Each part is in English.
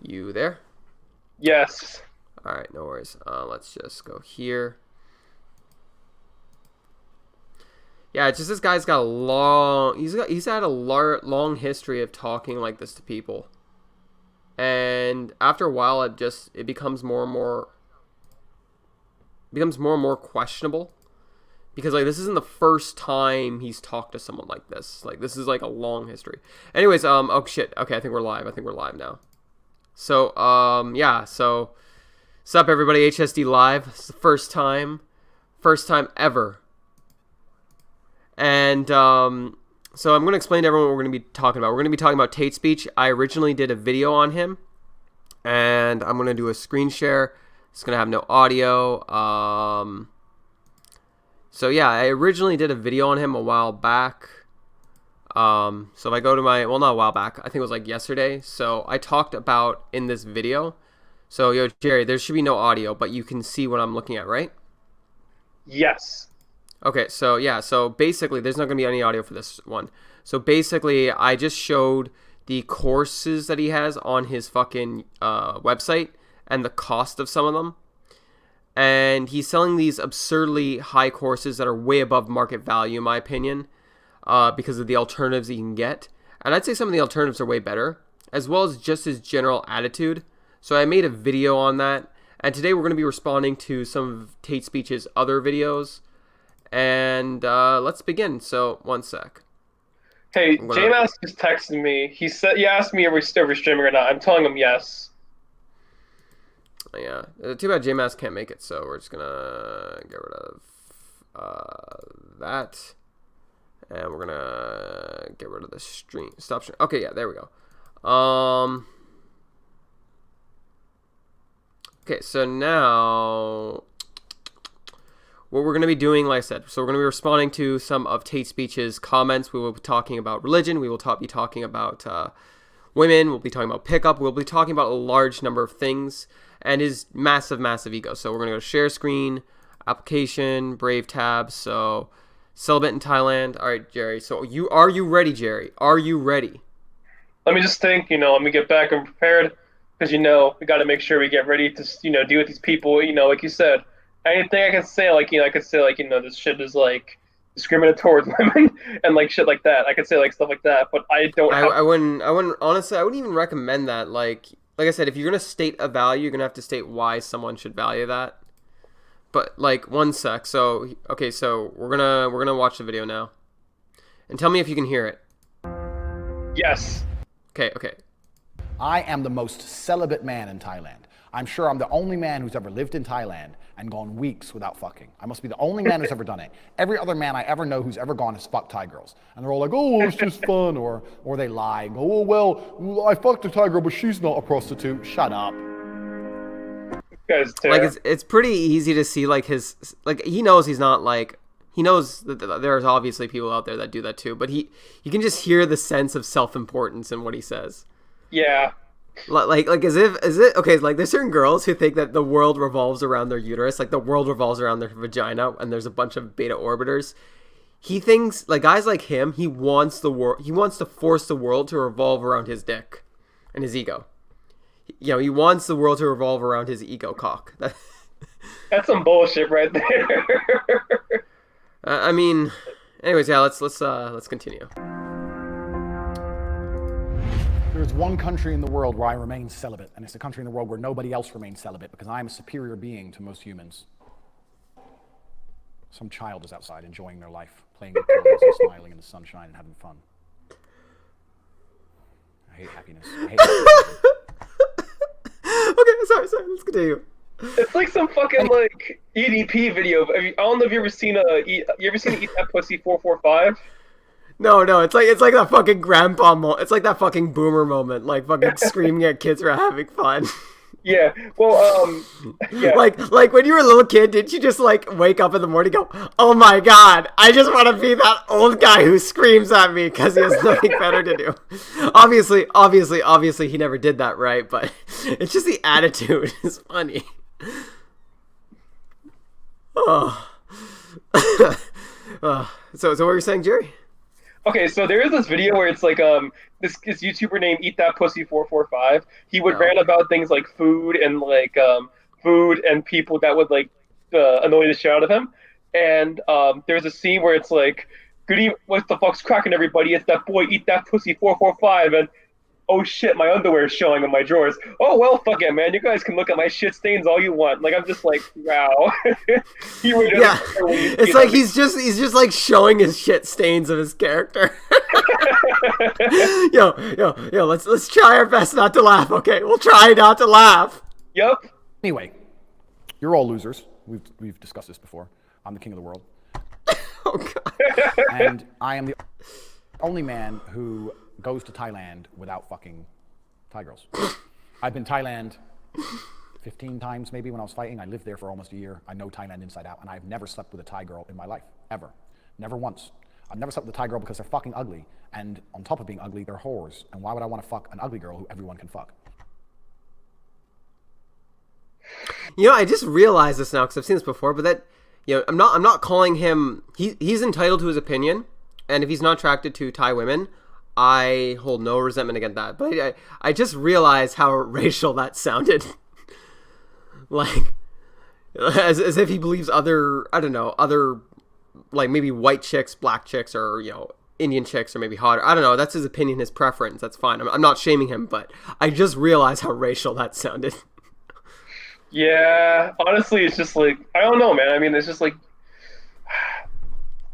You there? Yes. All right, no worries. Let's just go here. Yeah, it's just this guy's got a long. He's had a long history of talking like this to people, and after a while, it becomes more and more questionable because like this isn't the first time he's talked to someone like this. Like this is like a long history. Anyways, oh shit. Okay, I think we're live. I think we're live now. So, yeah. So, sup everybody? HSD live. It's the first time ever. And so I'm going to explain to everyone what we're going to be talking about. We're going to be talking about TateSpeech. I originally did a video on him, and I'm going to do a screen share. It's going to have no audio. So yeah, I originally did a video on him a while back. So if I go to well, not a while back, I think it was like yesterday. So I talked about in this video. So yo, Jerry, there should be no audio, but you can see what I'm looking at, right? Yes. Okay, so yeah, so basically there's not going to be any audio for this one. So basically I just showed the courses that he has on his fucking website and the cost of some of them. And he's selling these absurdly high courses that are way above market value, in my opinion, because of the alternatives you can get. And I'd say some of the alternatives are way better, as well as just his general attitude. So I made a video on that. And today we're going to be responding to some of TateSpeech's other videos. And let's begin. So, one sec. Hey, JMass just texted me. He asked me if we're still streaming or not. I'm telling him yes. Yeah, too bad JMass can't make it, so we're just gonna get rid of that, and we're gonna get rid of the stream. Stop stream. Okay, yeah, there we go. Okay, so now what we're going to be doing, like I said, so we're going to be responding to some of TateSpeech's comments. We will be talking about religion. We will be talking about women. We'll be talking about pickup. We'll be talking about a large number of things and his massive, massive ego. So we're going to go share screen, application, Brave tab. So Celebate in Thailand. All right, Jerry. So are you ready, Jerry? Are you ready? Let me just think, let me get back and prepared because, we got to make sure we get ready to, deal with these people, like you said. Anything I can say, I could say, this shit is, discriminatory towards women and, shit like that. I could say, stuff like that, but I don't have... I wouldn't, honestly, I wouldn't even recommend that. Like I said, if you're going to state a value, you're going to have to state why someone should value that. But, one sec. So, okay, so we're gonna watch the video now. And tell me if you can hear it. Yes. Okay. I am the most celibate man in Thailand. I'm sure I'm the only man who's ever lived in Thailand and gone weeks without fucking. I must be the only man who's ever done it. Every other man I ever know who's ever gone has fucked Thai girls. And they're all like, oh, it's just fun. Or they lie and go, oh, well, I fucked a Thai girl, but she's not a prostitute. Shut up. Guys, it's pretty easy to see, he knows he's not, he knows that there's obviously people out there that do that too, but you can just hear the sense of self-importance in what he says. Yeah. Okay, there's certain girls who think that the world revolves around their uterus, like the world revolves around their vagina, and there's a bunch of beta orbiters. He thinks, guys like him, he wants to force the world to revolve around his dick and his ego. He wants the world to revolve around his ego cock. That's some bullshit right there. Anyways, yeah, let's continue. There's one country in the world where I remain celibate, and it's a country in the world where nobody else remains celibate because I am a superior being to most humans. Some child is outside enjoying their life, playing with toys and smiling in the sunshine and having fun. I hate happiness. Okay, sorry, let's continue. It's like some fucking EDP video. I don't know if you ever seen Eat That Pussy 445. No, it's like that fucking grandpa moment. It's like that fucking boomer moment, fucking screaming at kids for having fun. Yeah, well, yeah. Like when you were a little kid, didn't you just wake up in the morning and go, oh my god, I just want to be that old guy who screams at me because he has nothing better to do. Obviously, he never did that, right? But it's just the attitude is funny. Oh. So what were you saying, Jerry? Okay, so there is this video where it's like this YouTuber named Eat That Pussy 445. He would No. rant about things like food and people that would like annoy the shit out of him. And there's a scene where it's like, "Good evening, what the fuck's cracking, everybody? It's that boy Eat That Pussy 445." And oh shit, my underwear is showing in my drawers. Oh well, fuck it, man. You guys can look at my shit stains all you want. Like I'm just like, wow. He would just, Yeah, it's like he's just like showing his shit stains of his character. yo, let's try our best not to laugh. Okay, we'll try not to laugh. Yep. Anyway, you're all losers. We've discussed this before. I'm the king of the world. Oh god. And I am the only man who goes to Thailand without fucking Thai girls. I've been Thailand 15 times maybe when I was fighting. I lived there for almost a year. I know Thailand inside out, and I've never slept with a Thai girl in my life, ever. Never once. I've never slept with a Thai girl because they're fucking ugly, and on top of being ugly, they're whores. And why would I want to fuck an ugly girl who everyone can fuck? I just realized this now because I've seen this before, but that I'm not calling him. He's entitled to his opinion, and if he's not attracted to Thai women, I hold no resentment against that. But I just realized how racial that sounded. Like, as if he believes other like maybe white chicks, black chicks, or Indian chicks are maybe hotter. I don't know. That's his opinion, his preference. That's fine. I'm not shaming him, but I just realized how racial that sounded. Yeah, honestly, it's just like, I don't know, man. I mean, it's just like,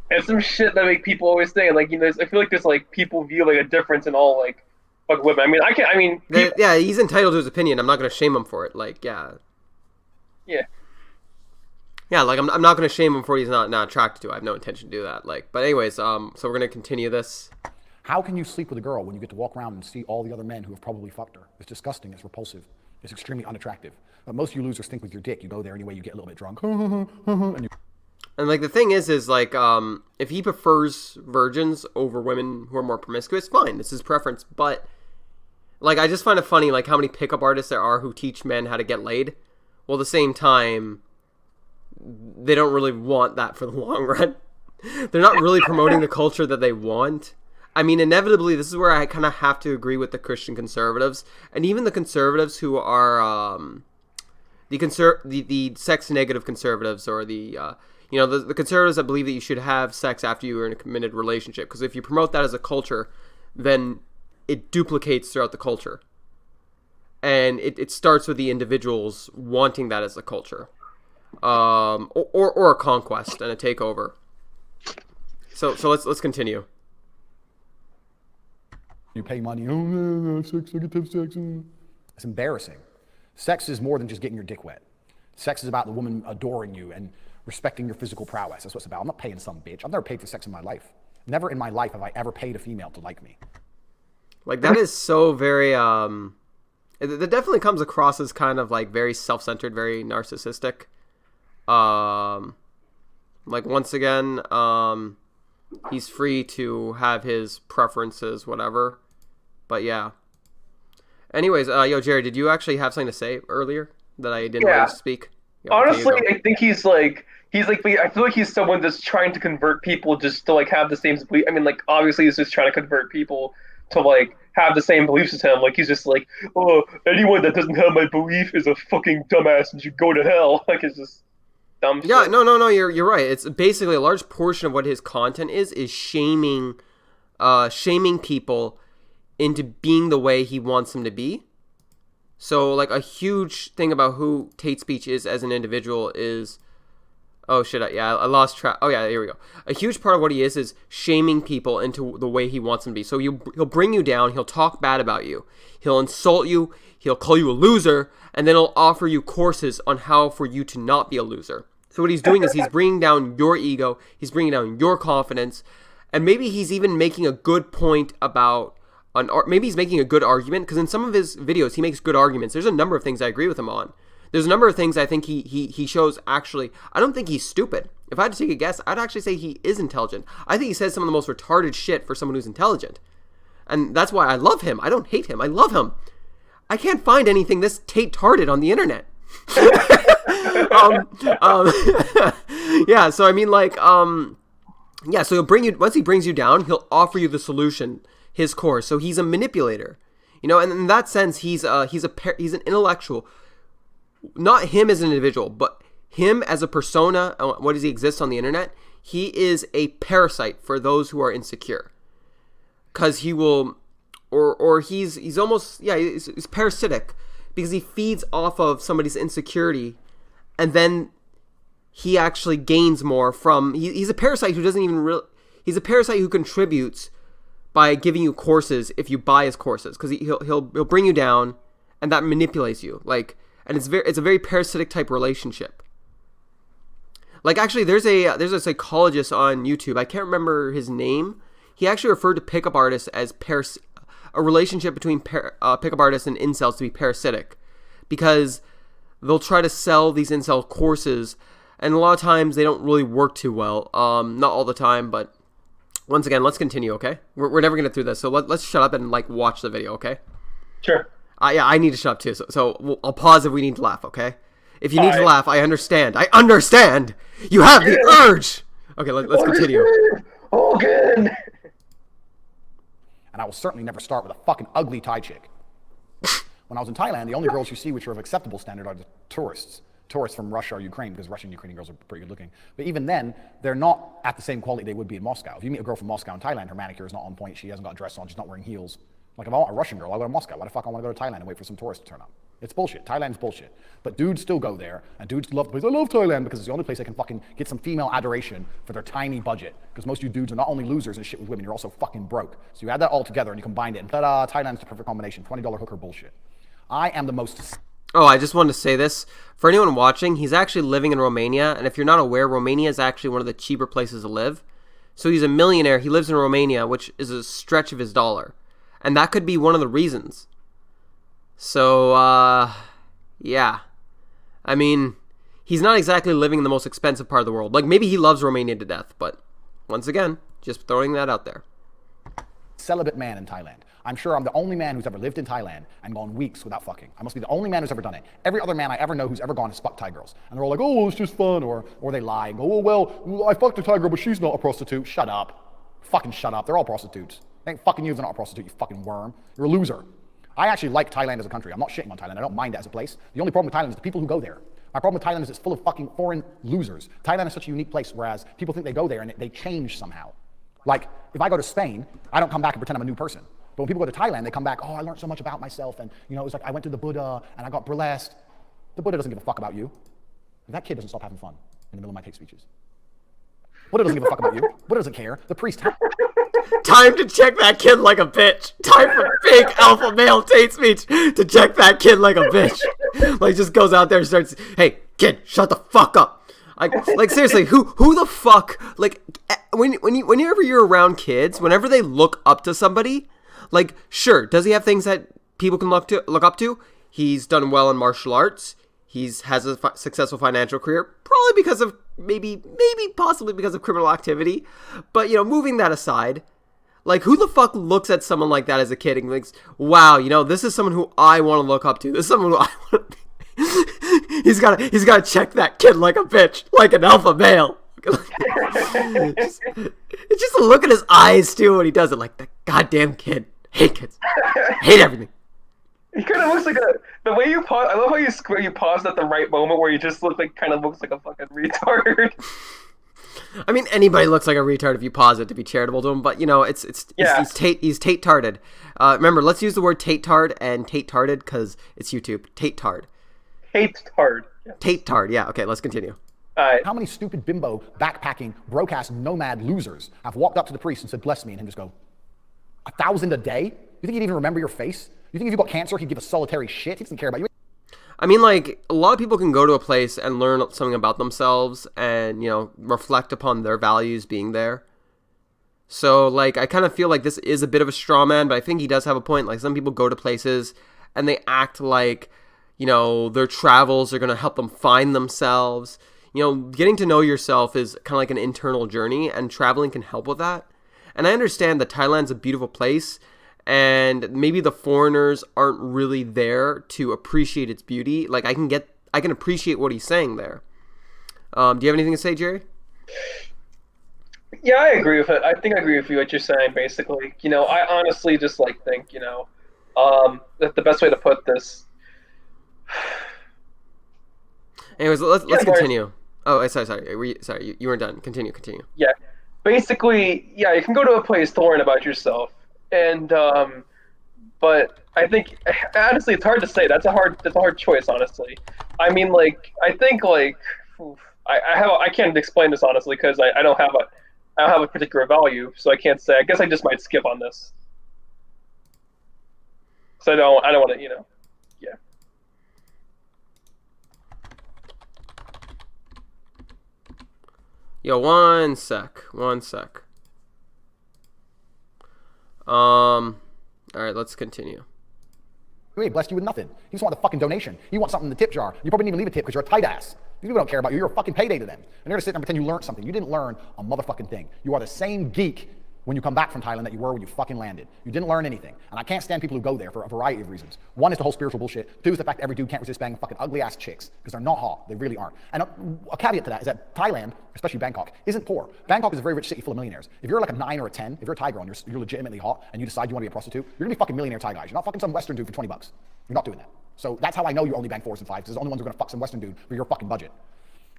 it's some shit that make people always say, like, I feel like there's like people view like a difference in all like women. I mean, Yeah, he's entitled to his opinion. I'm not gonna shame him for it. Like, yeah, like I'm not gonna shame him for what he's not attracted to. I have no intention to do that. Like, but anyways, so we're gonna continue this. How can you sleep with a girl when you get to walk around and see all the other men who have probably fucked her? It's disgusting. It's repulsive. It's extremely unattractive. But most of you losers think with your dick. You go there anyway. You get a little bit drunk. And like the thing is like if he prefers virgins over women who are more promiscuous, fine. It's his preference. But like I just find it funny like how many pickup artists there are who teach men how to get laid. Well, at the same time, they don't really want that for the long run. They're not really promoting the culture that they want. I mean, inevitably, this is where I kind of have to agree with the Christian conservatives, and even the conservatives who are the sex negative conservatives, or the conservatives that believe that you should have sex after you are in a committed relationship. Because if you promote that as a culture, then it duplicates throughout the culture, and it starts with the individuals wanting that as a culture, or a conquest and a takeover. So let's continue. you pay money. Oh, no, sex, I get to have sex. It's embarrassing. Sex is more than just getting your dick wet. Sex is about the woman adoring you and respecting your physical prowess. That's what it's about. I'm not paying some bitch. I've never paid for sex in my life. Never in my life have I ever paid a female to like me. Like, that is so very, it definitely comes across as kind of, like, very self-centered, very narcissistic. Like, once again, he's free to have his preferences, whatever. But, yeah. Anyways, Jerry, did you actually have something to say earlier that I didn't let you speak? Yeah, honestly, I think he's like, I feel like he's someone that's trying to convert people just to, like, have the same belief. I mean, like, obviously he's just trying to convert people to, like, have the same beliefs as him. Like, he's just like, oh, anyone that doesn't have my belief is a fucking dumbass and should go to hell. Like, it's just dumb shit. Yeah, no, you're right. It's basically a large portion of what his content is shaming people into being the way he wants them to be. So, like, a huge thing about who TateSpeech is as an individual is... Oh, shit, I lost track. Oh, yeah, here we go. A huge part of what he is shaming people into the way he wants them to be. So he'll bring you down, he'll talk bad about you, he'll insult you, he'll call you a loser, and then he'll offer you courses on how for you to not be a loser. So what he's doing is he's bringing down your ego, he's bringing down your confidence, and maybe he's even making a good point about... maybe he's making a good argument, because in some of his videos he makes good arguments. There's a number of things I agree with him on. There's a number of things I think he shows actually. I don't think he's stupid. If I had to take a guess, I'd actually say he is intelligent. I think he says some of the most retarded shit for someone who's intelligent. And that's why I love him. I don't hate him. I love him. I can't find anything this TateTarded on the internet. Yeah, so I mean, like, Yeah, so he'll bring you, once he brings you down, he'll offer you the solution, his course. So he's a manipulator, you know, and in that sense, he's an intellectual. Not him as an individual, but him as a persona. What does he exist on the internet? He is a parasite for those who are insecure, because he will, or he's almost, yeah, he's parasitic, because he feeds off of somebody's insecurity, and then he actually gains more from. He's a parasite who doesn't even he's a parasite who contributes by giving you courses if you buy his courses, because he'll bring you down, and that manipulates you, like. And it's a very parasitic type relationship. Like, actually, there's a psychologist on YouTube. I can't remember his name. He actually referred to pickup artists as a relationship between pickup artists and incels to be parasitic, because they'll try to sell these incel courses, and a lot of times they don't really work too well. Not all the time, but once again, let's continue. Okay, we're never gonna get through this, so let's shut up and like watch the video. Okay. Sure. Yeah, I need to shut up too. So I'll pause if we need to laugh. Okay. If you need to laugh, I understand. I understand. You have the urge. Okay, let's continue. Hogan. And I will certainly never start with a fucking ugly Thai chick. When I was in Thailand, the only girls you see which are of acceptable standard are the tourists. Tourists from Russia or Ukraine, because Russian and Ukrainian girls are pretty good looking. But even then, they're not at the same quality they would be in Moscow. If you meet a girl from Moscow in Thailand, her manicure is not on point, she hasn't got a dress on, she's not wearing heels. Like, if I want a Russian girl, I'll go to Moscow. Why the fuck I want to go to Thailand and wait for some tourists to turn up? It's bullshit. Thailand's bullshit. But dudes still go there, and dudes love the place. I love Thailand because it's the only place they can fucking get some female adoration for their tiny budget. Because most of you dudes are not only losers and shit with women, you're also fucking broke. So you add that all together and you combine it, and ta-da, Thailand's the perfect combination. $20 hooker bullshit. I am the most... Oh, I just wanted to say this. For anyone watching, he's actually living in Romania, and if you're not aware, Romania is actually one of the cheaper places to live. So he's a millionaire. He lives in Romania, which is a stretch of his dollar. And that could be one of the reasons. So, yeah. I mean, he's not exactly living in the most expensive part of the world. Like, maybe he loves Romania to death, but once again, just throwing that out there. Celibate man in Thailand. I'm sure I'm the only man who's ever lived in Thailand and gone weeks without fucking. I must be the only man who's ever done it. Every other man I ever know who's ever gone has fucked Thai girls. And they're all like, oh, it's just fun, or they lie and go, oh, well, I fucked a Thai girl, but she's not a prostitute. Shut up. Fucking shut up. They're all prostitutes. They ain't fucking you if they're not a prostitute, you fucking worm. You're a loser. I actually like Thailand as a country. I'm not shitting on Thailand. I don't mind it as a place. The only problem with Thailand is the people who go there. My problem with Thailand is it's full of fucking foreign losers. Thailand is such a unique place, whereas people think they go there and they change somehow. Like, if I go to Spain, I don't come back and pretend I'm a new person. But when people go to Thailand, they come back, oh, I learned so much about myself, and you know, it was like I went to the Buddha and I got burlesque. The Buddha doesn't give a fuck about you. That kid doesn't stop having fun in the middle of my Tate speeches. Buddha doesn't give a fuck about you. Buddha doesn't care. The priest... Time to check that kid like a bitch. Time for big alpha male Tate speech to check that kid like a bitch. Like, just goes out there and starts, hey, kid, shut the fuck up. Like seriously, who the fuck, like, whenever you're around kids, whenever they look up to somebody, like, sure, does he have things that people can look up to? He's done well in martial arts. Has a successful financial career, probably because of possibly because of criminal activity. But, you know, moving that aside, like, who the fuck looks at someone like that as a kid and thinks, wow, you know, this is someone who I want to look up to. This is someone who I want to be. He's got to check that kid like a bitch, like an alpha male. It's just a look at his eyes, too, when he does it. Like, that goddamn kid. Hate kids. Hate everything. He kind of looks like the way you pause. I love how you paused at the right moment where you just look like kind of looks like a fucking retard. I mean, anybody looks like a retard if you pause it to be charitable to him, but you know, he's TateTarded. Remember, let's use the word TateTard and TateTarded because it's YouTube. TateTard. TateTard. Yes. TateTard. Yeah. Okay. Let's continue. How many stupid bimbo, backpacking, broke-ass nomad losers have walked up to the priest and said, bless me, and him just go, 1,000 a day? You think he'd even remember your face? You think if you got cancer, he'd give a solitary shit? He doesn't care about you. I mean, like, a lot of people can go to a place and learn something about themselves and, you know, reflect upon their values being there. So, like, I kind of feel like this is a bit of a straw man, but I think he does have a point. Like, some people go to places and they act like, you know, their travels are going to help them find themselves. You know, getting to know yourself is kind of like an internal journey, and traveling can help with that. And I understand that Thailand's a beautiful place, and maybe the foreigners aren't really there to appreciate its beauty. Like, I can appreciate what he's saying there. Do you have anything to say, Jerry? Yeah, I agree with it. I think I agree with you what you're saying. Basically, I honestly just like think, that the best way to put this. Anyways, let's Yeah, Lawrence, continue. Oh, sorry. You weren't done. Continue. yeah. Basically, yeah, you can go to a place to learn about yourself, and but I think honestly, it's hard to say. That's a hard choice, honestly. I mean, like, I think like oof, I can't explain this honestly because I don't have a particular value, so I can't say. I guess I just might skip on this. So I don't want to, yeah. Yo, one sec. All right, let's continue. He blessed you with nothing. He just wanted a fucking donation. You want something in the tip jar. You probably didn't even leave a tip because you're a tight ass. These people don't care about you. You're a fucking payday to them. And they're gonna sit there and pretend you learned something. You didn't learn a motherfucking thing. You are the same geek when you come back from Thailand that you were when you fucking landed. You didn't learn anything. And I can't stand people who go there for a variety of reasons. One is the whole spiritual bullshit. Two is the fact that every dude can't resist banging fucking ugly ass chicks because they're not hot. They really aren't. And a caveat to that is that Thailand, especially Bangkok, isn't poor. Bangkok is a very rich city full of millionaires. If you're like a 9 or a 10, if you're a Thai girl and you're legitimately hot and you decide you want to be a prostitute, you're gonna be fucking millionaire Thai guys. You're not fucking some Western dude for $20. You're not doing that. So that's how I know you only bang 4s and 5s, because the only ones who are gonna fuck some Western dude for your fucking budget.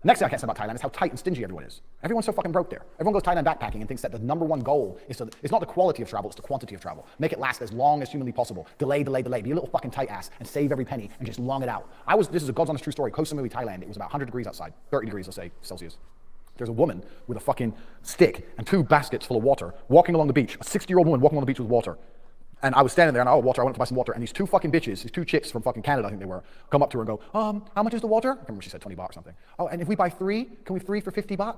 Next thing I can't say about Thailand is how tight and stingy everyone is. Everyone's so fucking broke there. Everyone goes Thailand backpacking and thinks that the number one goal is it's not the quality of travel, it's the quantity of travel. Make it last as long as humanly possible. Delay. Be a little fucking tight ass and save every penny and just long it out. This is a God's honest true story. Koh Samui, Thailand. It was about 100 degrees outside, 30 degrees, let's say, Celsius. There's a woman with a fucking stick and 2 baskets full of water walking along the beach. A 60-year-old woman walking on the beach with water. And I was standing there and I went to buy some water, and these 2 fucking bitches, these 2 chicks from fucking Canada, I think they were, come up to her and go, how much is the water? I can't remember, she said 20 baht or something. Oh, and if we buy 3, can we have 3 for 50 baht?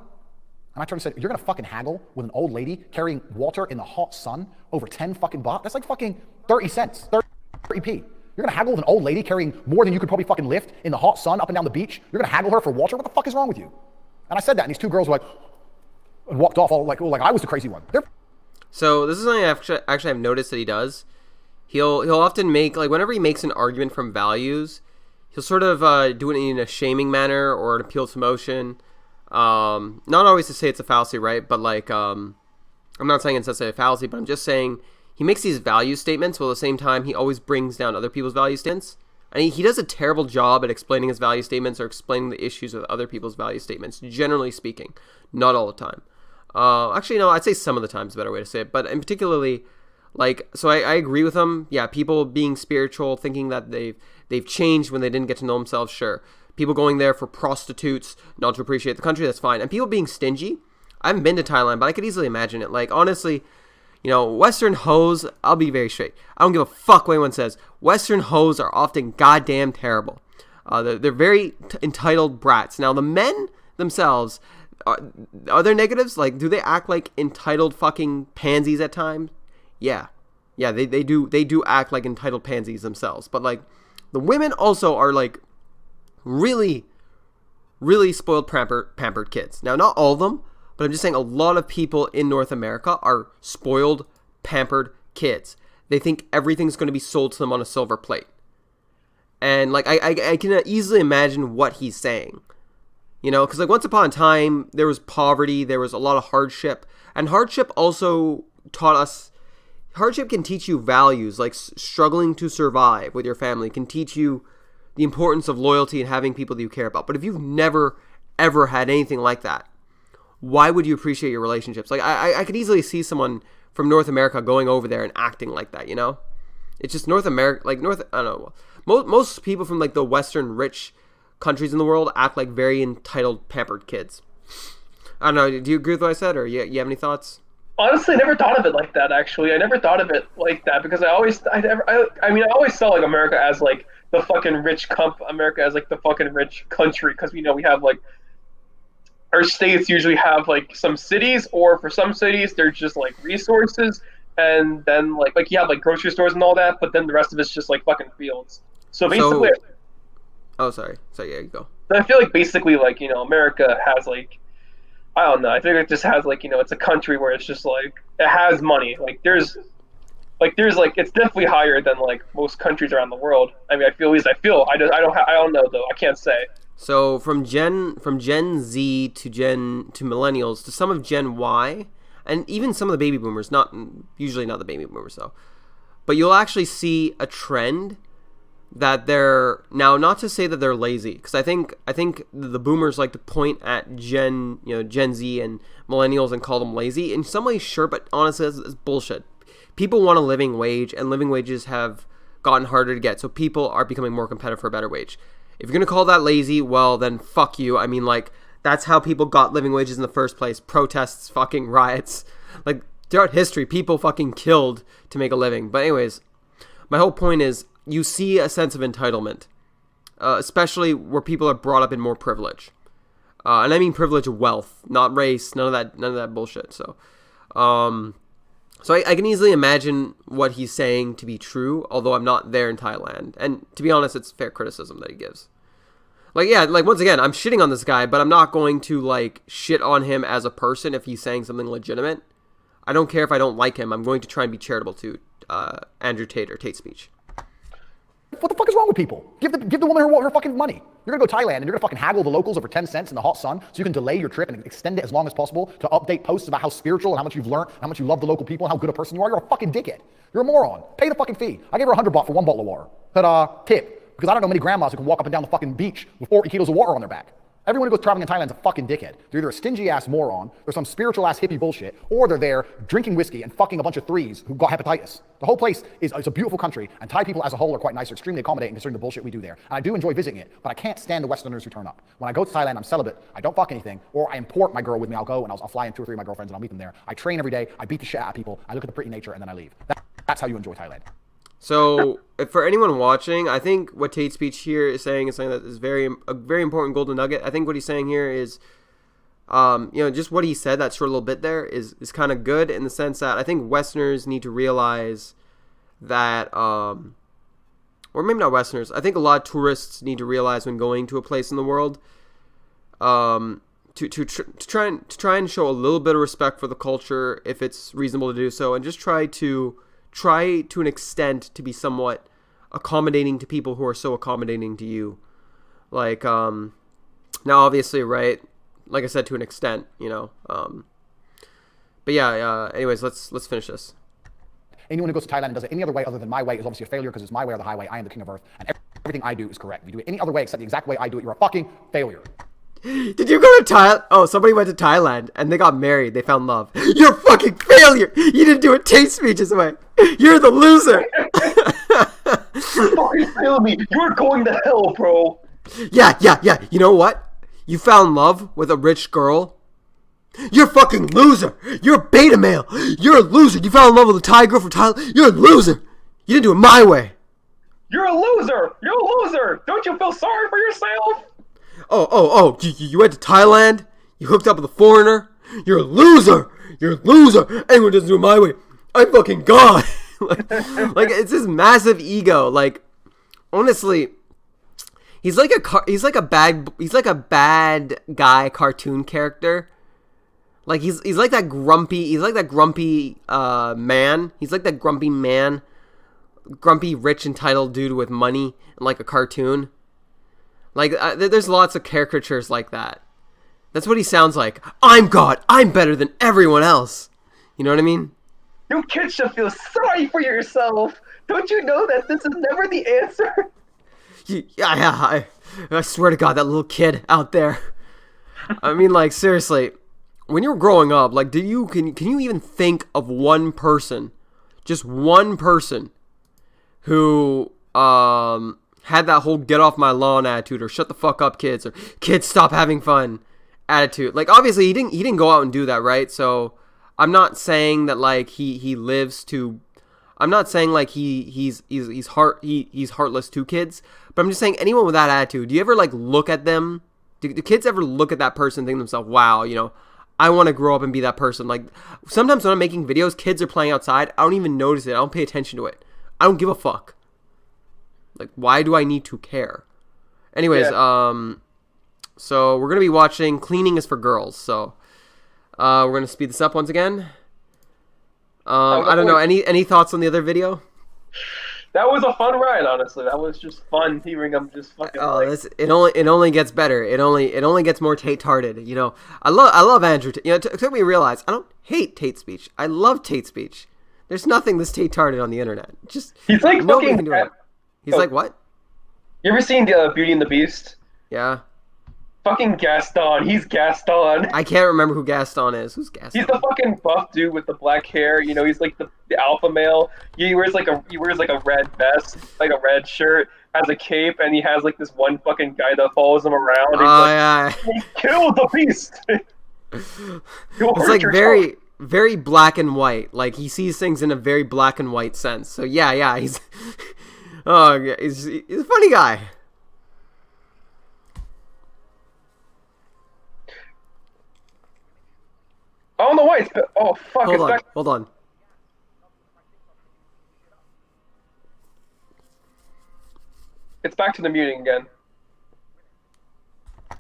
And I turned and said, you're gonna fucking haggle with an old lady carrying water in the hot sun over 10 fucking baht? That's like fucking 30 cents, 30p. You're gonna haggle with an old lady carrying more than you could probably fucking lift in the hot sun up and down the beach? You're gonna haggle her for water? What the fuck is wrong with you? And I said that, and these 2 girls were like, and walked off all like I was the crazy one. So this is something I've noticed that he does. He'll often make, like, whenever he makes an argument from values, he'll sort of do it in a shaming manner or an appeal to emotion. Not always to say it's a fallacy, right? But like, I'm not saying it's necessarily a fallacy, but I'm just saying he makes these value statements while at the same time he always brings down other people's value statements. And he does a terrible job at explaining his value statements or explaining the issues with other people's value statements, generally speaking. Not all the time. Actually, no, I'd say some of the time is a better way to say it. But in particularly, like, so I agree with him. Yeah, people being spiritual, thinking that they've changed when they didn't get to know themselves, sure. People going there for prostitutes, not to appreciate the country, that's fine. And people being stingy, I haven't been to Thailand, but I could easily imagine it. Like, honestly, Western hoes, I'll be very straight. I don't give a fuck what anyone says. Western hoes are often goddamn terrible. They're very entitled brats. Now, the men themselves, are there negatives? Like, do they act like entitled fucking pansies at times? Yeah, they do act like entitled pansies themselves. But like, the women also are like really, really spoiled, pampered kids. Now, not all of them, but I'm just saying a lot of people in North America are spoiled, pampered kids. They think everything's going to be sold to them on a silver plate. And like, I can easily imagine what he's saying. Because like once upon a time, there was poverty, there was a lot of hardship. And hardship also taught us, hardship can teach you values, like struggling to survive with your family can teach you the importance of loyalty and having people that you care about. But if you've never, ever had anything like that, why would you appreciate your relationships? Like, I could easily see someone from North America going over there and acting like that, It's just North America, like I don't know. Most people from like the Western rich countries in the world act like very entitled, pampered kids. I don't know. Do you agree with what I said, or you have any thoughts? Honestly, I never thought of it like that. Actually, I never thought of it like that because I always saw like America as like the fucking rich America as like the fucking rich country because we have like our states usually have like some cities, or for some cities there's just like resources, and then like you have like grocery stores and all that, but then the rest of it's just like fucking fields. So basically, sorry, yeah, you go. I feel like basically like America has like, I don't know. I think it just has like it's a country where it's just like it has money. Like there's it's definitely higher than like most countries around the world. I mean, I don't know though. I can't say. So from Gen Z to millennials to some of Gen Y, and even some of the baby boomers, usually not the baby boomers though, but you'll actually see a trend that they're now, not to say that they're lazy, because I think the boomers like to point at Gen Z and millennials and call them lazy. In some ways, sure, but honestly, it's bullshit. People want a living wage, and living wages have gotten harder to get, so people are becoming more competitive for a better wage. If you're gonna call that lazy, well then fuck you. I mean, like, that's how people got living wages in the first place. Protests, fucking riots. Like, throughout history, people fucking killed to make a living. But anyways, my whole point is, you see a sense of entitlement, especially where people are brought up in more privilege, and I mean privilege of wealth, not race, none of that bullshit. So I can easily imagine what he's saying to be true, although I'm not there in Thailand, and to be honest, it's fair criticism that he gives. Like, yeah, like, once again, I'm shitting on this guy, but I'm not going to, like, shit on him as a person if he's saying something legitimate. I don't care if I don't like him. I'm going to try and be charitable to Andrew Tate or TateSpeech. What the fuck is wrong with people? Give the woman her fucking money. You're gonna go to Thailand and you're gonna fucking haggle the locals over 10 cents in the hot sun so you can delay your trip and extend it as long as possible to update posts about how spiritual and how much you've learned, how much you love the local people, and how good a person you are. You're a fucking dickhead. You're a moron. Pay the fucking fee. I gave her $100 for one bottle of water. But tip, because I don't know many grandmas who can walk up and down the fucking beach with 40 kilos of water on their back. Everyone who goes traveling in Thailand is a fucking dickhead. They're either a stingy-ass moron, or some spiritual-ass hippie bullshit, or they're there drinking whiskey and fucking a bunch of threes who got hepatitis. The whole place it's a beautiful country, and Thai people as a whole are quite nice. They're extremely accommodating considering the bullshit we do there. And I do enjoy visiting it, but I can't stand the Westerners who turn up. When I go to Thailand, I'm celibate. I don't fuck anything, or I import my girl with me. I'll go and I'll fly in 2 or 3 of my girlfriends and I'll meet them there. I train every day. I beat the shit out of people. I look at the pretty nature and then I leave. That's how you enjoy Thailand. So, for anyone watching, I think what TateSpeech here is saying that is a very important golden nugget. I think what he's saying here is, just what he said, that short little bit there, is kind of good in the sense that I think Westerners need to realize that, or maybe not Westerners, I think a lot of tourists need to realize when going to a place in the world, to try and show a little bit of respect for the culture if it's reasonable to do so, and just try to an extent to be somewhat accommodating to people who are so accommodating to you. Like, now obviously, right, like I said, to an extent, but yeah, anyways, let's finish this. Anyone who goes to Thailand and does it any other way other than my way is obviously a failure, because it's my way or the highway. I am the king of earth, and everything I do is correct. If you do it any other way except the exact way I do it, you're a fucking failure. Did you go to Thailand? Oh, somebody went to Thailand and they got married. They found love. You're a fucking failure. You didn't do it TateSpeech's way. You're the loser. You're fucking failing me. You're going to hell, bro. Yeah. You know what? You found love with a rich girl. You're a fucking loser. You're a beta male. You're a loser. You fell in love with a Thai girl from Thailand. You're a loser. You didn't do it my way. You're a loser. You're a loser. Don't you feel sorry for yourself? Oh, you went to Thailand? You hooked up with a foreigner? You're a loser! You're a loser! Anyone doesn't do it my way, I'm fucking God! like, it's this massive ego. Like, honestly, he's like a bad guy cartoon character. Like, he's like that grumpy man. He's like that grumpy man, grumpy, rich, entitled dude with money in like a cartoon. Like, there's lots of caricatures like that. That's what he sounds like. I'm God. I'm better than everyone else. You know what I mean? You kids should feel sorry for yourself. Don't you know that this is never the answer? I swear to God, that little kid out there. I mean, like, seriously, when you're growing up, like, can you even think of one person, just one person, who had that whole get off my lawn attitude, or shut the fuck up kids, or kids stop having fun attitude? Like, obviously he didn't go out and do that, right? So I'm not saying that like he lives to, I'm not saying like he's heartless to kids, but I'm just saying anyone with that attitude, do you ever like look at them? Do kids ever look at that person and think to themselves, wow, I want to grow up and be that person? Like, sometimes when I'm making videos, kids are playing outside, I don't even notice it, I don't pay attention to it, I don't give a fuck. Like, why do I need to care? Anyways, so we're going to be watching Cleaning is for Girls. So, we're going to speed this up once again. I don't know. Any thoughts on the other video? That was a fun ride, honestly. That was just fun hearing him just fucking It only gets better. It only gets more TateTarded. You know, I love Andrew. You know, it took me to realize I don't hate TateSpeech. I love TateSpeech. There's nothing this TateTarded on the internet. Just he's like nobody fucking. can do it. He's like what? You ever seen Beauty and the Beast? Yeah. Fucking Gaston. He's Gaston. I can't remember who Gaston is. Who's Gaston? He's the fucking buff dude with the black hair. You know, he's like the alpha male. He wears like a red vest, like a red shirt, has a cape, and he has like this one fucking guy that follows him around. Oh yeah. Kill the beast. It's like very black and white. Like he sees things in a very black and white sense. So yeah, he's he's a funny guy. I don't know why it's. Oh fuck! Hold on. It's back to the muting again.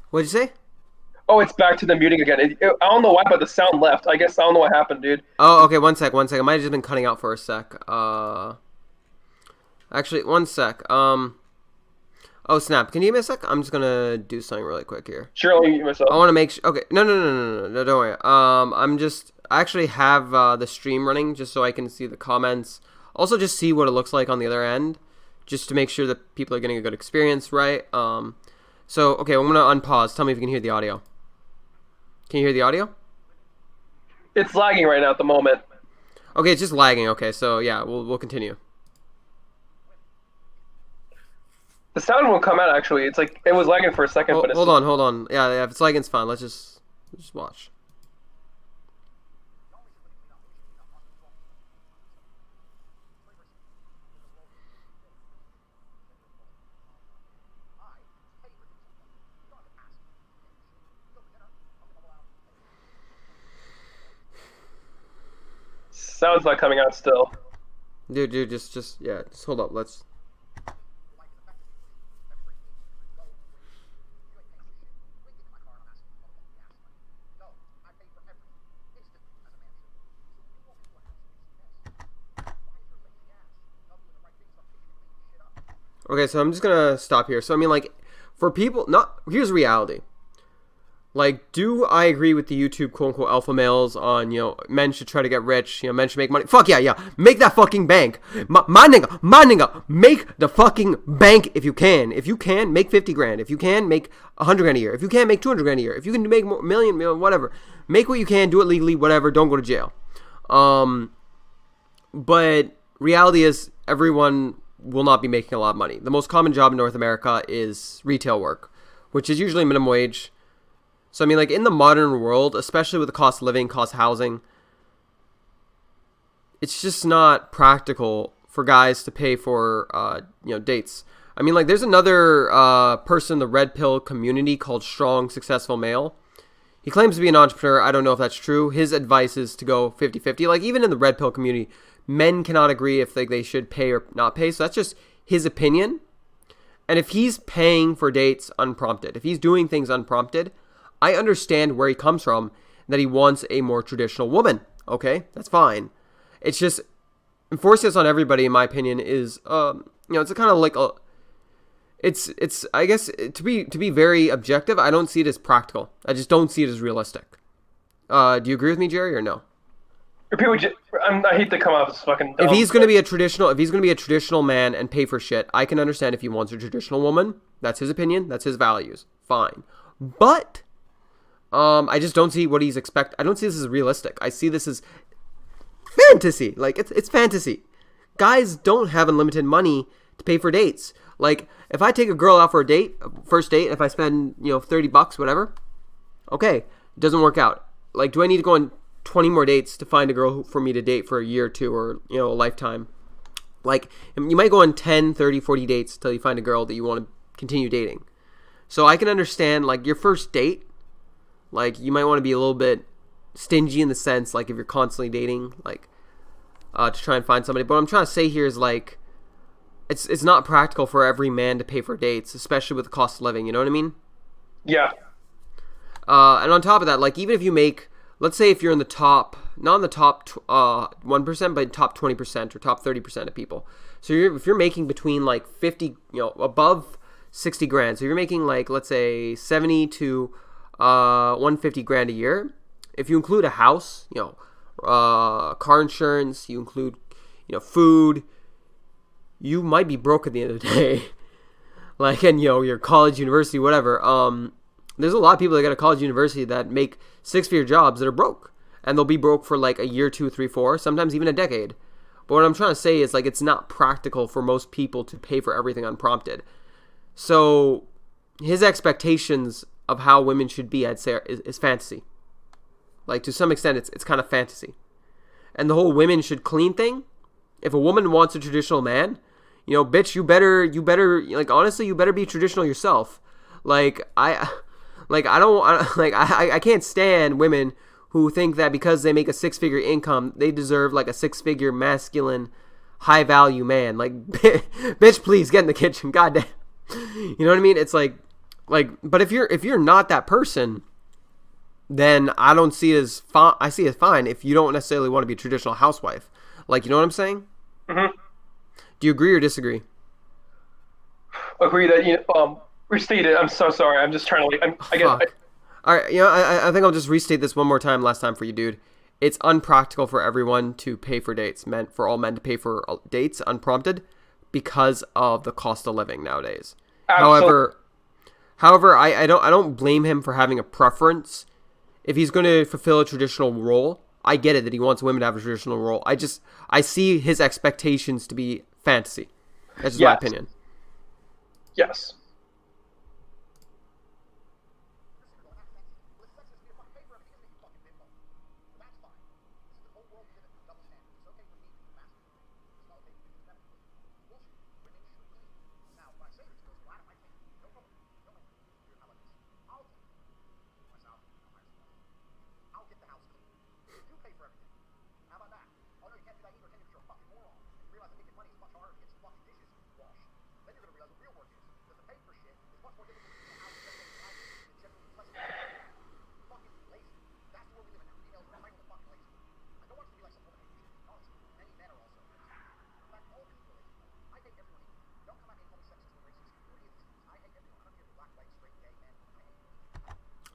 What'd you say? Oh, it's back to the muting again. I don't know why, but the sound left. I guess I don't know what happened, dude. Oh, okay. One sec. I might have just been cutting out for a sec. Actually, one sec. Oh snap! Can you give me a sec? I'm just gonna do something really quick here. Sure, I'll mute myself. I want to make sure. Okay, no, don't worry. I actually have the stream running just so I can see the comments. Also, just see what it looks like on the other end, just to make sure that people are getting a good experience, right? So okay, I'm gonna unpause. Tell me if you can hear the audio. Can you hear the audio? It's lagging right now at the moment. Okay, it's just lagging. Okay, so yeah, we'll continue. The sound won't come out, actually. It's like, it was lagging for a second, but it's... Hold on. Yeah, if it's lagging, it's fine. Let's just watch. Sound's not coming out still. Dude, just hold up. Let's... Okay, so I'm just gonna stop here. So I mean, like, for people, here's reality. Like, do I agree with the YouTube quote-unquote alpha males on, you know, men should try to get rich, you know, men should make money? Fuck yeah, make that fucking bank. My nigga, make the fucking bank if you can. If you can, make 50 grand. If you can, make 100 grand a year. If you can, make 200 grand a year. If you can make more, million, whatever. Make what you can, do it legally, whatever, don't go to jail. But reality is, everyone will not be making a lot of money. The most common job in North America is retail work, which is usually minimum wage. So, I mean, like, in the modern world, especially with the cost of living, cost of housing, it's just not practical for guys to pay for, you know, dates. I mean, like, there's another person in the red pill community called Strong Successful Male. He claims to be an entrepreneur. I don't know if that's true. His advice is to go 50-50. Like, even in the red pill community, men cannot agree if they should pay or not pay. So that's just his opinion. And if he's paying for dates unprompted, if he's doing things unprompted, I understand where he comes from, that he wants a more traditional woman. Okay, that's fine. It's just enforcing this on everybody, in my opinion, is you know, it's a kind of like a, it's I guess to be very objective, I don't see it as practical. I just don't see it as realistic. Do you agree with me, Jerry, or no? I hate to come off as fucking dumb. If he's gonna be a traditional man and pay for shit, I can understand if he wants a traditional woman. That's his opinion. That's his values. Fine, but I just don't see what he's I don't see this as realistic. I see this as fantasy. Like, it's fantasy. Guys don't have unlimited money to pay for dates. Like, if I take a girl out for a date, first date, if I spend, you know, $30, whatever, okay, it doesn't work out. Like, do I need to go on 20 more dates to find a girl for me to date for a year or two, or, you know, a lifetime? Like, you might go on 10, 30, 40 dates till you find a girl that you want to continue dating. So I can understand, like, your first date, like, you might want to be a little bit stingy in the sense, like, if you're constantly dating, like, to try and find somebody. But what I'm trying to say here is, like, it's not practical for every man to pay for dates, especially with the cost of living, you know what I mean? Yeah. And on top of that, like, even if you make, let's say if you're in the top, not in the top 1%, but top 20% or top 30% of people. So if you're making between like 50, above 60 grand, so you're making like, let's say 70 to 150 grand a year. If you include a house, car insurance, you include, food, you might be broke at the end of the day. Like, and your college, university, whatever. There's a lot of people that go to college, university that make 6-figure jobs that are broke, and they'll be broke for like a year, 2, 3, 4, sometimes even a decade. But what I'm trying to say is, like, it's not practical for most people to pay for everything unprompted. So his expectations of how women should be, I'd say, is fantasy. Like, to some extent, it's kind of fantasy. And the whole women should clean thing, if a woman wants a traditional man, bitch, you better, like, honestly, you better be traditional yourself. Like, I can't stand women who think that because they make a 6-figure income, they deserve like a 6-figure masculine, high value man. Like, bitch, please get in the kitchen. Goddamn. You know what I mean? It's like, but if you're not that person, then I don't see it as fine. I see it fine if you don't necessarily want to be a traditional housewife. Like, you know what I'm saying? Mm-hmm. Do you agree or disagree? Agree that restate it. I'm so sorry. I'm just trying to All right, I think I'll just restate this one more time. Last time for you, dude. It's unpractical for everyone to pay for dates. For all men to pay for dates unprompted because of the cost of living nowadays. Absolutely. However, I don't blame him for having a preference. If he's going to fulfill a traditional role, I get it that he wants women to have a traditional role. I see his expectations to be fantasy. That's just my opinion. Yes.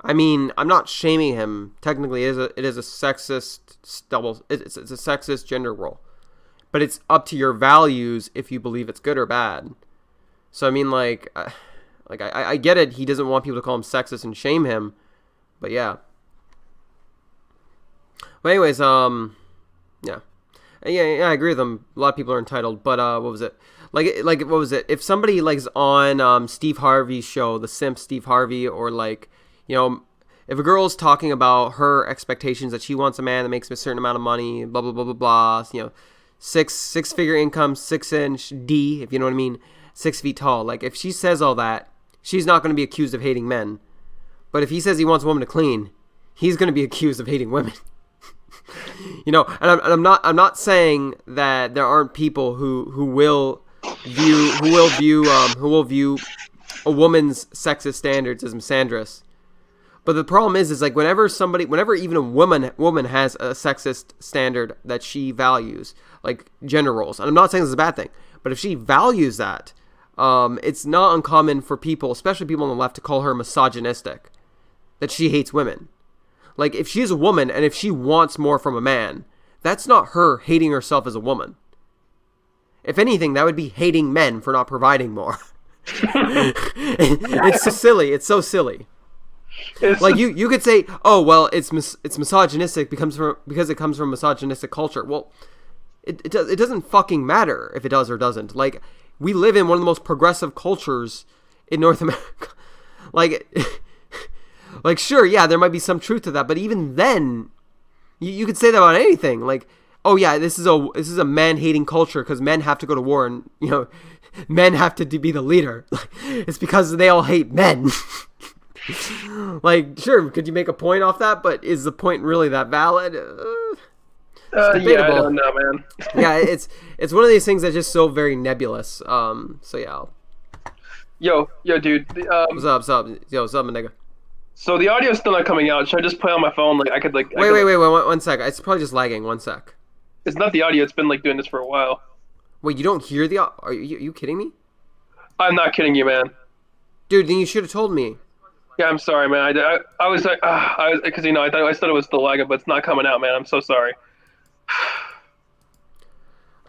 I mean, I'm not shaming him. Technically, it is a sexist it's a sexist gender role. But it's up to your values if you believe it's good or bad. So I mean, I get it. He doesn't want people to call him sexist and shame him. But yeah. But anyways, yeah, I agree with him. A lot of people are entitled. But what was it? Like what was it? If somebody is on Steve Harvey's show, the simp Steve Harvey, or if a girl's talking about her expectations that she wants a man that makes a certain amount of money, blah blah blah blah blah, six-figure income, 6-inch D, if you know what I mean, 6 feet tall. Like, if she says all that, she's not going to be accused of hating men. But if he says he wants a woman to clean, he's going to be accused of hating women. And I'm not saying that there aren't people who will view a woman's sexist standards as misandrous. But the problem is like whenever even a woman has a sexist standard that she values, like gender roles, and I'm not saying this is a bad thing, but if she values that, it's not uncommon for people, especially people on the left, to call her misogynistic, that she hates women. Like, if she's a woman and if she wants more from a man, that's not her hating herself as a woman. If anything, that would be hating men for not providing more. It's so silly. It's so silly. Like, you could say, oh, well, it's misogynistic because it comes from misogynistic culture. Well, it doesn't fucking matter if it does or doesn't. Like, we live in one of the most progressive cultures in North America. Like, sure, yeah, there might be some truth to that, but even then, you could say that about anything. Like, oh yeah, this is a man-hating culture because men have to go to war and men have to be the leader. It's because they all hate men. Like, sure, could you make a point off that? But is the point really that valid? Yeah, I don't know, man. Yeah, it's one of these things that's just so very nebulous. So yeah. Yo, dude. What's up? Yo, what's up, my nigga? So the audio's still not coming out. Should I just play on my phone? Like, I could like. Wait, one sec. It's probably just lagging. 1 sec. It's not the audio. It's been like doing this for a while. Wait, you don't hear the? Are you kidding me? I'm not kidding you, man. Dude, then you should have told me. Yeah, I'm sorry, man. I was like, because I thought it was the lag, but it's not coming out, man. I'm so sorry.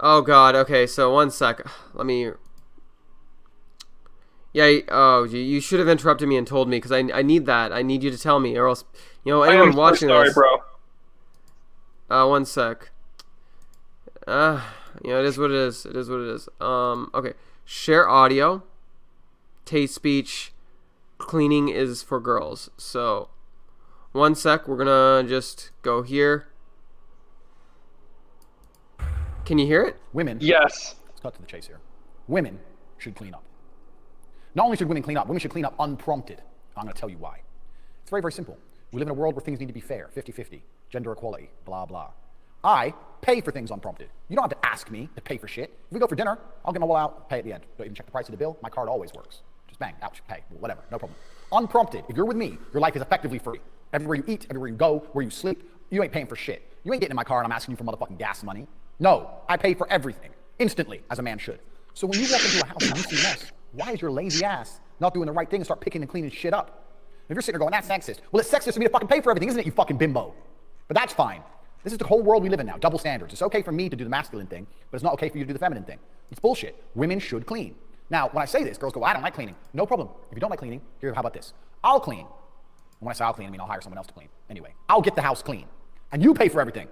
Oh God. Okay, so one sec. Let me. Yeah. Oh, you should have interrupted me and told me because I need that. I need you to tell me, or else anyone watching sorry, this. bro. One sec. It is what it is. It is what it is. Okay. Share audio. TateSpeech. Cleaning is for girls. So, one sec. We're gonna just go here. Can you hear it? Women. Yes. Let's cut to the chase here. Women should clean up. Not only should women should clean up unprompted. I'm going to tell you why. It's very, very simple. We live in a world where things need to be fair, 50-50, gender equality, blah, blah. I pay for things unprompted. You don't have to ask me to pay for shit. If we go for dinner, I'll get my wallet out, pay at the end. Don't even check the price of the bill. My card always works. Just bang, out, pay, whatever, no problem. Unprompted. If you're with me, your life is effectively free. Everywhere you eat, everywhere you go, where you sleep, you ain't paying for shit. You ain't getting in my car and I'm asking you for motherfucking gas money. No, I pay for everything, instantly, as a man should. So when you walk into a house and you see mess, why is your lazy ass not doing the right thing and start picking and cleaning shit up? If you're sitting there going, that's sexist. Well, it's sexist for me to fucking pay for everything, isn't it, you fucking bimbo? But that's fine. This is the whole world we live in now, double standards. It's okay for me to do the masculine thing, but it's not okay for you to do the feminine thing. It's bullshit. Women should clean. Now, when I say this, girls go, well, I don't like cleaning. No problem. If you don't like cleaning, how about this? I'll clean. And when I say I'll clean, I mean I'll hire someone else to clean. Anyway, I'll get the house clean. And you pay for everything.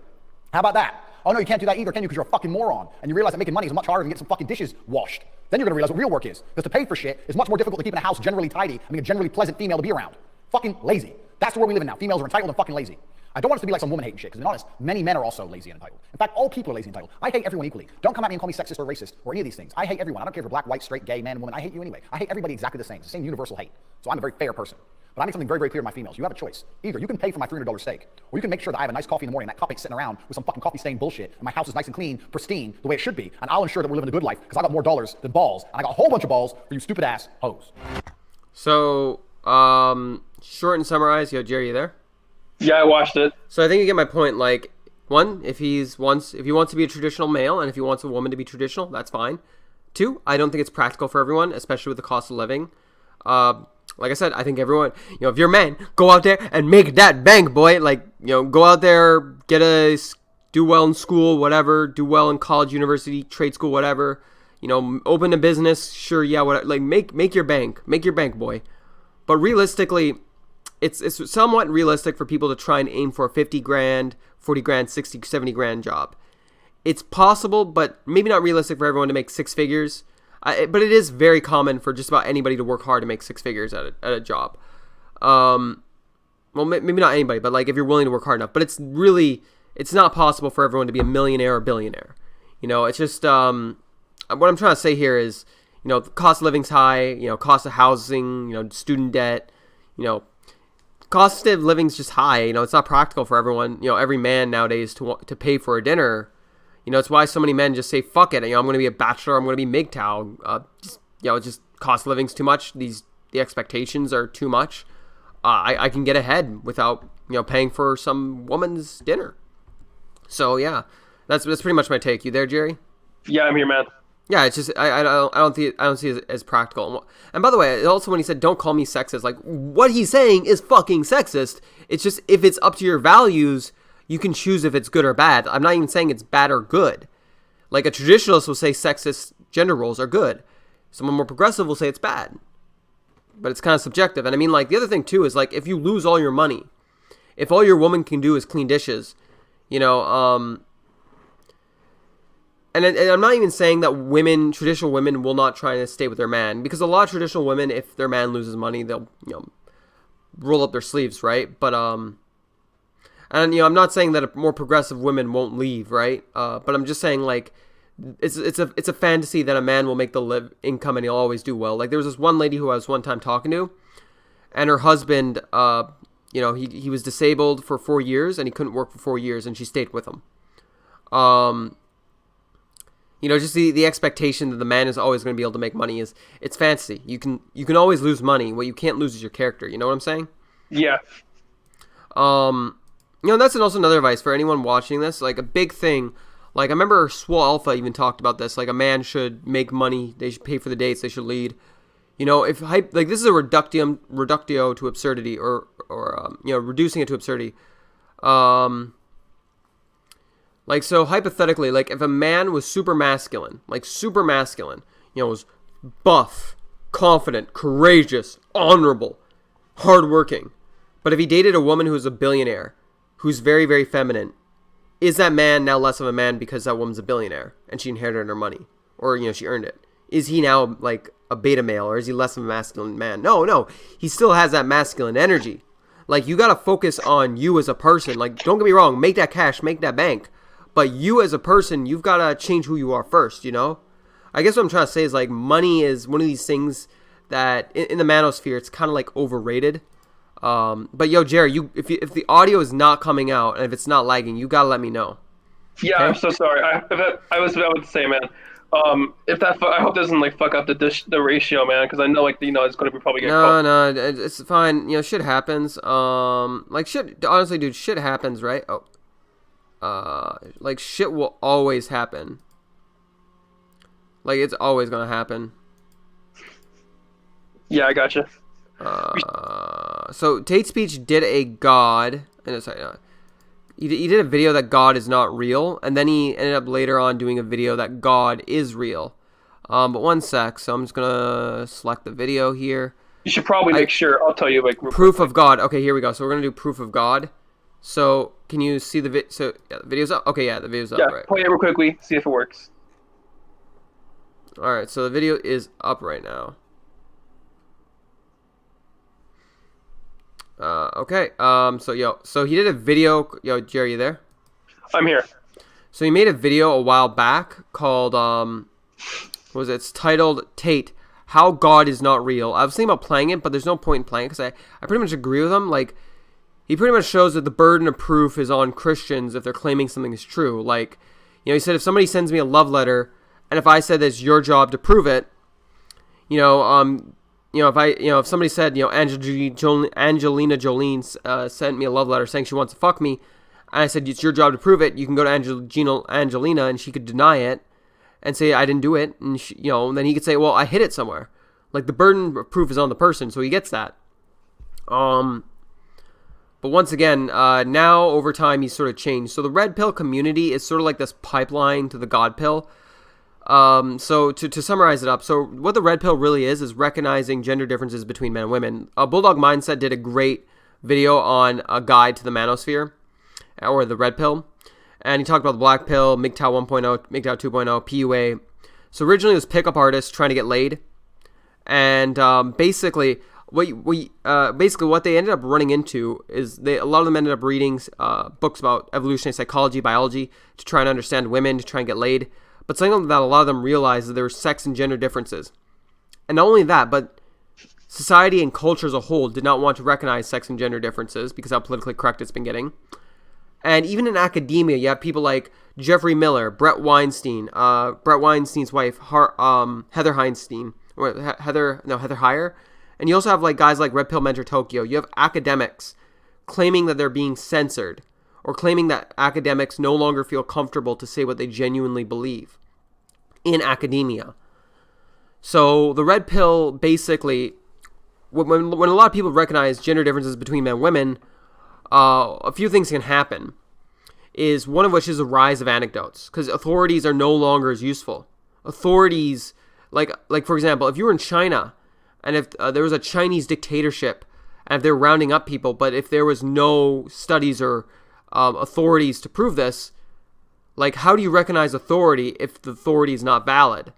How about that? Oh no, you can't do that either, can you? Because you're a fucking moron. And you realize that making money is much harder than getting some fucking dishes washed. Then you're gonna realize what real work is. Because to pay for shit is much more difficult than keeping a house generally tidy and being a generally pleasant female to be around. Fucking lazy. That's the world we live in now. Females are entitled and fucking lazy. I don't want us to be like some woman hating shit, because to be honest, many men are also lazy and entitled. In fact, all people are lazy and entitled. I hate everyone equally. Don't come at me and call me sexist or racist or any of these things. I hate everyone. I don't care if you're black, white, straight, gay, man, woman. I hate you anyway. I hate everybody exactly the same. It's the same universal hate. So I'm a very fair person. But I make something very, very clear to my females. You have a choice. Either you can pay for my $300 steak, or you can make sure that I have a nice coffee in the morning and that cup ain't sitting around with some fucking coffee-stained bullshit, and my house is nice and clean, pristine, the way it should be, and I'll ensure that we're living a good life, because I got more dollars than balls, and I got a whole bunch of balls for you stupid-ass hoes. So, short and summarized, Jerry, you there? Yeah, I watched it. So I think you get my point. Like, one, if he wants to be a traditional male, and if he wants a woman to be traditional, that's fine. Two, I don't think it's practical for everyone, especially with the cost of living. Like I said, I think everyone, if you're a man, go out there and make that bank, boy. Like, go out there, do well in school, whatever, do well in college, university, trade school, whatever. Open a business, sure, yeah, whatever. Like, make your bank, boy. But realistically, it's somewhat realistic for people to try and aim for a 50 grand, 40 grand, 60, 70 grand job. It's possible, but maybe not realistic for everyone to make six figures. But it is very common for just about anybody to work hard to make six figures at a job. Well, maybe not anybody, but like if you're willing to work hard enough. But it's not possible for everyone to be a millionaire or billionaire. It's just what I'm trying to say here is, the cost of living's high. Cost of housing. Student debt. Cost of living's just high. It's not practical for everyone. Every man nowadays to pay for a dinner. It's why so many men just say, fuck it. I'm going to be a bachelor. I'm going to be MGTOW. Just cost of living's too much. The expectations are too much. I can get ahead without, paying for some woman's dinner. So yeah, that's pretty much my take. You there, Jerry? Yeah, I'm here, man. Yeah, it's just I don't see it as practical. And by the way, also when he said don't call me sexist, like what he's saying is fucking sexist. It's just if it's up to your values, you can choose if it's good or bad. I'm not even saying it's bad or good. Like a traditionalist will say sexist gender roles are good. Someone more progressive will say it's bad. But it's kind of subjective. And I mean, like, the other thing too is like if you lose all your money, if all your woman can do is clean dishes, and I'm not even saying that traditional women will not try to stay with their man, because a lot of traditional women, if their man loses money, they'll roll up their sleeves, right? But and I'm not saying that more progressive women won't leave, right? But I'm just saying like it's a fantasy that a man will make the income and he'll always do well. Like there was this one lady who I was one time talking to, and her husband, he was disabled for 4 years and he couldn't work for 4 years, and she stayed with him. Just the expectation that the man is always going to be able to make money it's fantasy. You can always lose money. What you can't lose is your character. You know what I'm saying? Yeah. That's also another advice for anyone watching this. Like a big thing, Like, I remember Swole Alpha even talked about this. Like, a man should make money. They should pay for the dates. They should lead. You know, if hype, like, this is a reductio to absurdity, or you know, reducing it to absurdity. Like, so hypothetically, like, if a man was super masculine, you know, was buff, confident, courageous, honorable, hardworking, but if he dated a woman who was a billionaire, who's very, very feminine, is that man now less of a man because that woman's a billionaire and she inherited her money, or, you know, she earned it? Is he now like a beta male, or is he less of a masculine man? No, he still has that masculine energy. Like, you gotta focus on you as a person. Like, don't get me wrong, make that cash, make that bank, but you as a person, you've gotta change who you are first. You know, I guess what I'm trying to say is, like, money is one of these things that in the manosphere, it's kind of like overrated. But yo, Jerry, if the audio is not coming out and if it's not lagging, you gotta let me know. Yeah, okay? I'm so sorry. I was about to say, man. I hope doesn't like fuck up the ratio, man, because I know, like, you know, it's gonna be probably no, it's fine. You know, shit happens. Like, shit. Honestly, dude, shit happens, right? Like, shit will always happen. Like, it's always gonna happen. Yeah, I gotcha. So TateSpeech did a God, he did a video that God is not real, and then he ended up later on doing a video that God is real. But one sec, so I'm just gonna select the video here. You should probably make sure, I'll tell you, like, proof of God. Okay, here we go. So we're gonna do proof of God. So can you see the video? So yeah, the video's up. Okay, yeah, the video's up. Yeah, right. play it real quickly, see if it works. All right, so the video is up right now. Okay. So he did a video. Yo, Jerry, you there? I'm here. So he made a video a while back called what was it? It's titled Tate, How God is Not Real. I was thinking about playing it, but there's no point in playing it because I pretty much agree with him. Like, he pretty much shows that the burden of proof is on Christians if they're claiming something is true. Like, you know, he said if somebody sends me a love letter, and if I said it's your job to prove it, you know, if somebody said, you know, Angelina Jolie sent me a love letter saying she wants to fuck me, and I said it's your job to prove it, you can go to Angelina and she could deny it and say I didn't do it, and she, you know, and then he could say, well, I hid it somewhere. Like, the burden of proof is on the person, so he gets that. But once again, now over time he's sort of changed. So the red pill community is sort of like this pipeline to the God pill. So to summarize it up, so what the red pill really is recognizing gender differences between men and women. Bulldog Mindset did a great video on a guide to the manosphere, or the red pill, and he talked about the black pill, MGTOW 1.0, MGTOW 2.0, PUA. So originally it was pickup artists trying to get laid, and basically what they ended up running into is a lot of them ended up reading books about evolutionary psychology, biology, to try and understand women, to try and get laid. But something that a lot of them realized that there were sex and gender differences. And not only that, but society and culture as a whole did not want to recognize sex and gender differences because how politically correct it's been getting. And even in academia, you have people like Jeffrey Miller, Brett Weinstein's wife, Heather Heinstein, or Heather Heyer. And you also have like guys like Red Pill Mentor Tokyo. You have academics claiming that they're being censored, or claiming that academics no longer feel comfortable to say what they genuinely believe in academia. So the red pill basically, when a lot of people recognize gender differences between men and women, a few things can happen. Is one of which is a rise of anecdotes, because authorities are no longer as useful. Authorities, like for example, if you were in China, and if there was a Chinese dictatorship, and if they were rounding up people, but if there was no studies or authorities to prove this, like, how do you recognize authority if the authority is not valid?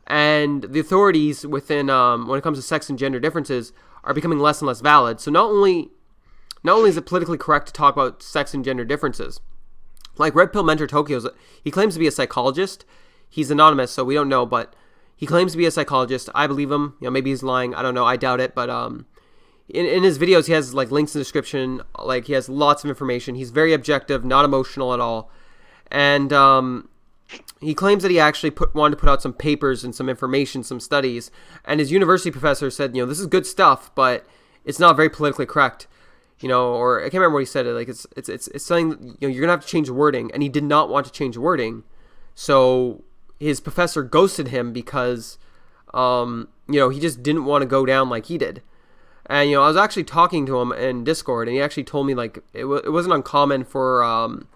And the authorities within, when it comes to sex and gender differences, are becoming less and less valid. So not only is it politically correct to talk about sex and gender differences, like Red Pill Mentor Tokyo, he claims to be a psychologist. He's anonymous, so we don't know, but he claims to be a psychologist. I believe him. You know, maybe he's lying. I don't know. I doubt it, but in his videos, he has like links in the description. Like, he has lots of information. He's very objective, not emotional at all. And he claims that he actually wanted to put out some papers and some information, some studies. And his university professor said, you know, this is good stuff, but it's not very politically correct. or I can't remember what he said. Like it's something, you're gonna have to change the wording, and he did not want to change the wording, so his professor ghosted him because, he just didn't want to go down like he did. And I was actually talking to him in Discord, and he actually told me like it wasn't uncommon for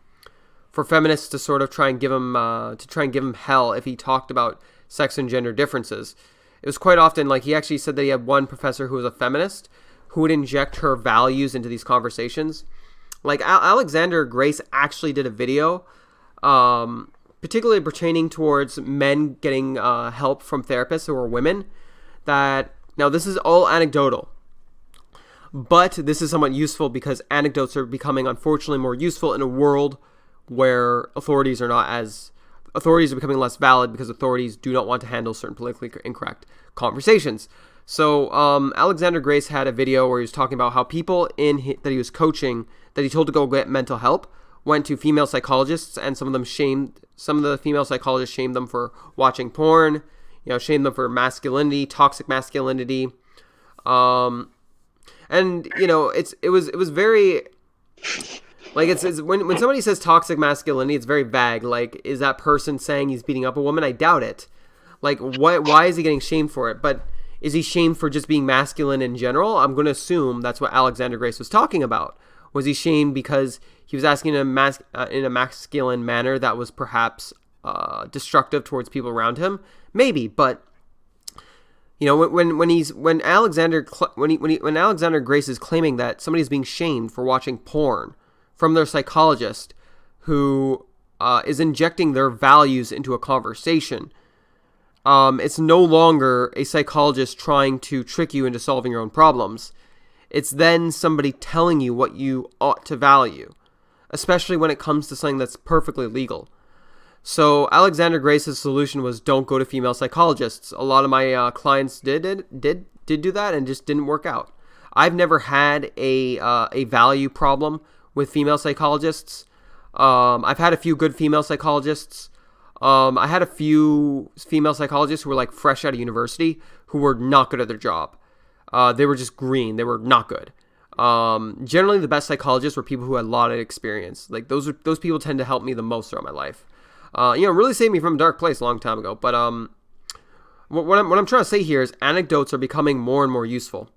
feminists to sort of try and give him hell if he talked about sex and gender differences. It was quite often, like, he actually said that he had one professor who was a feminist who would inject her values into these conversations. Like, Alexander Grace actually did a video, particularly pertaining towards men getting help from therapists who are women. Now, this is all anecdotal, but this is somewhat useful because anecdotes are becoming, unfortunately, more useful in a world where authorities are becoming less valid because authorities do not want to handle certain politically incorrect conversations. So Alexander Grace had a video where he was talking about how people that he was coaching, that he told to go get mental help, went to female psychologists, and some of the female psychologists shamed them for watching porn, shamed them for masculinity, toxic masculinity. And it was very, like, it's when somebody says toxic masculinity, it's very vague. Like, is that person saying he's beating up a woman? I doubt it. Like, why is he getting shamed for it? But is he shamed for just being masculine in general? I'm going to assume that's what Alexander Grace was talking about. Was he shamed because he was asking in a masculine manner that was perhaps destructive towards people around him? Maybe, but when Alexander Grace is claiming that somebody's being shamed for watching porn from their psychologist, who is injecting their values into a conversation, it's no longer a psychologist trying to trick you into solving your own problems. It's then somebody telling you what you ought to value, especially when it comes to something that's perfectly legal. So Alexander Grace's solution was don't go to female psychologists. A lot of my clients did do that and just didn't work out. I've never had a value problem with female psychologists. I've had a few good female psychologists. I had a few female psychologists who were like fresh out of university who were not good at their job. They were just green. They were not good. Generally, the best psychologists were people who had a lot of experience. Like those people tend to help me the most throughout my life. Really saved me from a dark place a long time ago. But what I'm trying to say here is anecdotes are becoming more and more useful.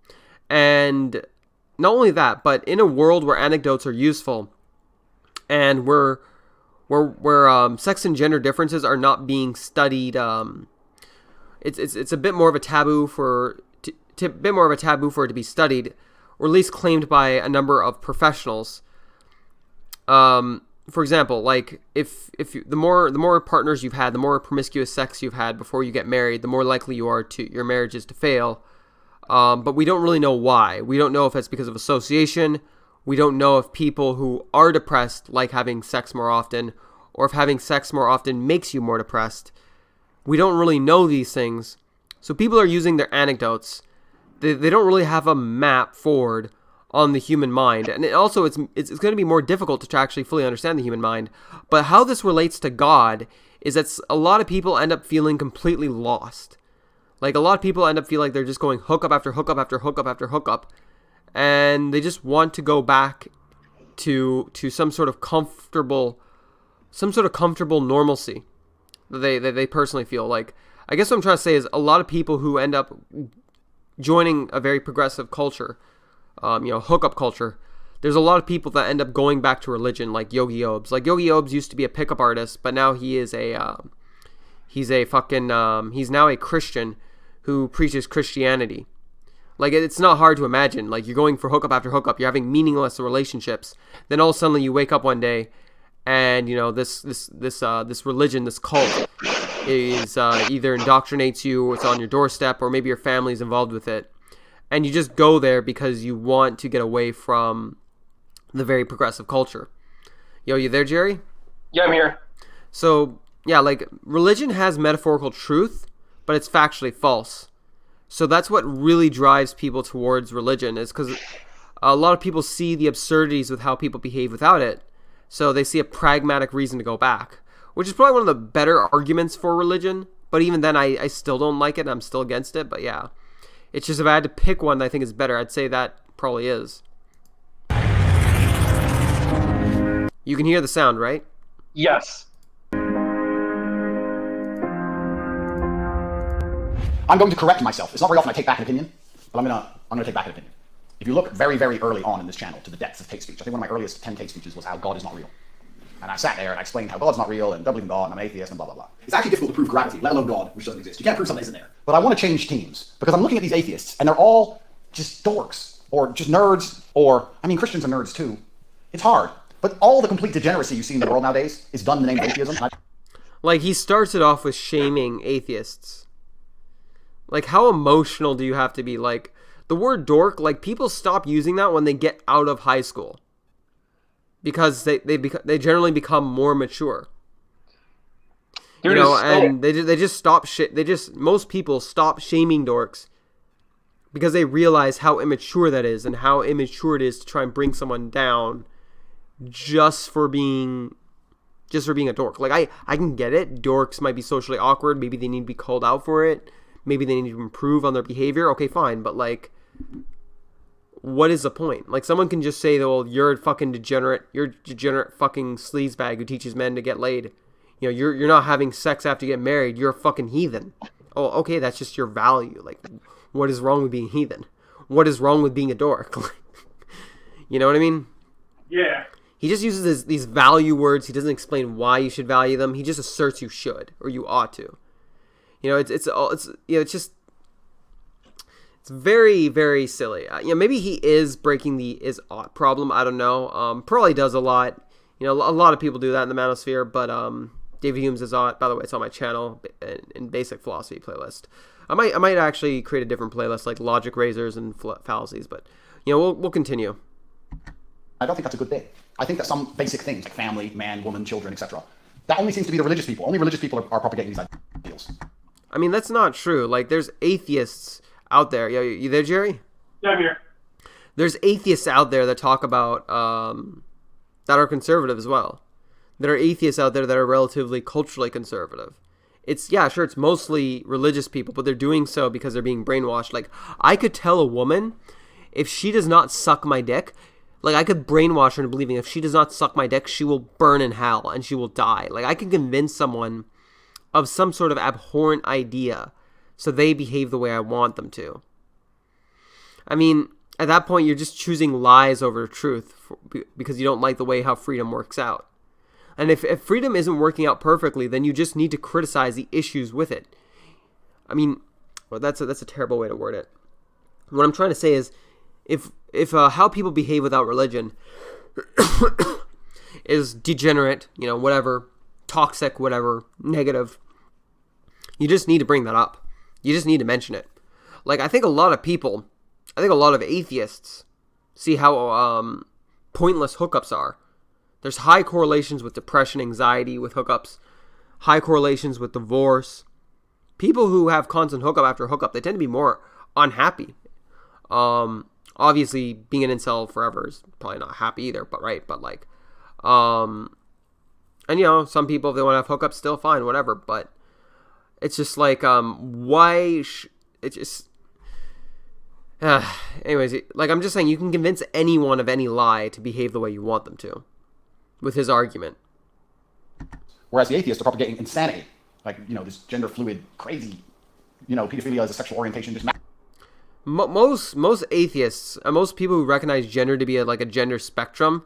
And not only that, but in a world where anecdotes are useful and where sex and gender differences are not being studied, it's a bit more of a taboo for it to be studied, or at least claimed by a number of professionals. For example, like if the more partners you've had, the more promiscuous sex you've had before you get married, the more likely you are to your marriages to fail. But we don't really know why. We don't know if it's because of association. We don't know if people who are depressed like having sex more often, or if having sex more often makes you more depressed. We don't really know these things. So people are using their anecdotes. They don't really have a map forward on the human mind. And it's going to be more difficult to actually fully understand the human mind. But how this relates to God is that a lot of people end up feeling completely lost. Like, a lot of people end up feeling like they're just going hookup after hookup after hookup after hookup. And they just want to go back to some sort of comfortable normalcy that they personally feel. Like, I guess what I'm trying to say is a lot of people who end up joining a very progressive culture, hookup culture, there's a lot of people that end up going back to religion, like Yogi Obes. Like, Yogi Obes used to be a pickup artist, but now he is he's now a Christian who preaches Christianity. Like, it's not hard to imagine. Like, you're going for hookup after hookup, you're having meaningless relationships. Then all of a sudden you wake up one day and, this religion, this cult is either indoctrinates you, or it's on your doorstep, or maybe your family's involved with it. And you just go there because you want to get away from the very progressive culture. Yo, you there, Jerry? Yeah, I'm here. So, yeah, like, religion has metaphorical truth, but it's factually false. So that's what really drives people towards religion, is because a lot of people see the absurdities with how people behave without it. So they see a pragmatic reason to go back, which is probably one of the better arguments for religion. But even then, I still don't like it, and I'm still against it. But yeah, it's just, if I had to pick one that I think is better, I'd say that probably is. You can hear the sound, right? Yes. I'm going to correct myself. It's not very often I take back an opinion, but I'm gonna take back an opinion. If you look very, very early on in this channel to the depths of Tate speech, I think one of my earliest 10 Tate speeches was how God is not real. And I sat there and I explained how God's not real and don't believe in God and I'm an atheist and blah, blah, blah. It's actually difficult to prove gravity, let alone God, which doesn't exist. You can't prove something isn't there. But I want to change teams because I'm looking at these atheists and they're all just dorks or just nerds or, I mean, Christians are nerds too. It's hard. But all the complete degeneracy you see in the world nowadays is done in the name of atheism. Like, he starts it off with shaming atheists. Like, how emotional do you have to be? Like, the word dork, like, people stop using that when they get out of high school. Because they generally become more mature. Dude, you know, and they just stop most people stop shaming dorks because they realize how immature that is and how immature it is to try and bring someone down just for being a dork. Like, I can get it. Dorks might be socially awkward. Maybe they need to be called out for it. Maybe they need to improve on their behavior. Okay, fine. But, like, what is the point? Like, someone can just say, well, you're a fucking degenerate. You're a degenerate fucking sleazebag who teaches men to get laid. You know, you're not having sex after you get married. You're a fucking heathen. Oh, okay, that's just your value. Like, what is wrong with being heathen? What is wrong with being a dork? You know what I mean? Yeah. He just uses these value words. He doesn't explain why you should value them. He just asserts you should or you ought to. You know, it's very, very silly. You know, maybe he is breaking the is ought problem. I don't know. Probably does a lot. You know, a lot of people do that in the manosphere. But David Hume's is ought. By the way, it's on my channel in basic philosophy playlist. I might actually create a different playlist like logic razors and fallacies. But you know, we'll continue. I don't think that's a good thing. I think that some basic things like family, man, woman, children, etc. That only seems to be the religious people. Only religious people are propagating these ideals. I mean, that's not true. Like, there's atheists out there. Yeah, you there, Jerry? Yeah, I'm here. There's atheists out there that talk about that are conservative as well. There are atheists out there that are relatively culturally conservative. It's mostly religious people, but they're doing so because they're being brainwashed. Like, I could tell a woman if she does not suck my dick, like, I could brainwash her into believing if she does not suck my dick, she will burn in hell and she will die. Like, I can convince someone of some sort of abhorrent idea so they behave the way I want them to. I mean, at that point, you're just choosing lies over truth because you don't like the way how freedom works out. And if freedom isn't working out perfectly, then you just need to criticize the issues with it. I mean, well, that's a terrible way to word it. What I'm trying to say is, if how people behave without religion is degenerate, you know, whatever, toxic, whatever, negative, you just need to bring that up. You just need to mention it. Like, I think a lot of atheists see how pointless hookups are. There's high correlations with depression, anxiety with hookups, high correlations with divorce. People who have constant hookup after hookup, they tend to be more unhappy. Obviously, being an incel forever is probably not happy either, but like, and you know, some people, if they want to have hookups, still fine, whatever, but it's just like, anyways, like, I'm just saying, you can convince anyone of any lie to behave the way you want them to, with his argument. Whereas the atheists are propagating insanity, like, you know, this gender fluid, crazy, you know, pedophilia as a sexual orientation, just most atheists, most people who recognize gender to be a gender spectrum,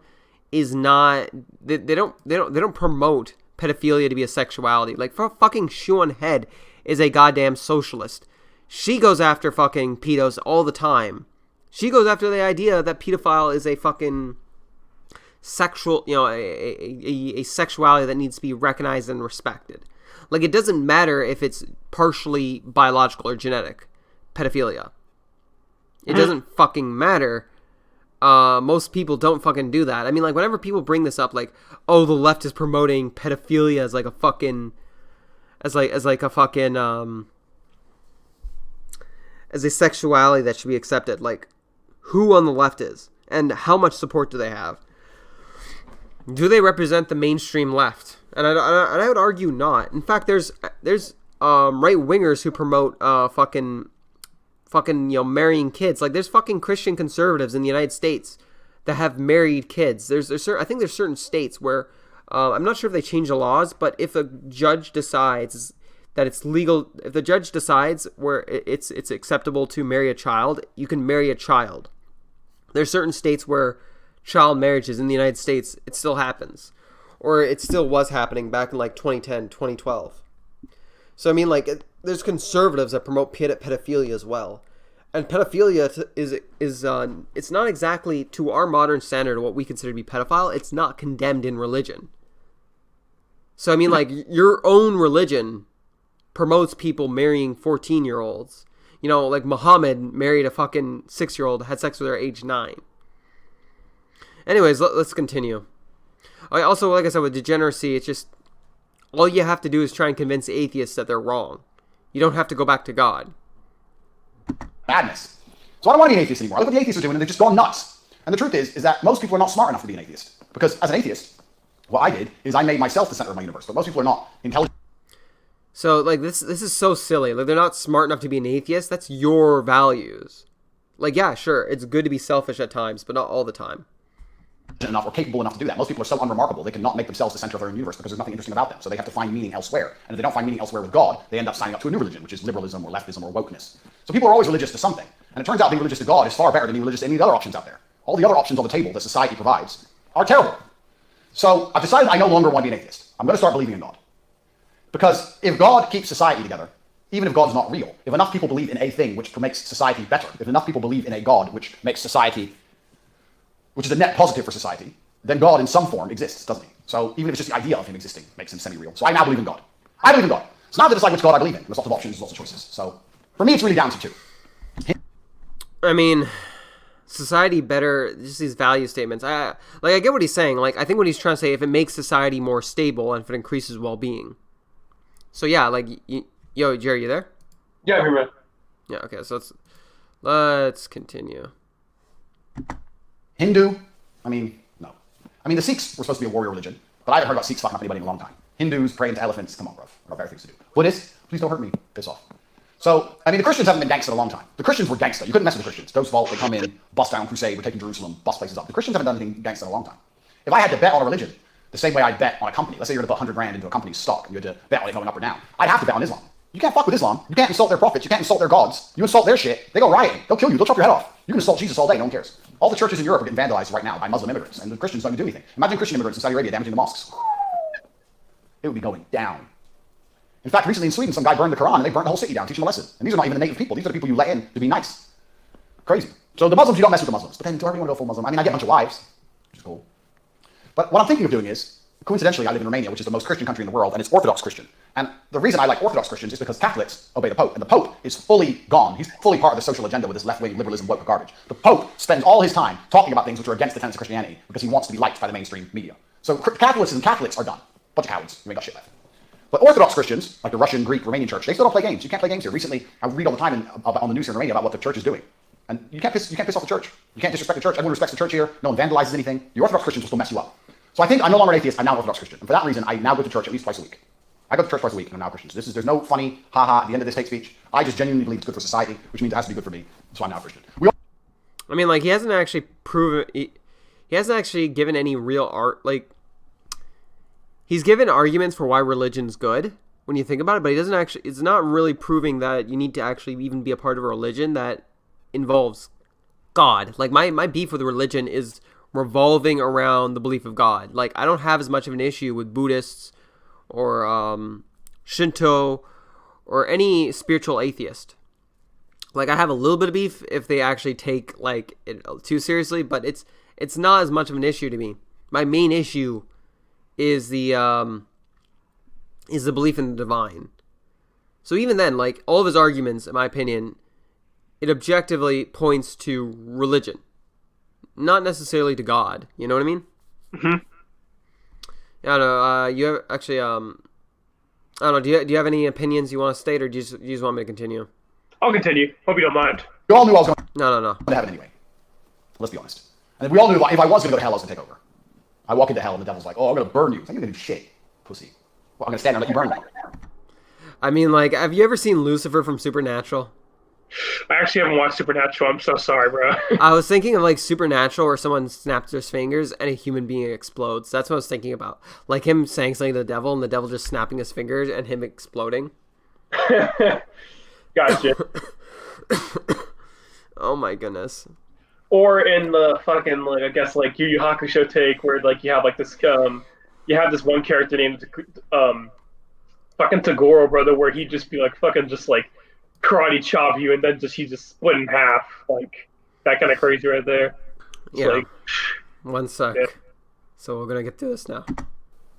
is not, they don't promote pedophilia to be a sexuality. Like, fucking Sean Head is a goddamn socialist. She goes after fucking pedos all the time. She goes after the idea that pedophile is a fucking sexual, you know, a sexuality that needs to be recognized and respected. Like, it doesn't matter if it's partially biological or genetic pedophilia. It doesn't fucking matter. Most people don't fucking do that. I mean, like, whenever people bring this up, like, oh, the left is promoting pedophilia as like a fucking, as a sexuality that should be accepted. Like, who on the left is, and how much support do they have? Do they represent the mainstream left? And I would argue not. In fact, there's right wingers who promote fucking, you know, marrying kids. Like, there's fucking Christian conservatives in the United States that have married kids. I think there's certain states where I'm not sure if they change the laws, but if a judge decides that it's legal, if the judge decides where it's acceptable to marry a child, you can marry a child. There's certain states where child marriages in the United States, it still happens, or it still was happening back in like 2010, 2012. So I mean, like, there's conservatives that promote pedophilia as well. And pedophilia is it's not exactly, to our modern standard, what we consider to be pedophile. It's not condemned in religion. So I mean, like, your own religion promotes people marrying 14-year-olds. You know, like Muhammad married a fucking 6-year-old, had sex with her at age 9. Anyways, let's continue. Also, like I said, with degeneracy, it's just, all you have to do is try and convince atheists that they're wrong. You don't have to go back to God. Madness. So I don't want to be an atheist anymore. Look what the atheists are doing, and they've just gone nuts. And the truth is that most people are not smart enough to be an atheist. Because as an atheist, what I did is I made myself the center of my universe. But most people are not intelligent. So, like, this is so silly. Like, they're not smart enough to be an atheist. That's your values. Like, yeah, sure, it's good to be selfish at times, but not all the time. Enough or capable enough to do that. Most people are so unremarkable, they cannot make themselves the center of their own universe because there's nothing interesting about them. So they have to find meaning elsewhere. And if they don't find meaning elsewhere with God, they end up signing up to a new religion, which is liberalism or leftism or wokeness. So people are always religious to something. And it turns out being religious to God is far better than being religious to any of the other options out there. All the other options on the table that society provides are terrible. So I've decided I no longer want to be an atheist. I'm going to start believing in God. Because if God keeps society together, even if God's not real, if enough people believe in a thing which makes society better, if enough people believe in a God which makes society, which is a net positive for society, then God in some form exists, doesn't he? So even if it's just the idea of him existing makes him semi-real. So I now believe in God. I believe in God. So now I have to decide which God I believe in. There's lots of options, there's lots of choices. So for me, it's really down to two. I mean, society better, just these value statements. I get what he's saying. Like, I think what he's trying to say, if it makes society more stable and if it increases well-being. So yeah, like, yo, Jerry, you there? Yeah, I'm here, man. Yeah, okay, so let's continue. Hindu, no. The Sikhs were supposed to be a warrior religion, but I haven't heard about Sikhs fucking up anybody in a long time. Hindus praying to elephants, come on, bro. There are better things to do. Buddhists, please don't hurt me, piss off. So, the Christians haven't been gangster in a long time. The Christians were gangster. You couldn't mess with the Christians. Those vault, they come in, bust down crusade, we're taking Jerusalem, bust places up. The Christians haven't done anything gangster in a long time. If I had to bet on a religion, the same way I bet on a company, let's say you're going to put 100 grand into a company's stock, and you had to bet on it going up or down, I'd have to bet on Islam. You can't fuck with Islam. You can't insult their prophets. You can't insult their gods. You insult their shit, they go rioting. They'll kill you. They'll chop your head off. You can insult Jesus all day. No one cares. All the churches in Europe are getting vandalized right now by Muslim immigrants, and the Christians don't even do anything. Imagine Christian immigrants in Saudi Arabia damaging the mosques. It would be going down. In fact, recently in Sweden, some guy burned the Quran, and they burned the whole city down, teaching them a lesson. And these are not even the native people. These are the people you let in to be nice. Crazy. So the Muslims, you don't mess with the Muslims. But then, do I really want to go full Muslim? I get a bunch of wives, which is cool. But what I'm thinking of doing is, coincidentally, I live in Romania, which is the most Christian country in the world, and it's Orthodox Christian. And the reason I like Orthodox Christians is because Catholics obey the Pope, and the Pope is fully gone. He's fully part of the social agenda with this left-wing liberalism woke garbage. The Pope spends all his time talking about things which are against the tenets of Christianity because he wants to be liked by the mainstream media. So Catholics are done. Bunch of cowards. You ain't got shit left. But Orthodox Christians, like the Russian, Greek, Romanian church, they still don't play games. You can't play games here. Recently, I read all the time on the news here in Romania about what the church is doing. And you can't piss off the church. You can't disrespect the church. Everyone respects the church here. No one vandalizes anything. The Orthodox Christians will still mess you up. So I think I'm no longer an atheist. I'm now an Orthodox Christian. And for that reason, I now go to church at least twice a week. I go to church twice a week, and I'm now a Christian. So there's no funny, haha, at the end of this hate speech. I just genuinely believe it's good for society, which means it has to be good for me. So I'm now a Christian. He hasn't actually proven... He hasn't actually given any real art... Like, he's given arguments for why religion's good, when you think about it, but he doesn't actually... It's not really proving that you need to actually even be a part of a religion that involves God. Like, my beef with religion is revolving around the belief of God. Like, I don't have as much of an issue with Buddhists or Shinto or any spiritual atheist. Like, I have a little bit of beef if they actually take, like, it too seriously, but it's not as much of an issue to me. My main issue is the belief in the divine. So even then, like, all of his arguments, in my opinion, it objectively points to religion, not necessarily to God. You know what I mean? Mm-hmm. Yeah, I don't know. You have actually, I don't know. Do you have any opinions you want to state, or do you just want me to continue? I'll continue. Hope you don't mind. We all knew I was going No. to heaven anyway. Let's be honest. And we all knew if I was going to go to hell, I was going to take over. I walk into hell, and the devil's like, "Oh, I'm going to burn you." It's like, "You're going to do shit, pussy." Well, I'm going to stand there and let you burn me. I mean, like, have you ever seen Lucifer from Supernatural? I actually haven't watched Supernatural. I'm so sorry, bro. I was thinking of like Supernatural, where someone snaps their fingers and a human being explodes. That's what I was thinking about. Like him saying something to the devil, and the devil just snapping his fingers and him exploding. Gotcha. Oh my goodness. Or in the fucking like I guess like Yu Yu Hakusho take where like you have like this you have this one character named fucking Tagoro, brother, where he'd just be like fucking just like karate chop you and then just he just split in half, like that kind of crazy right there. It's Yeah. like, One sec. Yeah. So we're gonna get through this now.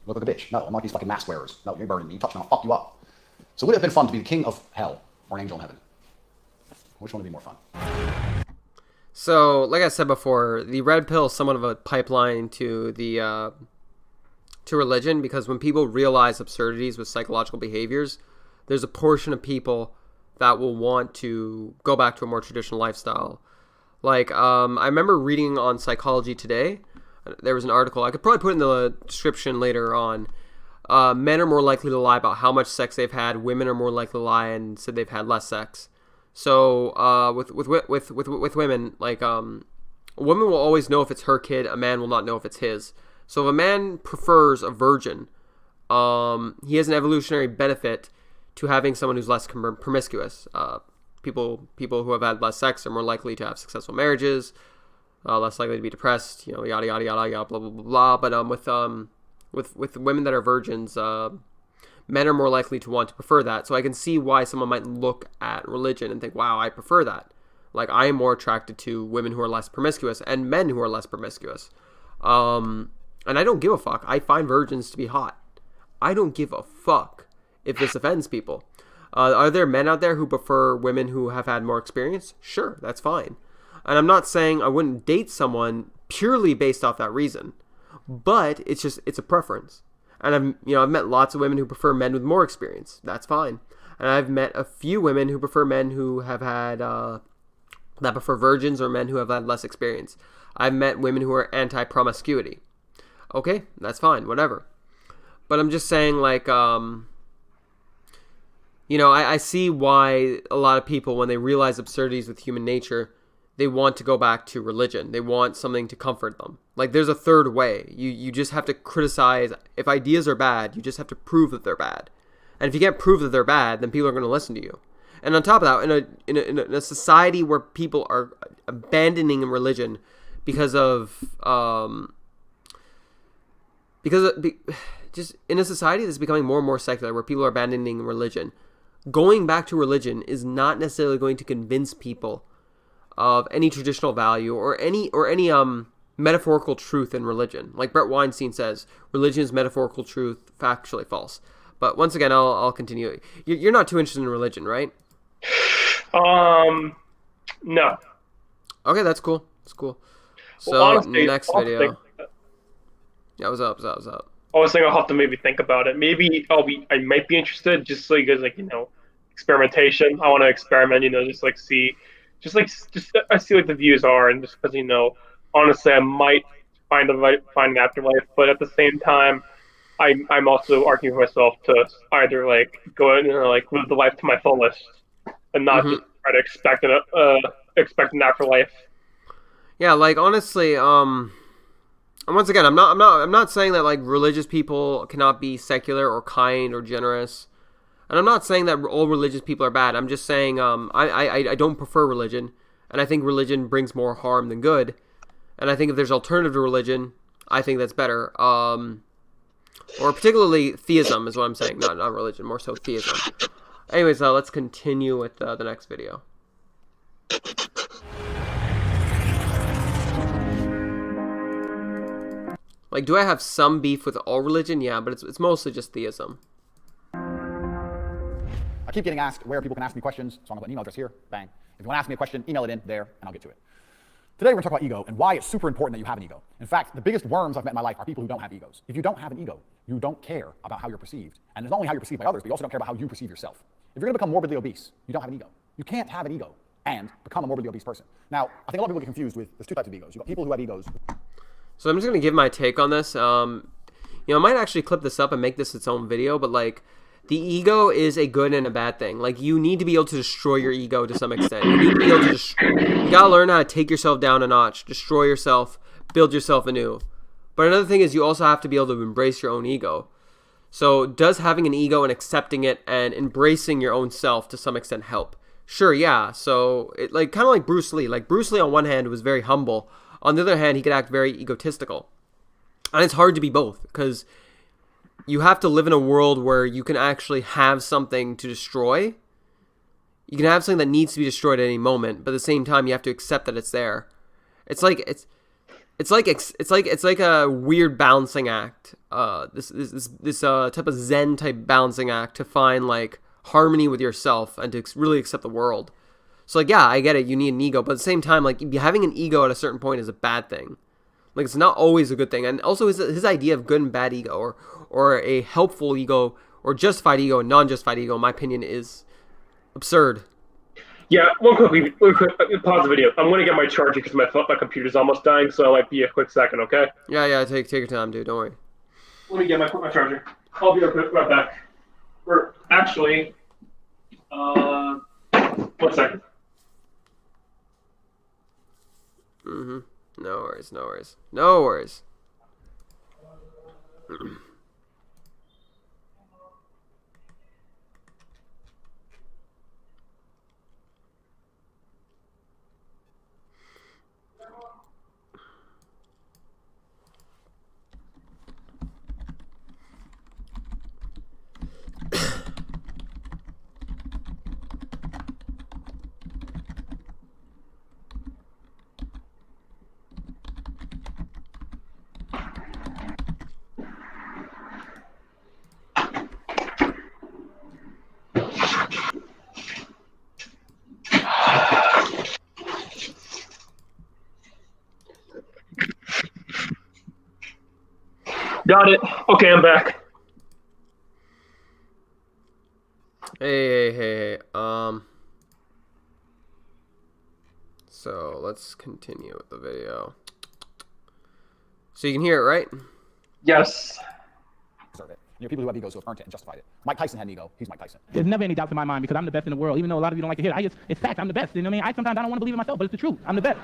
Look like a bitch. No, I'm like these fucking mask wearers. No, you're burning me. You touch me, I'll fuck you up. So would it have been fun to be the king of hell or an angel in heaven? Which one would be more fun? So, like I said before, the red pill is somewhat of a pipeline to the to religion, because when people realize absurdities with psychological behaviors, there's a portion of people that will want to go back to a more traditional lifestyle. Like, I remember reading on Psychology Today, there was an article, I could probably put it in the description later on. Men are more likely to lie about how much sex they've had. Women are more likely to lie and said they've had less sex. So with women, like a woman will always know if it's her kid. A man will not know if it's his. So if a man prefers a virgin, he has an evolutionary benefit to having someone who's less promiscuous. People who have had less sex are more likely to have successful marriages, less likely to be depressed. You know, yada yada yada yada blah blah blah blah. But with women that are virgins, men are more likely to want to prefer that. So I can see why someone might look at religion and think, wow, I prefer that. Like, I am more attracted to women who are less promiscuous and men who are less promiscuous. And I don't give a fuck. I find virgins to be hot. I don't give a fuck if this offends people. Are there men out there who prefer women who have had more experience? Sure, that's fine. And I'm not saying I wouldn't date someone purely based off that reason. But it's a preference. And I've met lots of women who prefer men with more experience. That's fine. And I've met a few women who prefer men who have had that prefer virgins, or men who have had less experience. I've met women who are anti-promiscuity. Okay, that's fine, whatever. But I'm just saying, like, I see why a lot of people, when they realize absurdities with human nature, they want to go back to religion. They want something to comfort them. Like, there's a third way. You just have to criticize. If ideas are bad, you just have to prove that they're bad. And if you can't prove that they're bad, then people are going to listen to you. And on top of that, in a society where people are abandoning religion because of just in a society that's becoming more and more secular, where people are abandoning religion, going back to religion is not necessarily going to convince people of any traditional value or any metaphorical truth in religion. Like Brett Weinstein says, religion is metaphorical truth, factually false. But once again, I'll continue. You're not too interested in religion, right? No. Okay, that's cool. That's cool. So Well, honestly, next I'll have to video. think about it. Yeah, what's up? I was thinking I'll have to maybe think about it. Maybe I might be interested, just so because experimentation. I want to experiment, just like see, I see what the views are, and just because honestly, I might find an afterlife, but at the same time, I'm also arguing for myself to either like go in and like live the life to my fullest, and not just try to expect an afterlife. Yeah, like honestly, and once again, I'm not saying that like religious people cannot be secular or kind or generous, and I'm not saying that all religious people are bad. I'm just saying I don't prefer religion, and I think religion brings more harm than good, and I think if there's alternative to religion, I think that's better. Or particularly theism is what I'm saying, not religion, more so theism. Anyways, let's continue with the next video. Like, do I have some beef with all religion? Yeah, but it's mostly just theism. I keep getting asked where people can ask me questions, so I'm gonna put an email address here, bang. If you wanna ask me a question, email it in there, and I'll get to it. Today we're gonna talk about ego and why it's super important that you have an ego. In fact, the biggest worms I've met in my life are people who don't have egos. If you don't have an ego, you don't care about how you're perceived. And it's not only how you're perceived by others, but you also don't care about how you perceive yourself. If you're gonna become morbidly obese, you don't have an ego. You can't have an ego and become a morbidly obese person. Now, I think a lot of people get confused with, there's two types of egos. You've got people who have egos. So I'm just going to give my take on this. I might actually clip this up and make this its own video, but like, the ego is a good and a bad thing. Like, you need to be able to destroy your ego to some extent. You need to be able to you gotta learn how to take yourself down a notch, destroy yourself, build yourself anew. But another thing is you also have to be able to embrace your own ego. So does having an ego and accepting it and embracing your own self to some extent help? Sure, yeah. So it like kind of like Bruce Lee. Like Bruce Lee on one hand was very humble. On the other hand, he could act very egotistical. And it's hard to be both because you have to live in a world where you can actually have something to destroy. You can have something that needs to be destroyed at any moment, but at the same time, you have to accept that it's there. It's like a weird balancing act. This type of Zen type balancing act to find like harmony with yourself and to really accept the world. So like, yeah, I get it. You need an ego, but at the same time, like having an ego at a certain point is a bad thing. Like it's not always a good thing. And also his idea of good and bad ego or a helpful ego or justified ego and non-justified ego, in my opinion, is absurd. Yeah, one quick, pause the video. I'm going to get my charger because my computer's almost dying, so I might be a quick second, okay? Yeah, take your time, dude. Don't worry. Let me get my charger. I'll be right back. Or actually, 1 second. No worries. Got it. Okay, I'm back. Hey. So let's continue with the video. So you can hear it, right? Yes. Serve it. There are people who have egos who have earned it and justified it. Mike Tyson had an ego. He's Mike Tyson. There's never any doubt in my mind because I'm the best in the world, even though a lot of you don't like to hear it. It's fact. I'm the best. You know what I mean? Sometimes I don't want to believe it myself, but it's the truth. I'm the best.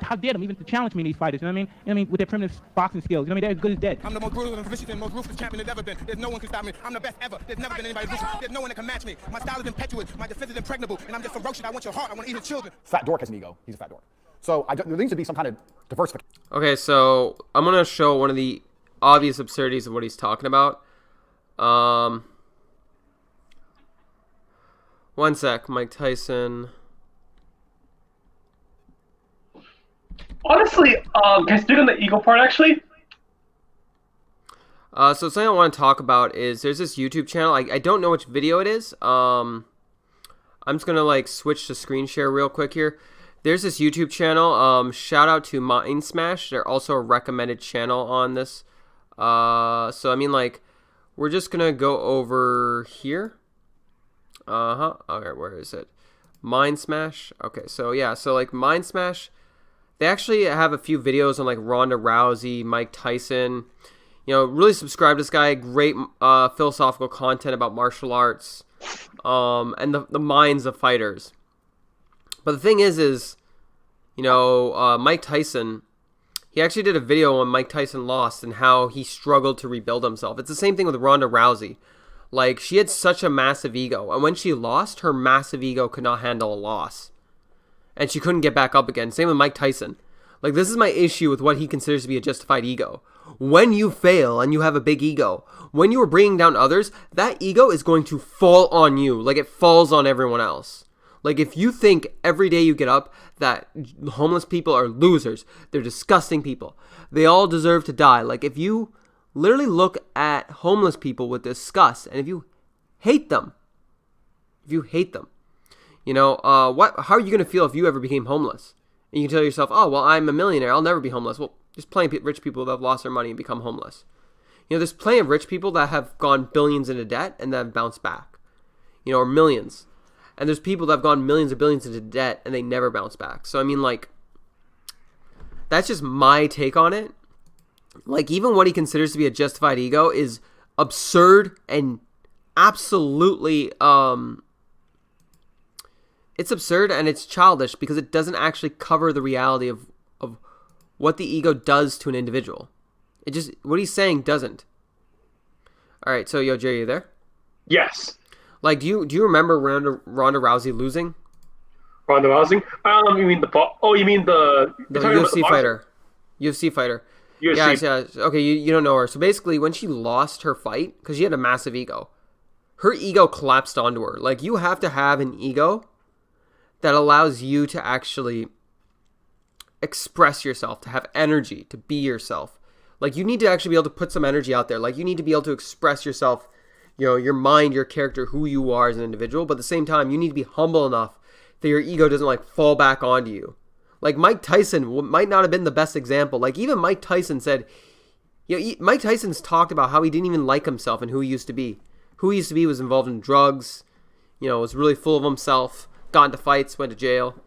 How dare them even to challenge me, these fighters? You know what I mean? With their primitive boxing skills. You know what I mean? They're as good as dead. I'm the most brutal and vicious and most ruthless champion there's ever been. There's no one can stop me. I'm the best ever. There's never been anybody ruthless. There's no one that can match me. My style is impetuous. My defense is impregnable. And I'm just ferocious. I want your heart. I want to eat your children. Fat dork has an ego. He's a fat dork. So there needs to be some kind of diversification. Okay, so I'm going to show one of the obvious absurdities of what he's talking about. 1 sec, Mike Tyson. Honestly, can I speak on the ego part, actually? So something I want to talk about is there's this YouTube channel. I don't know which video it is. I'm just going to like switch to screen share real quick here. There's this YouTube channel. Shout out to Mind Smash. They're also a recommended channel on this. So I mean, like, we're just gonna go over here. Okay, where is it? Mind Smash. Okay, so yeah, so like Mind Smash, they actually have a few videos on like Ronda Rousey, Mike Tyson. You know, really subscribe to this guy. Great philosophical content about martial arts, and the minds of fighters. But the thing is, you know, Mike Tyson. He actually did a video on Mike Tyson lost and how he struggled to rebuild himself. It's the same thing with Ronda Rousey. Like, she had such a massive ego. And when she lost, her massive ego could not handle a loss. And she couldn't get back up again. Same with Mike Tyson. Like, this is my issue with what he considers to be a justified ego. When you fail and you have a big ego, when you are bringing down others, that ego is going to fall on you. Like, it falls on everyone else. Like, if you think every day you get up that homeless people are losers, they're disgusting people, they all deserve to die. Like, if you literally look at homeless people with disgust, and if you hate them, you know, how are you going to feel if you ever became homeless? And you can tell yourself, oh, well, I'm a millionaire, I'll never be homeless. Well, there's plenty of rich people that have lost their money and become homeless. You know, there's plenty of rich people that have gone billions into debt and that have bounced back, you know, or millions. And there's people that have gone millions or billions into debt and they never bounce back. So, I mean, like, that's just my take on it. Like, even what he considers to be a justified ego is absurd and absolutely it's absurd and it's childish because it doesn't actually cover the reality of what the ego does to an individual. It just, what he's saying doesn't. All right, so yo, Jerry, you there? Yes. Like, do you remember Ronda Rousey losing? Ronda Rousey? You mean you mean the UFC fighter. UFC fighter. UFC. Yeah. Okay, you don't know her. So basically, when she lost her fight, because she had a massive ego, her ego collapsed onto her. Like, you have to have an ego that allows you to actually express yourself, to have energy, to be yourself. Like, you need to actually be able to put some energy out there. Like, you need to be able to express yourself, you know, your mind, your character, who you are as an individual. But at the same time, you need to be humble enough that your ego doesn't, like, fall back onto you. Like, Mike Tyson might not have been the best example. Like, even Mike Tyson said, you know, Mike Tyson's talked about how he didn't even like himself and who he used to be. Who he used to be was involved in drugs, you know, was really full of himself, got into fights, went to jail.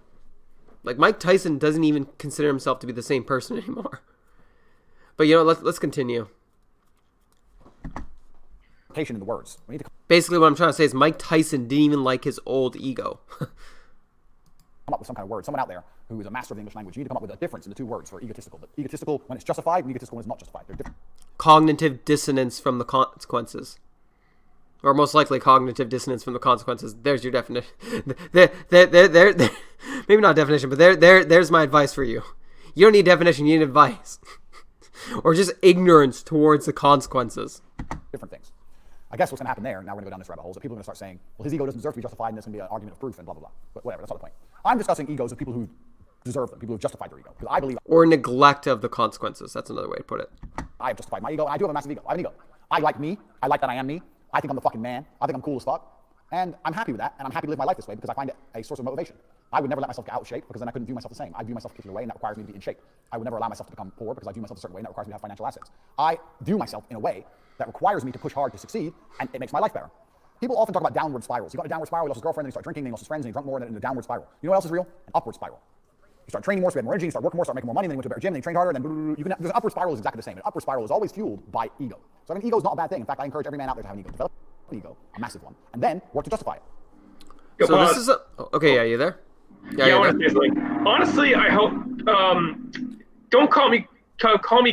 Like, Mike Tyson doesn't even consider himself to be the same person anymore. But, you know, let's continue. In the words. We need to Basically, what I'm trying to say is Mike Tyson didn't even like his old ego. come up with some kind of word. Someone out there who is a master of the English language, you need to come up with a difference in the two words for egotistical. But egotistical when it's justified and egotistical when it's not justified. They're different. Cognitive dissonance from the consequences. Or most likely cognitive dissonance from the consequences. There's your definition. There. Maybe not definition, but there's my advice for you. You don't need definition, you need advice. Or just ignorance towards the consequences. Different things. I guess what's going to happen there, now we're going to go down this rabbit hole, is that people are going to start saying, well, his ego doesn't deserve to be justified, and there's going to be an argument of proof, and blah, blah, blah. But whatever, that's not the point. I'm discussing egos of people who deserve them, people who have justified their ego. Because I believe... Or neglect of the consequences. That's another way to put it. I have justified my ego, and I do have a massive ego. I have an ego. I like me. I like that I am me. I think I'm the fucking man. I think I'm cool as fuck. And I'm happy with that, and I'm happy to live my life this way because I find it a source of motivation. I would never let myself get out of shape because then I couldn't view myself the same. I view myself a particular way, and that requires me to be in shape. I would never allow myself to become poor because I view myself a certain way, and that requires me to have financial assets. I view myself in a way that requires me to push hard to succeed, and it makes my life better. People often talk about downward spirals. He got in a downward spiral, he lost his girlfriend, then he started drinking, then he lost his friends, and he drank more, and then in a downward spiral. You know what else is real? An upward spiral. You start training more, so you had more energy, you start working more, start making more money, then you went to a better gym, then you trained harder, and then there's an upward spiral is exactly the same. An upward spiral is always fueled by ego. So I mean, ego is not a bad thing. In fact, I encourage every man out there to have an ego. Develop an ego, a massive one, and then work to justify it. So this is okay, yeah, you there? Yeah, I want to say something. Honestly, I hope don't call me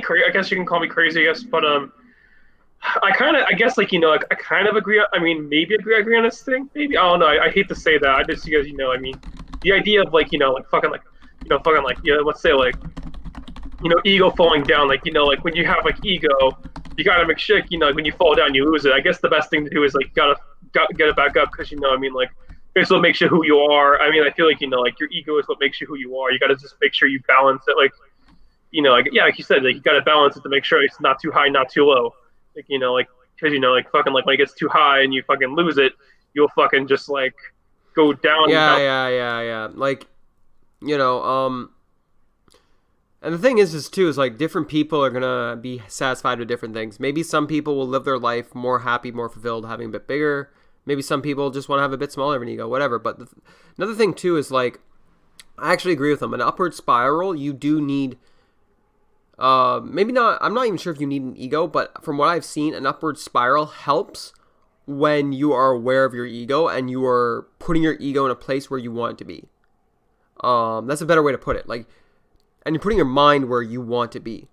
crazy. I guess you can call me crazy, I guess, but I guess like, you know, like, I kind of agree. I mean, maybe agree on this thing. Maybe, I don't know. I hate to say that. I just, you guys, you know, I mean, the idea of like, you know, like fucking like, you know, fucking like, you know, let's say like, you know, ego falling down, like, you know, like when you have like ego, you gotta make sure, you know, like, when you fall down, you lose it. I guess the best thing to do is like, gotta get it back up, because, you know, I mean, like, it's what makes you who you are. I mean, I feel like, you know, like your ego is what makes you who you are. You gotta just make sure you balance it, like, you know, like, yeah, like you said, like you gotta balance it to make sure it's not too high, not too low. Like, you know, like, because, you know, like fucking like when it gets too high and you fucking lose it, you'll fucking just like go down. Yeah. Like, you know, and the thing is too, is like different people are gonna be satisfied with different things. Maybe some people will live their life more happy, more fulfilled, having a bit bigger. Maybe some people just want to have a bit smaller of an ego, whatever. But another thing too is like, I actually agree with them. An upward spiral, you do need. Maybe not. I'm not even sure if you need an ego, but from what I've seen, an upward spiral helps when you are aware of your ego and you are putting your ego in a place where you want it to be. That's a better way to put it. Like, and you're putting your mind where you want to be.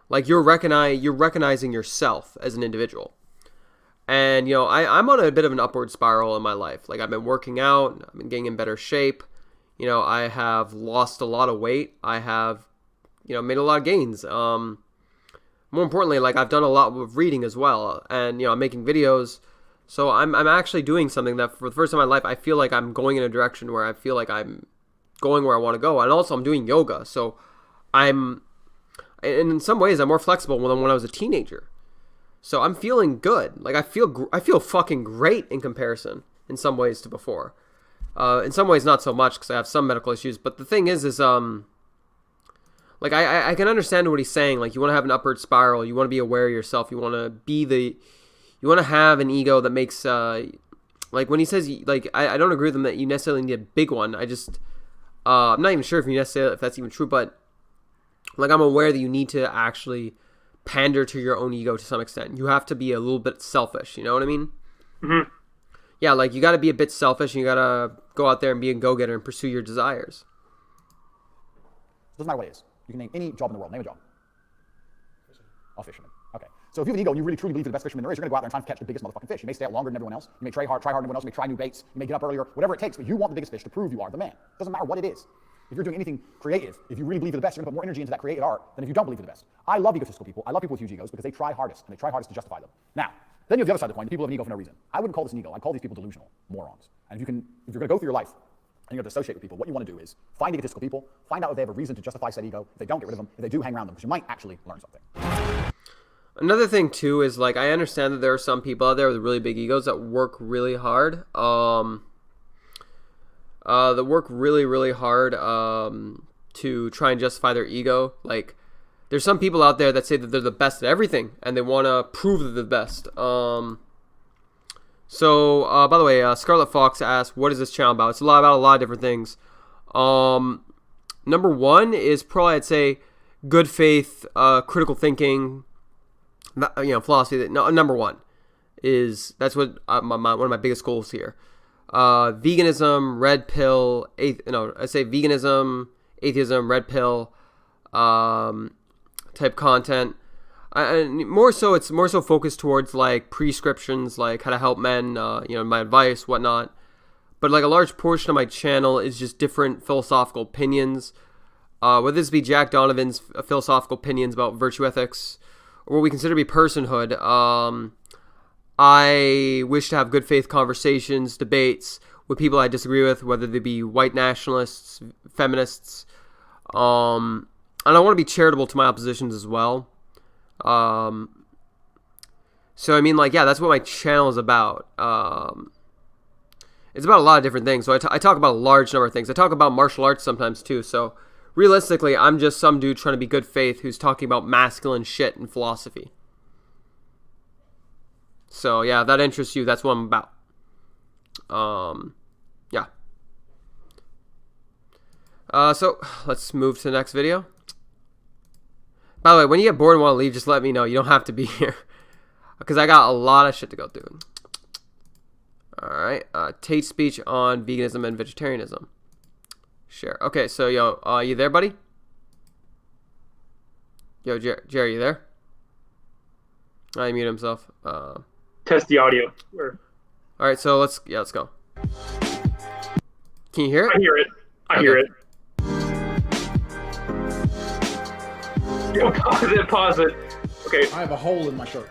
Like you're recognizing yourself as an individual. And, you know, I'm on a bit of an upward spiral in my life. Like, I've been working out. I've been getting in better shape. You know, I have lost a lot of weight. I have, you know, made a lot of gains. More importantly, like, I've done a lot of reading as well. And, you know, I'm making videos. So I'm actually doing something that for the first time in my life, I feel like I'm going in a direction where I feel like I'm going where I want to go. And also I'm doing yoga. So and in some ways, I'm more flexible than when I was a teenager. So I'm feeling good. Like I feel fucking great in comparison in some ways to before. In some ways not so much because I have some medical issues. But the thing is like I can understand what he's saying. Like you want to have an upward spiral. You want to be aware of yourself. You want to have an ego that makes like when he says like I don't agree with him that you necessarily need a big one. I'm not even sure if that's even true. But like I'm aware that you need to actually pander to your own ego to some extent. You have to be a little bit selfish, you know what I mean? Mm-hmm. Yeah, like you got to be a bit selfish and you got to go out there and be a go-getter and pursue your desires. Doesn't matter what it is. You can name any job in the world. Name a job. Oh, fisherman. Okay. So if you have an ego and you really truly believe you're the best fisherman there is, you're going to go out there and try and catch the biggest motherfucking fish. You may stay out longer than everyone else. You may try harder than everyone else. You may try new baits. You may get up earlier. Whatever it takes, but you want the biggest fish to prove you are the man. Doesn't matter what it is. If you're doing anything creative, if you really believe you're the best, you're going to put more energy into that creative art than if you don't believe you're the best. I love egotistical people. I love people with huge egos because they try hardest, and they try hardest to justify them. Now, then you have the other side of the coin. The people have an ego for no reason. I wouldn't call this an ego. I'd call these people delusional morons. And if you're going to go through your life and you're going to associate with people, what you want to do is find egotistical people, find out if they have a reason to justify said ego. If they don't, get rid of them. If they do, hang around them, because you might actually learn something. Another thing too is like I understand that there are some people out there with really big egos that work really hard. That work really hard to try and justify their ego. Like there's some people out there that say that they're the best at everything and they want to prove that they're the best. So by the way, Scarlet Fox asked, "What is this channel about?" It's about a lot of different things. Number one is probably I'd say good faith, critical thinking. Philosophy. Number one is that's what one of my biggest goals here. Veganism, red pill. I say veganism, atheism, red pill, type content. And more so, it's more so focused towards like prescriptions, like how to help men. My advice, whatnot. But like a large portion of my channel is just different philosophical opinions. Whether this be Jack Donovan's philosophical opinions about virtue ethics, or what we consider to be personhood. I wish to have good faith conversations, debates with people I disagree with, whether they be white nationalists, feminists, and I want to be charitable to my oppositions as well. So I mean, like, yeah, that's what my channel is about. It's about a lot of different things. So I talk about a large number of things. I talk about martial arts sometimes too. So realistically, I'm just some dude trying to be good faith who's talking about masculine shit and philosophy. So yeah, if that interests you, that's what I'm about. Yeah. So let's move to the next video. By the way, when you get bored and want to leave, just let me know. You don't have to be here, because I got a lot of shit to go through. Alright, TateSpeech on veganism and vegetarianism. Share. Okay, so yo, you there, buddy? Yo, Jerry, you there? I mute himself. Test the audio. Alright, so let's go. Can you hear it? I hear it. I hear it. Yo, pause it. Okay. I have a hole in my shirt.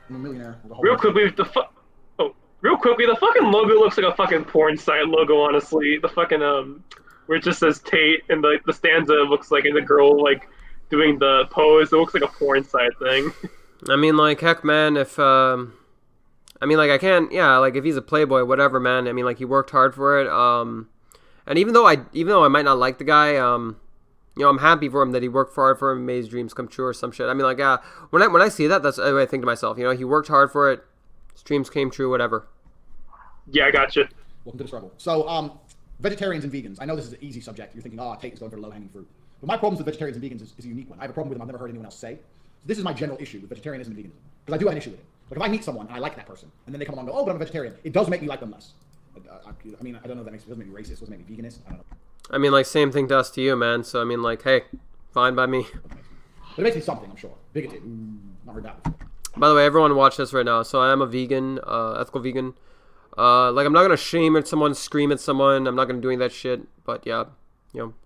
I'm a millionaire. Real quickly, the fucking logo looks like a fucking porn site logo, honestly. The fucking, where it just says Tate, and the stanza looks like, and the girl, like, doing the pose, it looks like a porn site thing. I mean, like, heck, man, if, I mean, like, I can't, yeah, like, if he's a playboy, whatever, man, I mean, like, he worked hard for it, and even though I might not like the guy, I'm happy for him that he worked hard for him, made his dreams come true or some shit. I mean, like, when I see that, that's what I think to myself, he worked hard for it, his dreams came true, whatever. Yeah, I gotcha. Welcome to the struggle. So, vegetarians and vegans. I know this is an easy subject. You're thinking, Tate is going for the low-hanging fruit. But my problems with vegetarians and vegans is a unique one. I have a problem with them I've never heard anyone else say. So this is my general issue with vegetarianism and veganism. Because I do have an issue with it. Like, if I meet someone and I like that person, and then they come along and go, oh, but I'm a vegetarian, it does make me like them less. I mean, I don't know if it doesn't make me racist, it doesn't make me veganist, I don't know. I mean, like, same thing to us to you, man. So, I mean, like, hey, fine by me. But it makes me something, I'm sure. Bigoted. Not heard that before. By the way, everyone watch this right now. So I am a vegan, ethical vegan. Like, I'm not going to shame at someone, scream at someone. I'm not going to do any of that shit. But, yeah,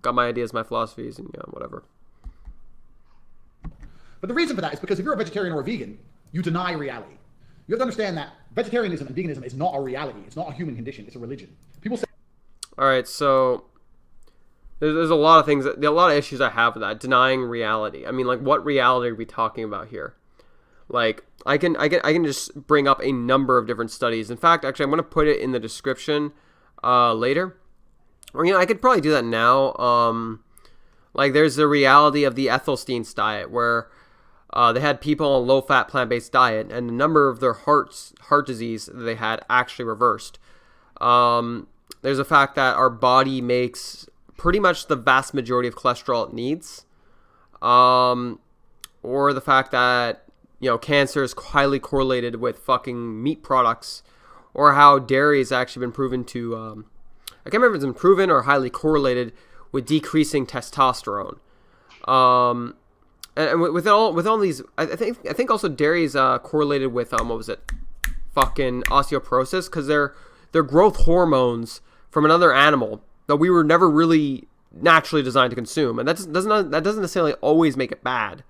got my ideas, my philosophies, and, whatever. But the reason for that is because if you're a vegetarian or a vegan, you deny reality. You have to understand that vegetarianism and veganism is not a reality. It's not a human condition. It's a religion. People say... All right, so there's a lot of things, a lot of issues I have with that. Denying reality. I mean, like, what reality are we talking about here? Like, I can just bring up a number of different studies. In fact, actually, I'm going to put it in the description later. Or, I could probably do that now. Like, there's the reality of the Ethelstein's diet, where they had people on a low-fat, plant-based diet, and a number of their heart disease that they had actually reversed. There's a fact that our body makes pretty much the vast majority of cholesterol it needs. Or the fact that, cancer is highly correlated with fucking meat products or how dairy has actually been proven to, I can't remember if it's been proven or highly correlated with decreasing testosterone. And with all these, I think also dairy is correlated with what was it, fucking osteoporosis, because they're growth hormones from another animal that we were never really naturally designed to consume, and that doesn't necessarily always make it bad.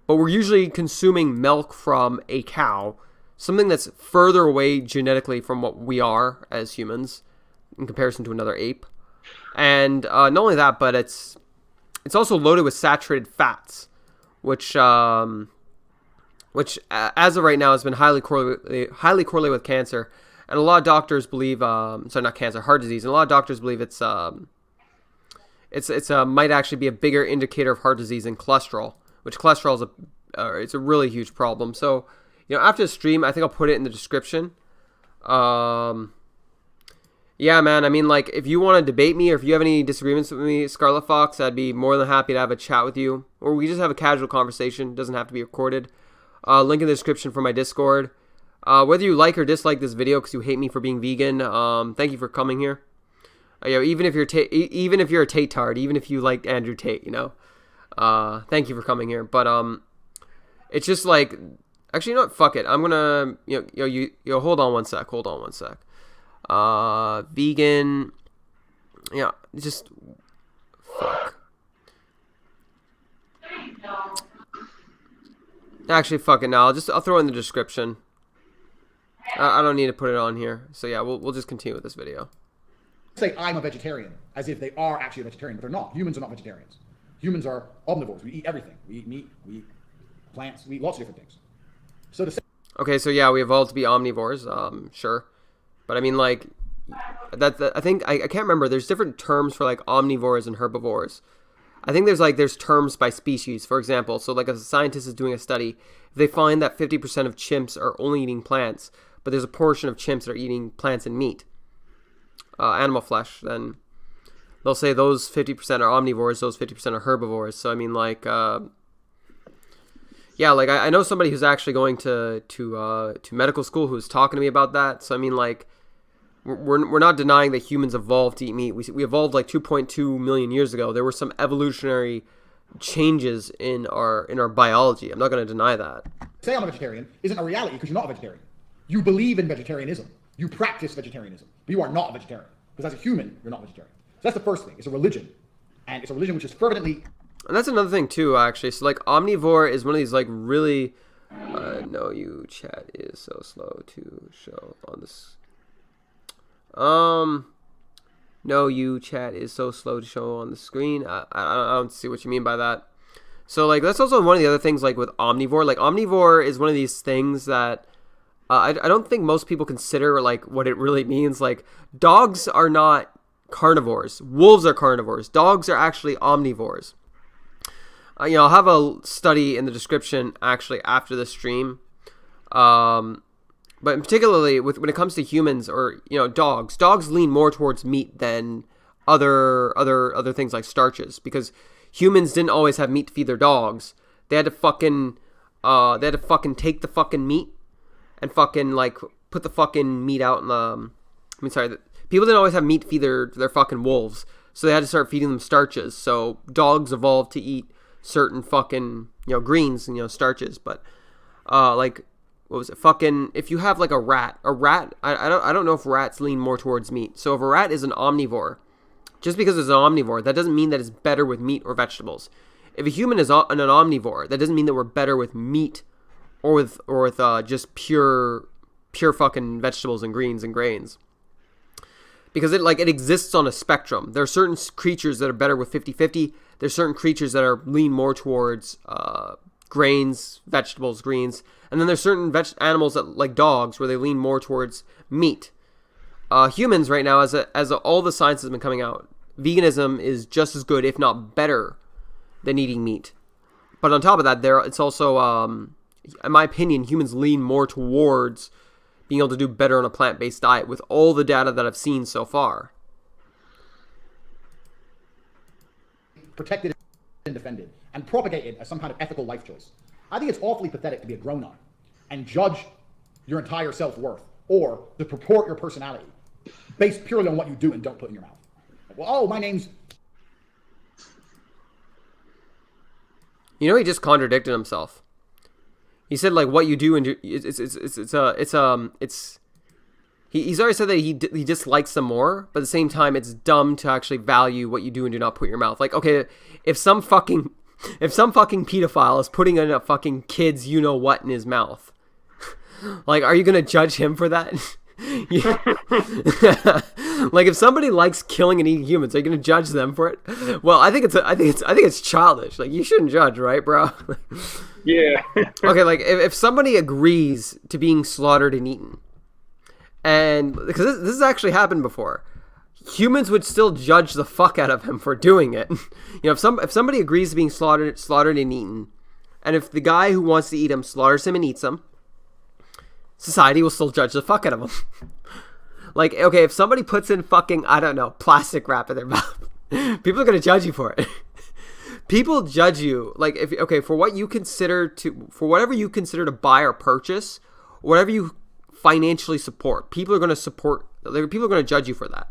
But we're usually consuming milk from a cow, something that's further away genetically from what we are as humans in comparison to another ape. And not only that, but it's also loaded with saturated fats, which as of right now has been highly correlated with cancer. And a lot of doctors believe, sorry, not cancer, heart disease. And a lot of doctors believe it's might actually be a bigger indicator of heart disease than cholesterol, which cholesterol is it's a really huge problem. So, after the stream, I think I'll put it in the description. Yeah, man. I mean, like, if you want to debate me or if you have any disagreements with me, Scarlet Fox, I'd be more than happy to have a chat with you. Or we just have a casual conversation. It doesn't have to be recorded. Link in the description for my Discord. Whether you like or dislike this video because you hate me for being vegan, thank you for coming here. Even if you're a TateTard, even if you like Andrew Tate, thank you for coming here. But it's just like, actually, fuck it. I'm gonna hold on one sec. Vegan, just fuck. Actually, fuck it. Now I'll throw it in the description. I don't need to put it on here. So yeah, we'll just continue with this video. Say I'm a vegetarian, as if they are actually a vegetarian, but they're not. Humans are not vegetarians. Humans are omnivores. We eat everything. We eat meat, we eat plants, we eat lots of different things. So to say, okay, so yeah, we evolved to be omnivores, sure. But I mean, like, I can't remember. There's different terms for like omnivores and herbivores. I think there's terms by species. For example, so like if a scientist is doing a study, if they find that 50% of chimps are only eating plants, but there's a portion of chimps that are eating plants and meat, animal flesh, then they'll say those 50% are omnivores, those 50% are herbivores. So I mean, like, yeah, like I know somebody who's actually going to medical school who's talking to me about that. So I mean, like, we're not denying that humans evolved to eat meat. We evolved like 2.2 million years ago. There were some evolutionary changes in our biology. I'm not going to deny that. Say I'm a vegetarian isn't a reality because you're not a vegetarian. You believe in vegetarianism. You practice vegetarianism, but you are not a vegetarian because as a human, you're not vegetarian. So that's the first thing. It's a religion, and it's a religion which is fervently. And that's another thing too, actually. So like omnivore is one of these like really. No, you chat is so slow to show on this. No, you chat is so slow to show on the screen. I don't see what you mean by that. So like that's also one of the other things like with omnivore. Like omnivore is one of these things that I don't think most people consider like what it really means. Like dogs are not carnivores. Wolves are carnivores. Dogs are actually omnivores. I'll have a study in the description actually after the stream. But particularly when it comes to humans or dogs lean more towards meat than other things like starches because humans didn't always have meat to feed their dogs. They had to fucking take the fucking meat and fucking like put the fucking meat out in the. People didn't always have meat to feed their fucking wolves, so they had to start feeding them starches. So dogs evolved to eat certain fucking greens and starches, but like. What was it? Fucking, if you have like a rat, I don't know if rats lean more towards meat. So if a rat is an omnivore, just because it's an omnivore, that doesn't mean that it's better with meat or vegetables. If a human is an omnivore, that doesn't mean that we're better with meat or with just pure fucking vegetables and greens and grains. Because it exists on a spectrum. There are certain creatures that are better with 50-50. There's certain creatures that are lean more towards grains, vegetables, greens, and then there's certain animals that like dogs where they lean more towards meat. Humans right now, as all the science has been coming out, veganism is just as good, if not better, than eating meat. But on top of that, it's also, in my opinion, humans lean more towards being able to do better on a plant-based diet with all the data that I've seen so far. Protected and defended and propagated as some kind of ethical life choice. I think it's awfully pathetic to be a grown-up and judge your entire self-worth or to purport your personality based purely on what you do and don't put in your mouth. Like, well, oh, my name's... You know, he just contradicted himself. He said like what you do and he's already said that he dislikes them more, but at the same time it's dumb to actually value what you do and do not put in your mouth. Like, okay, if some fucking pedophile is putting in a fucking kid's you know what in his mouth, like, are you gonna judge him for that? Like, if somebody likes killing and eating humans, are you gonna judge them for it? Well, I think it's childish. Like, you shouldn't judge, right, bro? Yeah. Okay, like if somebody agrees to being slaughtered and eaten, and because this has actually happened before, humans would still judge the fuck out of him for doing it. You know, if somebody agrees to being slaughtered and eaten, and if the guy who wants to eat him slaughters him and eats him, society will still judge the fuck out of him. Like, okay, if somebody puts in fucking, I don't know, plastic wrap in their mouth, people are gonna judge you for it. People judge you, like, for whatever you consider to buy or purchase, whatever you financially support, people are going to judge you for that.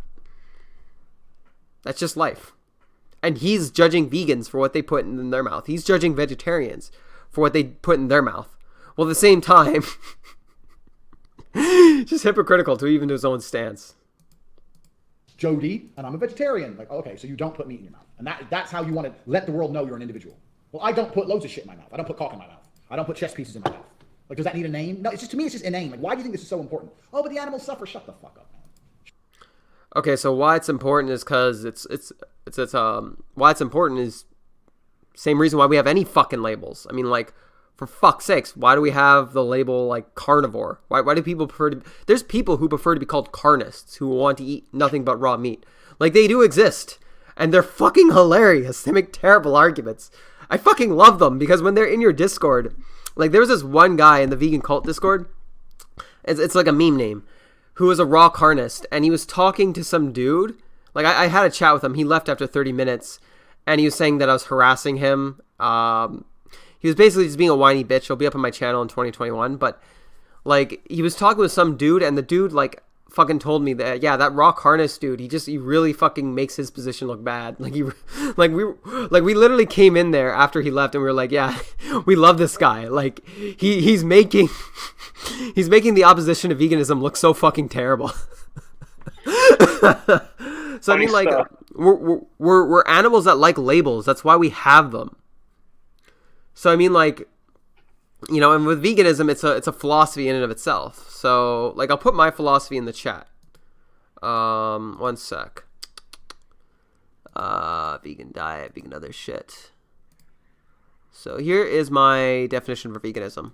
That's just life. And he's judging vegans for what they put in their mouth. He's judging vegetarians for what they put in their mouth. Well, at the same time, just hypocritical to even his own stance. Jody, and I'm a vegetarian. Like, okay, so you don't put meat in your mouth. And that's how you want to let the world know you're an individual. Well, I don't put loads of shit in my mouth. I don't put cock in my mouth. I don't put chest pieces in my mouth. Like, does that need a name? No, it's just, to me, it's just inane. Like, why do you think this is so important? Oh, but the animals suffer. Shut the fuck up, man. Okay, so why it's important is because why it's important is same reason why we have any fucking labels. I mean, like, for fuck's sakes, why do we have the label, like, carnivore? Why do people prefer to... There's people who prefer to be called carnists, who want to eat nothing but raw meat. Like, they do exist. And they're fucking hilarious. They make terrible arguments. I fucking love them, because when they're in your Discord... Like, there was this one guy in the vegan cult Discord. It's like a meme name. Who was a raw carnist. And he was talking to some dude. Like, I had a chat with him. He left after 30 minutes. And he was saying that I was harassing him. He was basically just being a whiny bitch. He'll be up on my channel in 2021. But, like, he was talking with some dude, and the dude, like, fucking told me that, yeah, that raw carnist dude, he really fucking makes his position look bad. Like, we literally came in there after he left, and we were like, yeah, we love this guy. Like, he's making the opposition to veganism look so fucking terrible. So, I mean, like, we're animals that like labels. That's why we have them. So, I mean, like, you know, and with veganism, it's a philosophy in and of itself. So, like, I'll put my philosophy in the chat. One sec. Vegan diet, vegan other shit. So, here is my definition for veganism.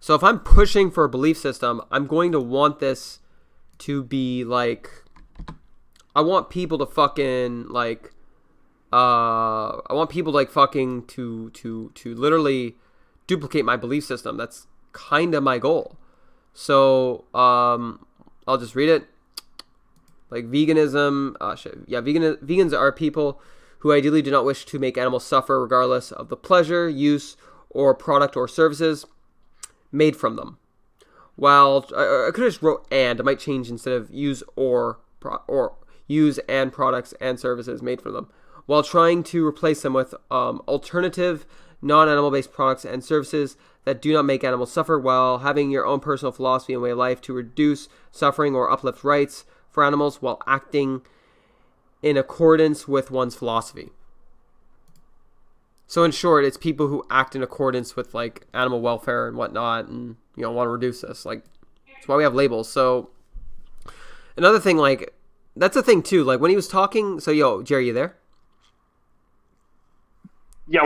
So, if I'm pushing for a belief system, I'm going to want this to be, like, I want people to fucking, like, I want people like fucking to literally duplicate my belief system. That's kind of my goal. So I'll just read it. Like, veganism, vegans are people who ideally do not wish to make animals suffer regardless of the pleasure, use, or product or services made from them. While I could have just wrote and, I might change instead of use or use and products and services made from them, while trying to replace them with alternative, non-animal based products and services that do not make animals suffer, while having your own personal philosophy and way of life to reduce suffering or uplift rights for animals while acting in accordance with one's philosophy. So in short, it's people who act in accordance with, like, animal welfare and whatnot, and, you know, want to reduce this. Like, that's why we have labels. So another thing, like, that's a thing too. Like, when he was talking, so yo, Jerry, you there? Yeah,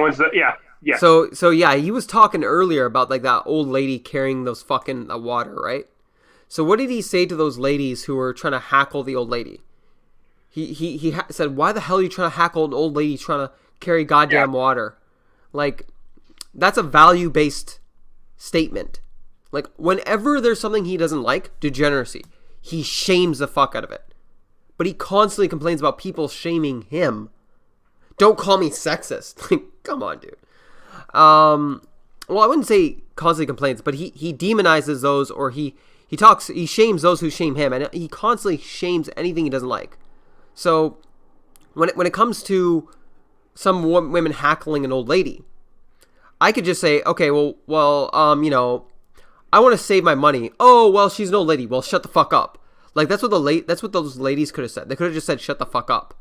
yeah. So yeah, he was talking earlier about, like, that old lady carrying those fucking water, right? So what did he say to those ladies who were trying to hackle the old lady? He said, "Why the hell are you trying to hackle an old lady trying to carry goddamn water?" Like, that's a value-based statement. Like, whenever there's something he doesn't like, degeneracy, he shames the fuck out of it. But he constantly complains about people shaming him. Don't call me sexist. Like, come on, dude. Well, I wouldn't say constantly complains, but he demonizes those, or he shames those who shame him, and he constantly shames anything he doesn't like. So when it comes to some women heckling an old lady, I could just say, okay, well, I want to save my money. Oh, well, she's an old lady. Well, shut the fuck up. Like, that's what those ladies could have said. They could have just said, shut the fuck up.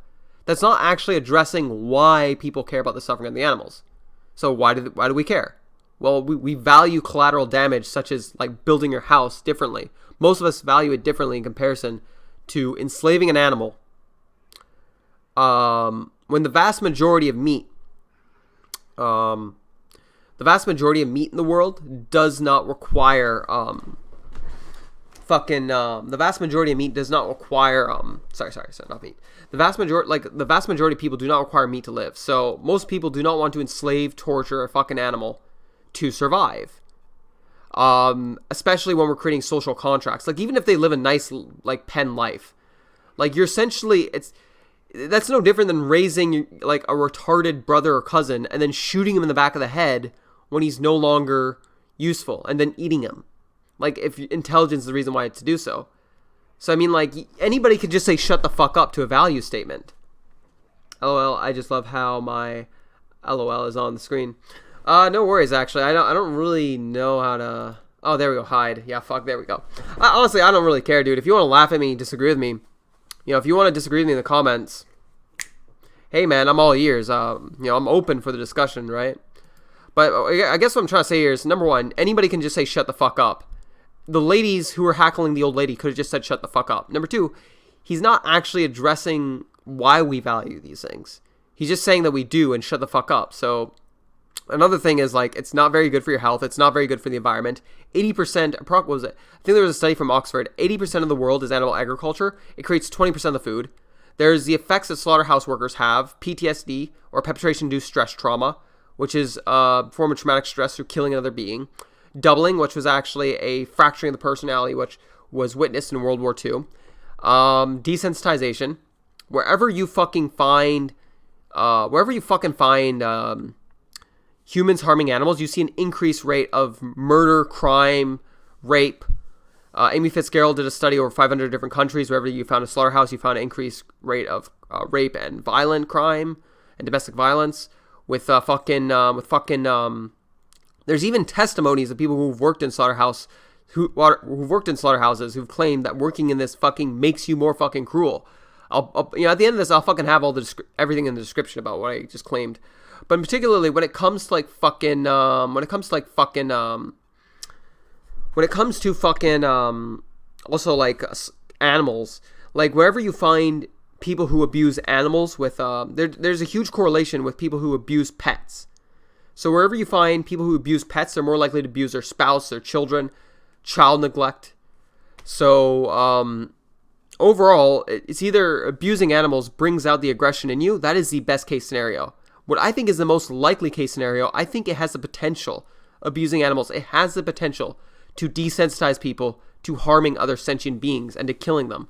That's not actually addressing why people care about the suffering of the animals. So why do we care? Well, we value collateral damage, such as like building your house, differently. Most of us value it differently in comparison to enslaving an animal. When the vast majority of meat in the world does not require the vast majority of meat does not require not meat. The vast majority of people do not require meat to live. So most people do not want to enslave, torture a fucking animal to survive. Especially when we're creating social contracts. Like, even if they live a nice like pen life, like, you're essentially, that's no different than raising like a retarded brother or cousin and then shooting him in the back of the head when he's no longer useful, and then eating him. Like, if intelligence is the reason why it's to do so. So, I mean, like, anybody could just say shut the fuck up to a value statement. LOL, I just love how my LOL is on the screen. No worries, actually. I don't really know how to... Oh, there we go, hide. Yeah, fuck, there we go. Honestly, I don't really care, dude. If you want to laugh at me, disagree with me, if you want to disagree with me in the comments, hey, man, I'm all ears. I'm open for the discussion, right? But I guess what I'm trying to say here is, number one, anybody can just say shut the fuck up. The ladies who were heckling the old lady could have just said shut the fuck up. Number two, he's not actually addressing why we value these things. He's just saying that we do, and shut the fuck up. So another thing is, like, it's not very good for your health. It's not very good for the environment. 80%, what was it? I think there was a study from Oxford. 80% of the world is animal agriculture. It creates 20% of the food. There's the effects that slaughterhouse workers have, PTSD, or perpetration-induced stress trauma, which is a form of traumatic stress through killing another being. Doubling, which was actually a fracturing of the personality, which was witnessed in World War II. Desensitization. Wherever you fucking find humans harming animals, you see an increased rate of murder, crime, rape. Amy Fitzgerald did a study over 500 different countries. Wherever you found a slaughterhouse, you found an increased rate of rape and violent crime and domestic violence. There's even testimonies of people who've worked in slaughterhouses who've claimed that working in this fucking makes you more fucking cruel. At the end of this, I'll fucking have everything in the description about what I just claimed. But particularly when it comes to also like animals, like wherever you find people who abuse animals with there's a huge correlation with people who abuse pets. So wherever you find people who abuse pets, they're more likely to abuse their spouse, their children, child neglect. So overall, it's either abusing animals brings out the aggression in you. That is the best case scenario. What I think is the most likely case scenario, I think it has the potential, abusing animals, it has the potential to desensitize people to harming other sentient beings and to killing them.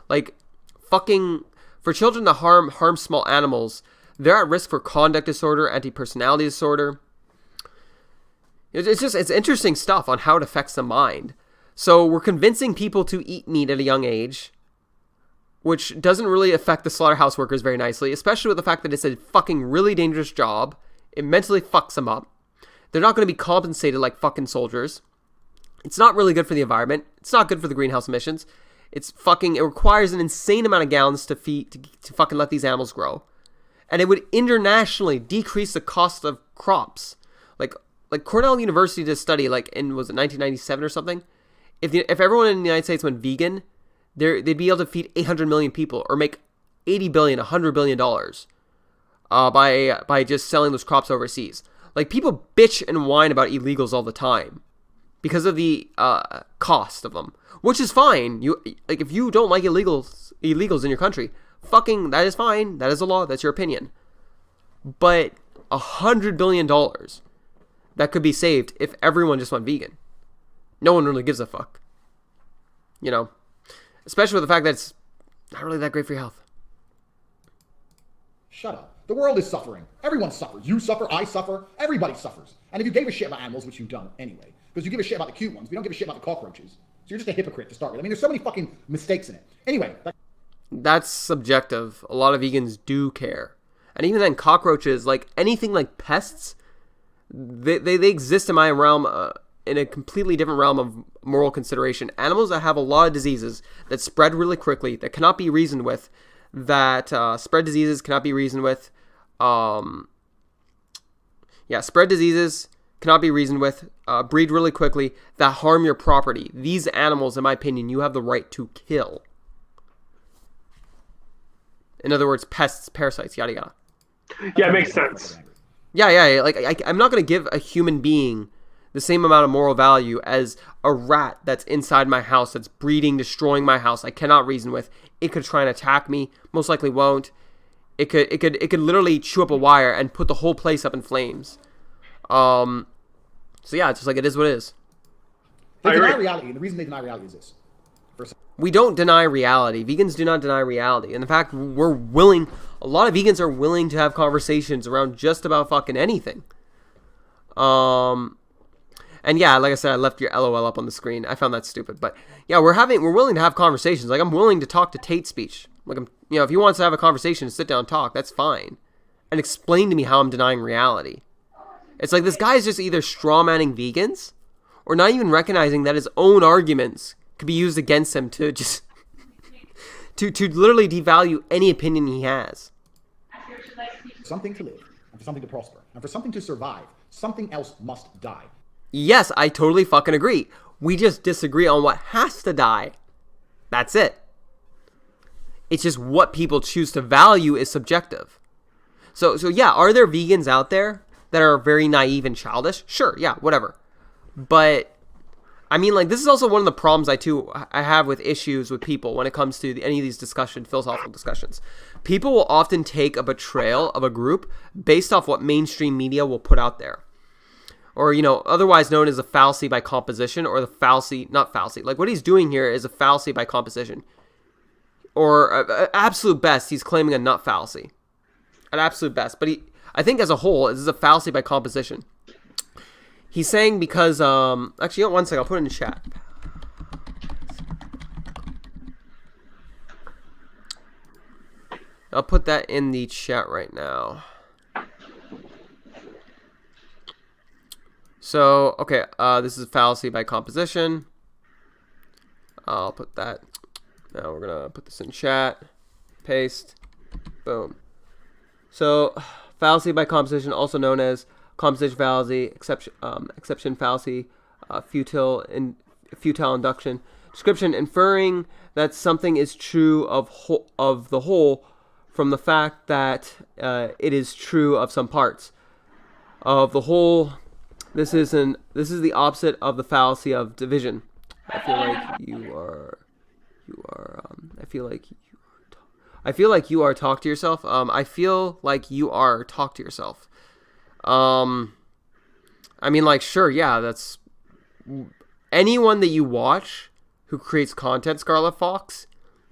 Like, fucking, for children to harm small animals, they're at risk for conduct disorder, anti-personality disorder. It's interesting stuff on how it affects the mind. So we're convincing people to eat meat at a young age, which doesn't really affect the slaughterhouse workers very nicely, especially with the fact that it's a fucking really dangerous job. It mentally fucks them up. They're not going to be compensated like fucking soldiers. It's not really good for the environment. It's not good for the greenhouse emissions. It requires an insane amount of gallons to fucking let these animals grow. And it would internationally decrease the cost of crops. Like Cornell University did a study, was it 1997 or something? If everyone in the United States went vegan, they'd be able to feed 800 million people, or make $80 billion, $100 billion by just selling those crops overseas. Like, people bitch and whine about illegals all the time because of the cost of them, which is fine. If you don't like illegals in your country, fucking, that is fine. That is the law. That's your opinion. But $100 billion that could be saved if everyone just went vegan. No one really gives a fuck. Especially with the fact that it's not really that great for your health. Shut up. The world is suffering. Everyone suffers. You suffer, I suffer, everybody suffers. And if you gave a shit about animals, which you don't anyway, because you give a shit about the cute ones, we don't give a shit about the cockroaches. So you're just a hypocrite to start with. I mean, there's so many fucking mistakes in it. Anyway. That's subjective. A lot of vegans do care. And even then, cockroaches, like anything like pests, they exist in my realm, in a completely different realm of moral consideration. Animals that have a lot of diseases that spread really quickly, that cannot be reasoned with, that spread diseases cannot be reasoned with. Spread diseases cannot be reasoned with, breed really quickly, that harm your property. These animals, in my opinion, you have the right to kill. In other words, pests, parasites, yada yada. Yeah, it makes sense. Yeah. Like, I'm not going to give a human being the same amount of moral value as a rat that's inside my house, that's breeding, destroying my house. I cannot reason with. It could try and attack me. Most likely won't. It could literally chew up a wire and put the whole place up in flames. So yeah, it's just like it is what it is. They deny reality, and the reason they deny reality is this. We don't deny reality. Vegans do not deny reality. And in fact, a lot of vegans are willing to have conversations around just about fucking anything. And yeah, like I said, I left your LOL up on the screen. I found that stupid. But yeah, we're willing to have conversations. Like, I'm willing to talk to TateSpeech. Like, if he wants to have a conversation, sit down and talk, that's fine. And explain to me how I'm denying reality. It's like this guy is just either strawmanning vegans or not even recognizing that his own arguments could be used against him to just to literally devalue any opinion he has. Something to live, and for something to prosper, and for something to survive, something else must die. Yes, I totally fucking agree. We just disagree on what has to die. That's it. It's just what people choose to value is subjective. So yeah, are there vegans out there that are very naive and childish? Sure, yeah, whatever. But I mean, like, this is also one of the problems I have with issues with people when it comes to any of these philosophical discussions. People will often take a betrayal of a group based off what mainstream media will put out there. Or, otherwise known as a fallacy by composition, or like what he's doing here is a fallacy by composition. Or at absolute best, he's claiming a nut fallacy. At absolute best. But I think as a whole, this is a fallacy by composition. He's saying because, actually, one second, I'll put it in the chat. I'll put that in the chat right now. So, okay, this is fallacy by composition. I'll put that. Now we're going to put this in chat. Paste. Boom. So, fallacy by composition, also known as composition fallacy, exception fallacy, futile induction. Description: inferring that something is true of the whole from the fact that it is true of some parts of the whole. This is the opposite of the fallacy of division. I feel like you are. I feel like you are. Talk to yourself. I feel like you are. Talk to yourself. I mean, like, sure, yeah, that's anyone that you watch who creates content, Scarlet Fox,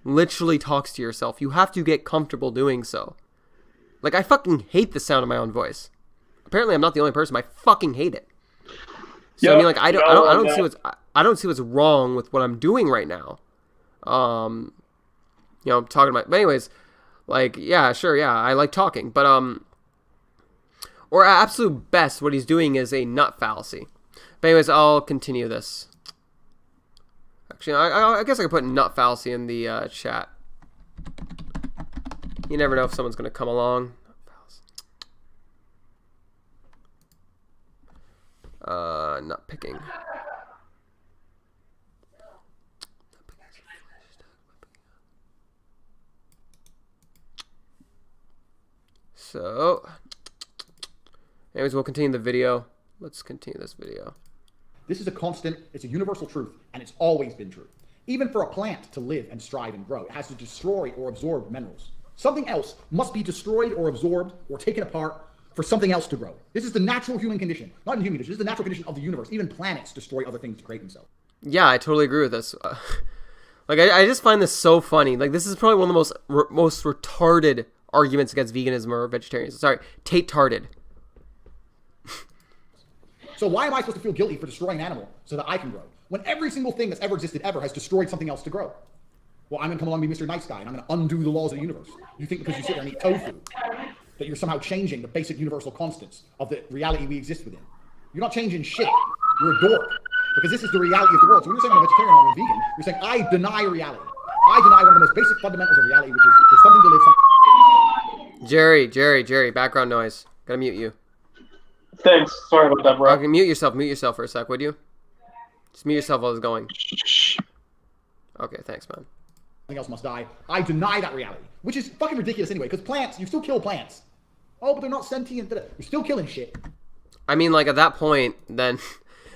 literally talks to yourself. You have to get comfortable doing so. Like, I fucking hate the sound of my own voice. Apparently, I'm not the only person. I fucking hate it. So I mean, like, I don't see what's wrong with what I'm doing right now. I'm talking about. But anyways, like, yeah, sure, yeah, I like talking, but or at absolute best, what he's doing is a nut fallacy. But anyways, I'll continue this. Actually, I guess I could put nut fallacy in the chat. You never know if someone's going to come along. Nut picking. So, anyways, we'll continue the video. Let's continue this video. This is a constant, it's a universal truth, and it's always been true. Even for a plant to live and strive and grow, it has to destroy or absorb minerals. Something else must be destroyed or absorbed or taken apart for something else to grow. This is the natural human condition. Not in human condition, this is the natural condition of the universe. Even planets destroy other things to create themselves. Yeah, I totally agree with this. Like, I just find this so funny. Like, this is probably one of the most retarded arguments against veganism or vegetarianism. Sorry, TateTarded. So why am I supposed to feel guilty for destroying an animal so that I can grow? When every single thing that's ever existed ever has destroyed something else to grow. Well, I'm going to come along and be Mr. Nice Guy, and I'm going to undo the laws of the universe. You think because you sit there and eat tofu, that you're somehow changing the basic universal constants of the reality we exist within. You're not changing shit. You're a dork. Because this is the reality of the world. So when you're saying I'm a vegetarian or I'm a vegan, you're saying I deny reality. I deny one of the most basic fundamentals of reality, which is there's something to live. Jerry, background noise. Gotta mute you. Thanks. Sorry about that, bro. Okay, mute yourself for a sec, would you? Just mute yourself while it's going. Okay, thanks, man. Something else must die. I deny that reality, which is fucking ridiculous anyway, because plants, you still kill plants. Oh, but they're not sentient. You're still killing shit. I mean, like, at that point, then...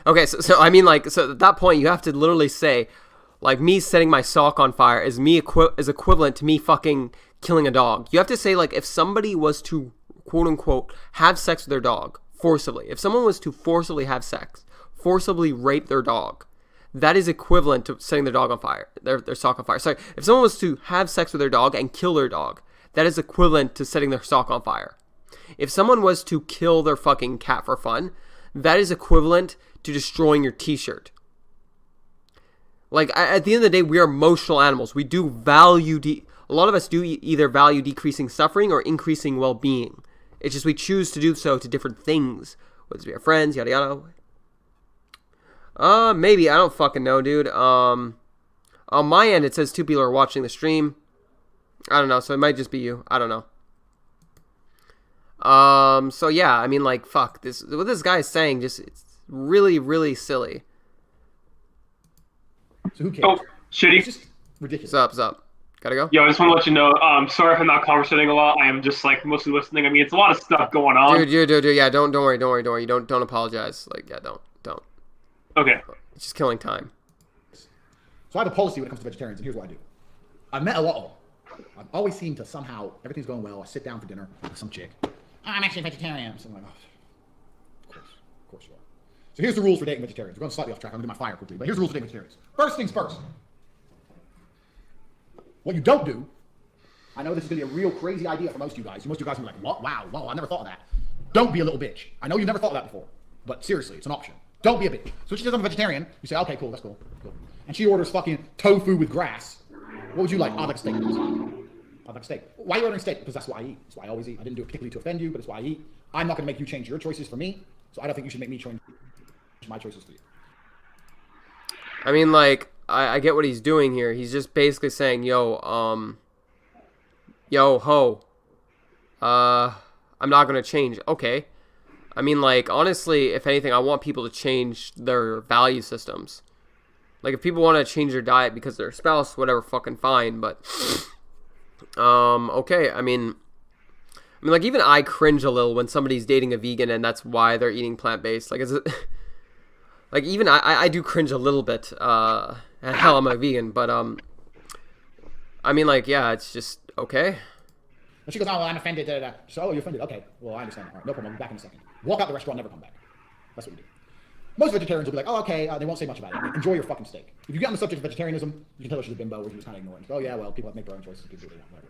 Okay, so I mean, like, so at that point, you have to literally say, like, me setting my sock on fire is equivalent to me fucking killing a dog. You have to say, like, if somebody was to, quote-unquote, have sex with their dog, forcibly. If someone was to forcibly have sex, forcibly rape their dog, that is equivalent to setting their dog on fire, their sock on fire. Sorry, if someone was to have sex with their dog and kill their dog, that is equivalent to setting their sock on fire. If someone was to kill their fucking cat for fun, that is equivalent to destroying your t-shirt. Like, at the end of the day, we are emotional animals. We do value, a lot of us do either value decreasing suffering or increasing well-being. It's just we choose to do so to different things. Whether it be our friends, yada yada. Maybe, I don't fucking know, dude. On my end, it says 2 people are watching the stream. I don't know, so it might just be you. I don't know. So yeah, I mean, like, fuck, what this guy is saying, just, it's really, really silly. So who cares? Oh, shitty. It's just ridiculous. What's up? Gotta go? Yo, I just want to let you know, sorry if I'm not conversating a lot. I am just, like, mostly listening. I mean, it's a lot of stuff going on. Dude, yeah, don't worry. You don't apologize. Like, yeah, don't. Okay. It's just killing time. So I have a policy when it comes to vegetarians, and here's what I do. I've met a lot of them. I've always seemed to somehow, everything's going well, I sit down for dinner with some chick. Oh, I'm actually a vegetarian. So I'm like, oh, of course you are. So here's the rules for dating vegetarians. We're going slightly off track. I'm going to do my fire quickly, but here's the rules for dating vegetarians. First things first. What you don't do, I know this is going to be a real crazy idea for most of you guys. Most of you guys will be like, what? Wow, whoa, I never thought of that. Don't be a little bitch. I know you've never thought of that before, but seriously, it's an option. Don't be a bitch. So she says I'm a vegetarian. You say, okay, cool, that's cool. And she orders fucking tofu with grass. What would you like? I'd like steak. I'd like steak. Why are you ordering steak? Because that's what I eat. That's what I always eat. I didn't do it particularly to offend you, but it's what I eat. I'm not going to make you change your choices for me, so I don't think you should make me change my choices for you. I mean, like, I get what he's doing here. He's just basically saying, yo, ho, I'm not going to change. Okay. I mean, like, honestly, if anything, I want people to change their value systems. Like, if people want to change their diet because their spouse, whatever, fucking fine, but, okay, I mean, like, even I cringe a little when somebody's dating a vegan and that's why they're eating plant-based. Like, is it, like, even I do cringe a little bit, and hell, I'm a vegan, but, I mean, like, yeah, it's just, okay. And she goes, oh, well, I'm offended, da, da, da. She says, oh, you're offended, okay, well, I understand. All right, no problem, I'll be back in a second. Walk out the restaurant, never come back. That's what we do. Most vegetarians will be like, oh, okay, they won't say much about it. Enjoy your fucking steak. If you get on the subject of vegetarianism, you can tell her she's a bimbo, or you just kind of ignore it. Oh, yeah, well, people have to make their own choices. People do whatever.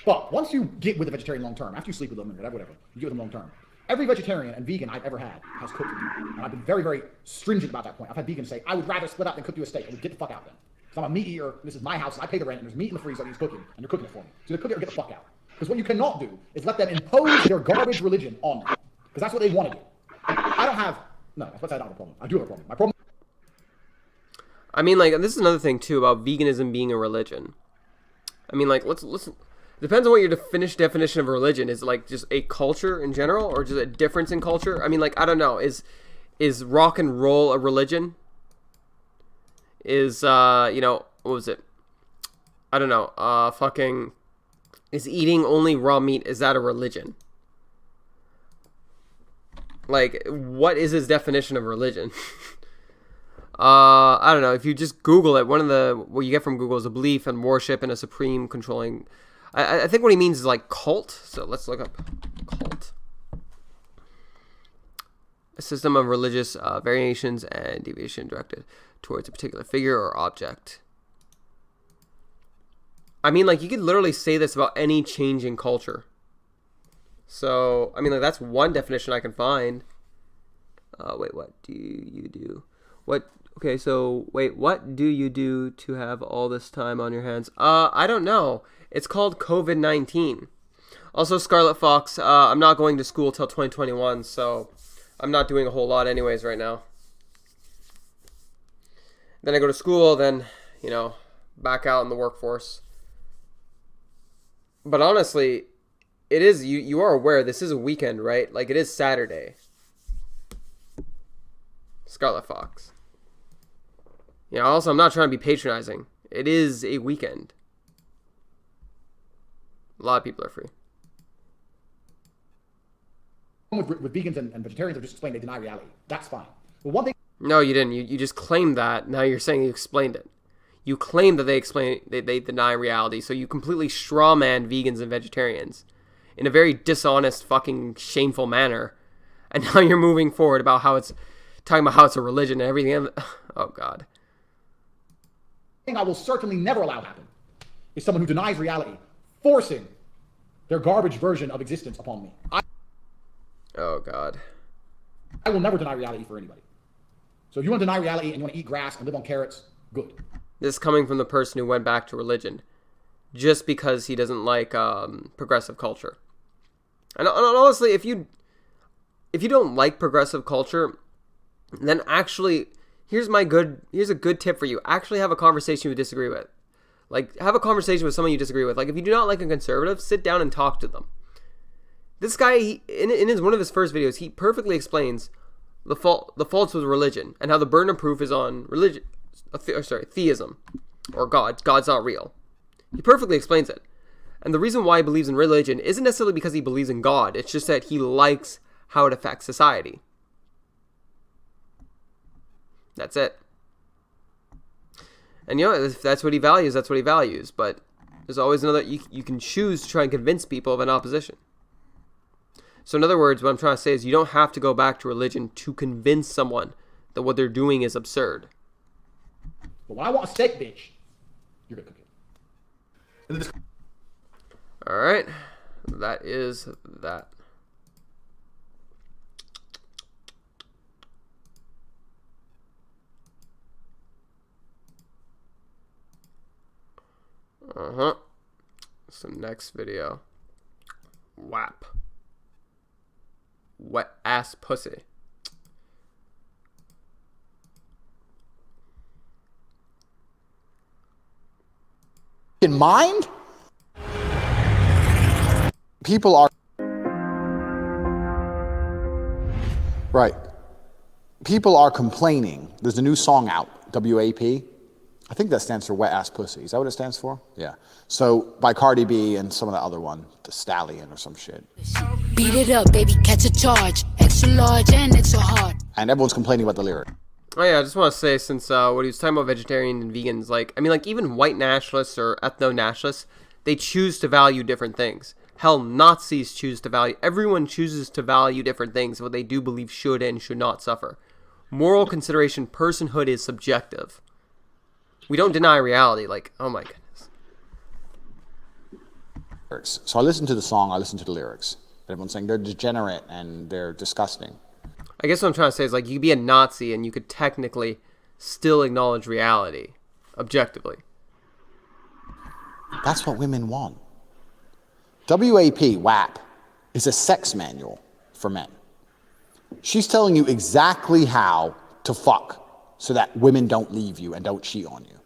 But once you get with a vegetarian long term, after you sleep with them and whatever, you get with them long term. Every vegetarian and vegan I've ever had has cooked with me. And I've been very, very stringent about that point. I've had vegans say, I would rather split out than cook you a steak. I would get the fuck out then. Because I'm a meat eater, this is my house, and I pay the rent, and there's meat in the freezer that he's cooking, and you're cooking it for me. So either cook it or get the fuck out. Because what you cannot do is let them impose their garbage religion on me. Because that's what they want to do. I don't have, no, that's I don't have a problem. I do have a problem. My problem. I mean, like, this is another thing, too, about veganism being a religion. I mean, like, let's depends on what your definition of religion is. Like, just a culture in general, or just a difference in culture? I mean, like, I don't know. Is rock and roll a religion? Is, you know, what was it? I don't know. Fucking, is eating only raw meat, is that a religion? Like, what is his definition of religion? I don't know. If you just Google it, what you get from Google is a belief and worship in a supreme controlling. I think what he means is like cult. So let's look up cult. A system of religious variations and deviation directed towards a particular figure or object. I mean, like, you could literally say this about any change in culture. So, I mean, like, that's one definition I can find. Wait, what do you do? Okay, so, wait, what do you do to have all this time on your hands? I don't know. It's called COVID-19. Also, Scarlet Fox, I'm not going to school till 2021, so I'm not doing a whole lot anyways right now. Then I go to school, then, you know, back out in the workforce. But honestly, it is, you are aware this is a weekend, right? Like, it is Saturday. Scarlet Fox. You know, also, I'm not trying to be patronizing. It is a weekend. A lot of people are free. With vegans and vegetarians, I've just explained they deny reality. That's fine. But one thing... No, you didn't. You just claimed that. Now you're saying you explained it. You claim that they deny reality, so you completely strawman vegans and vegetarians in a very dishonest, fucking shameful manner. And now you're moving forward about how it's talking about how it's a religion and everything. Oh God. Thing I will certainly never allow happen is someone who denies reality, forcing their garbage version of existence upon me. Oh God. I will never deny reality for anybody. So if you want to deny reality and you want to eat grass and live on carrots, good. This is coming from the person who went back to religion just because he doesn't like progressive culture. And honestly, if you don't like progressive culture, then actually, here's a good tip for you. Actually have a conversation you disagree with. Like, have a conversation with someone you disagree with. Like, if you do not like a conservative, sit down and talk to them. This guy, in one of his first videos, he perfectly explains the faults with religion and how the burden of proof is on religion. Theism, or God. God's not real. He perfectly explains it. And the reason why he believes in religion isn't necessarily because he believes in God. It's just that he likes how it affects society. That's it. And you know, if that's what he values, that's what he values. But there's always another, you can choose to try and convince people of an opposition. So in other words, what I'm trying to say is you don't have to go back to religion to convince someone that what they're doing is absurd. But when I want a steak, bitch, you're gonna cook it. All right, that is that. So next video. WAP. Wet ass pussy. In mind, people are right. People are complaining. There's a new song out, WAP. I think that stands for wet ass pussy. Is that what it stands for? Yeah. So by Cardi B and some of the other one, the Stallion or some shit. Beat it up, baby, catch a charge. Extra large and extra hard. And everyone's complaining about the lyric. Oh yeah, I just want to say, since what he was talking about vegetarian and vegans, like, I mean, like, even white nationalists or ethno-nationalists, they choose to value different things. Hell, Nazis choose to value, everyone chooses to value different things, what they do believe should and should not suffer. Moral consideration, personhood is subjective. We don't deny reality, like, oh my goodness. So I listen to the song, I listen to the lyrics. Everyone's saying they're degenerate and they're disgusting. I guess what I'm trying to say is, like, you could be a Nazi and you could technically still acknowledge reality, objectively. That's what women want. WAP, is a sex manual for men. She's telling you exactly how to fuck so that women don't leave you and don't cheat on you.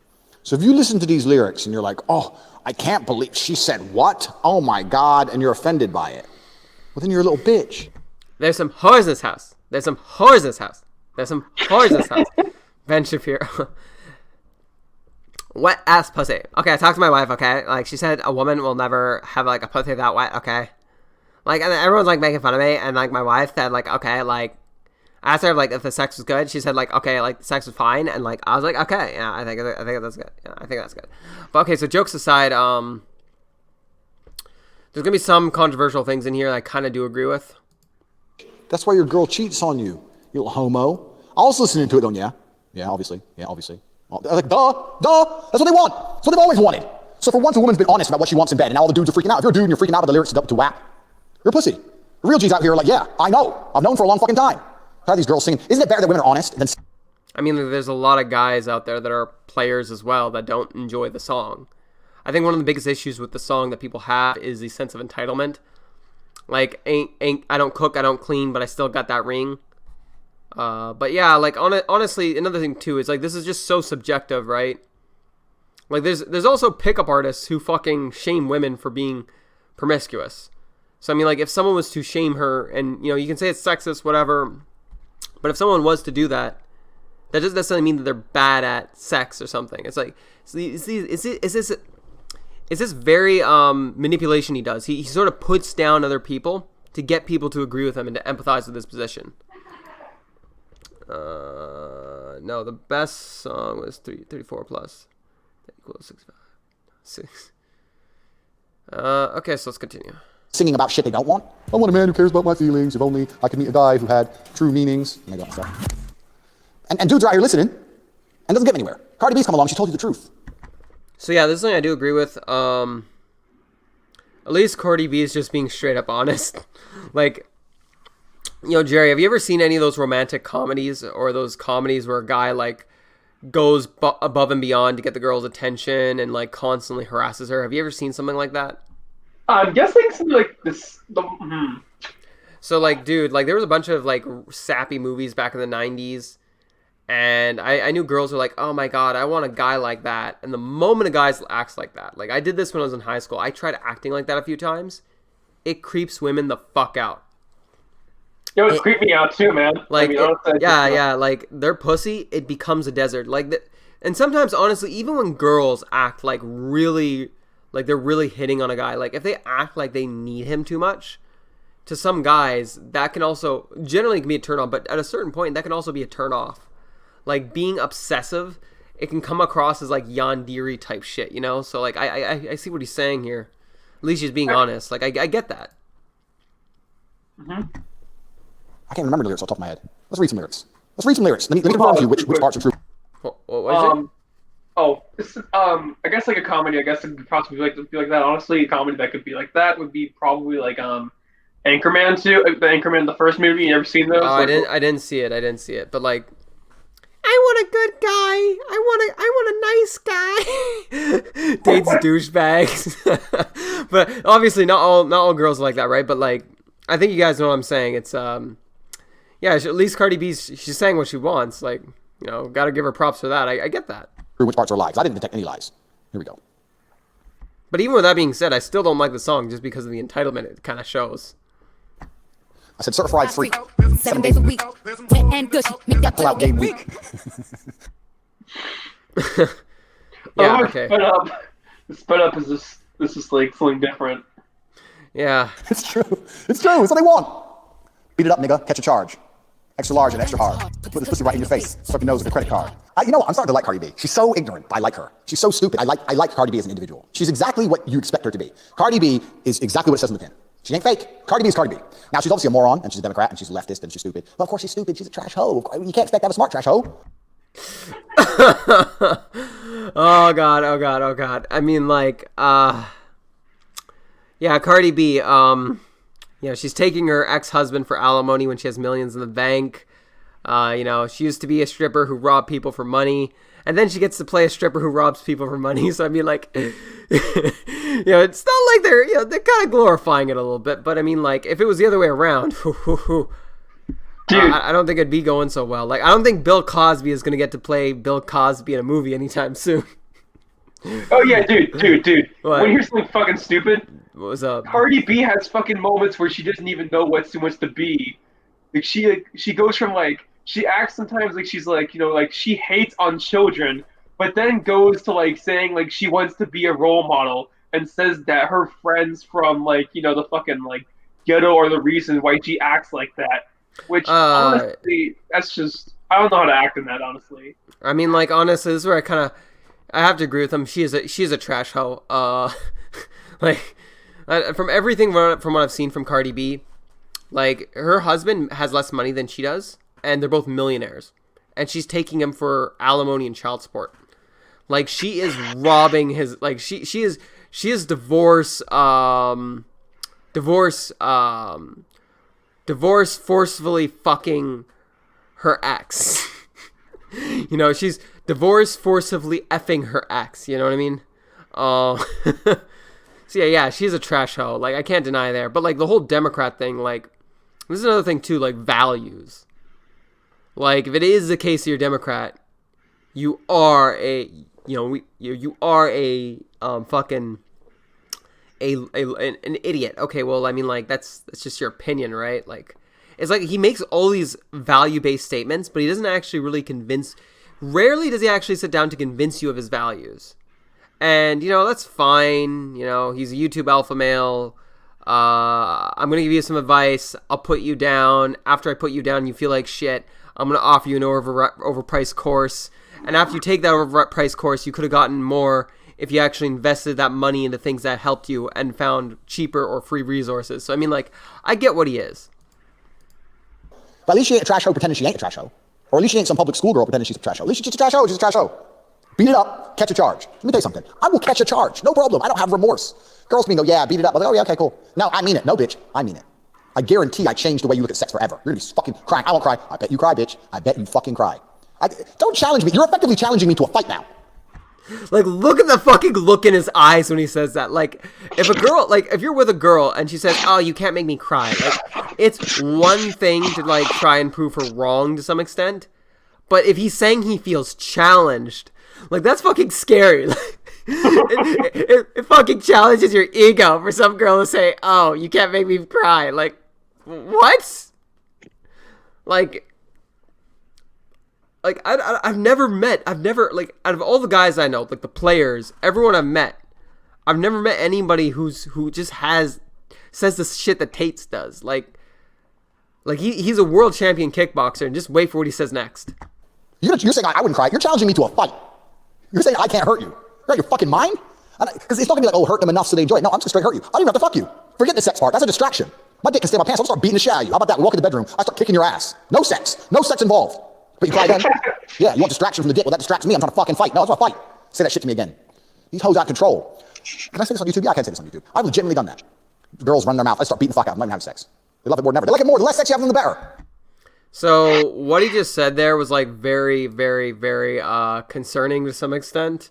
So if you listen to these lyrics and you're like, oh, I can't believe she said what? Oh my God, and you're offended by it. Well, then you're a little bitch. There's some whores in this house. There's some whores in this house. There's some whores in this house. Ben Shapiro. Wet ass pussy. Okay, I talked to my wife, okay? Like, she said a woman will never have, like, a pussy that wet, okay? Like, and everyone's, like, making fun of me, and, like, my wife said, like, okay, like, I asked her, like, if the sex was good. She said, like, okay, like, the sex was fine, and, like, I was like, okay, yeah, I think that's good. Yeah, I think that's good. But, okay, so jokes aside, there's gonna be some controversial things in here that I kind of do agree with. That's why your girl cheats on you, you little homo. I was listening to it, don't you? Yeah, obviously. Yeah, obviously. I was like, duh. That's what they want. That's what they've always wanted. So for once, a woman's been honest about what she wants in bed, and now all the dudes are freaking out. If you're a dude and you're freaking out about the lyrics to WAP, you're a pussy. The real G's out here are like, yeah, I know. I've known for a long fucking time. How are these girls singing? Isn't it better that women are honest than... I mean, there's a lot of guys out there that are players as well that don't enjoy the song. I think one of the biggest issues with the song that people have is the sense of entitlement. Like, ain't I don't cook, I don't clean, but I still got that ring. But yeah, like, honestly, another thing too is, like, this is just so subjective, right? Like, there's also pickup artists who fucking shame women for being promiscuous. So, I mean, like, if someone was to shame her, and, you know, you can say it's sexist, whatever, but if someone was to do that, that doesn't necessarily mean that they're bad at sex or something. It's like, is this very manipulation he does. He sort of puts down other people to get people to agree with him and to empathize with his position. No, the best song was 34 plus. That equals 65. 6. Okay, so let's continue. Singing about shit they don't want. I want a man who cares about my feelings. If only I could meet a guy who had true meanings. And they got stuff. And dudes are out here listening and doesn't get anywhere. Cardi B's come along. She told you the truth. So yeah, this is something I do agree with. At least Cardi B is just being straight up honest. Like, you know, Jerry, have you ever seen any of those romantic comedies or those comedies where a guy like goes above and beyond to get the girl's attention and like constantly harasses her? Have you ever seen something like that? I'm guessing something like this. So like, dude, like there was a bunch of like sappy movies back in the 90s. And I knew girls were like, oh my God, I want a guy like that. And the moment a guy acts like that, like I did this when I was in high school. I tried acting like that a few times. It creeps women the fuck out. Yo, it's creeping me out too, man. Like, I mean, yeah, like their pussy, it becomes a desert. Like, and sometimes, honestly, even when girls act like really, like they're really hitting on a guy, like if they act like they need him too much, to some guys, that can also, generally can be a turn on, but at a certain point, that can also be a turn off. Like being obsessive, it can come across as like yandere type shit, you know? So like I see what he's saying here. At least he's being honest. Like I get that. Mm-hmm. I can't remember the lyrics off the top of my head. Let's read some lyrics. Let me confirm to you which parts are true. This is, I guess like a comedy. I guess it could possibly be like that. Honestly, a comedy that could be like that would be probably like Anchorman too. The Anchorman, the first movie. You ever seen those? Oh, like, I didn't see it. But like, I want a good guy. I want a nice guy. Dates douchebags. But obviously, not all girls are like that, right? But like, I think you guys know what I'm saying. It's yeah. At least Cardi B's she's saying what she wants. Like, you know, got to give her props for that. I get that. Which parts are lies? I didn't detect any lies. Here we go. But even with that being said, I still don't like the song just because of the entitlement it kind of shows. I said certified freak. 7 days a week. Wet and gushy. Make that Pull out game week. Yeah, okay. Sped up is this is like something different. Yeah. It's true. It's what they want. Beat it up, nigga. Catch a charge. Extra large and extra hard. Put this pussy right in your face. Swipe your nose with a credit card. You know what? I'm starting to like Cardi B. She's so ignorant. I like her. She's so stupid. I like Cardi B as an individual. She's exactly what you expect her to be. Cardi B is exactly what it says in the pin. She ain't fake. Cardi B is Cardi B. Now, she's obviously a moron, and she's a Democrat, and she's a leftist, and she's stupid. Well, of course she's stupid. She's a trash hoe. You can't expect to have a smart trash hoe. Oh God. I mean, like, yeah, Cardi B, you know, she's taking her ex-husband for alimony when she has millions in the bank. You know, she used to be a stripper who robbed people for money, and then she gets to play a stripper who robs people for money. So I mean, like, you know, it's not like they're kind of glorifying it a little bit, but I mean, like, if it was the other way around, dude, I don't think it'd be going so well. Like, I don't think Bill Cosby is gonna get to play Bill Cosby in a movie anytime soon. Oh yeah, dude. What? When you hear something fucking stupid, What was up? Cardi B has fucking moments where she doesn't even know what she wants to be. Like she goes from like she acts sometimes like she's like, you know, like she hates on children, but then goes to like saying like she wants to be a role model and says that her friends from like, you know, the fucking like ghetto are the reason why she acts like that. Which honestly, that's just, I don't know how to act in that, honestly. I mean, like, honestly, this is where I have to agree with him. She is a trash hoe. Like, from everything from what I've seen from Cardi B, like, her husband has less money than she does, and they're both millionaires, and she's taking him for alimony and child support. Like, she is robbing his, like, she is divorce divorce forcefully fucking her ex. You know, she's divorce forcibly effing her ex. You know what I mean? So yeah, she's a trash hoe. Like, I can't deny there. But like the whole Democrat thing, like, this is another thing too. Like values. Like, if it is the case that you're Democrat, you are a, you know, you are a fucking an idiot. Okay, well, I mean, like, that's just your opinion, right? Like, it's like he makes all these value-based statements, but he doesn't actually really convince. Rarely does he actually sit down to convince you of his values. And, you know, that's fine. You know, he's a YouTube alpha male. I'm going to give you some advice. I'll put you down. After I put you down, you feel like shit. I'm going to offer you an overpriced course. And after you take that overpriced course, you could have gotten more if you actually invested that money into things that helped you and found cheaper or free resources. So, I mean, like, I get what he is. But at least she ain't a trash hoe pretending she ain't a trash hoe. Or at least she ain't some public schoolgirl pretending she's a trash hoe. At least she's just a trash hoe. She's a trash hoe. Beat it up, catch a charge. Let me tell you something. I will catch a charge. No problem. I don't have remorse. Girls mean, yeah, beat it up. I'm like, oh, yeah, okay, cool. No, I mean it. No, bitch. I mean it. I guarantee I changed the way you look at sex forever. You're going to be fucking crying. I won't cry. I bet you cry, bitch. I bet you fucking cry. Don't challenge me. You're effectively challenging me to a fight now. Like, look at the fucking look in his eyes when he says that. Like, if a girl, like, if you're with a girl and she says, oh, you can't make me cry. Like, it's one thing to, like, try and prove her wrong to some extent. But if he's saying he feels challenged, like, that's fucking scary. It fucking challenges your ego for some girl to say, oh, you can't make me cry. Like, what? I've never, like, out of all the guys I know, like, the players, everyone I've met, I've never met anybody who just says the shit that Tate's does. Like he's a world champion kickboxer, and just wait for what he says next. You're saying I wouldn't cry. You're challenging me to a fight. You're saying I can't hurt you. You're out of your fucking mind? Because it's not going to be like, oh, hurt them enough so they enjoy it. No, I'm just going to straight hurt you. I don't even have to fuck you. Forget the sex part. That's a distraction. My dick can stay in my pants. I'll start beating the shit out of you. How about that? We walk in the bedroom. I start kicking your ass. No sex. No sex involved. But you cry then? Yeah, you want distraction from the dick? Well, that distracts me. I'm trying to fucking fight. No, I just want to fight. Say that shit to me again. These hoes out of control. Can I say this on YouTube? Yeah, I can say this on YouTube. I've legitimately done that. Girls run their mouth. I start beating the fuck out of them. I'm not even having sex. They love it more than ever. They like it more. The less sex you have, them, the better. So what he just said there was, like, very, very, very concerning to some extent.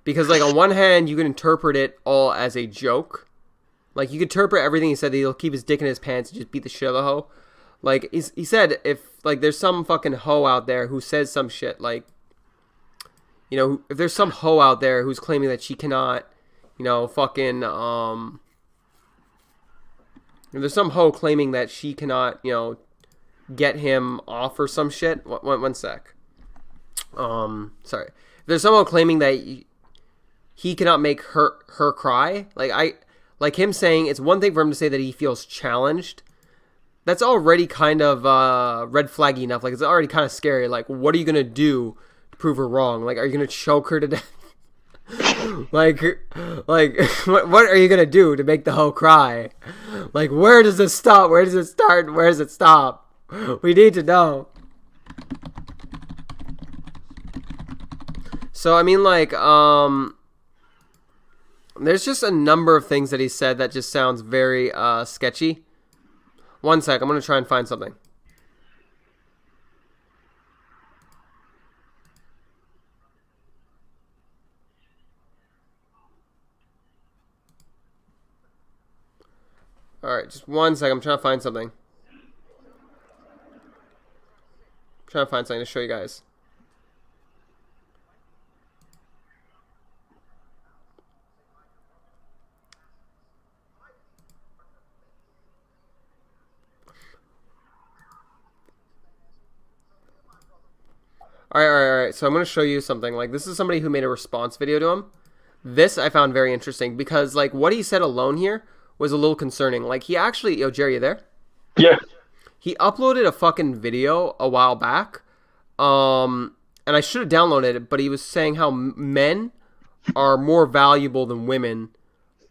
Because, like, on one hand, you can interpret it all as a joke. Like, you could interpret everything he said, that he'll keep his dick in his pants and just beat the shit out of the hoe. Like, he said, if, like, there's some fucking hoe out there who says some shit, like, you know, if there's some hoe out there who's claiming that she cannot, you know, fucking, if there's some hoe claiming that she cannot, you know, get him off or some shit, one sec. Sorry. If there's someone claiming that he cannot make her cry, like him saying, it's one thing for him to say that he feels challenged. That's already kind of red flaggy enough. Like, it's already kind of scary. Like, what are you gonna do to prove her wrong? Like, are you gonna choke her to death? like, what are you gonna do to make the hoe cry? Like, where does it stop? Where does it start? Where does it stop? We need to know. So, I mean, like, there's just a number of things that he said that just sounds very sketchy. One sec, I'm going to try and find something. Alright, just one sec, I'm trying to find something. I'm trying to find something to show you guys. Alright, so I'm going to show you something. Like, this is somebody who made a response video to him. This I found very interesting because, like, what he said alone here was a little concerning. Like, he actually... Yo, Jerry, you there? Yeah. He uploaded a fucking video a while back. And I should have downloaded it, but he was saying how men are more valuable than women.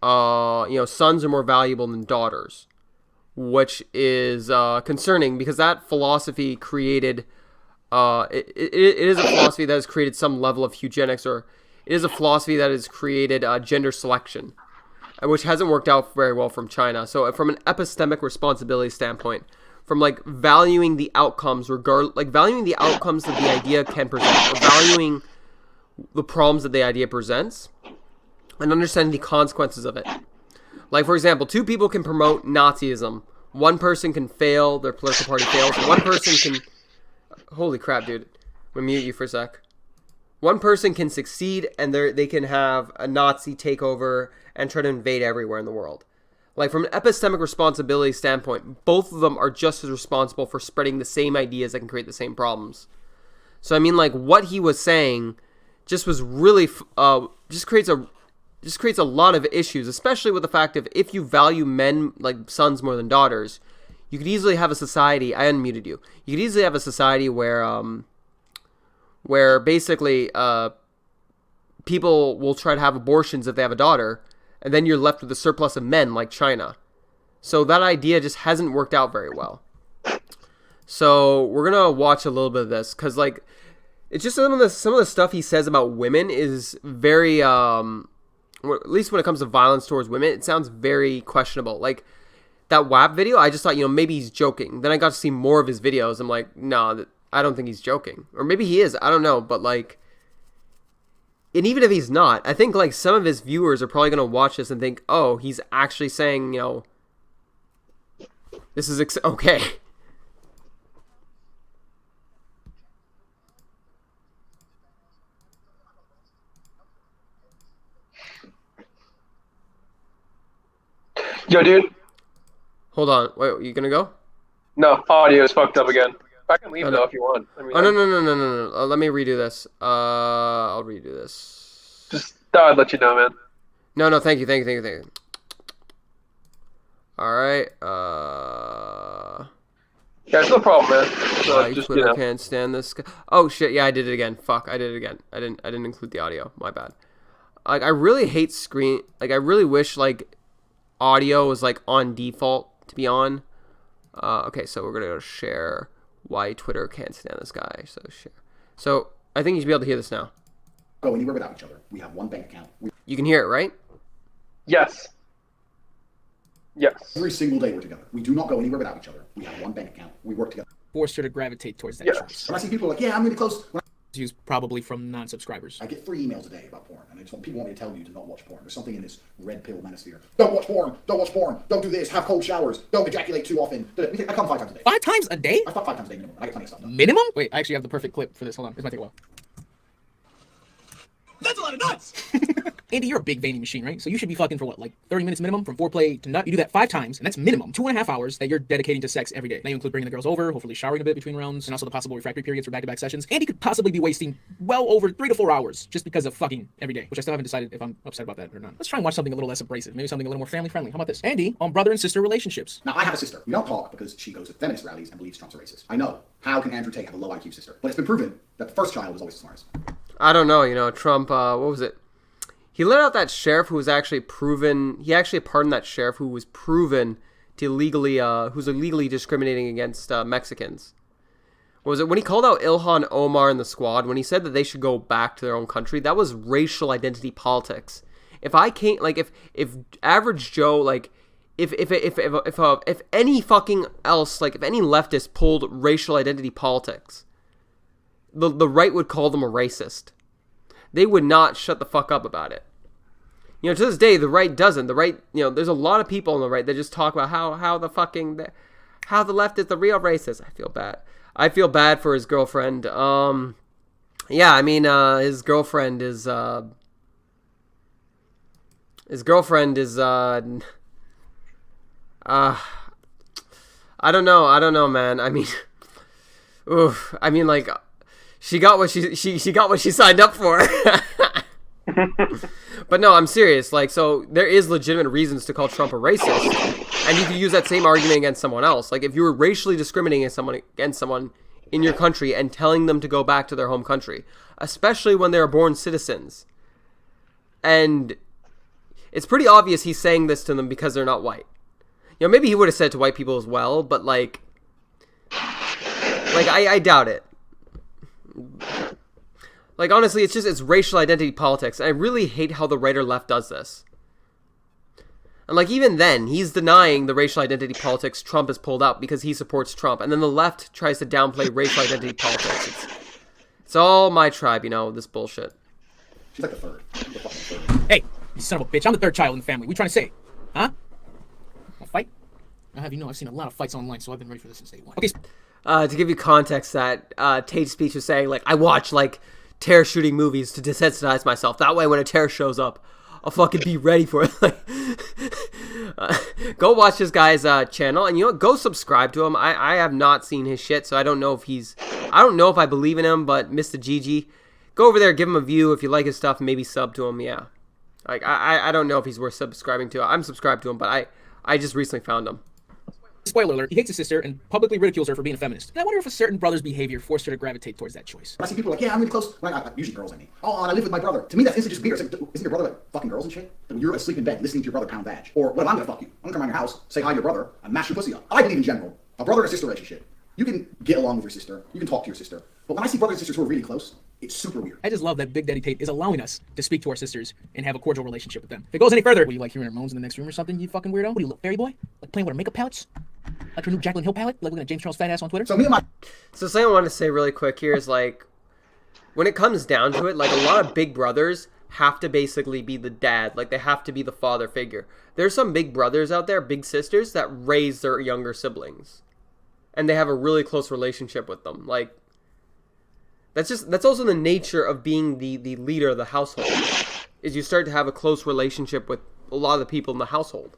You know, sons are more valuable than daughters. Which is concerning because that philosophy created... It is a philosophy that has created some level of eugenics, or it is a philosophy that has created gender selection, which hasn't worked out very well from China. So from an epistemic responsibility standpoint, from like valuing the outcomes valuing the outcomes that the idea can present, or valuing the problems that the idea presents, and understanding the consequences of it. Like, for example, two people can promote Nazism. One person can fail, their political party fails. One person can... Holy crap, dude. I'm gonna mute you for a sec. One person can succeed, and they can have a Nazi take over and try to invade everywhere in the world. Like, from an epistemic responsibility standpoint, both of them are just as responsible for spreading the same ideas that can create the same problems. So, I mean, like, what he was saying just was really... just creates a lot of issues, especially with the fact of if you value men, like sons, more than daughters, you could easily have a society... I unmuted you. You could easily have a society where basically people will try to have abortions if they have a daughter, and then you're left with a surplus of men like China. So that idea just hasn't worked out very well. So we're going to watch a little bit of this, because like, it's just some of the stuff he says about women is very... at least when it comes to violence towards women, it sounds very questionable. Like, that WAP video, I just thought, maybe he's joking. Then I got to see more of his videos. I'm like, no, I don't think he's joking. Or maybe he is. I don't know. But, like, and even if he's not, I think, like, some of his viewers are probably going to watch this and think, oh, he's actually saying, this is okay. Yo, dude. Hold on. Wait, you gonna go? No, audio is fucked up again. I can leave though if you want. I mean, no. Let me redo this. I'll redo this. Just thought I'd let you know, man. No. Thank you. All right. Yeah, it's no problem, man. So just, Twitter can't stand this guy. Oh shit! Yeah, I did it again. Fuck, I did it again. I didn't include the audio. My bad. Like, I really hate screen. Like, I really wish like audio was like on default to be on. Okay, so we're gonna go share. Why Twitter can't stand this guy. So share. So I think you should be able to hear this now. Go anywhere without each other. We have one bank account. You can hear it, right? Yes. Every single day we're together. We do not go anywhere without each other. We have one bank account. We work together. Forced her to gravitate towards that Yes. choice. When I see people like, yeah, I'm really close. Views probably from non-subscribers. I get 3 emails a day about porn, and people want me to tell you to not watch porn. There's something in this red pill manosphere. Don't watch porn. Don't watch porn. Don't do this. Have cold showers. Don't ejaculate too often. I come 5 times a day. 5 times a day? I fuck 5 times a day minimum. I get plenty of stuff done. Minimum? Wait, I actually have the perfect clip for this. Hold on, this might take a while. That's a lot of nuts! Andy, you're a big veiny machine, right? So you should be fucking for what, like 30 minutes minimum from foreplay to nut? You do that 5 times, and that's minimum 2.5 hours that you're dedicating to sex every day. Now you include bringing the girls over, hopefully showering a bit between rounds, and also the possible refractory periods for back-to-back sessions. Andy could possibly be wasting well over 3 to 4 hours just because of fucking every day, which I still haven't decided if I'm upset about that or not. Let's try and watch something a little less abrasive, maybe something a little more family-friendly. How about this? Andy on brother and sister relationships. Now, I have a sister. We don't talk because she goes to feminist rallies and believes Trump's a racist. I know. How can Andrew Tate have a low IQ sister? But it's been proven that the first child was always the smartest. I don't know. Trump, what was it? He let out that sheriff who was actually proven... He actually pardoned that sheriff who was proven to illegally... who's illegally discriminating against Mexicans. What was it? When he called out Ilhan Omar and the squad, when he said that they should go back to their own country, that was racial identity politics. If I can't... Like, if average Joe, like... If any fucking else... Like, if any leftist pulled racial identity politics, the right would call them a racist. They would not shut the fuck up about it. To this day, the right doesn't. The right, there's a lot of people on the right that just talk about how the left is the real racist. I feel bad. I feel bad for his girlfriend. Yeah, I mean, his girlfriend is, I don't know, man. I mean, oof. I mean, like, she got what she got what she signed up for. But no, I'm serious. Like, so there is legitimate reasons to call Trump a racist, and you can use that same argument against someone else. Like, if you were racially discriminating against someone in your country and telling them to go back to their home country, especially when they're born citizens, and it's pretty obvious he's saying this to them because they're not white. Maybe he would have said it to white people as well, but like I doubt it. Like, honestly, it's racial identity politics. I really hate how the right or left does this. And like even then, he's denying the racial identity politics Trump has pulled out because he supports Trump. And then the left tries to downplay racial identity politics. It's all my tribe, you know, this bullshit. She's like the third. She's the fucking third. Hey, you son of a bitch. I'm the third child in the family. What are you trying to say? Huh? A fight? I'll have you know, I've seen a lot of fights online, so I've been ready for this since day one. Okay. To give you context, that TateSpeech was saying, like, I watch, like, terror shooting movies to desensitize myself. That way, when a terrorist shows up, I'll fucking be ready for it. Like, go watch this guy's channel, and you know what? Go subscribe to him. I have not seen his shit, so I don't know if I believe in him, but Mr. Gigi, go over there, give him a view. If you like his stuff, maybe sub to him, yeah. Like, I don't know if he's worth subscribing to. I'm subscribed to him, but I just recently found him. Spoiler alert, he hates his sister and publicly ridicules her for being a feminist. And I wonder if a certain brother's behavior forced her to gravitate towards that choice. I see people like, yeah, I'm really close. Well, usually girls, I mean. Oh, and I live with my brother. To me, that's instant just weird. It's like, isn't your brother like fucking girls and shit? Like, you're asleep in bed listening to your brother pound vag. Or, well, I'm gonna fuck you. I'm gonna come around your house, say hi to your brother, and mash your pussy up. I believe in general, a brother and sister relationship. You can get along with your sister, you can talk to your sister. But when I see brothers and sisters who are really close, it's super weird. I just love that Big Daddy Tate is allowing us to speak to our sisters and have a cordial relationship with them. If it goes any further, will you like hearing her moans in the next room or something, you fucking weirdo? What do you look, fairy boy? Like playing with her makeup palettes? Like her new Jaclyn Hill palette? Like looking at James Charles fat ass on Twitter? So me and my... So something I want to say really quick here is, like, when it comes down to it, like, a lot of big brothers have to basically be the dad. Like, they have to be the father figure. There's some big brothers out there, big sisters, that raise their younger siblings. And they have a really close relationship with them. Like, that's also the nature of being the leader of the household, is you start to have a close relationship with a lot of the people in the household.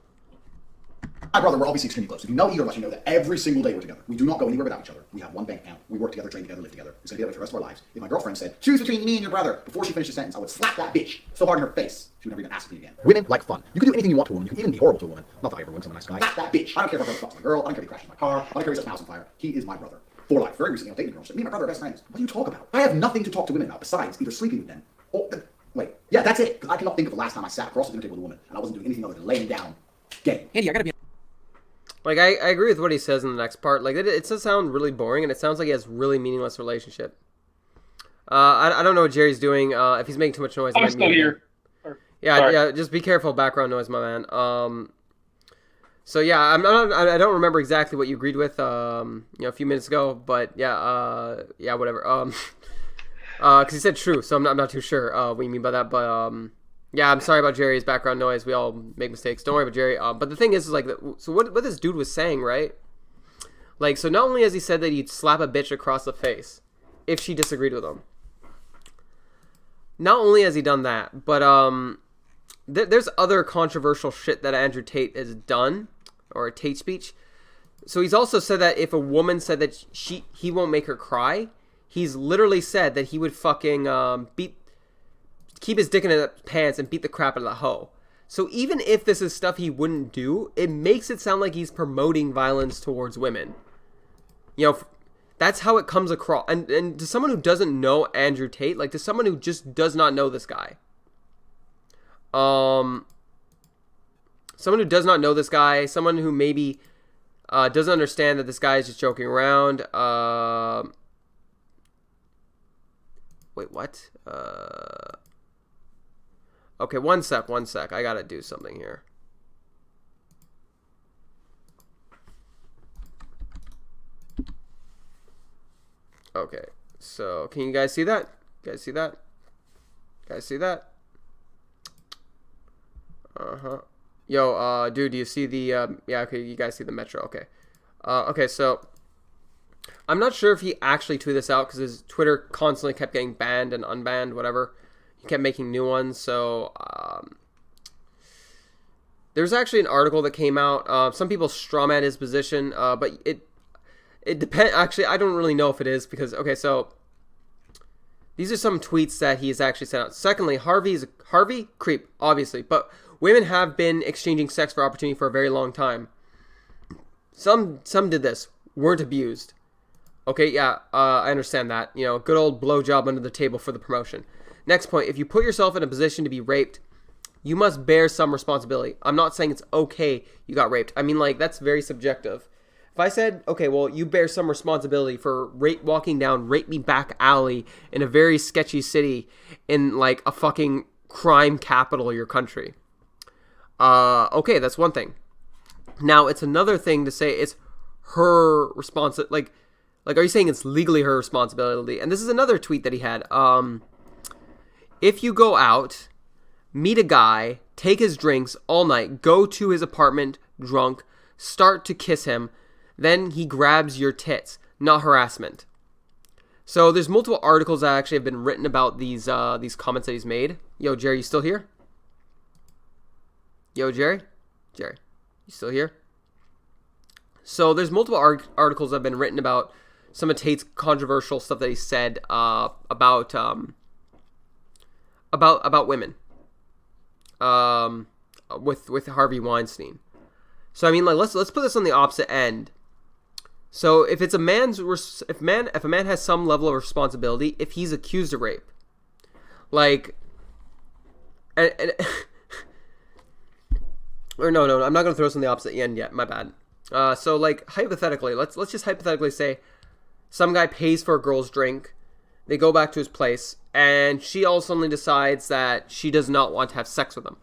My brother, we're obviously extremely close. If you know either of us, you know that every single day we're together. We do not go anywhere without each other. We have one bank account. We work together, train together, live together. It's going to be that way for the rest of our lives. If my girlfriend said, choose between me and your brother, before she finished the sentence, I would slap that bitch so hard in her face, she would never even ask me again. Women like fun. You can do anything you want to a woman. You can even be horrible to a woman. Not that I ever win someone nice guy. Slap that bitch. I don't care if my brother fucks my girl. I don't care if he crashes my car. I don't care if he sets my house on fire. He is my brother. For life. Very recently, I dated a girl. She said, me and my brother are best friends. What do you talk about? I have nothing to talk to women about besides either sleeping with them or... wait. Yeah, that's it. Because I cannot think of the last time I sat across the dinner table with a woman and I wasn't doing anything other than laying down game. Andy, I gotta be... Like, I agree with what he says in the next part. Like, it does sound really boring, and it sounds like he has really meaningless relationship. I don't know what Jerry's doing. If he's making too much noise, I'm still here. Yeah, Sorry. yeah. Just be careful, background noise, my man. So yeah, I don't remember exactly what you agreed with, a few minutes ago, but yeah, whatever. Because he said true, so I'm not too sure what you mean by that, but yeah, I'm sorry about Jerry's background noise. We all make mistakes. Don't worry about Jerry. But the thing is like, so what this dude was saying, right? Like, so not only has he said that he'd slap a bitch across the face if she disagreed with him. Not only has he done that, but there's other controversial shit that Andrew Tate has done, or a Tate speech. So he's also said that if a woman said that he won't make her cry, he's literally said that he would fucking keep his dick in his pants and beat the crap out of the hoe. So even if this is stuff he wouldn't do, it makes it sound like he's promoting violence towards women. You know, that's how it comes across. And to someone who doesn't know Andrew Tate, like to someone who just does not know this guy, someone who does not know this guy, someone who maybe doesn't understand that this guy is just joking around. Wait, what? Okay, one sec. I gotta do something here. Okay, so can you guys see that? Guys see that? Yo, dude, do you see the, yeah, okay, you guys see the metro, okay. Okay, so, I'm not sure if he actually tweeted this out, because his Twitter constantly kept getting banned and unbanned, whatever. He kept making new ones, so, there's actually an article that came out. Some people strawman his position, but it depends. Actually, I don't really know if it is, because, okay, so, these are some tweets that he has actually sent out. Secondly, Harvey, creep, obviously, but women have been exchanging sex for opportunity for a very long time. Some did this, weren't abused. Okay, yeah, I understand that. You know, good old blowjob under the table for the promotion. Next point, if you put yourself in a position to be raped, you must bear some responsibility. I'm not saying it's okay you got raped. I mean, like, that's very subjective. If I said, okay, well, you bear some responsibility for walking down Rape Me Back Alley in a very sketchy city in, like, a fucking crime capital of your country. Okay, that's one thing. Now, it's another thing to say it's her responsibility. Like, are you saying it's legally her responsibility? And this is another tweet that he had. If you go out, meet a guy, take his drinks all night, go to his apartment drunk, start to kiss him, then he grabs your tits, not harassment. So there's multiple articles that actually have been written about these comments that he's made. Yo, Jerry, you still here? Yo, Jerry? Jerry, you still here? So there's multiple articles that have been written about some of Tate's controversial stuff that he said about women with Harvey Weinstein. So I mean, like, let's put this on the opposite end. So if it's a if a man has some level of responsibility, if he's accused of rape, like, or no, I'm not gonna throw this on the opposite end yet. My bad. So like hypothetically, let's just hypothetically say some guy pays for a girl's drink, they go back to his place, and she all suddenly decides that she does not want to have sex with him.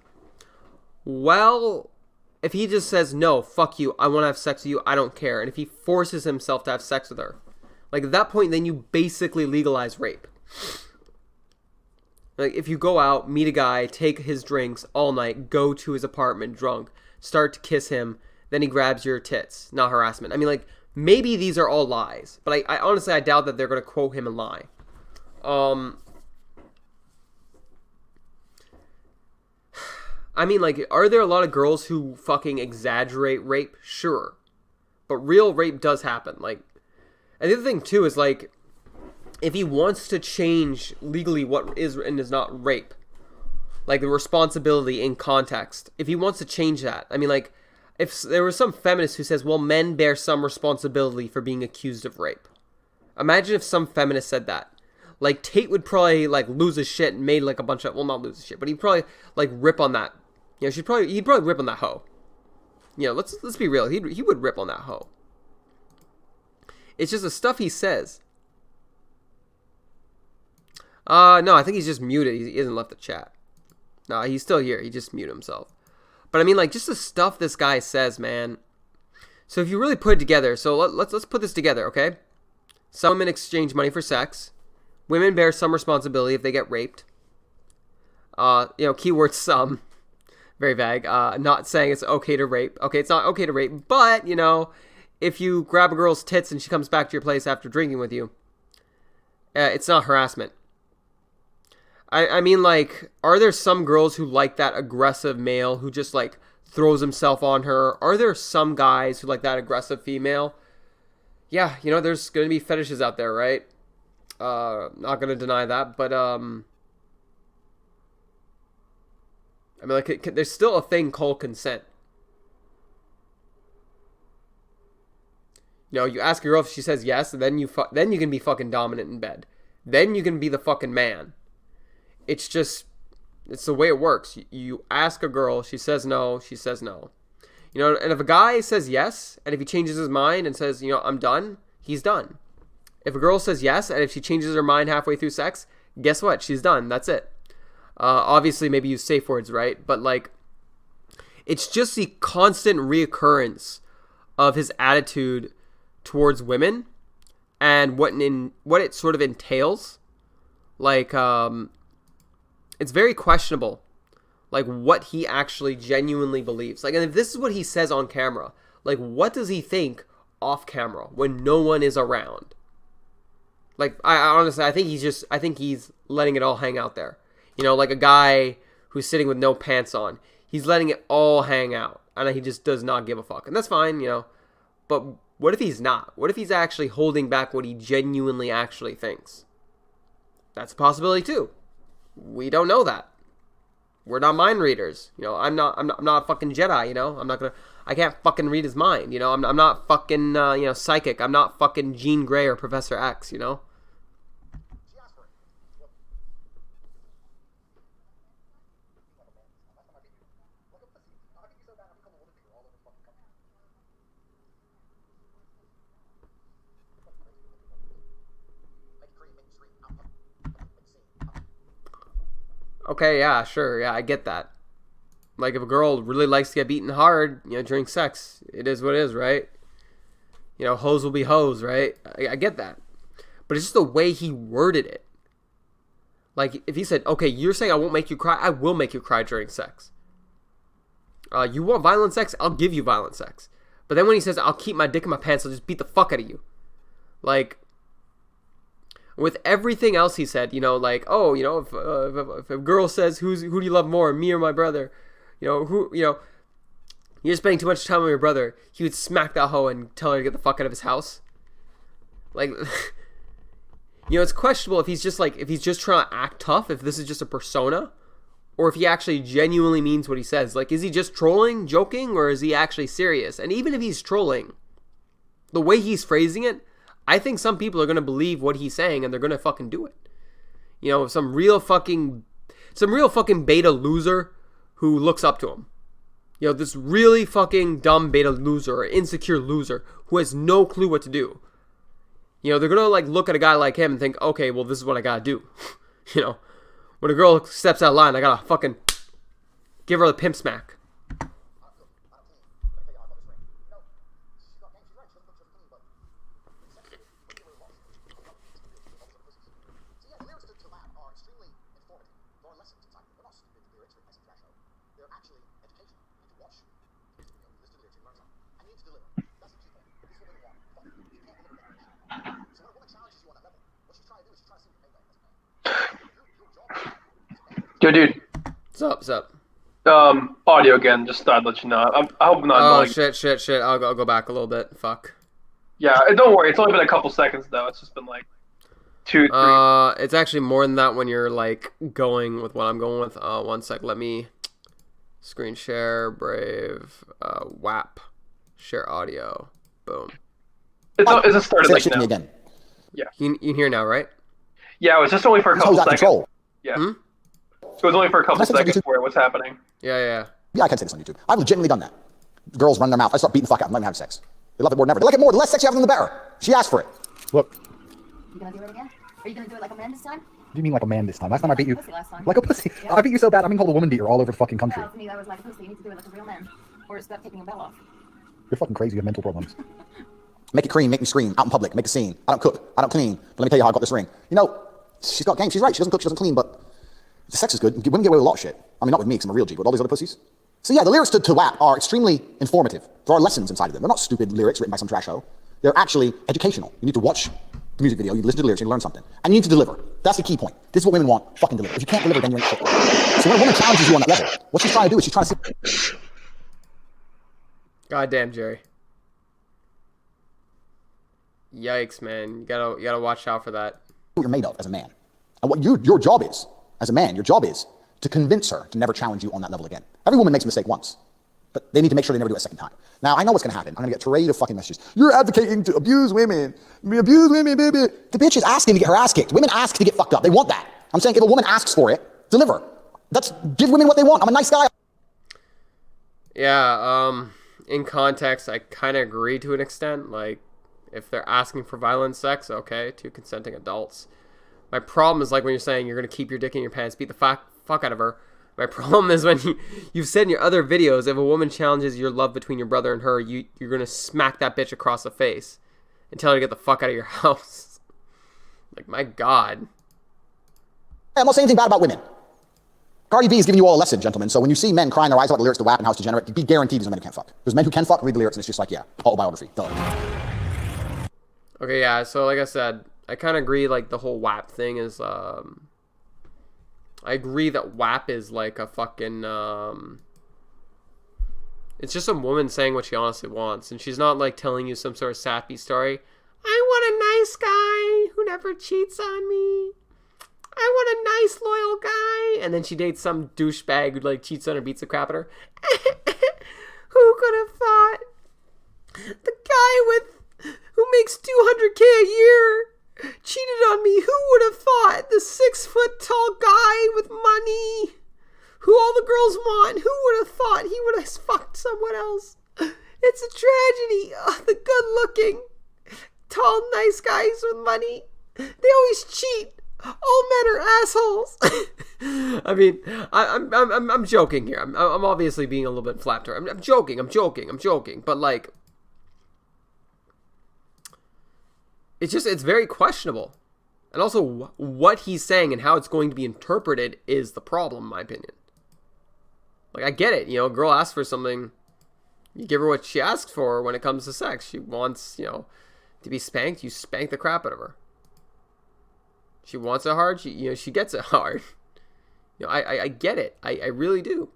Well, if he just says, no, fuck you, I want to have sex with you, I don't care, and if he forces himself to have sex with her, like, at that point, then you basically legalize rape. Like, if you go out, meet a guy, take his drinks all night, go to his apartment drunk, start to kiss him, then he grabs your tits, not harassment. I mean, like, maybe these are all lies, but I honestly, I doubt that they're going to quote him and lie. I mean, like, are there a lot of girls who fucking exaggerate rape? Sure. But real rape does happen. Like, and the other thing, too, is, like, if he wants to change legally what is and is not rape, like, the responsibility in context, if he wants to change that, I mean, like, if there was some feminist who says, well, men bear some responsibility for being accused of rape. Imagine if some feminist said that. Like, Tate would probably, like, lose his shit and made, like, a bunch of, well, not lose his shit, but he'd probably, like, rip on that. You know, he'd probably rip on that hoe. You know, let's be real. He would rip on that hoe. It's just the stuff he says. No, I think he's just muted. He hasn't left the chat. No, he's still here. He just muted himself. But I mean, like, just the stuff this guy says, man. So if you really put it together, so let's put this together, okay? Some women exchange money for sex. Women bear some responsibility if they get raped. You know, keyword some. Very vague. Not saying it's okay to rape. Okay, it's not okay to rape, but, you know, if you grab a girl's tits and she comes back to your place after drinking with you, it's not harassment. I mean, like, are there some girls who like that aggressive male who just, like, throws himself on her? Are there some guys who like that aggressive female? Yeah, you know, there's going to be fetishes out there, right? Not going to deny that, but, I mean, like, there's still a thing called consent. You know, you ask a girl if she says yes, and then you can be fucking dominant in bed. Then you can be the fucking man. It's just, it's the way it works. You ask a girl, she says no, she says no. You know, and if a guy says yes, and if he changes his mind and says, you know, I'm done, he's done. If a girl says yes, and if she changes her mind halfway through sex, guess what? She's done. That's it. Obviously, maybe use safe words, right? But, like, it's just the constant reoccurrence of his attitude towards women and what it sort of entails. Like, it's very questionable, like, what he actually genuinely believes. Like, and if this is what he says on camera, like, what does he think off camera when no one is around? Like, I honestly, I think he's letting it all hang out there. You know, like a guy who's sitting with no pants on. He's letting it all hang out. And he just does not give a fuck. And that's fine, you know. But what if he's not? What if he's actually holding back what he genuinely actually thinks? That's a possibility too. We don't know that. We're not mind readers. You know, I'm not a fucking Jedi, you know. I can't fucking read his mind, you know. I'm not fucking, you know, psychic. I'm not fucking Jean Grey or Professor X, you know. Okay, yeah, sure, yeah, I get that. Like, if a girl really likes to get beaten hard, during sex, it is what it is, right? Hoes will be hoes, right? I get that. But it's just the way he worded it. Like, if he said, okay, you're saying I won't make you cry, I will make you cry during sex. You want violent sex? I'll give you violent sex. But then when he says, I'll keep my dick in my pants, I'll just beat the fuck out of you. Like, with everything else he said, if a girl says, who do you love more, me or my brother? You're spending too much time with your brother. He would smack that hoe and tell her to get the fuck out of his house. Like, it's questionable if he's just trying to act tough, if this is just a persona, or if he actually genuinely means what he says. Like, is he just trolling, joking, or is he actually serious? And even if he's trolling, the way he's phrasing it, I think some people are going to believe what he's saying and they're going to fucking do it. Some real fucking beta loser who looks up to him. This really fucking dumb beta loser or insecure loser who has no clue what to do. They're going to look at a guy like him and think, okay, well, this is what I got to do. When a girl steps out of line, I got to fucking give her the pimp smack. Yo, dude. What's up? Audio again. Just thought I'd let you know. I hope I'm not. Oh, shit. I'll go back a little bit. Fuck. Yeah, don't worry. It's only been a couple seconds though. It's just been like 2, 3. It's actually more than that when you're going with what I'm going with. One sec. Let me screen share. Brave. WAP. Share audio. Boom. It's started like now. Again. Yeah. You hear now, right? Yeah, it was just only for a couple seconds. Control. Yeah. So it was only for a couple seconds for what's happening. Yeah. Yeah, I can say this on YouTube. I've legitimately done that. Girls run their mouth. I start beating the fuck out and let them have sex. They love it more than ever. They like it more. The less sex you have, the better. She asked for it. Look. You gonna do it again? Are you gonna do it like a man this time? What do you mean like a man this time? Last time I beat you. Like a pussy. I beat you so bad, I'm being called a woman beater all over the fucking country. Yeah, to me that was like a pussy. You need to do it like a real man. Or stop taking a bell off. You're fucking crazy. You have mental problems. Make it cream, make me scream, out in public, make a scene. I don't cook, I don't clean. But let me tell you how I got this ring. She's got game. She's right. She doesn't cook, she doesn't clean, but the sex is good. Women get away with a lot of shit. I mean, not with me, because I'm a real G, but all these other pussies. So yeah, the lyrics to WAP are extremely informative. There are lessons inside of them. They're not stupid lyrics written by some trash hoe. They're actually educational. You need to watch the music video, you listen to the lyrics, you learn something. And you need to deliver. That's the key point. This is what women want. Fucking deliver. If you can't deliver, then you're in shit. So when a woman challenges you on that level, what she's trying to do is she's trying to see... Goddamn, Jerry. Yikes, man. You gotta watch out for that. What you're made of as a man. And what your job is, as a man, your job is to convince her to never challenge you on that level again. Every woman makes a mistake once, but they need to make sure they never do it a second time. Now, I know what's gonna happen. I'm gonna get a parade of fucking messages. You're advocating to abuse women. Abuse women, baby. The bitch is asking to get her ass kicked. Women ask to get fucked up. They want that. I'm saying if a woman asks for it, deliver. Give women what they want. I'm a nice guy. Yeah, in context, I kind of agree to an extent. Like, if they're asking for violent sex, okay, two consenting adults. My problem is like when you're saying you're going to keep your dick in your pants, beat the fuck out of her. My problem is when you've said in your other videos, if a woman challenges your love between your brother and her, you're going to smack that bitch across the face and tell her to get the fuck out of your house. Like, my God. I'm not saying anything bad about women. Cardi B is giving you all a lesson, gentlemen. So when you see men crying their eyes out the lyrics to WAP and how it's degenerate, be guaranteed these are men who can't fuck. There's men who can fuck, read the lyrics, and it's just like, yeah, autobiography. Duh. Okay, yeah, so like I said, I kind of agree, like, the whole WAP thing is, I agree that WAP is like a fucking, it's just a woman saying what she honestly wants, and she's not, like, telling you some sort of sappy story. I want a nice guy who never cheats on me. I want a nice, loyal guy. And then she dates some douchebag who, like, cheats on her, beats the crap out of her. Who could have thought? The guy who makes $200K a year cheated on me. Who would have thought? The 6-foot-tall guy with money who all the girls want. Who would have thought he would have fucked someone else? It's a tragedy. Oh, the good-looking, tall, nice guys with money. They always cheat. All men are assholes. I mean, I'm joking here. I'm obviously being a little bit flatter. I'm joking. But like, it's very questionable. And also, what he's saying and how it's going to be interpreted is the problem, in my opinion. Like, I get it. You know, a girl asks for something. You give her what she asks for when it comes to sex. She wants, you know, to be spanked. You spank the crap out of her. She wants it hard. She gets it hard. You know, I get it. I really do.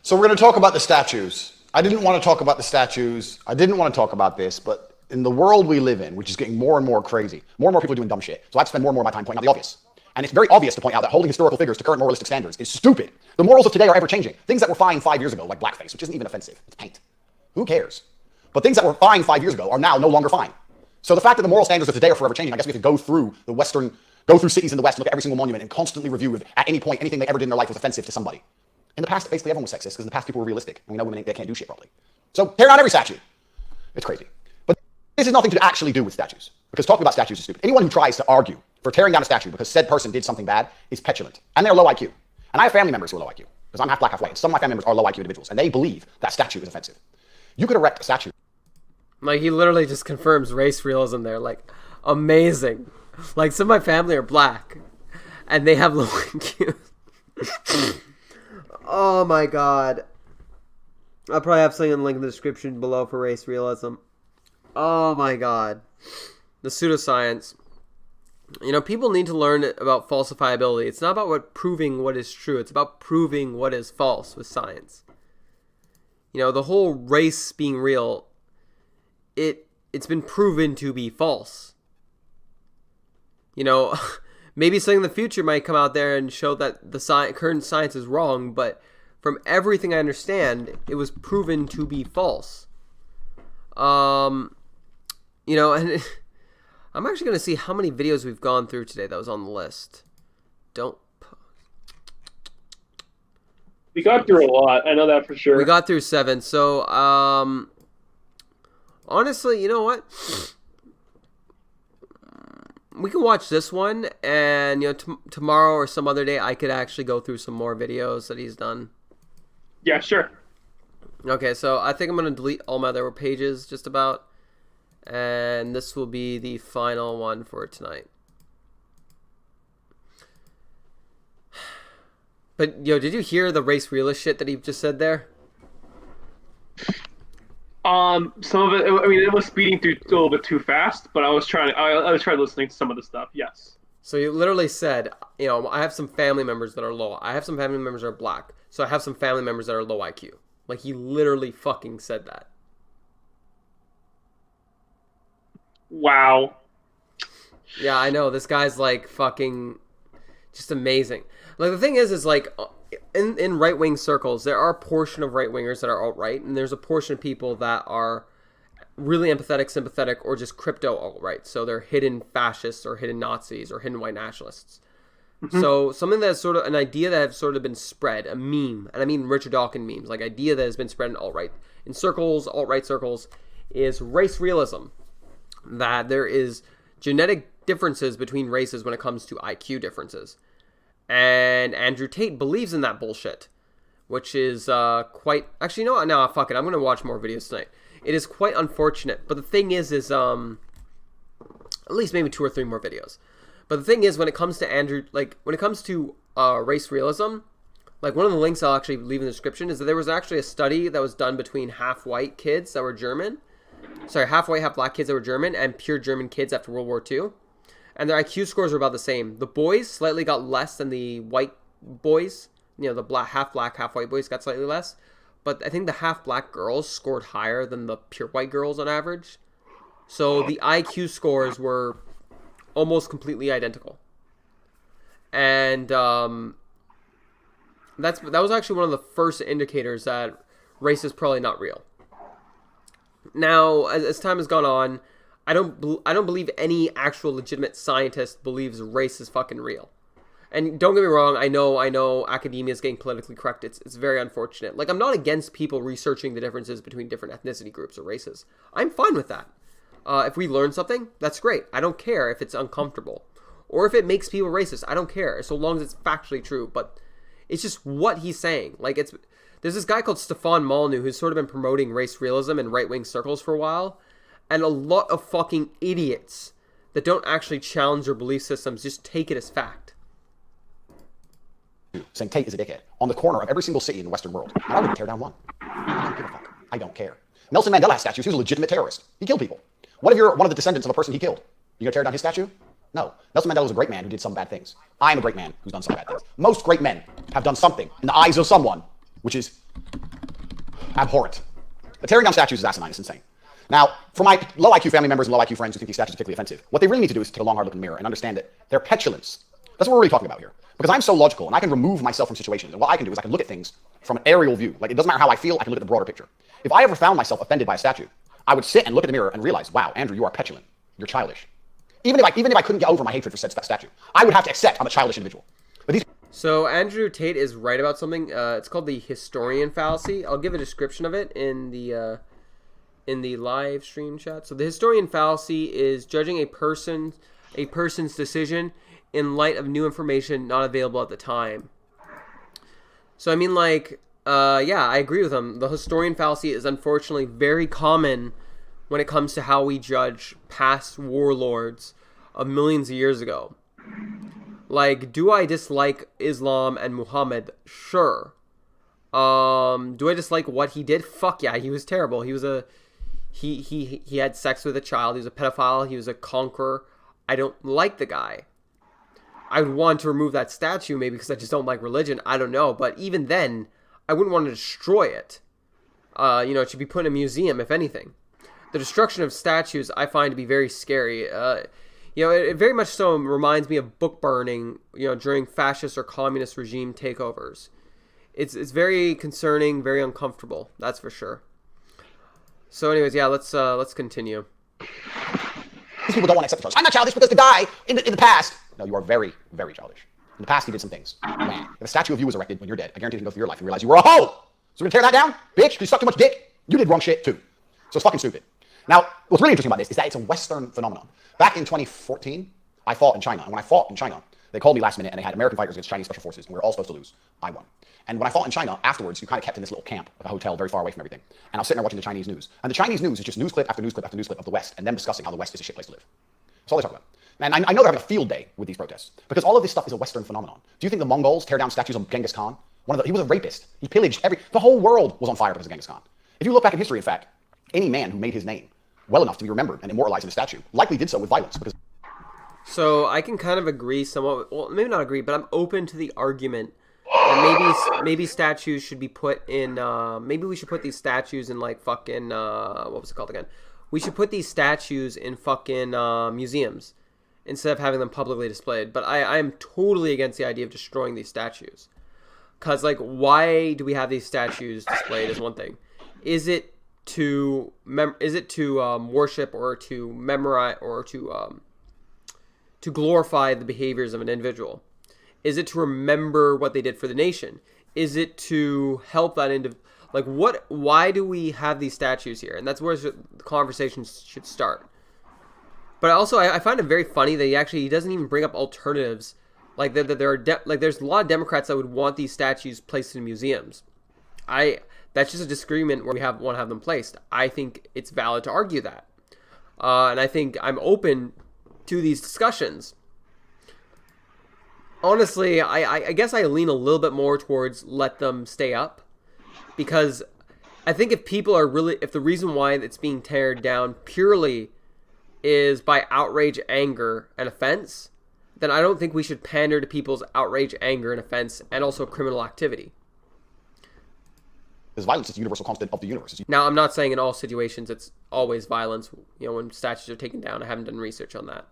So we're going to talk about the statues. I didn't want to talk about the statues. I didn't want to talk about this, but in the world we live in, which is getting more and more crazy, more and more people are doing dumb shit. So I have to spend more and more of my time pointing out the obvious. And it's very obvious to point out that holding historical figures to current moralistic standards is stupid. The morals of today are ever changing. Things that were fine 5 years ago, like blackface, which isn't even offensive. It's paint. Who cares? But things that were fine 5 years ago are now no longer fine. So the fact that the moral standards of today are forever changing, I guess we have to go through cities in the West, look at every single monument, and constantly review if at any point anything they ever did in their life was offensive to somebody. In the past, basically everyone was sexist because in the past people were realistic. And we know women, they can't do shit properly. So tear down every statue. It's crazy. But this has nothing to actually do with statues. Because talking about statues is stupid. Anyone who tries to argue for tearing down a statue because said person did something bad is petulant. And they're low IQ. And I have family members who are low IQ. Because I'm half black, half white. And some of my family members are low IQ individuals. And they believe that statue is offensive. You could erect a statue. Like, he literally just confirms race realism there. Like, amazing. Like, some of my family are black. And they have low IQ. Oh my god. I'll probably have something in the link in the description below for race realism. Oh my god. The pseudoscience. You know, people need to learn about falsifiability. It's not about proving what is true. It's about proving what is false with science. You know, the whole race being real, it's been proven to be false. You know, maybe something in the future might come out there and show that the current science is wrong, but from everything I understand, it was proven to be false. You know, and I'm actually going to see how many videos we've gone through today that was on the list. We got through a lot. I know that for sure. We got through 7. So, honestly, you know what? We can watch this one, and, you know, tomorrow or some other day, I could actually go through some more videos that he's done. Yeah, sure. Okay, so I think I'm going to delete all my other pages just about. And this will be the final one for tonight. But, yo, did you hear the race realist shit that he just said there? Some of it, I mean, it was speeding through a little bit too fast, but I was trying listening to some of the stuff, yes. So you literally said, you know, I have some family members that are low. I have some family members that are black. So I have some family members that are low IQ. Like, he literally fucking said that. Wow. Yeah, I know. This guy's, like, fucking just amazing. Like, the thing is like, in right-wing circles, there are a portion of right-wingers that are alt-right, and there's a portion of people that are really empathetic, sympathetic, or just crypto alt-right. So they're hidden fascists or hidden Nazis or hidden white nationalists. Mm-hmm. So something that's sort of an idea that has sort of been spread, a meme, and I mean Richard Dawkins memes, like idea that has been spread in alt-right circles, is race realism. That there is genetic differences between races when it comes to IQ differences. And Andrew Tate believes in that bullshit, which is quite... Actually, you know what? No, fuck it. I'm going to watch more videos tonight. It is quite unfortunate. But the thing is at least maybe 2 or 3 more videos. But the thing is, when it comes to race realism, like, one of the links I'll actually leave in the description is that there was actually a study that was done between half-white kids that were German. Sorry, half-white, half-black kids that were German and pure German kids after World War II. And their IQ scores were about the same. The boys slightly got less than the white boys. You know, the half-black, half-white boys got slightly less. But I think the half-black girls scored higher than the pure white girls on average. So the IQ scores were almost completely identical. And that was actually one of the first indicators that race is probably not real. Now, as time has gone on, I don't believe any actual legitimate scientist believes race is fucking real. And don't get me wrong, I know academia is getting politically correct. It's very unfortunate. Like, I'm not against people researching the differences between different ethnicity groups or races. I'm fine with that. If we learn something, that's great. I don't care if it's uncomfortable. Or if it makes people racist. I don't care, so long as it's factually true. But it's just what he's saying. Like, there's this guy called Stefan Molyneux who's sort of been promoting race realism in right-wing circles for a while. And a lot of fucking idiots that don't actually challenge their belief systems just take it as fact. Saying Tate is a dickhead on the corner of every single city in the Western world. And I wouldn't tear down one. I don't give a fuck. I don't care. Nelson Mandela has statues. He was a legitimate terrorist. He killed people. What if you're one of the descendants of a person he killed? You gonna tear down his statue? No. Nelson Mandela was a great man who did some bad things. I am a great man who's done some bad things. Most great men have done something in the eyes of someone which is abhorrent. The tearing down statues is asinine. It's insane. Now, for my low IQ family members and low IQ friends who think these statues are particularly offensive, what they really need to do is take a long, hard look in the mirror and understand that their petulance. That's what we're really talking about here. Because I'm so logical and I can remove myself from situations. And what I can do is I can look at things from an aerial view. Like, it doesn't matter how I feel, I can look at the broader picture. If I ever found myself offended by a statue, I would sit and look at the mirror and realize, wow, Andrew, you are petulant. You're childish. Even if I couldn't get over my hatred for said statue, I would have to accept I'm a childish individual. But these... So Andrew Tate is right about something. It's called the historian fallacy. I'll give a description of it in the live stream chat. So the historian fallacy is judging a person's decision in light of new information not available at the time. So I mean, like, yeah, I agree with him. The historian fallacy is unfortunately very common when it comes to how we judge past warlords of millions of years ago. Like, do I dislike Islam and Muhammad? Sure. Do I dislike what he did? Fuck yeah, he was terrible. He was he had sex with a child. He was a pedophile. He was a conqueror. I don't like the guy. I would want to remove that statue maybe because I just don't like religion. I don't know. But even then, I wouldn't want to destroy it. It should be put in a museum, if anything. The destruction of statues I find to be very scary. It very much so reminds me of book burning, during fascist or communist regime takeovers. It's very concerning, very uncomfortable. That's for sure. So anyways, yeah, let's continue. These people don't want to accept the charge. I'm not childish because the guy in the past... No, you are very, very childish. In the past, he did some things. Man, if a statue of you was erected when you're dead, I guarantee you can go through your life and realize you were a hoe! So we're gonna tear that down? Bitch, because you suck too much dick? You did wrong shit, too. So it's fucking stupid. Now, what's really interesting about this is that it's a Western phenomenon. Back in 2014, I fought in China. And when I fought in China, they called me last minute and they had American fighters against Chinese special forces. And we were all supposed to lose. I won. And when I fought in China, afterwards, you kind of kept in this little camp, like a hotel very far away from everything. And I was sitting there watching the Chinese news. And the Chinese news is just news clip after news clip after news clip of the West and them discussing how the West is a shit place to live. That's all they talk about. And I know they're having a field day with these protests because all of this stuff is a Western phenomenon. Do you think the Mongols tear down statues of Genghis Khan? He was a rapist. He pillaged the whole world was on fire because of Genghis Khan. If you look back in history, in fact, any man who made his name well enough to be remembered and immortalized in a statue likely did so with violence. So I can kind of agree somewhat. Well, maybe not agree, but I'm open to the argument that maybe statues should be put in. Maybe we should put these statues in like fucking. What was it called again? We should put these statues in fucking museums instead of having them publicly displayed. But I am totally against the idea of destroying these statues. Because, like, why do we have these statues displayed is one thing. Is it to worship or to memorize or to glorify the behaviors of an individual? Is it to remember what they did for the nation? Is it to help that individual? Like, why do we have these statues here? And that's where the conversation should start. But also, I find it very funny that he doesn't even bring up alternatives. Like, there's a lot of Democrats that would want these statues placed in museums. That's just a disagreement where we want to have them placed. I think it's valid to argue that. And I think I'm open to these discussions. Honestly, I guess I lean a little bit more towards let them stay up. Because I think if the reason why it's being teared down purely is by outrage, anger, and offense, then I don't think we should pander to people's outrage, anger, and offense, and also criminal activity. Because violence is the universal constant of the universe. Now, I'm not saying in all situations it's always violence. When statues are taken down, I haven't done research on that.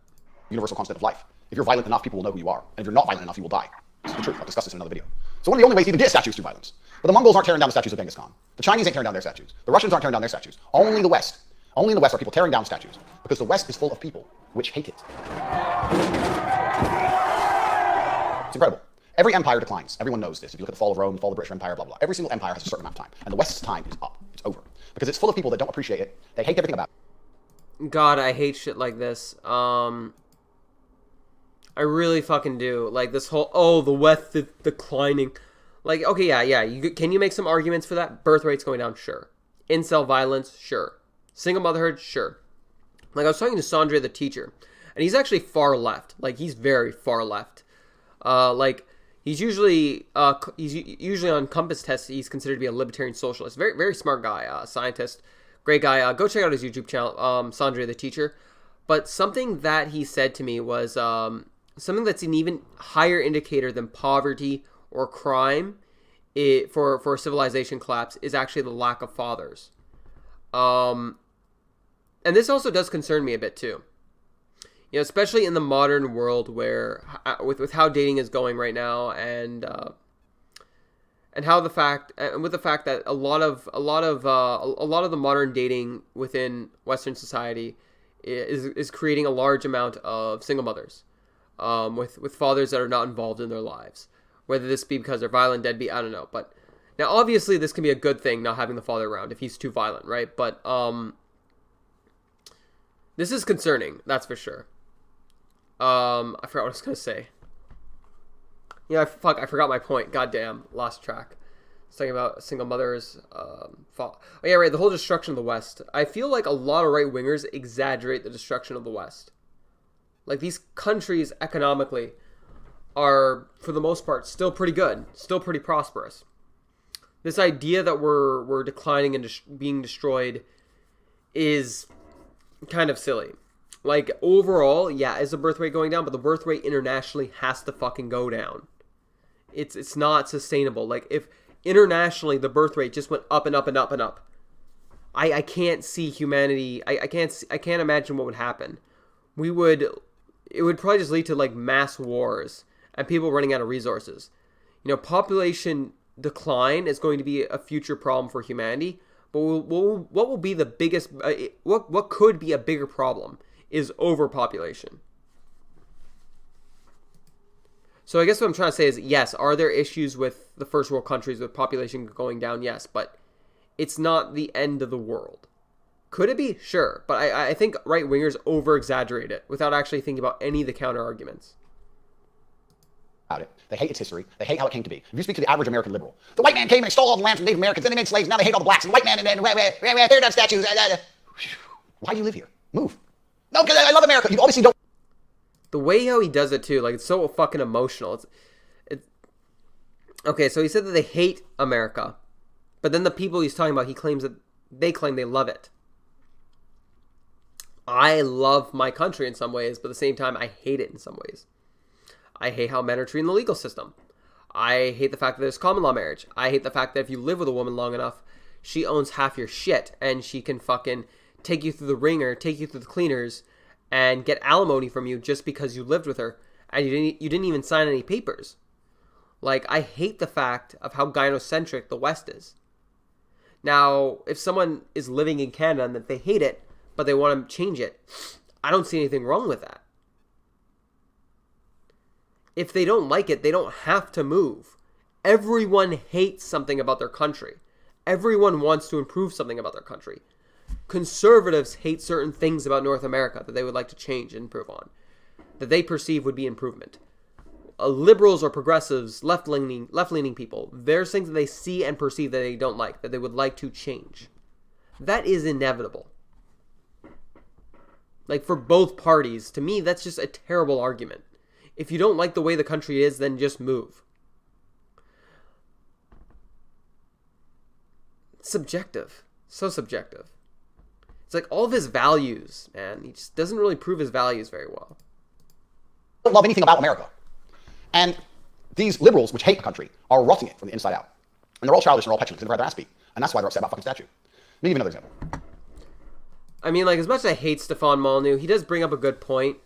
Universal constant of life. If you're violent enough, people will know who you are. And if you're not violent enough, you will die. It's the truth. I'll discuss this in another video. So one of the only ways to even get statues through violence. But the Mongols aren't tearing down the statues of Genghis Khan. The Chinese ain't tearing down their statues. The Russians aren't tearing down their statues. Only the West. Only in the West are people tearing down statues. Because the West is full of people which hate it. It's incredible. Every empire declines. Everyone knows this. If you look at the fall of Rome, the fall of the British Empire, blah, blah, blah. Every single empire has a certain amount of time. And the West's time is up. It's over. Because it's full of people that don't appreciate it. They hate everything about it. God, I hate shit like this. I really fucking do. Like, this whole, oh, the West is declining. Like, okay, yeah. Can you make some arguments for that? Birth rate's going down? Sure. Incel violence? Sure. Single motherhood? Sure. Like, I was talking to Sandre the teacher, and he's actually far left. Like, he's very far left. Like, he's usually on Compass tests, he's considered to be a libertarian socialist. Very, very smart guy, scientist, great guy. Go check out his YouTube channel, Sandre the teacher. But something that he said to me was something that's an even higher indicator than poverty or crime for civilization collapse is actually the lack of fathers. And this also does concern me a bit too. You know, especially in the modern world where, with how dating is going right now, and how the fact that a lot of the modern dating within Western society is creating a large amount of single mothers, with fathers that are not involved in their lives, whether this be because they're violent, deadbeat, I don't know. But now, obviously, this can be a good thing, not having the father around if he's too violent, right? But this is concerning, that's for sure. I forgot what I was gonna say. Yeah, I forgot my point. Goddamn, lost track. I was talking about single mothers. Oh yeah, right. The whole destruction of the West. I feel like a lot of right wingers exaggerate the destruction of the West. Like, these countries economically are, for the most part, still pretty good, still pretty prosperous. This idea that we're declining and being destroyed is kind of silly. Like, overall, yeah, is the birth rate going down, but the birth rate internationally has to fucking go down. It's not sustainable. Like, if internationally the birth rate just went up and up and up and up, I can't see humanity. I can't imagine what would happen. It would probably just lead to, like, mass wars and people running out of resources. You know, population decline is going to be a future problem for humanity. But what will be the biggest? What could be a bigger problem is overpopulation. So I guess what I'm trying to say is, yes, are there issues with the first world countries with population going down? Yes, but it's not the end of the world. Could it be? Sure. But I think right-wingers over-exaggerate it without actually thinking about any of the counter-arguments. About it. They hate its history. They hate how it came to be. If you speak to the average American liberal, the white man came and stole all the land from Native Americans, then they made slaves, now they hate all the blacks, and the white man, and tear down statues. Why do you live here? Move. No, because I love America. You obviously don't. The way how he does it too, like, it's so fucking emotional. It's okay. So he said that they hate America, but then the people he's talking about, he claims that they claim they love it. I love my country in some ways, but at the same time, I hate it in some ways. I hate how men are treated in the legal system. I hate the fact that there's common law marriage. I hate the fact that if you live with a woman long enough, she owns half your shit, and she can fucking take you through the ringer, take you through the cleaners, and get alimony from you just because you lived with her, and you didn't even sign any papers. Like, I hate the fact of how gynocentric the West is. Now, if someone is living in Canada and that they hate it, but they want to change it, I don't see anything wrong with that. If they don't like it, they don't have to move. Everyone hates something about their country. Everyone wants to improve something about their country. Conservatives hate certain things about North America that they would like to change and improve on, that they perceive would be improvement. Liberals or progressives, left-leaning people, there's things that they see and perceive that they don't like, that they would like to change. That is inevitable. Like, for both parties, to me, that's just a terrible argument. If you don't like the way the country is, then just move. It's subjective. So subjective. It's like all of his values, man. He just doesn't really prove his values very well. Don't love anything about America. And these liberals, which hate the country, are roughing it from the inside out. And they're all childish and they're all petulant because they've never had their ass beat. And that's why they're upset about fucking statue. Let me give you another example. I mean, like, as much as I hate Stefan Molyneux, he does bring up a good point.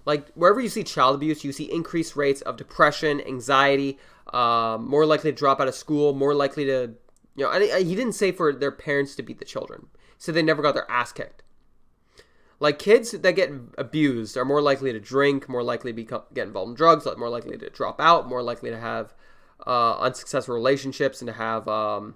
Like, wherever you see child abuse, you see increased rates of depression, anxiety, more likely to drop out of school, more likely to, you know, he didn't say for their parents to beat the children. He said they never got their ass kicked. Like, kids that get abused are more likely to drink, more likely to get involved in drugs, more likely to drop out, more likely to have unsuccessful relationships and to have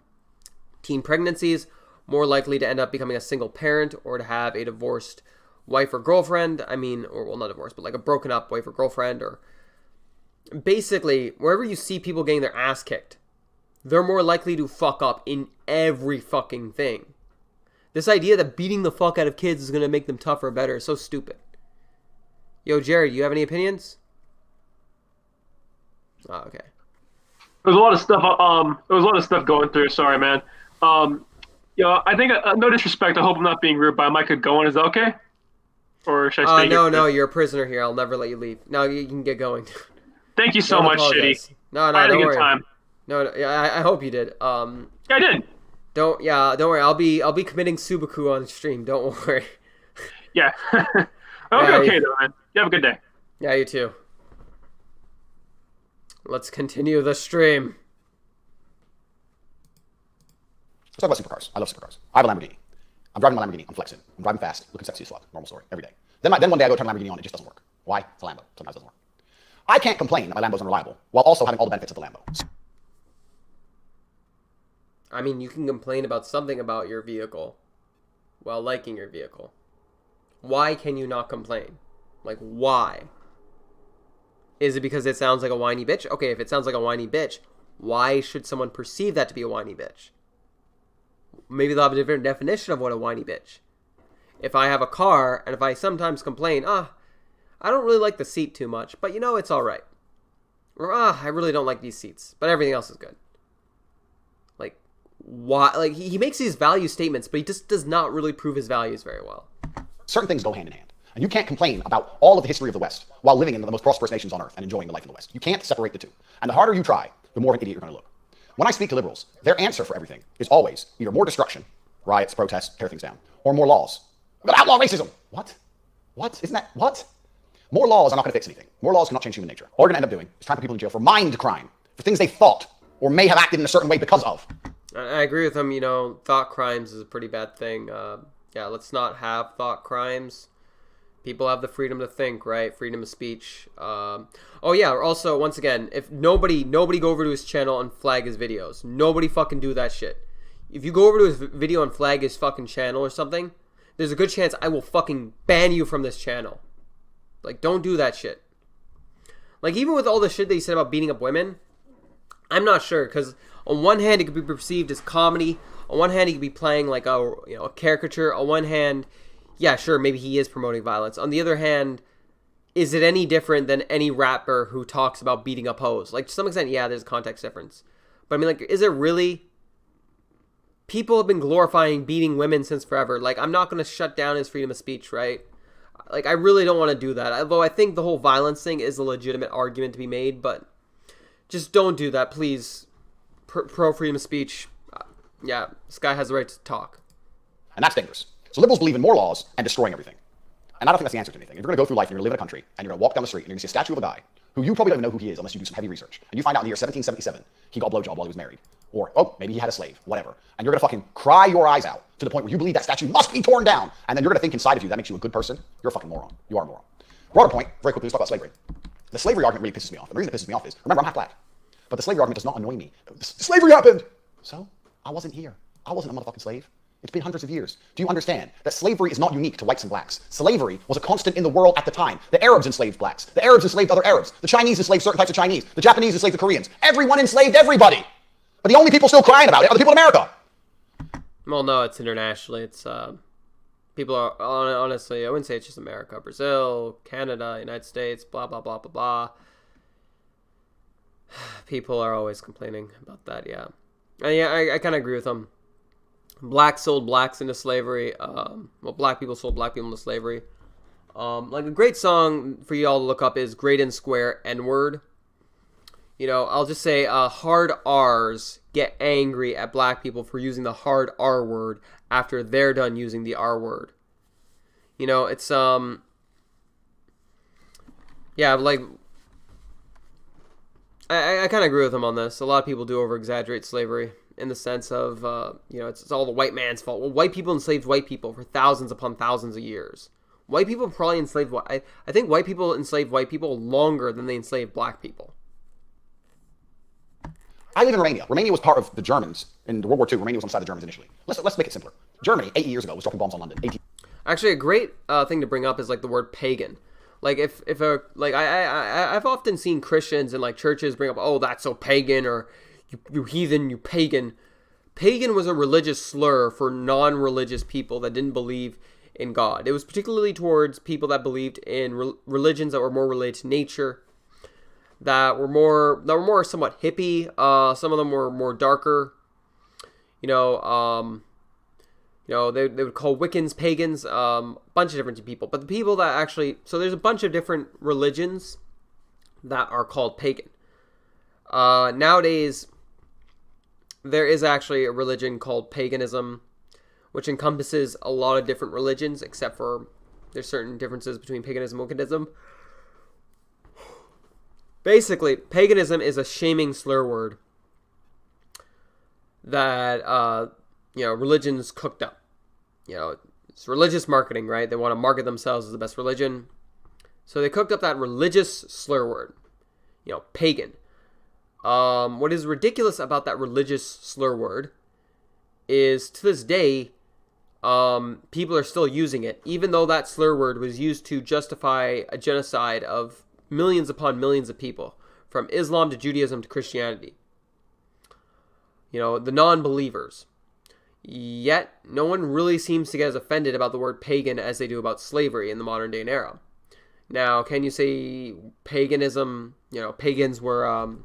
teen pregnancies, more likely to end up becoming a single parent or to have a divorced wife or girlfriend. I mean, or well, not divorced, but like a broken up wife or girlfriend. Or basically, wherever you see people getting their ass kicked, they're more likely to fuck up in every fucking thing. This idea that beating the fuck out of kids is going to make them tougher or better is so stupid. Yo, Jared, you have any opinions? Oh, okay. There was a lot of stuff. There was a lot of stuff going through. Sorry, man. I think no disrespect. I hope I'm not being rude, but I might could go on. Is that okay? Or should I stay here? No, you're a prisoner here. I'll never let you leave. No, you can get going. Thank you so much, apologize. Shitty. No, I had a don't good worry. time. No, I hope you did. Yeah, I did. Don't worry. I'll be committing Subaku on stream. Don't worry. Yeah. Okay, though, man. You have a good day. Yeah, you too. Let's continue the stream. Let's talk about supercars. I love supercars. I have a Lamborghini. I'm driving my Lamborghini. I'm flexing. I'm driving fast, looking sexy as fuck. Normal story. Every day. Then one day I go turn the Lamborghini on. It just doesn't work. Why? It's a Lambo. Sometimes it doesn't work. I can't complain that my Lambo's unreliable while also having all the benefits of the Lambo. I mean, you can complain about something about your vehicle while liking your vehicle. Why can you not complain? Like, why? Is it because it sounds like a whiny bitch? Okay, if it sounds like a whiny bitch, why should someone perceive that to be a whiny bitch? Maybe they'll have a different definition of what a whiny bitch. If I have a car, and if I sometimes complain, I don't really like the seat too much, but you know, it's alright. Or, I really don't like these seats, but everything else is good. Like, why? Like, he makes these value statements, but he just does not really prove his values very well. Certain things go hand in hand. And you can't complain about all of the history of the West while living in the most prosperous nations on earth and enjoying the life in the West. You can't separate the two. And the harder you try, the more of an idiot you're going to look. When I speak to liberals, their answer for everything is always either more destruction, riots, protests, tear things down, or more laws. We're going to outlaw racism. What? Isn't that, what? More laws are not going to fix anything. More laws cannot change human nature. All we're going to end up doing is trying to put people in jail for mind crime, for things they thought or may have acted in a certain way because of. I agree with him. You know, thought crimes is a pretty bad thing. Let's not have thought crimes. People have the freedom to think, right? Freedom of speech. Also, once again, if nobody go over to his channel and flag his videos. Nobody fucking do that shit. If you go over to his video and flag his fucking channel or something, there's a good chance I will fucking ban you from this channel. Like, don't do that shit. Like, even with all the shit that he said about beating up women, I'm not sure, because on one hand, it could be perceived as comedy. On one hand, he could be playing like a caricature. On one hand, yeah, sure, maybe he is promoting violence. On the other hand, is it any different than any rapper who talks about beating up hoes? Like, to some extent, yeah, there's a context difference. But I mean, like, is it really? People have been glorifying beating women since forever. Like, I'm not going to shut down his freedom of speech, right? Like, I really don't want to do that. Although I think the whole violence thing is a legitimate argument to be made, but just don't do that, please. Pro freedom of speech. Yeah, this guy has the right to talk. And that's dangerous. So liberals believe in more laws and destroying everything. And I don't think that's the answer to anything. If you're going to go through life and you're going to live in a country and you're going to walk down the street and you're going to see a statue of a guy who you probably don't even know who he is unless you do some heavy research. And you find out in the year 1777, he got a blowjob while he was married. Or, maybe he had a slave, whatever. And you're going to fucking cry your eyes out to the point where you believe that statue must be torn down. And then you're going to think inside of you that makes you a good person. You're a fucking moron. You are a moron. Broader point, very quickly, let's talk about slavery. The slavery argument really pisses me off. And the reason it pisses me off is, remember, I'm half black. But the slavery argument does not annoy me. Slavery happened! So, I wasn't here. I wasn't a motherfucking slave. It's been hundreds of years. Do you understand that slavery is not unique to whites and blacks? Slavery was a constant in the world at the time. The Arabs enslaved blacks. The Arabs enslaved other Arabs. The Chinese enslaved certain types of Chinese. The Japanese enslaved the Koreans. Everyone enslaved everybody. But the only people still crying about it are the people in America. Well, no, it's internationally. It's, people are, honestly, I wouldn't say it's just America. Brazil, Canada, United States, blah, blah, blah, blah, blah. People are always complaining about that, yeah. And yeah, I kind of agree with them. Blacks sold blacks into slavery. Black people sold black people into slavery. Like, a great song for you all to look up is Great and Square N-Word. You know, I'll just say hard R's get angry at black people for using the hard R word after they're done using the R word. You know, it's, yeah, like, I kind of agree with him on this. A lot of people do over-exaggerate slavery in the sense of, it's all the white man's fault. Well, white people enslaved white people for thousands upon thousands of years. White people probably enslaved. I think white people enslaved white people longer than they enslaved black people. I live in Romania. Romania was part of the Germans in World War II. Romania was on the side of the Germans initially. Let's make it simpler. Germany, 80 years ago, was dropping bombs on London. 18. Actually, a great thing to bring up is like the word pagan. Like if I've often seen Christians in like churches bring up, oh, that's so pagan, or you heathen, you pagan. Pagan was a religious slur for non-religious people that didn't believe in God. It was particularly towards people that believed in religions that were more related to nature, that were more somewhat hippie. Some of them were more darker. They would call Wiccans pagans, a bunch of different people. But the people that actually, so there's a bunch of different religions that are called pagan. Nowadays, there is actually a religion called paganism, which encompasses a lot of different religions, except for there's certain differences between paganism and Wiccanism. Basically, paganism is a shaming slur word that religions cooked up. It's religious marketing, right? They want to market themselves as the best religion. So they cooked up that religious slur word, pagan. What is ridiculous about that religious slur word is to this day, people are still using it, even though that slur word was used to justify a genocide of millions upon millions of people, from Islam to Judaism to Christianity. The non-believers. Yet, no one really seems to get as offended about the word pagan as they do about slavery in the modern day and era. Now, can you say paganism, pagans were,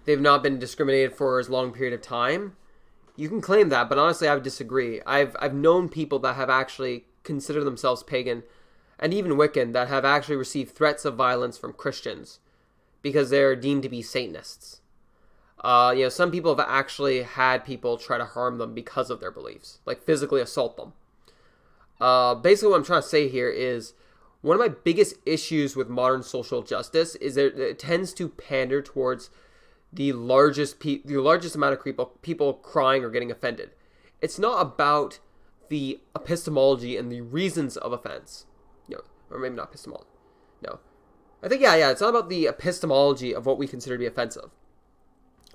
they've not been discriminated for as long a period of time? You can claim that, but honestly, I would disagree. I've known people that have actually considered themselves pagan, and even Wiccan, that have actually received threats of violence from Christians because they're deemed to be Satanists. Some people have actually had people try to harm them because of their beliefs, like physically assault them. Basically, what I'm trying to say here is one of my biggest issues with modern social justice is that it tends to pander towards the largest amount of people crying or getting offended. It's not about the epistemology and the reasons of offense. Or maybe not epistemology. No. I think, it's not about the epistemology of what we consider to be offensive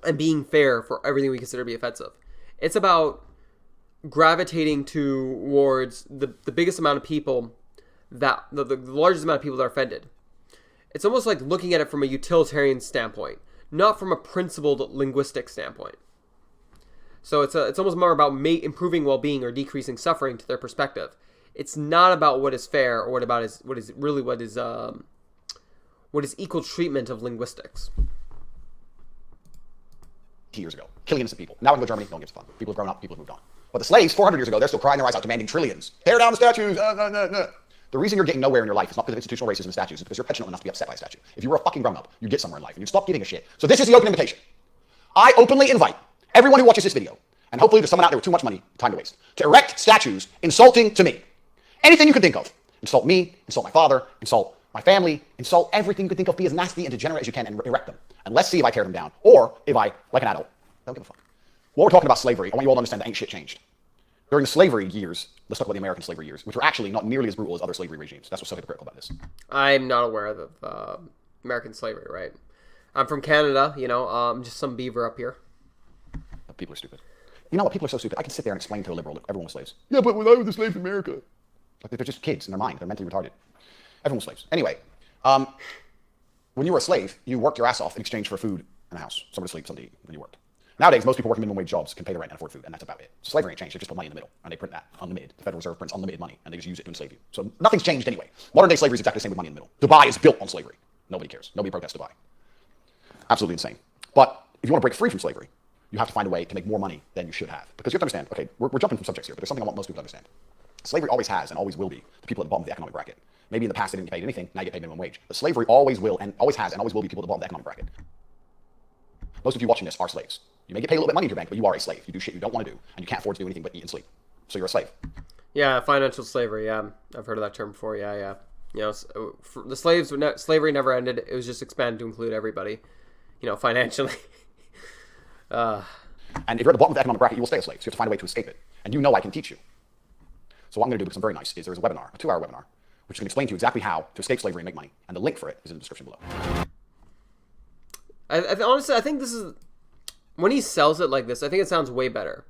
and being fair for everything we consider to be offensive. It's about gravitating towards the biggest amount of people, that the largest amount of people that are offended. It's almost like looking at it from a utilitarian standpoint, not from a principled linguistic standpoint. So it's almost more about improving well-being or decreasing suffering to their perspective. It's not about what is fair or what is equal treatment of linguistics. Years ago, killing innocent people. Now I can go to Germany, no one gives a fuck. People have grown up, people have moved on. But the slaves, 400 years ago, they're still crying their eyes out, demanding trillions. Tear down the statues. The reason you're getting nowhere in your life is not because of institutional racism and statues, it's because you're petulant enough to be upset by a statue. If you were a fucking grown up, you'd get somewhere in life, and you'd stop giving a shit. So this is the open invitation. I openly invite everyone who watches this video, and hopefully there's someone out there with too much money, time to waste, to erect statues insulting to me. Anything you could think of. Insult me, insult my father, insult my family, insult everything you could think of, be as nasty and degenerate as you can, and erect them. And let's see if I tear them down, or if I, like an adult, don't give a fuck. While we're talking about slavery, I want you all to understand that ain't shit changed. During the slavery years, let's talk about the American slavery years, which were actually not nearly as brutal as other slavery regimes. That's what's so hypocritical about this. I'm not aware of American slavery, right? I'm from Canada, I'm just some beaver up here. People are stupid. You know what? People are so stupid. I can sit there and explain to a liberal that everyone was slaves. Yeah, but when I was a slave in America. Like, they're just kids in their mind. They're mentally retarded. Everyone was slaves. Anyway, when you were a slave, you worked your ass off in exchange for food and a house. Somewhere to sleep, something to eat, when you worked. Nowadays, most people working minimum wage jobs can pay the rent and afford food, and that's about it. So slavery ain't changed. They just put money in the middle, and they print that unlimited. The Federal Reserve prints unlimited money, and they just use it to enslave you. So nothing's changed anyway. Modern day slavery is exactly the same with money in the middle. Dubai is built on slavery. Nobody cares. Nobody protests Dubai. Absolutely insane. But if you want to break free from slavery, you have to find a way to make more money than you should have. Because you have to understand, okay, we're jumping from subjects here, but there's something I want most people to understand. Slavery always has and always will be the people at the bottom of the economic bracket. Maybe in the past they didn't get paid anything, now you get paid minimum wage. But slavery always will and always has and always will be people at the bottom of the economic bracket. Most of you watching this are slaves. You may get paid a little bit of money in your bank, but you are a slave. You do shit you don't want to do, and you can't afford to do anything but eat and sleep. So you're a slave. Yeah, financial slavery, yeah. I've heard of that term before, yeah. The slavery never ended. It was just expanded to include everybody, financially. And if you're at the bottom of the economic bracket, you will stay a slave. So you have to find a way to escape it. And I can teach you. So what I'm going to do, because I'm very nice, is there's a webinar, a 2-hour webinar, which can explain to you exactly how to escape slavery and make money. And the link for it is in the description below. Honestly, I think this is... When he sells it like this, I think it sounds way better.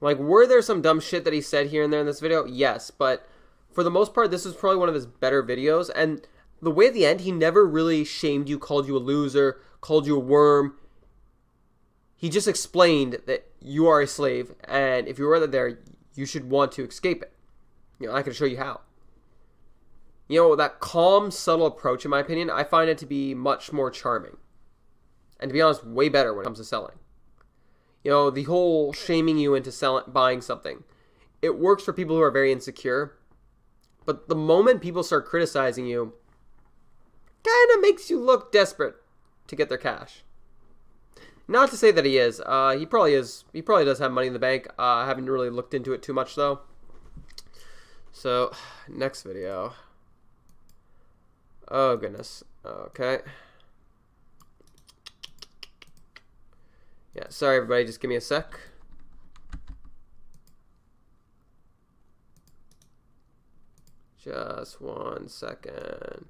Like, were there some dumb shit that he said here and there in this video? Yes, but for the most part, this is probably one of his better videos. And the way at the end, he never really shamed you, called you a loser, called you a worm. He just explained that you are a slave, and if you were there, you should want to escape it. You know, I can show you how. You know, that calm, subtle approach, in my opinion, I find it to be much more charming. And to be honest, way better when it comes to selling. You know, the whole shaming you into buying something. It works for people who are very insecure. But the moment people start criticizing you, kind of makes you look desperate to get their cash. Not to say that he is. He probably is. He probably does have money in the bank. I haven't really looked into it too much, though. So, next video. Oh, goodness. Okay. Yeah, sorry, everybody. Just give me a sec. Just 1 second.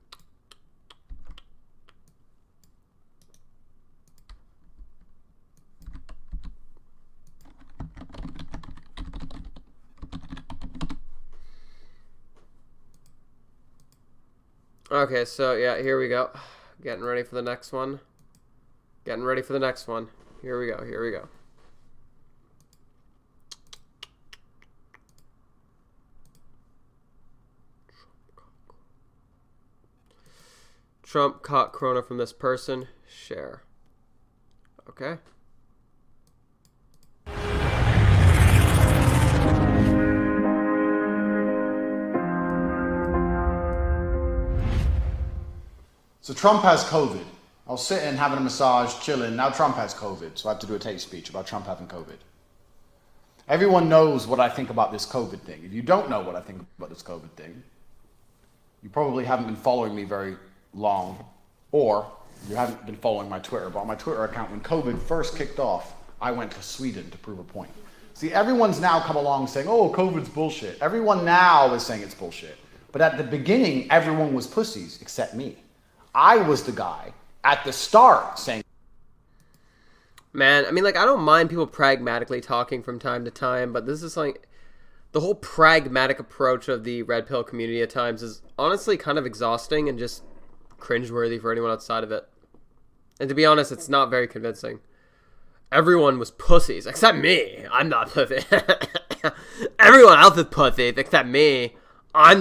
Okay, so yeah, here we go. Getting ready for the next one. Getting ready for the next one. Here we go, here we go. Trump caught corona from this person. Share. Okay. So Trump has COVID. I was sitting, having a massage, chilling. Now Trump has COVID, so I have to do a Tate speech about Trump having COVID. Everyone knows what I think about this COVID thing. If you don't know what I think about this COVID thing, you probably haven't been following me very long, or you haven't been following my Twitter. But on my Twitter account, when COVID first kicked off, I went to Sweden to prove a point. See, everyone's now come along saying, oh, COVID's bullshit. Everyone now is saying it's bullshit. But at the beginning, everyone was pussies except me. I was the guy at the start saying... Man, I mean, like, I don't mind people pragmatically talking from time to time, but this is like... The whole pragmatic approach of the red pill community at times is honestly kind of exhausting and just cringeworthy for anyone outside of it. And to be honest, it's not very convincing. Everyone was pussies, except me. I'm not pussy. Everyone else is pussies, except me. I'm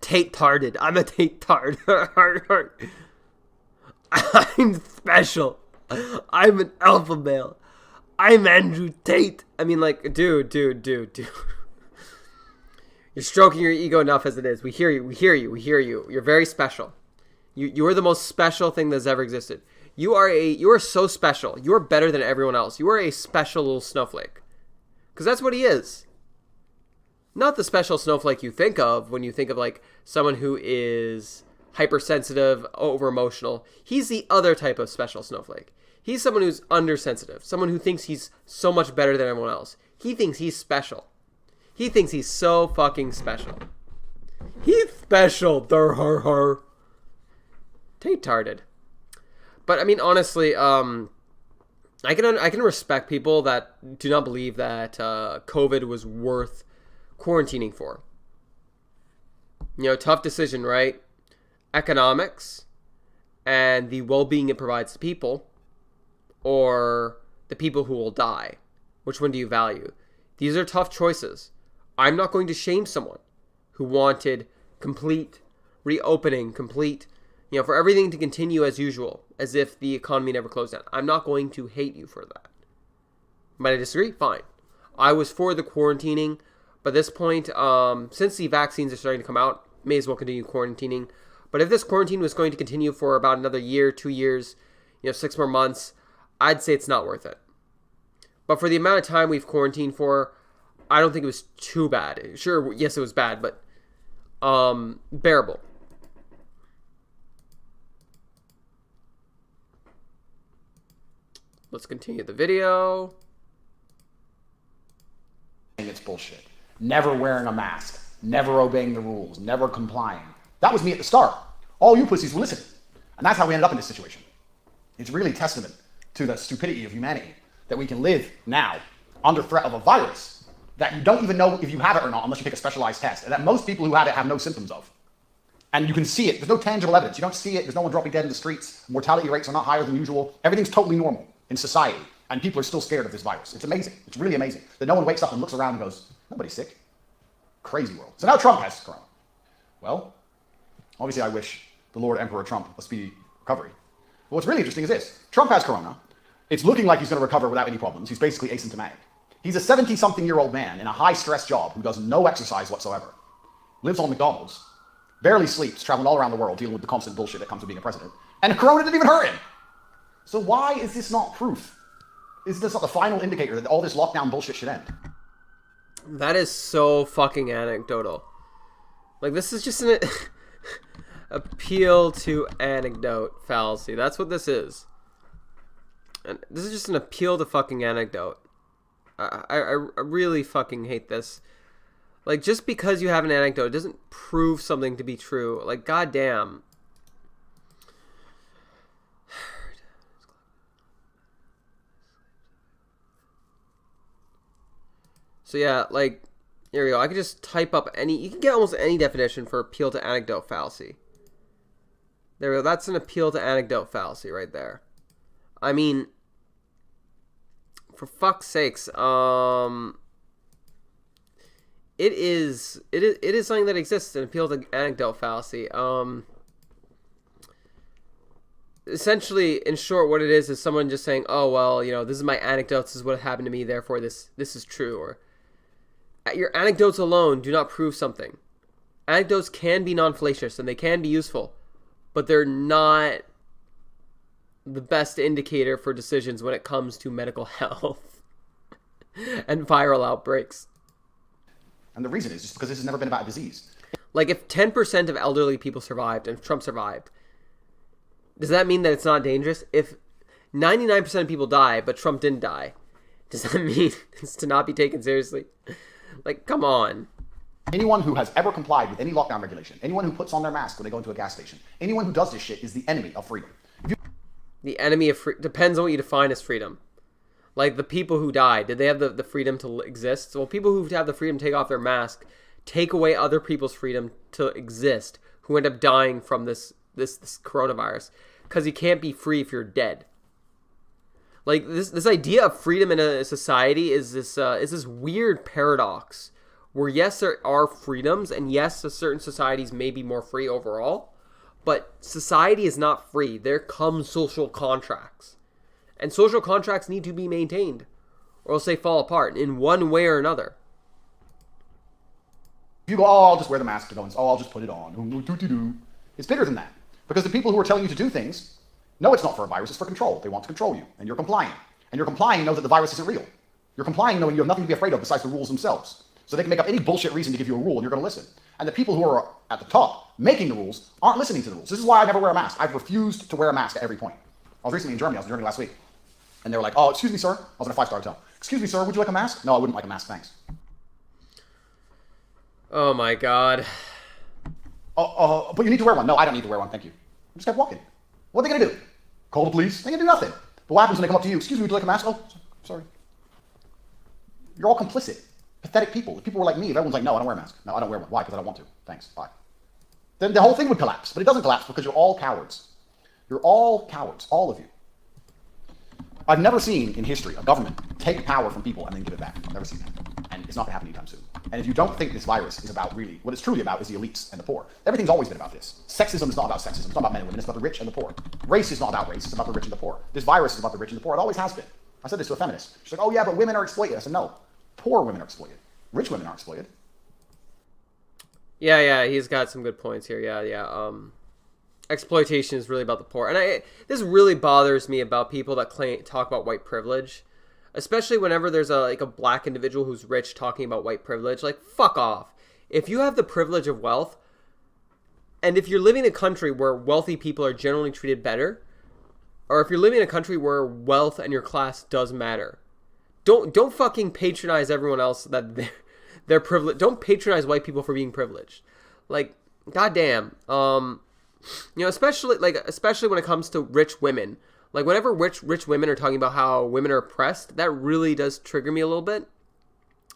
TateTarded. I'm a TateTard. I'm special. I'm an alpha male. I'm Andrew Tate. I mean, like, dude. You're stroking your ego enough as it is. We hear you. You're very special. You are the most special thing that's ever existed. You are so special. You are better than everyone else. You are a special little snowflake. Because that's what he is. Not the special snowflake you think of when you think of, like, someone who is hypersensitive, over-emotional. He's the other type of special snowflake. He's someone who's undersensitive. Someone who thinks he's so much better than everyone else. He thinks he's special. He thinks he's so fucking special. He's special. TateTarded. But, I mean, honestly, I can respect people that do not believe that COVID was worth quarantining for. You know, tough decision, right? Economics and the well-being it provides to people, or the people who will die. Which one do you value? These are tough choices. I'm not going to shame someone who wanted complete reopening, for everything to continue as usual, as if the economy never closed down. I'm not going to hate you for that. Might I disagree? Fine. I was for the quarantining. But at this point, since the vaccines are starting to come out, may as well continue quarantining. But if this quarantine was going to continue for about another year, 2 years, 6 more months, I'd say it's not worth it. But for the amount of time we've quarantined for, I don't think it was too bad. Sure, yes, it was bad, but bearable. Let's continue the video. It's bullshit. Never wearing a mask, never obeying the rules, never complying. That was me at the start. All you pussies were listening. And that's how we ended up in this situation. It's really testament to the stupidity of humanity that we can live now under threat of a virus that you don't even know if you have it or not unless you take a specialized test, and that most people who have it have no symptoms of. And you can see it. There's no tangible evidence. You don't see it. There's no one dropping dead in the streets. Mortality rates are not higher than usual. Everything's totally normal in society. And people are still scared of this virus. It's amazing. It's really amazing that no one wakes up and looks around and goes, nobody's sick. Crazy world. So now Trump has corona. Well, obviously I wish the Lord Emperor Trump a speedy recovery. But what's really interesting is this. Trump has corona. It's looking like he's going to recover without any problems. He's basically asymptomatic. He's a 70-something-year-old man in a high-stress job who does no exercise whatsoever. Lives on McDonald's. Barely sleeps, traveling all around the world, dealing with the constant bullshit that comes with being a president. And corona didn't even hurt him. So why is this not proof? Is this not the final indicator that all this lockdown bullshit should end? That is so fucking anecdotal. Like, this is just an appeal to anecdote fallacy. That's what this is. And this is just an appeal to fucking anecdote. I really fucking hate this. Like, just because you have an anecdote, it doesn't prove something to be true. Like, goddamn. So yeah, like, here we go. I could just type up you can get almost any definition for appeal to anecdote fallacy. There we go. That's an appeal to anecdote fallacy right there. I mean, for fuck's sakes, it is something that exists, an appeal to anecdote fallacy. Essentially, in short, what it is someone just saying, oh, well, you know, this is my anecdote, this is what happened to me, therefore this is true. Or your anecdotes alone do not prove something. Anecdotes can be non-fallacious and they can be useful, but they're not the best indicator for decisions when it comes to medical health and viral outbreaks. And the reason is just because this has never been about a disease. Like, if 10% of elderly people survived and if Trump survived, does that mean that it's not dangerous? If 99% of people die but Trump didn't die, does that mean it's to not be taken seriously? Like, come on. Anyone who has ever complied with any lockdown regulation, anyone who puts on their mask when they go into a gas station, anyone who does this shit is the enemy of freedom. The enemy of freedom depends on what you define as freedom. Like, the people who died, did they have the freedom to exist? Well, people who have the freedom to take off their mask take away other people's freedom to exist, who end up dying from this coronavirus, because you can't be free if you're dead. Like, this idea of freedom in a society is this weird paradox where, yes, there are freedoms, and yes, certain societies may be more free overall, but society is not free. There come social contracts. And social contracts need to be maintained, or else they fall apart in one way or another. You go, oh, I'll just wear the mask. Oh, I'll just put it on. It's bigger than that. Because the people who are telling you to do things know it's not for a virus, it's for control. They want to control you, and you're complying. And you're complying know that the virus isn't real. You're complying knowing you have nothing to be afraid of besides the rules themselves. So they can make up any bullshit reason to give you a rule, and you're going to listen. And the people who are at the top making the rules aren't listening to the rules. This is why I never wear a mask. I've refused to wear a mask at every point. I was recently in Germany. I was in Germany last week. And they were like, oh, excuse me, sir. I was in a 5-star hotel. Excuse me, sir, would you like a mask? No, I wouldn't like a mask, thanks. Oh, my God. But you need to wear one. No, I don't need to wear one, thank you. I just kept walking. What are they going to do? Call the police? They can do nothing. But what happens when they come up to you? Excuse me, would you like a mask? Oh, sorry. You're all complicit. Pathetic people. If people were like me, if everyone's like, no, I don't wear a mask. No, I don't wear one. Why? Because I don't want to. Thanks. Bye. Then the whole thing would collapse. But it doesn't collapse because you're all cowards. You're all cowards. All of you. I've never seen in history a government take power from people and then give it back. I've never seen that. And it's not going to happen anytime soon. And if you don't think this virus is about really, what it's truly about is the elites and the poor. Everything's always been about this. Sexism is not about sexism. It's not about men and women. It's about the rich and the poor. Race is not about race. It's about the rich and the poor. This virus is about the rich and the poor. It always has been. I said this to a feminist. She's like, oh yeah, but women are exploited. I said, no. Poor women are exploited. Rich women aren't exploited. Yeah, he's got some good points here. Yeah. Exploitation is really about the poor. And this really bothers me about people that talk about white privilege. Especially whenever there's a black individual who's rich talking about white privilege. Like, fuck off. If you have the privilege of wealth, and if you're living in a country where wealthy people are generally treated better, or if you're living in a country where wealth and your class does matter, don't fucking patronize everyone else that they're privileged. Don't patronize white people for being privileged. Like, goddamn. Especially when it comes to rich women. Like, whenever rich women are talking about how women are oppressed, that really does trigger me a little bit.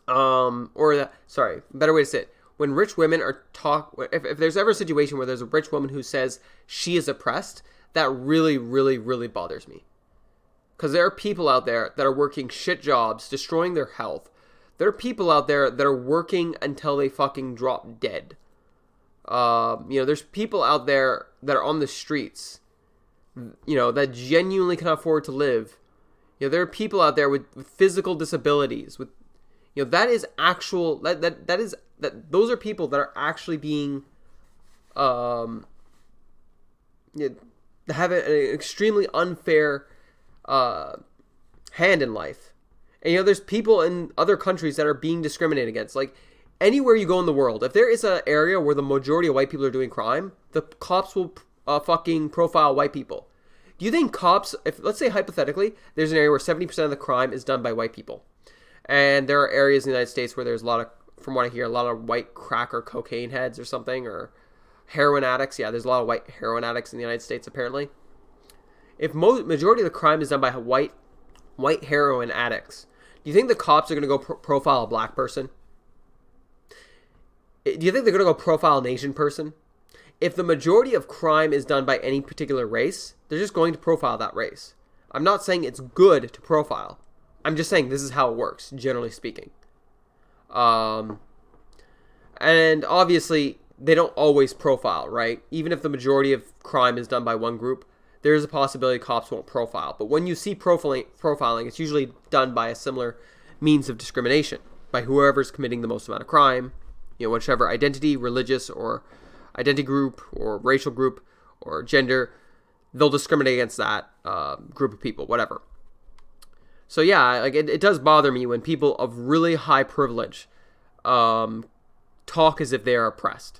Better way to say it. When rich women if there's ever a situation where there's a rich woman who says she is oppressed, that really, really, really bothers me. Because there are people out there that are working shit jobs, destroying their health. There are people out there that are working until they fucking drop dead. There's people out there that are on the streets, that genuinely can afford to live. There are people out there with physical disabilities, with, that is actual, those are people that are actually being, have an extremely unfair, hand in life. And, there's people in other countries that are being discriminated against. Like, anywhere you go in the world, if there is an area where the majority of white people are doing crime, the cops will fucking profile white people. Do you think cops, let's say hypothetically, there's an area where 70% of the crime is done by white people, and there are areas in the United States where there's a lot of, from what I hear, a lot of white crack or cocaine heads or something, or heroin addicts. Yeah, there's a lot of white heroin addicts in the United States, apparently. If majority of the crime is done by white heroin addicts, do you think the cops are going to go profile a black person? Do you think they're going to go profile an Asian person? If the majority of crime is done by any particular race, they're just going to profile that race. I'm not saying it's good to profile. I'm just saying this is how it works, generally speaking. And obviously, they don't always profile, right? Even if the majority of crime is done by one group, there's a possibility cops won't profile. But when you see profiling, it's usually done by a similar means of discrimination, by whoever's committing the most amount of crime, whichever identity, religious or identity group or racial group or gender, they'll discriminate against that group of people, whatever. So yeah, like it does bother me when people of really high privilege talk as if they are oppressed,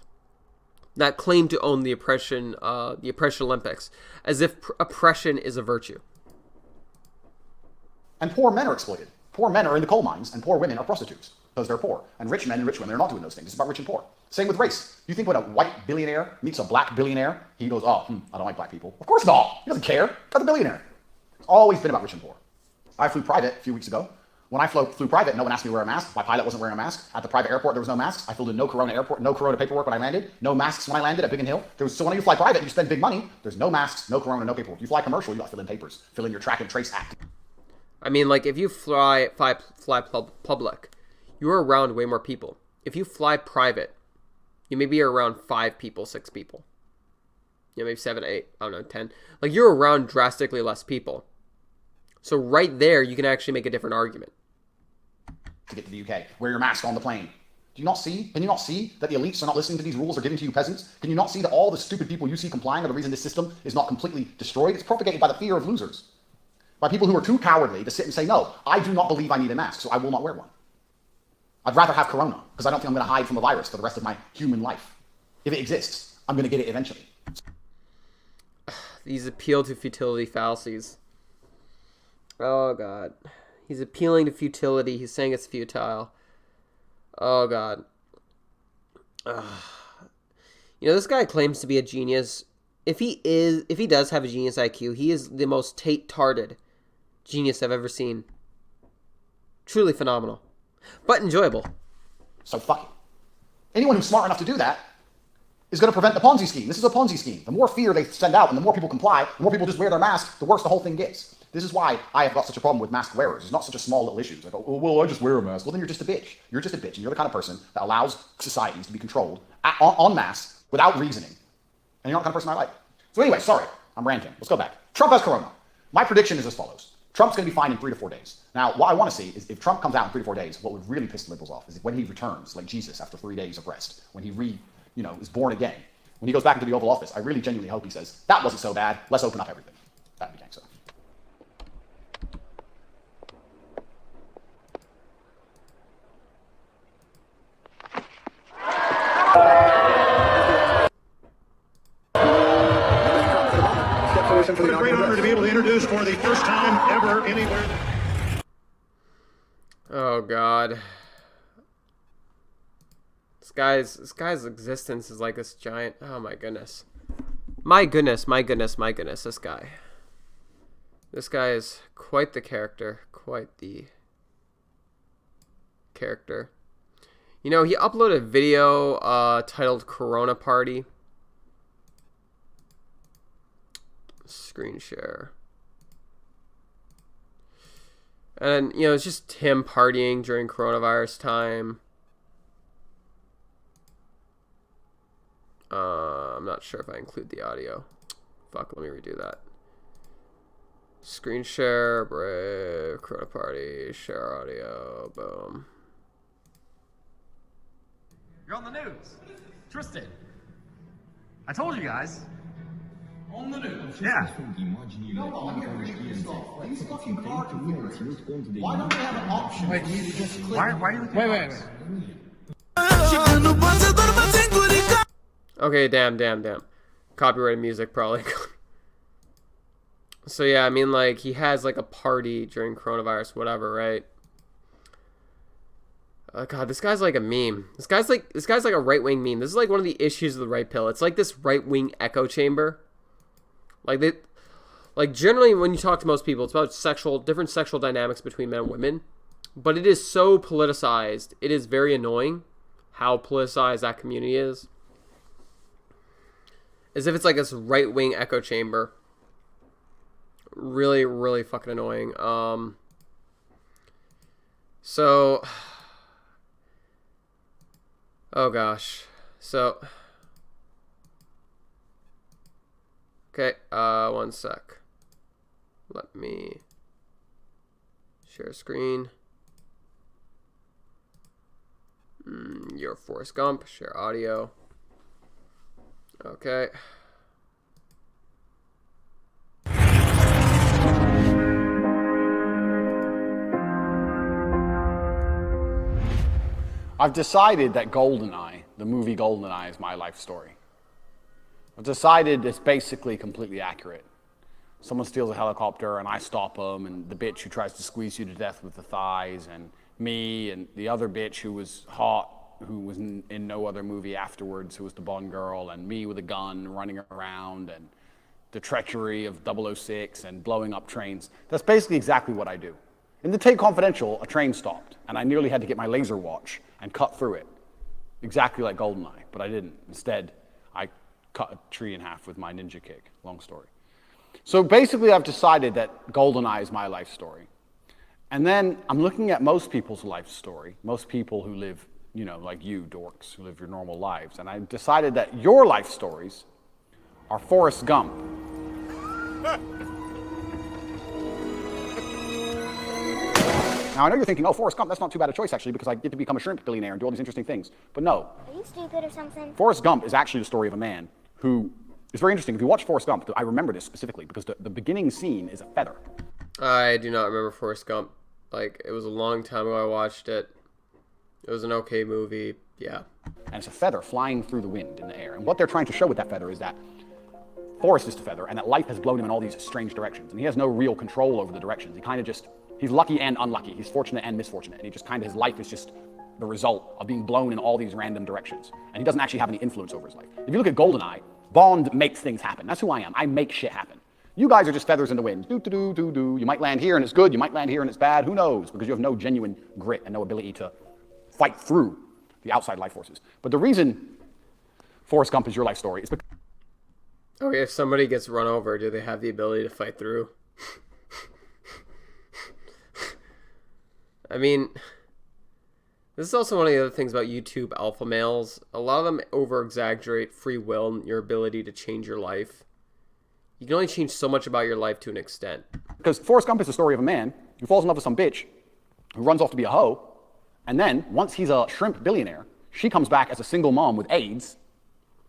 that claim to own the oppression Olympics, as if oppression is a virtue. And poor men are exploited. Poor men are in the coal mines, and poor women are prostitutes because they're poor. And rich men and rich women are not doing those things. It's about rich and poor. Same with race. You think when a white billionaire meets a black billionaire, he goes, I don't like black people. Of course not. He doesn't care. That's a billionaire. It's always been about rich and poor. I flew private a few weeks ago. When I flew private, no one asked me to wear a mask. My pilot wasn't wearing a mask. At the private airport, there was no masks. I flew to no corona airport, no corona paperwork when I landed. No masks when I landed at Biggin Hill. So when you fly private, you spend big money. There's no masks, no corona, no paperwork. You fly commercial, you got to fill in papers. Fill in your track and trace act. I mean, like, if you fly public, you're around way more people. If you fly private, you maybe are around 5 people, 6 people. Maybe 7, 8, I don't know, 10. Like, you're around drastically less people. So right there, you can actually make a different argument. To get to the UK, wear your mask on the plane. Do you not see? Can you not see that the elites are not listening to these rules they're giving to you peasants? Can you not see that all the stupid people you see complying are the reason this system is not completely destroyed? It's propagated by the fear of losers. By people who are too cowardly to sit and say, no, I do not believe I need a mask, so I will not wear one. I'd rather have corona, because I don't think I'm going to hide from a virus for the rest of my human life. If it exists, I'm going to get it eventually. These appeal to futility fallacies. Oh, God. He's appealing to futility. He's saying it's futile. Oh, God. This guy claims to be a genius. If he does have a genius IQ, he is the most TateTarded genius I've ever seen. Truly phenomenal. But enjoyable. So fuck it. Anyone who's smart enough to do that is going to prevent the Ponzi scheme. This is a Ponzi scheme. The more fear they send out and the more people comply, the more people just wear their mask, the worse the whole thing gets. This is why I have got such a problem with mask wearers. It's not such a small little issue. It's like, oh, well, I just wear a mask. Well, then you're just a bitch. You're just a bitch, and you're the kind of person that allows societies to be controlled en masse without reasoning. And you're not the kind of person I like. So anyway, sorry, I'm ranting. Let's go back. Trump has corona. My prediction is as follows. Trump's going to be fine in 3 to 4 days. Now, what I want to see is if Trump comes out in 3 to 4 days, what would really piss the liberals off is when he returns, like Jesus after 3 days of rest, when he is born again, when he goes back into the Oval Office. I really genuinely hope he says, that wasn't so bad, let's open up everything. That'd be gangster. What a great honor to be able to introduce for the first time ever anywhere. Oh, God. This guy's existence is like this giant. Oh my goodness. My goodness. This guy. This guy is quite the character. You know, he uploaded a video titled Corona Party. Screen share. And, you know, it's just him partying during coronavirus time. I'm not sure if I include the audio. Fuck, let me redo that. Screen share, brave, Corona Party, share audio, boom. You're on the news. Tristan. I told you guys. On the news. Yeah. No, I'm here to stop. These fucking car configurations. Why don't they have an option? Wait, you just click. Why are you looking at this? Okay, damn. Copyrighted music, probably. So, yeah, I mean, like, he has, like, a party during coronavirus, whatever, right? Oh, God, this guy's like a meme. This guy's like a right-wing meme. This is, like, one of the issues of the right pill. It's like this right-wing echo chamber. Like, generally, when you talk to most people, it's about different sexual dynamics between men and women. But it is so politicized. It is very annoying how politicized that community is. As if it's like this right-wing echo chamber. Really, really fucking annoying. So, oh gosh. So, okay, one sec. Let me share screen. You're Forrest Gump. Share audio. Okay. I've decided that GoldenEye, the movie GoldenEye, is my life story. I've decided it's basically completely accurate. Someone steals a helicopter and I stop them, and the bitch who tries to squeeze you to death with the thighs, and me, and the other bitch who was hot, who was in no other movie afterwards, who was the Bond girl, and me with a gun running around, and the treachery of 006 and blowing up trains. That's basically exactly what I do. In the Tate Confidential, a train stopped, and I nearly had to get my laser watch and cut through it, exactly like GoldenEye, but I didn't. Instead, I cut a tree in half with my ninja kick. Long story. So basically, I've decided that GoldenEye is my life story. And then I'm looking at most people's life story, most people who live, you know, like you dorks, who live your normal lives, and I decided that your life stories are Forrest Gump. Now, I know you're thinking, oh, Forrest Gump, that's not too bad a choice, actually, because I get to become a shrimp billionaire and do all these interesting things. But no. Are you stupid or something? Forrest Gump is actually the story of a man who is very interesting. If you watch Forrest Gump, I remember this specifically, because the beginning scene is a feather. I do not remember Forrest Gump. Like, it was a long time ago I watched it. It was an okay movie, yeah. And it's a feather flying through the wind in the air. And what they're trying to show with that feather is that Forrest is the feather, and that life has blown him in all these strange directions. And he has no real control over the directions. He kind of just... He's lucky and unlucky. He's fortunate and misfortunate. And he just kind of, his life is just the result of being blown in all these random directions. And he doesn't actually have any influence over his life. If you look at GoldenEye, Bond makes things happen. That's who I am. I make shit happen. You guys are just feathers in the wind. Do. You might land here and it's good. You might land here and it's bad. Who knows? Because you have no genuine grit and no ability to fight through the outside life forces. But the reason Forrest Gump is your life story is because... Okay, if somebody gets run over, do they have the ability to fight through? I mean, this is also one of the other things about YouTube alpha males. A lot of them over-exaggerate free will and your ability to change your life. You can only change so much about your life to an extent. Because Forrest Gump is the story of a man who falls in love with some bitch who runs off to be a hoe, and then, once he's a shrimp billionaire, she comes back as a single mom with AIDS,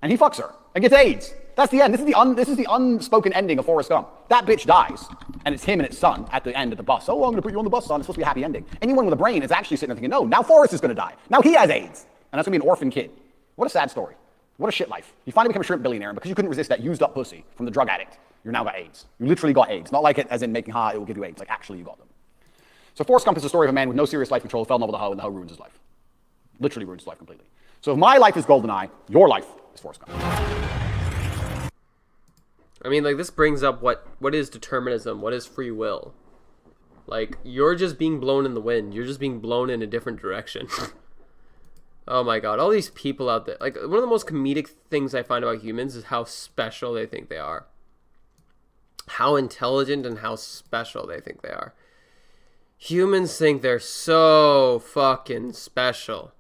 and he fucks her and gets AIDS. That's the end. This is the unspoken ending of Forrest Gump. That bitch dies, and it's him and his son at the end of the bus. Oh, I'm going to put you on the bus, son. It's supposed to be a happy ending. Anyone with a brain is actually sitting there thinking, no, now Forrest is going to die. Now he has AIDS, and that's going to be an orphan kid. What a sad story. What a shit life. You finally become a shrimp billionaire, and because you couldn't resist that used up pussy from the drug addict, you're now got AIDS. You literally got AIDS. Not like it as in making it will give you AIDS. Like, actually, you got them. So Forrest Gump is the story of a man with no serious life control, fell in love with a hoe, and the hoe ruins his life. Literally ruins his life completely. So if my life is GoldenEye, your life is Forrest Gump. I mean, like, this brings up what is determinism, what is free will. Like, you're just being blown in the wind. You're just being blown in a different direction. Oh my god, all these people out there. Like, one of the most comedic things I find about humans is how special they think they are. How intelligent and how special they think they are. Humans think they're so fucking special.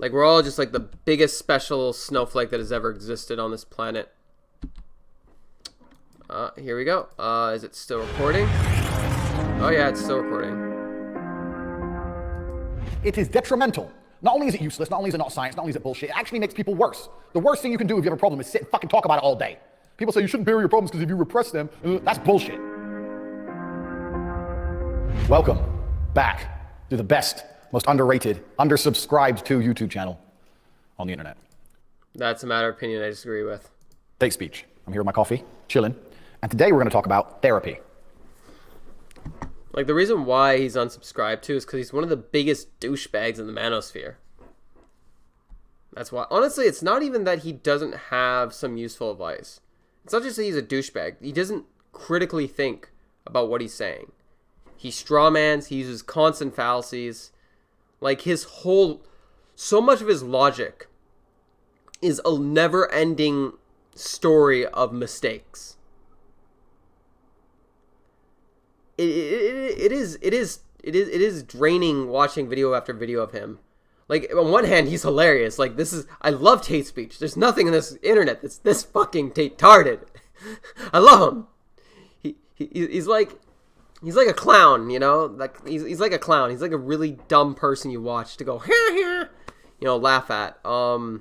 Like, we're all just like the biggest special snowflake that has ever existed on this planet. Here we go. Is it still recording? Oh yeah, it's still recording. It is detrimental. Not only is it useless, not only is it not science, not only is it bullshit, it actually makes people worse. The worst thing you can do if you have a problem is sit and fucking talk about it all day. People say you shouldn't bury your problems because if you repress them, that's bullshit. Welcome back to the best, most underrated, undersubscribed to YouTube channel on the internet. That's a matter of opinion I disagree with. TateSpeech. I'm here with my coffee, chilling, and today we're going to talk about therapy. Like, the reason why he's unsubscribed to is because he's one of the biggest douchebags in the manosphere. That's why. Honestly, it's not even that he doesn't have some useful advice. It's not just that he's a douchebag. He doesn't critically think about what he's saying. He strawmans, he uses constant fallacies. Like, so much of his logic is a never-ending story of mistakes. It is draining watching video after video of him. Like, on one hand, he's hilarious. Like, I love TateSpeech. There's nothing in this internet that's this fucking TateTarded. I love him. He's like a clown, you know? Like, he's like a clown. He's like a really dumb person you watch to go, laugh at. But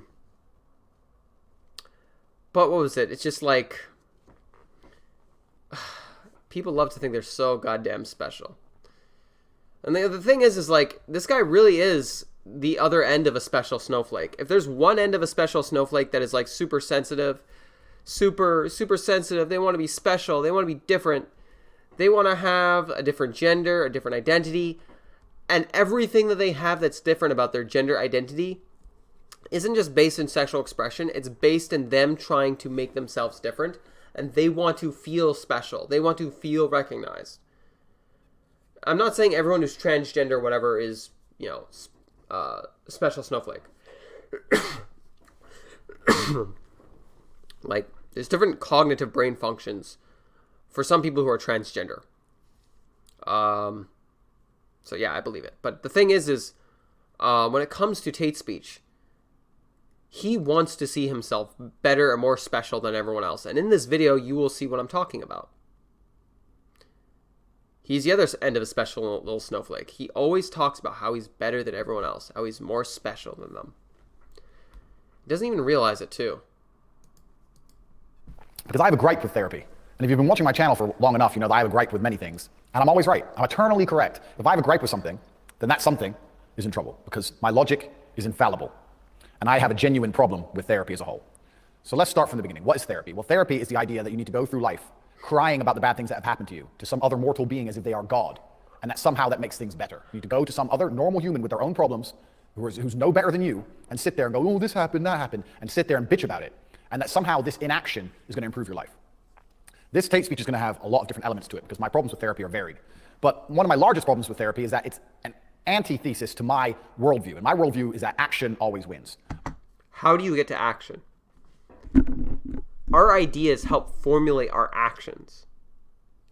what was it? It's just like, people love to think they're so goddamn special. And the thing is like, this guy really is the other end of a special snowflake. If there's one end of a special snowflake that is like super sensitive, super sensitive, they want to be special, they want to be different, they want to have a different gender, a different identity, and everything that they have that's different about their gender identity isn't just based in sexual expression, it's based in them trying to make themselves different, and they want to feel special, they want to feel recognized. I'm not saying everyone who's transgender or whatever is, special snowflake. Like, there's different cognitive brain functions for some people who are transgender. So yeah, I believe it. But the thing is when it comes to TateSpeech, he wants to see himself better and more special than everyone else. And in this video, you will see what I'm talking about. He's the other end of a special little snowflake. He always talks about how he's better than everyone else, how he's more special than them. He doesn't even realize it, too. Because I have a gripe with therapy. And if you've been watching my channel for long enough, you know that I have a gripe with many things. And I'm always right. I'm eternally correct. If I have a gripe with something, then that something is in trouble. Because my logic is infallible. And I have a genuine problem with therapy as a whole. So let's start from the beginning. What is therapy? Well, therapy is the idea that you need to go through life crying about the bad things that have happened to you, to some other mortal being as if they are God, and that somehow that makes things better. You need to go to some other normal human with their own problems, who's no better than you, and sit there and go, oh, this happened, that happened, and sit there and bitch about it, and that somehow this inaction is going to improve your life. This TateSpeech is going to have a lot of different elements to it, because my problems with therapy are varied. But one of my largest problems with therapy is that it's an antithesis to my worldview, and my worldview is that action always wins. How do you get to action? Our ideas help formulate our actions.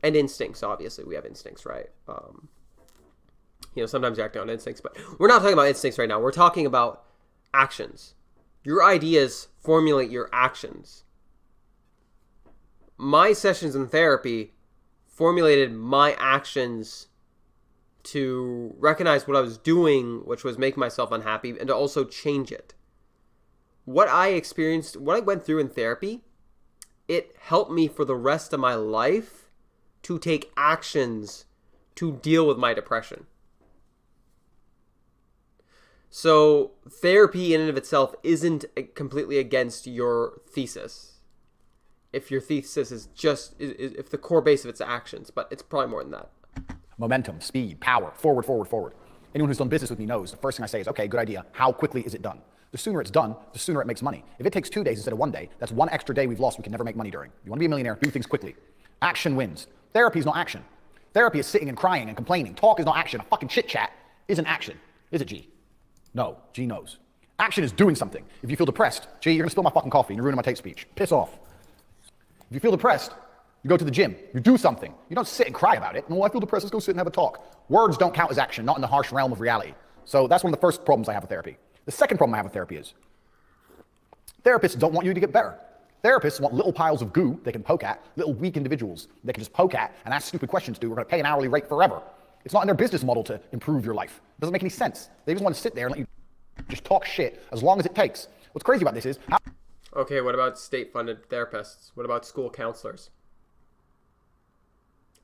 And instincts, obviously. We have instincts, right? Sometimes you act on instincts, but we're not talking about instincts right now. We're talking about actions. Your ideas formulate your actions. My sessions in therapy formulated my actions to recognize what I was doing, which was make myself unhappy, and to also change it. What I experienced, what I went through in therapy, it helped me for the rest of my life to take actions to deal with my depression. So therapy in and of itself isn't completely against your thesis. If your thesis is if the core base of its actions, but it's probably more than that. Momentum, speed, power, forward. Anyone who's done business with me knows the first thing I say is, okay, good idea. How quickly is it done? The sooner it's done, the sooner it makes money. If it takes 2 days instead of 1 day, that's one extra day we've lost we can never make money during. You want to be a millionaire, do things quickly. Action wins. Therapy is not action. Therapy is sitting and crying and complaining. Talk is not action. A fucking chit chat isn't action. Is it, G? No, G knows. Action is doing something. If you feel depressed, G, you're gonna spill my fucking coffee and you're ruining my Tate speech. Piss off. If you feel depressed, you go to the gym, you do something. You don't sit and cry about it. No, I feel depressed, let's go sit and have a talk. Words don't count as action, not in the harsh realm of reality. So that's one of the first problems I have with therapy. The second problem I have with therapy is therapists don't want you to get better. Therapists want little piles of goo they can poke at, little weak individuals they can just poke at and ask stupid questions to. We're gonna pay an hourly rate forever. It's not in their business model to improve your life. It doesn't make any sense. They just want to sit there and let you just talk shit as long as it takes. What's crazy about this is... Okay, what about state-funded therapists? What about school counselors?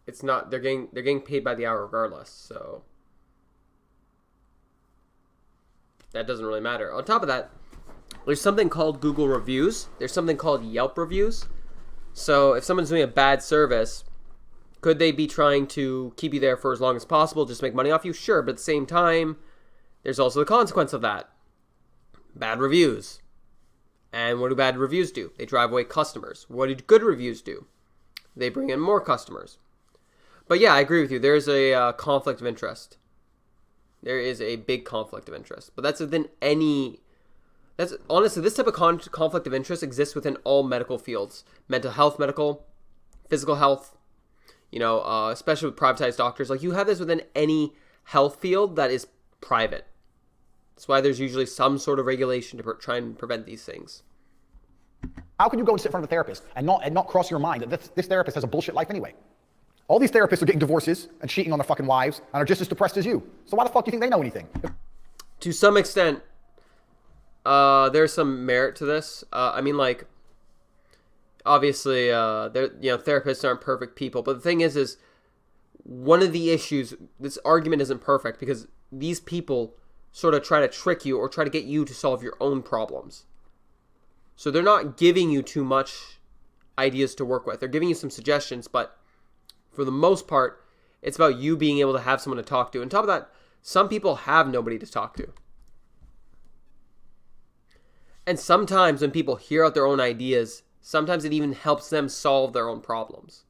It's not, they're getting paid by the hour regardless, so that doesn't really matter. On top of that, there's something called Google reviews. There's something called Yelp reviews. So if someone's doing a bad service, could they be trying to keep you there for as long as possible, just make money off you? Sure, but at the same time, there's also the consequence of that. Bad reviews. And what do bad reviews do? They drive away customers. What do good reviews do? They bring in more customers. But yeah, I agree with you. There's a conflict of interest. There is a big conflict of interest. But that's within any... That's honestly, this type of conflict of interest exists within all medical fields. Mental health, medical, physical health, you know, especially with privatized doctors. Like, you have this within any health field that is private. That's why there's usually some sort of regulation to try and prevent these things. How can you go and sit in front of a therapist and not cross your mind that this therapist has a bullshit life anyway? All these therapists are getting divorces and cheating on their fucking wives and are just as depressed as you. So why the fuck do you think they know anything? To some extent, there's some merit to this. I mean, like, obviously, therapists aren't perfect people. But the thing is one of the issues, this argument isn't perfect because these people sort of try to trick you or try to get you to solve your own problems. So they're not giving you too much ideas to work with. They're giving you some suggestions, but for the most part, it's about you being able to have someone to talk to. On top of that, some people have nobody to talk to. And sometimes when people hear out their own ideas, sometimes it even helps them solve their own problems.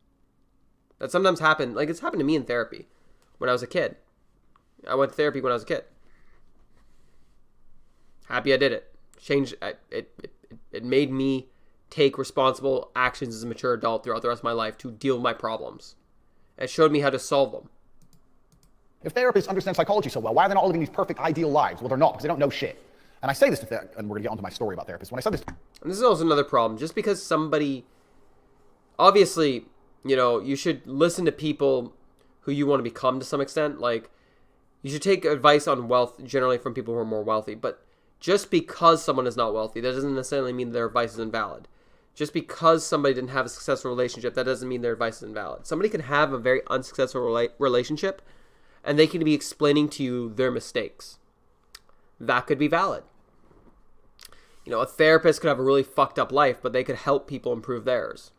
That sometimes happen, like it's happened to me in therapy when I was a kid. I went to therapy when I was a kid. Happy I did it. It made me take responsible actions as a mature adult throughout the rest of my life to deal with my problems. It showed me how to solve them. If therapists understand psychology so well, why are they not all living these perfect, ideal lives? Well, they're not, because they don't know shit. And I say this to and we're going to get onto my story about therapists. When I said this... And this is also another problem. Just because somebody... Obviously, you know, you should listen to people who you want to become to some extent. Like, you should take advice on wealth generally from people who are more wealthy. But just because someone is not wealthy, that doesn't necessarily mean their advice is invalid. Just because somebody didn't have a successful relationship, that doesn't mean their advice is invalid. Somebody can have a very unsuccessful relationship, and they can be explaining to you their mistakes. That could be valid. You know, a therapist could have a really fucked up life, but they could help people improve theirs.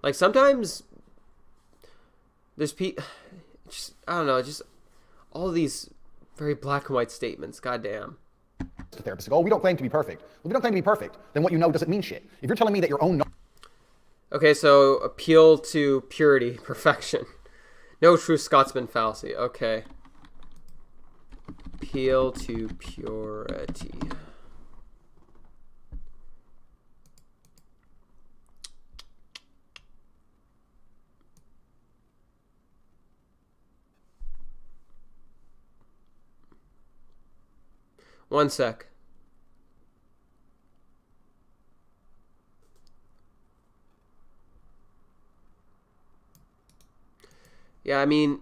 Like, sometimes there's I don't know, just all these very black and white statements. Goddamn. The therapist go, oh, we don't claim to be perfect. Well, if you don't claim to be perfect, then what you know doesn't mean shit. If you're telling me that your own... Okay, so appeal to purity, perfection. No true Scotsman fallacy. Okay. Appeal to purity. One sec. Yeah, I mean,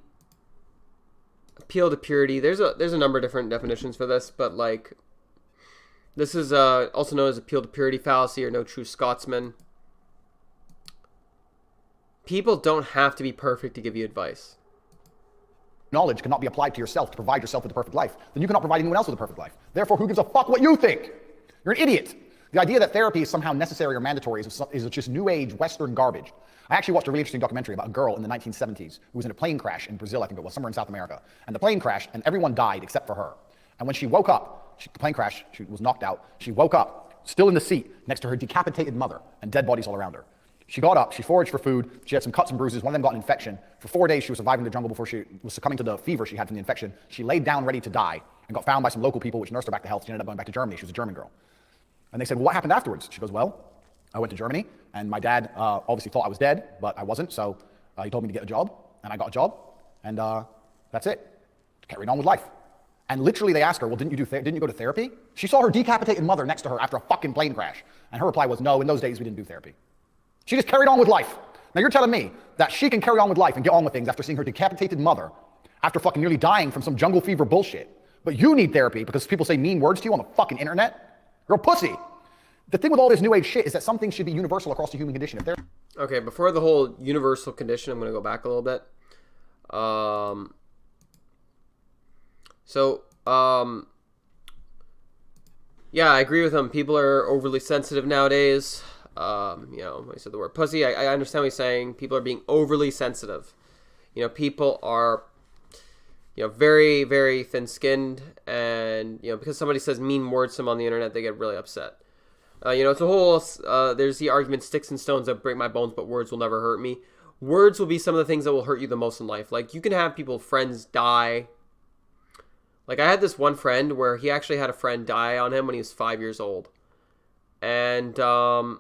appeal to purity. There's a number of different definitions for this, but like, this is also known as appeal to purity fallacy or no true Scotsman. People don't have to be perfect to give you advice. Knowledge cannot be applied to yourself to provide yourself with the perfect life, then you cannot provide anyone else with a perfect life. Therefore, who gives a fuck what you think? You're an idiot. The idea that therapy is somehow necessary or mandatory is just new age Western garbage. I actually watched a really interesting documentary about a girl in the 1970s who was in a plane crash in Brazil, I think it was, somewhere in South America. And the plane crashed and everyone died except for her. And when she woke up, the plane crashed, she was knocked out. She woke up, still in the seat, next to her decapitated mother and dead bodies all around her. She got up, she foraged for food, she had some cuts and bruises, one of them got an infection. For 4 days she was surviving the jungle before she was succumbing to the fever she had from the infection. She laid down ready to die and got found by some local people which nursed her back to health. She ended up going back to Germany. She was a German girl. And they said, well, what happened afterwards? She goes, well, I went to Germany and my dad obviously thought I was dead, but I wasn't, so he told me to get a job, and I got a job, and that's it. Carried on with life. And literally they asked her, well, didn't you go to therapy? She saw her decapitated mother next to her after a fucking plane crash. And her reply was, no, in those days we didn't do therapy. She just carried on with life. Now you're telling me that she can carry on with life and get on with things after seeing her decapitated mother, after fucking nearly dying from some jungle fever bullshit. But you need therapy because people say mean words to you on the fucking internet? You're a pussy. The thing with all this new age shit is that some things should be universal across the human condition. Okay, before the whole universal condition, I'm going to go back a little bit. Yeah, I agree with him. People are overly sensitive nowadays. When I said the word pussy, I understand what he's saying. People are being overly sensitive. People are, very, very thin-skinned, and, because somebody says mean words to them on the internet, they get really upset. It's a whole, there's the argument, sticks and stones that break my bones, but words will never hurt me. Words will be some of the things that will hurt you the most in life. Like, you can have friends die. Like, I had this one friend where he actually had a friend die on him when he was 5 years old. And, what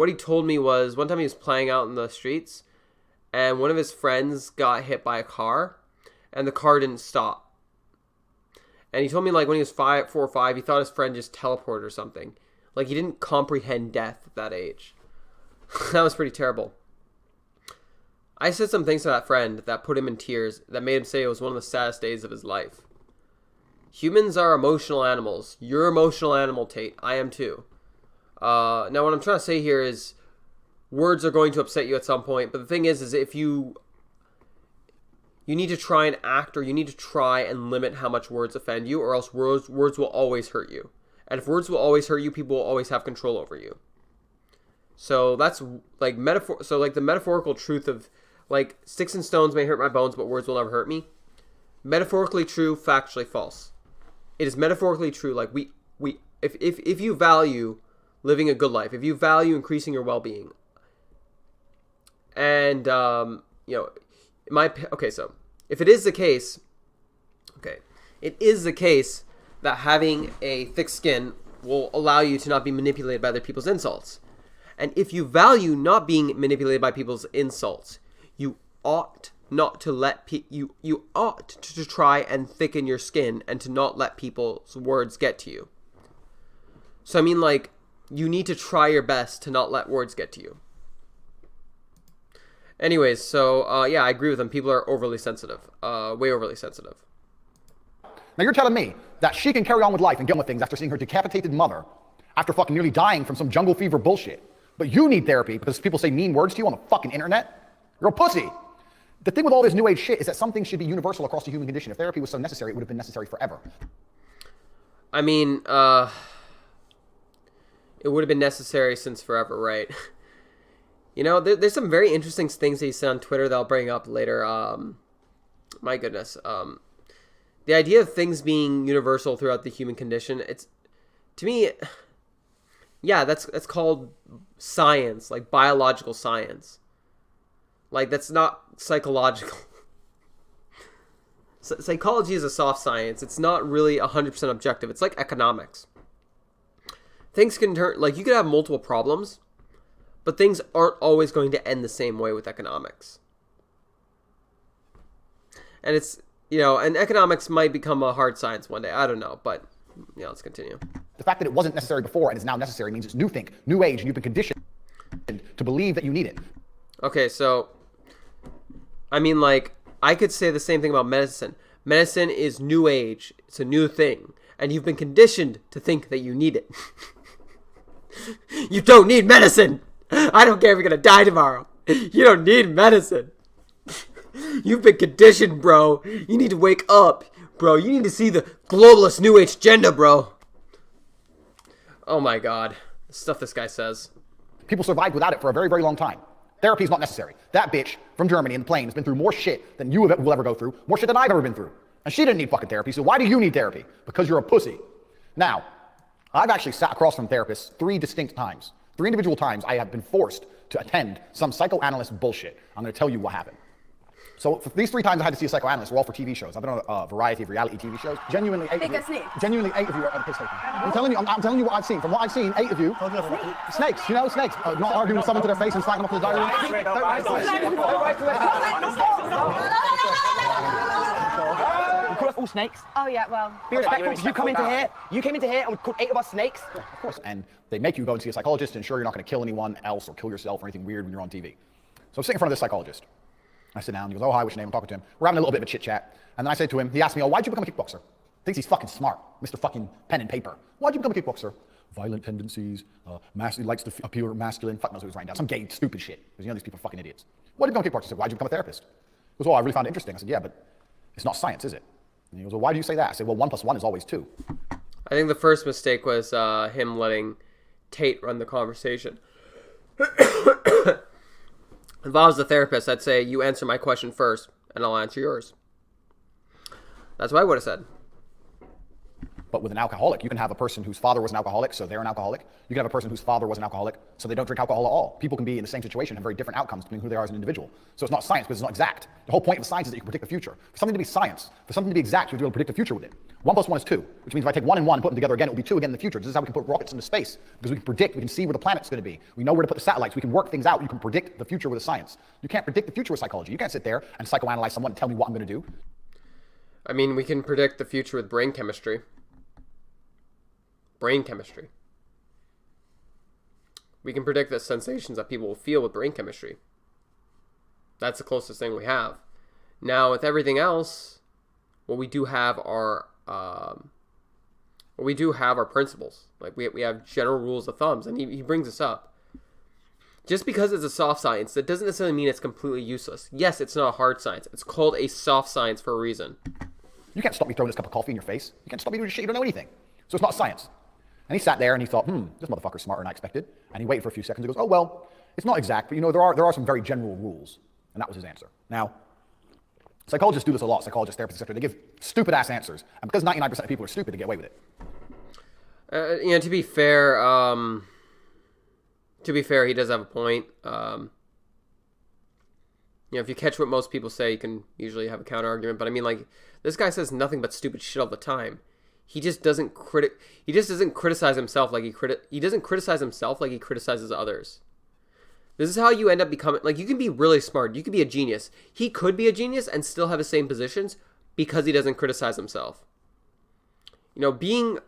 he told me was, one time he was playing out in the streets, and one of his friends got hit by a car, and the car didn't stop. And he told me, like, when he was 4 or 5, he thought his friend just teleported or something. Like, he didn't comprehend death at that age. That was pretty terrible. I said some things to that friend that put him in tears, that made him say it was one of the saddest days of his life. Humans are emotional animals. You're an emotional animal, Tate. I am too. Now, what I'm trying to say here is, words are going to upset you at some point, but the thing is if you need to try and act, or you need to try and limit how much words offend you, or else words will always hurt you. And if words will always hurt you, people will always have control over you. So that's like the metaphorical truth of, like, sticks and stones may hurt my bones, but words will never hurt me. Metaphorically true, factually false. It is metaphorically true. Like, if you value living a good life, if you value increasing your well-being, and so if it is the case, it is the case that having a thick skin will allow you to not be manipulated by other people's insults. And if you value not being manipulated by people's insults, you ought not to you ought to try and thicken your skin and to not let people's words get to you. So I mean, like, you need to try your best to not let words get to you. Anyways, so I agree with him. People are overly sensitive, way overly sensitive. Now you're telling me that she can carry on with life and get on with things after seeing her decapitated mother, after fucking nearly dying from some jungle fever bullshit. But you need therapy because people say mean words to you on the fucking internet? You're a pussy. The thing with all this new age shit is that some things should be universal across the human condition. If therapy was so necessary, it would have been necessary forever. I mean, it would have been necessary since forever, right? There's some very interesting things that he said on Twitter that I'll bring up later. My goodness. The idea of things being universal throughout the human condition, it's, to me, yeah, that's called science, like biological science. Like, that's not psychological. Psychology is a soft science. It's not really 100% objective. It's like economics. Things can turn, like, you could have multiple problems, but things aren't always going to end the same way with economics. And it's, and economics might become a hard science one day. I don't know, but, let's continue. The fact that it wasn't necessary before and is now necessary means it's new think, new age, and you've been conditioned to believe that you need it. Okay, so, I mean, like, I could say the same thing about medicine. Medicine is new age. It's a new thing. And you've been conditioned to think that you need it. You don't need medicine. I don't care if you're going to die tomorrow. You don't need medicine. You've been conditioned, bro. You need to wake up, bro. You need to see the globalist new age agenda, bro. Oh my God. The stuff this guy says. People survived without it for a very, very long time. Therapy is not necessary. That bitch from Germany in the plane has been through more shit than you will ever go through, more shit than I've ever been through. And she didn't need fucking therapy, so why do you need therapy? Because you're a pussy. Now, I've actually sat across from therapists 3 distinct times. 3 individual times I have been forced to attend some psychoanalyst bullshit. I'm going to tell you what happened. So for these 3 times I had to see a psychoanalyst were all for TV shows. I've been on a variety of reality TV shows. Genuinely 8 of you. Genuinely 8 of you are the piss taking. I'm telling you what I've seen. From what I've seen, 8 of you. Snakes, you know, snakes. Not arguing with someone to their face and sliding them up to the diary. You call us all snakes? Oh yeah, well. Be respectful. You come into here. You came into here and called 8 of us snakes. Of course. And they make you go and see a psychologist to ensure you're not going to kill anyone else or kill yourself or anything weird when you're on TV. So I'm sitting in front of this psychologist. I sit down, he goes, oh, hi, what's your name? I'm talking to him. We're having a little bit of a chit chat. And then I say to him, he asked me, oh, why'd you become a kickboxer? Thinks he's fucking smart, Mr. fucking pen and paper. Why'd you become a kickboxer? Violent tendencies, he likes to appear masculine. Fuck knows what he was writing down. Some gay, stupid shit. Because you know these people are fucking idiots. Why'd you become a kickboxer? I said, why'd you become a therapist? He goes, well, I really found it interesting. I said, yeah, but it's not science, is it? And he goes, well, why do you say that? I said, well, 1 + 1 is always 2. I think the first mistake was him letting Tate run the conversation. If I was the therapist, I'd say, you answer my question first, and I'll answer yours. That's what I would have said. But with an alcoholic, you can have a person whose father was an alcoholic, so they're an alcoholic. You can have a person whose father was an alcoholic, so they don't drink alcohol at all. People can be in the same situation and have very different outcomes depending on who they are as an individual. So it's not science because it's not exact. The whole point of science is that you can predict the future. For something to be science, for something to be exact, you have to be able to predict the future with it. 1 + 1 is 2, which means if I take 1 and 1 and put them together again, it will be 2 again in the future. This is how we can put rockets into space, because we can predict, we can see where the planet's going to be. We know where to put the satellites. We can work things out. You can predict the future with a science. You can't predict the future with psychology. You can't sit there and psychoanalyze someone and tell me what I'm going to do. I mean, we can predict the future with brain chemistry. Brain chemistry. We can predict the sensations that people will feel with brain chemistry. That's the closest thing we have. Now, with everything else, we do have our principles. Like we have general rules of thumbs, and he brings this up. Just because it's a soft science, that doesn't necessarily mean it's completely useless. Yes, it's not a hard science. It's called a soft science for a reason. You can't stop me throwing this cup of coffee in your face. You can't stop me doing shit. You don't know anything. So it's not science. And he sat there and he thought, this motherfucker's smarter than I expected. And he waited for a few seconds. He goes, oh, well, it's not exact, but you know, there are some very general rules. And that was his answer. Now, psychologists do this a lot. Psychologists, therapists, etc. They give stupid ass answers. And because 99% of people are stupid, they get away with it. To be fair, he does have a point. If you catch what most people say, you can usually have a counter argument. But I mean, like, this guy says nothing but stupid shit all the time. He just doesn't criticize himself like he doesn't criticize himself like he criticizes others. This is how you end up becoming, like, you can be really smart. You could be a genius. He could be a genius and still have the same positions because he doesn't criticize himself. You know, being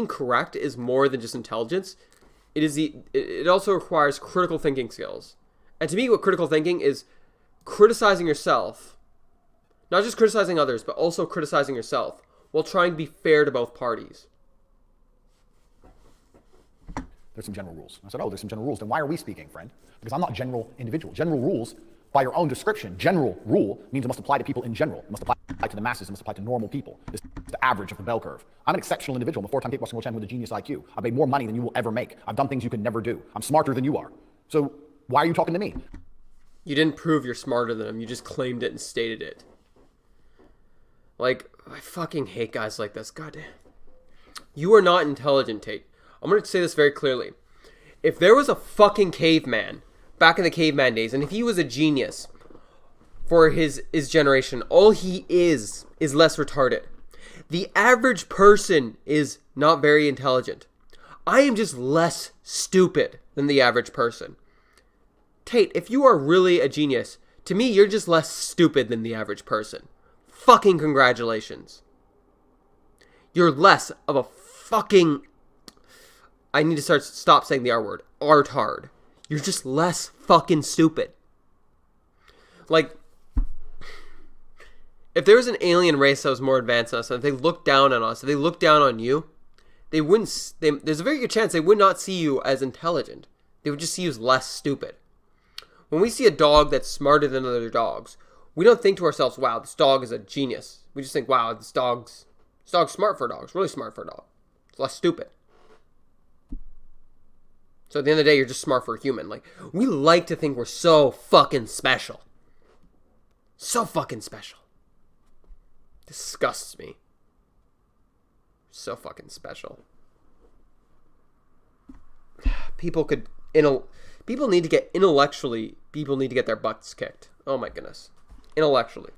correct is more than just intelligence. It also requires critical thinking skills. And to me, what critical thinking is criticizing yourself, not just criticizing others, but also criticizing yourself, while trying to be fair to both parties. There's some general rules. I said, oh, there's some general rules. Then why are we speaking, friend? Because I'm not a general individual. General rules, by your own description, general rule means it must apply to people in general. It must apply to the masses. It must apply to normal people. It's the average of the bell curve. I'm an exceptional individual. I'm a 4-time kickboxing world champion with a genius IQ. I've made more money than you will ever make. I've done things you could never do. I'm smarter than you are. So why are you talking to me? You didn't prove you're smarter than him. You just claimed it and stated it. Like, I fucking hate guys like this. Goddamn. You are not intelligent, Tate. I'm going to say this very clearly. If there was a fucking caveman back in the caveman days, and if he was a genius for his generation, all he is less retarded. The average person is not very intelligent. I am just less stupid than the average person. Tate, if you are really a genius, to me, you're just less stupid than the average person. Fucking congratulations. You're less of a fucking... I need to stop saying the R word. Artard. You're just less fucking stupid. Like, if there was an alien race that was more advanced than us, and if they looked down on us, if they looked down on you, there's a very good chance they would not see you as intelligent. They would just see you as less stupid. When we see a dog that's smarter than other dogs, we don't think to ourselves, wow, this dog is a genius. We just think, wow, this dog's smart for a dog. It's really smart for a dog. It's less stupid. So at the end of the day, you're just smart for a human. Like, we like to think we're so fucking special. So fucking special. Disgusts me. So fucking special. People need to get intellectually, people need to get their butts kicked. Oh my goodness. Intellectually.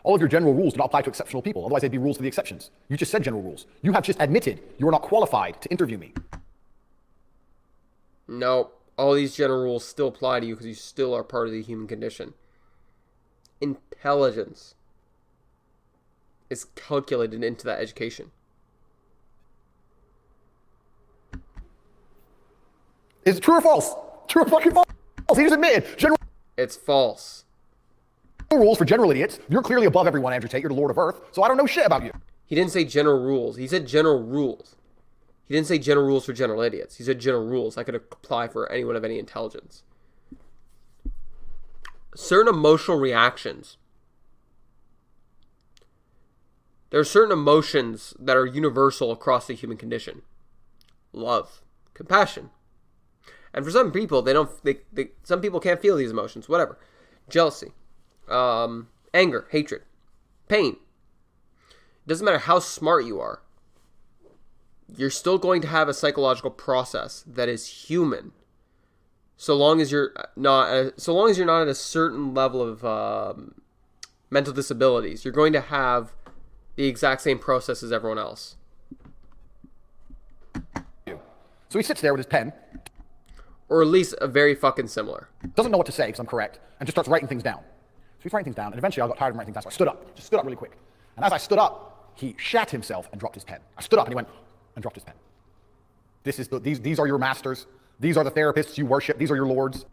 All of your general rules do not apply to exceptional people. Otherwise, they'd be rules for the exceptions. You just said general rules. You have just admitted you are not qualified to interview me. No, all these general rules still apply to you because you still are part of the human condition. Intelligence is calculated into that education. Is it true or false? True or fucking false? He just admitted general It's false. rules for general idiots. You're clearly above everyone, Andrew Tate. You're the Lord of Earth, so I don't know shit about you. He didn't say general rules. He said general rules. He didn't say general rules for general idiots. He said general rules that could apply for anyone of any intelligence. Certain emotional reactions. There are certain emotions that are universal across the human condition. Love, compassion. And for some people, some people can't feel these emotions, whatever. Jealousy, anger, hatred, pain. It doesn't matter how smart you are. You're still going to have a psychological process that is human. So long as you're not at a certain level of mental disabilities, you're going to have the exact same process as everyone else. So he sits there with his pen. Or at least a very fucking similar. Doesn't know what to say because I'm correct, and just starts writing things down. So he's writing things down, and eventually I got tired of writing things down, so I stood up. Just stood up really quick. And as I stood up, he shat himself and dropped his pen. I stood up and he went and dropped his pen. These are your masters. These are the therapists you worship. These are your lords.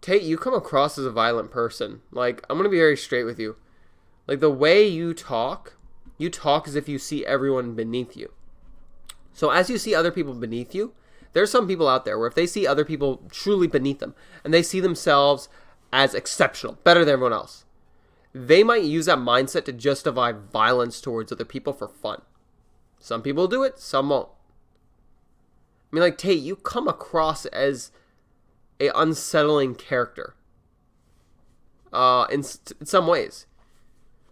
Tate, you come across as a violent person. Like, I'm going to be very straight with you. Like, the way you talk as if you see everyone beneath you. So as you see other people beneath you, there's some people out there where if they see other people truly beneath them, and they see themselves as exceptional, better than everyone else, they might use that mindset to justify violence towards other people for fun. Some people do it, some won't. I mean, like, Tate, you come across as a unsettling character. In some ways.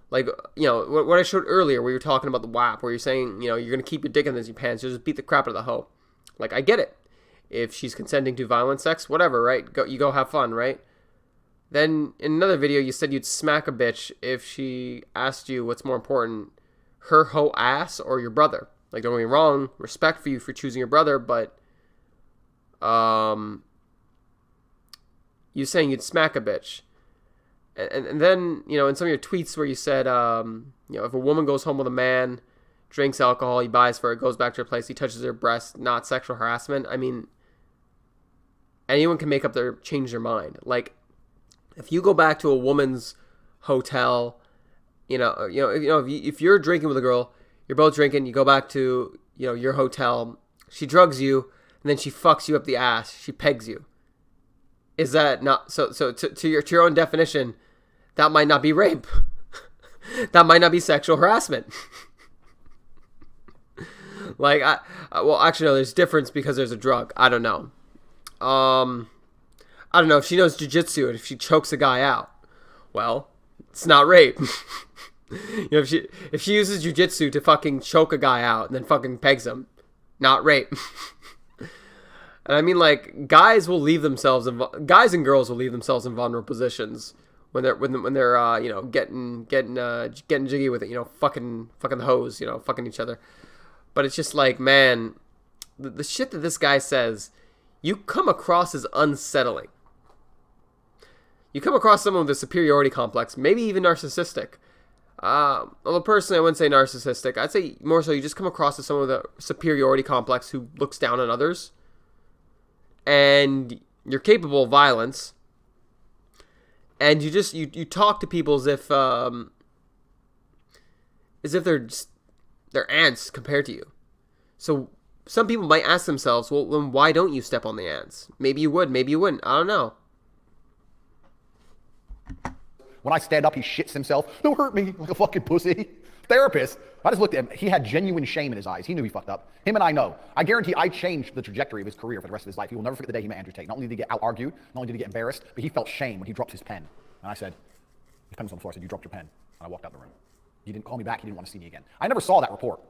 Like, you know, what I showed earlier where you're talking about the WAP, where you're saying, you know, you're going to keep your dick in your pants, you'll just beat the crap out of the hoe. Like, I get it. If she's consenting to violent sex, whatever, right? You go have fun, right? Then, in another video, you said you'd smack a bitch if she asked you what's more important, her hoe ass or your brother. Like, don't get me wrong, respect for you for choosing your brother, but, you saying you'd smack a bitch. And then, you know, in some of your tweets where you said, you know, if a woman goes home with a man, drinks alcohol, he buys for her, goes back to her place, he touches her breast, not sexual harassment. I mean, anyone can change their mind. Like, if you go back to a woman's hotel, if you're drinking with a girl, you're both drinking, you go back to, you know, your hotel, she drugs you, and then she fucks you up the ass, she pegs you. Is that not, so to your own definition, that might not be rape. That might not be sexual harassment. Like, well, actually, no, there's difference because there's a drug. I don't know. I don't know if she knows jujitsu and if she chokes a guy out. Well, it's not rape. You know, if she uses jujitsu to fucking choke a guy out and then fucking pegs him, not rape. And I mean, like, guys and girls will leave themselves in vulnerable positions when they're you know, getting jiggy with it, you know, fucking the hoes, you know, fucking each other. But it's just like, man, the shit that this guy says, you come across as unsettling. You come across someone with a superiority complex, maybe even narcissistic. Although personally I wouldn't say narcissistic. I'd say more so you just come across as someone with a superiority complex who looks down on others. And you're capable of violence. And you just, you talk to people as if they're ants compared to you. So some people might ask themselves, well, then why don't you step on the ants? Maybe you would, maybe you wouldn't. I don't know. When I stand up, he shits himself. Don't hurt me like a fucking pussy. Therapist. I just looked at him. He had genuine shame in his eyes. He knew he fucked up. Him and I know. I guarantee I changed the trajectory of his career for the rest of his life. He will never forget the day he met Andrew Tate. Not only did he get out-argued, not only did he get embarrassed, but he felt shame when he dropped his pen. And I said, his pen was on the floor. I said, you dropped your pen. And I walked out the room. He didn't call me back. He didn't want to see me again. I never saw that report.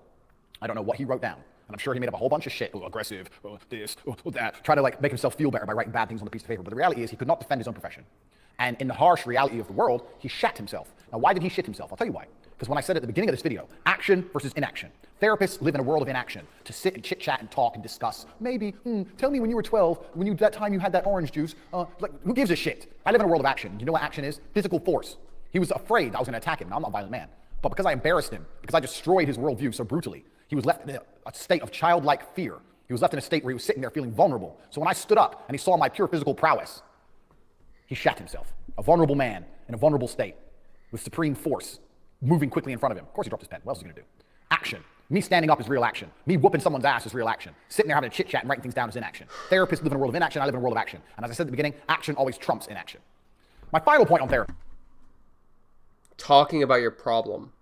I don't know what he wrote down. And I'm sure he made up a whole bunch of shit. Oh, aggressive, oh, this, oh, that. Try to like make himself feel better by writing bad things on a piece of paper. But the reality is he could not defend his own profession. And in the harsh reality of the world, he shat himself. Now, why did he shit himself? I'll tell you why. Because when I said at the beginning of this video, action versus inaction. Therapists live in a world of inaction. To sit and chit-chat and talk and discuss. Maybe, tell me when you were 12, that time you had that orange juice. Like, who gives a shit? I live in a world of action. You know what action is? Physical force. He was afraid I was going to attack him. Now, I'm not a violent man. But because I embarrassed him, because I destroyed his worldview so brutally, he was left in a state of childlike fear. He was left in a state where he was sitting there feeling vulnerable. So when I stood up and he saw my pure physical prowess, he shat himself. A vulnerable man in a vulnerable state with supreme force moving quickly in front of him. Of course he dropped his pen. What else is he going to do? Action. Me standing up is real action. Me whooping someone's ass is real action. Sitting there having a chit-chat and writing things down is inaction. Therapists live in a world of inaction. I live in a world of action. And as I said at the beginning, action always trumps inaction. My final point on therapy. Talking about your problem.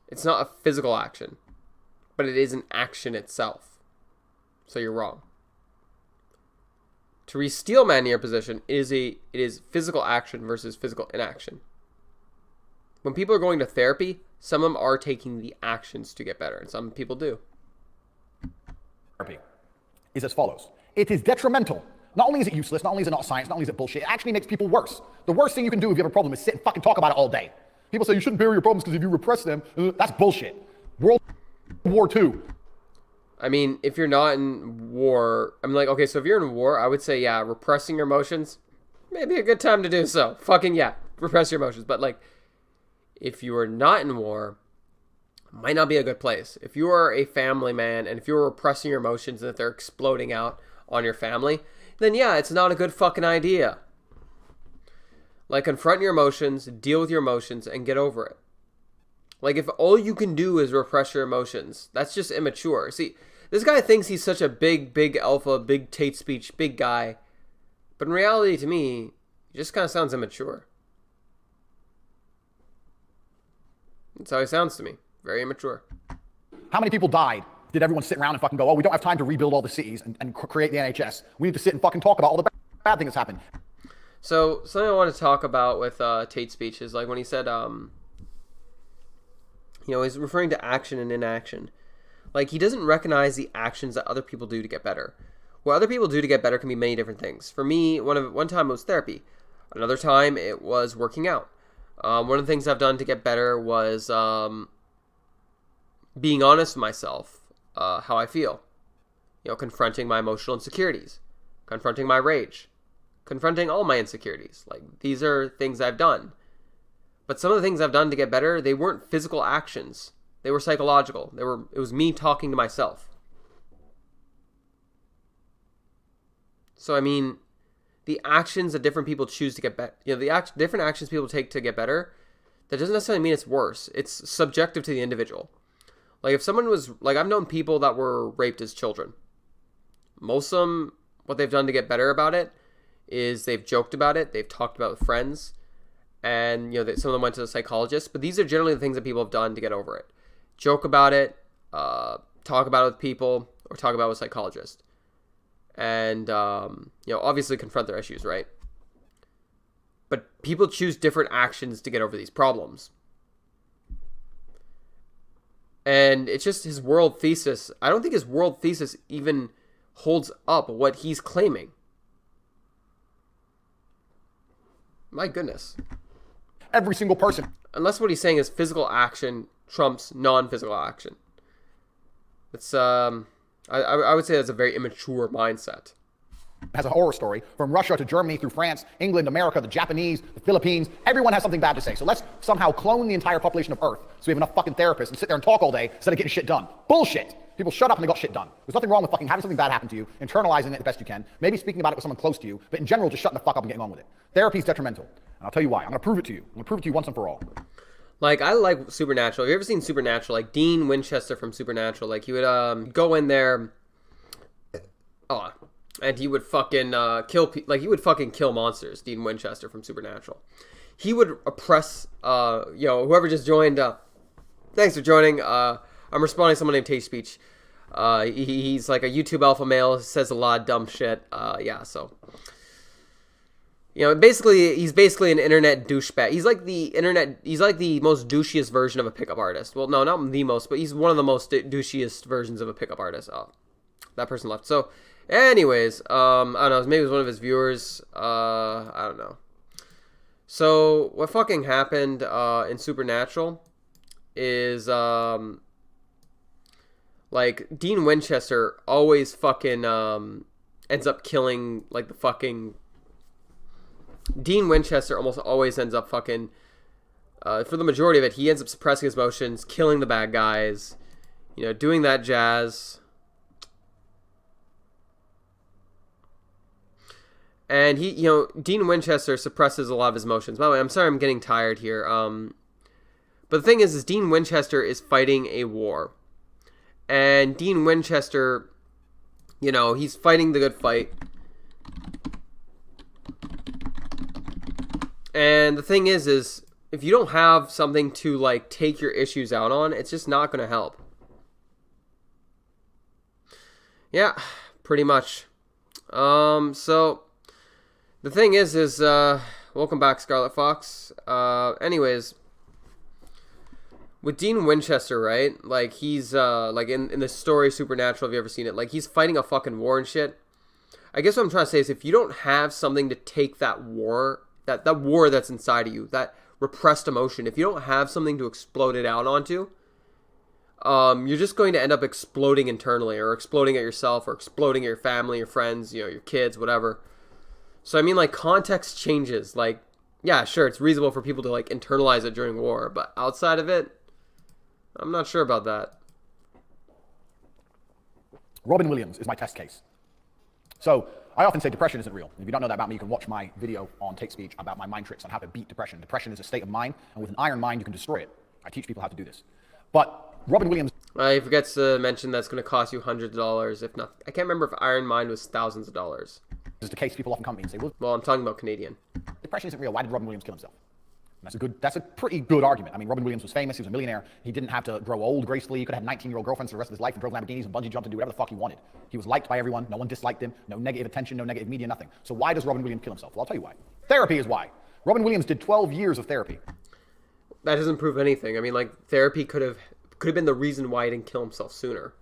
It's not a physical action, but it is an action itself. So you're wrong. To re-steel man in your position it is physical action versus physical inaction. When people are going to therapy, some of them are taking the actions to get better, and some people do. Therapy is as follows. It is detrimental. Not only is it useless, not only is it not science, not only is it bullshit, it actually makes people worse. The worst thing you can do if you have a problem is sit and fucking talk about it all day. People say you shouldn't bury your problems because if you repress them, that's bullshit. World War II. I mean, if you're not in war, I'm like, okay, so if you're in war, I would say, yeah, repressing your emotions, maybe a good time to do so. Fucking yeah, repress your emotions. But like, if you are not in war, it might not be a good place. If you are a family man and if you're repressing your emotions and if they're exploding out on your family, then yeah, it's not a good fucking idea. Like, confront your emotions, deal with your emotions, and get over it. Like, if all you can do is repress your emotions, that's just immature. See, this guy thinks he's such a big alpha, big TateSpeech, big guy. But in reality, to me, he just kind of sounds immature. That's how he sounds to me. Very immature. How many people died? Did everyone sit around and fucking go, oh, we don't have time to rebuild all the cities and create the NHS. We need to sit and fucking talk about all the bad things that's happened. So, something I want to talk about with TateSpeech is like when he said, you know, he's referring to action and inaction. Like, he doesn't recognize the actions that other people do to get better. What other people do to get better can be many different things. For me, one time it was therapy. Another time it was working out. One of the things I've done to get better was being honest with myself, how I feel. You know, confronting my emotional insecurities, confronting my rage, confronting all my insecurities. Like, these are things I've done. But some of the things I've done to get better, they weren't physical actions. They were psychological. It was me talking to myself. So, I mean, the actions that different people choose to get better, you know, the different actions people take to get better, that doesn't necessarily mean it's worse. It's subjective to the individual. Like, if someone was, like, I've known people that were raped as children. Most of them, what they've done to get better about it is they've joked about it, they've talked about it with friends, and, you know, some of them went to a psychologist, but these are generally the things that people have done to get over it. Joke about it, talk about it with people, or talk about it with a psychologist. And, you know, obviously confront their issues, right? But people choose different actions to get over these problems. And it's just his world thesis. I don't think his world thesis even holds up what he's claiming. My goodness. Every single person. Unless what he's saying is physical action trumps non-physical action. It's, I would say that's a very immature mindset. Has a horror story from Russia to Germany through France, England, America, the Japanese, the Philippines. Everyone has something bad to say. So let's somehow clone the entire population of Earth so we have enough fucking therapists and sit there and talk all day instead of getting shit done. Bullshit. People shut up and they got shit done. There's nothing wrong with fucking having something bad happen to you, internalizing it the best you can, maybe speaking about it with someone close to you, but in general, just shutting the fuck up and getting on with it. Therapy is detrimental. And I'll tell you why. I'm going to prove it to you. I'm going to prove it to you once and for all. Like, I like Supernatural. Have you ever seen Supernatural? Like, Dean Winchester from Supernatural. Like, he would go in there, and he would fucking he would fucking kill monsters, Dean Winchester from Supernatural. He would oppress, you know, whoever just joined. Thanks for joining. I'm responding to someone named TateSpeech. He's like a YouTube alpha male, says a lot of dumb shit. Yeah, so. You know, basically, he's basically an internet douchebag. He's like the most douchiest version of a pickup artist. Well, no, not the most, but he's one of the most douchiest versions of a pickup artist. Oh, that person left. So, anyways, I don't know, maybe it was one of his viewers. I don't know. So, what fucking happened in Supernatural is, like, Dean Winchester always fucking ends up killing, like, the fucking... Dean Winchester almost always ends up fucking, for the majority of it, he ends up suppressing his emotions, killing the bad guys, you know, doing that jazz. And he, you know, Dean Winchester suppresses a lot of his emotions. By the way, I'm sorry I'm getting tired here. But the thing is Dean Winchester is fighting a war. And Dean Winchester, you know, he's fighting the good fight. And the thing is if you don't have something to, like, take your issues out on, it's just not going to help. Yeah, pretty much. So, the thing is welcome back, Scarlet Fox. Anyways, with Dean Winchester, right? Like, he's, like, in the story Supernatural, if you ever seen it, like, he's fighting a fucking war and shit. I guess what I'm trying to say is if you don't have something to take that war... That war that's inside of you, that repressed emotion, if you don't have something to explode it out onto, you're just going to end up exploding internally, or exploding at yourself, or exploding at your family, your friends, you know, your kids, whatever. So, I mean, like, context changes. Like, yeah, sure, it's reasonable for people to, like, internalize it during war, but outside of it, I'm not sure about that. Robin Williams is my test case. So, I often say depression isn't real. If you don't know that about me, you can watch my video on TateSpeech about my mind tricks on how to beat depression. Depression is a state of mind, and with an iron mind, you can destroy it. I teach people how to do this. But Robin Williams... He forgets to mention that's going to cost you hundreds of dollars, if not... I can't remember if Iron Mind was thousands of dollars. This is the case people often come to me and say, well, I'm talking about Canadian. Depression isn't real. Why did Robin Williams kill himself? That's a pretty good argument. I mean, Robin Williams was famous. He was a millionaire. He didn't have to grow old gracefully. He could have 19-year-old girlfriends for the rest of his life and drove Lamborghinis and bungee jumped and do whatever the fuck he wanted. He was liked by everyone. No one disliked him. No negative attention, no negative media, nothing. So why does Robin Williams kill himself? Well, I'll tell you why. Therapy is why. Robin Williams did 12 years of therapy. That doesn't prove anything. I mean, like, therapy could have been the reason why he didn't kill himself sooner.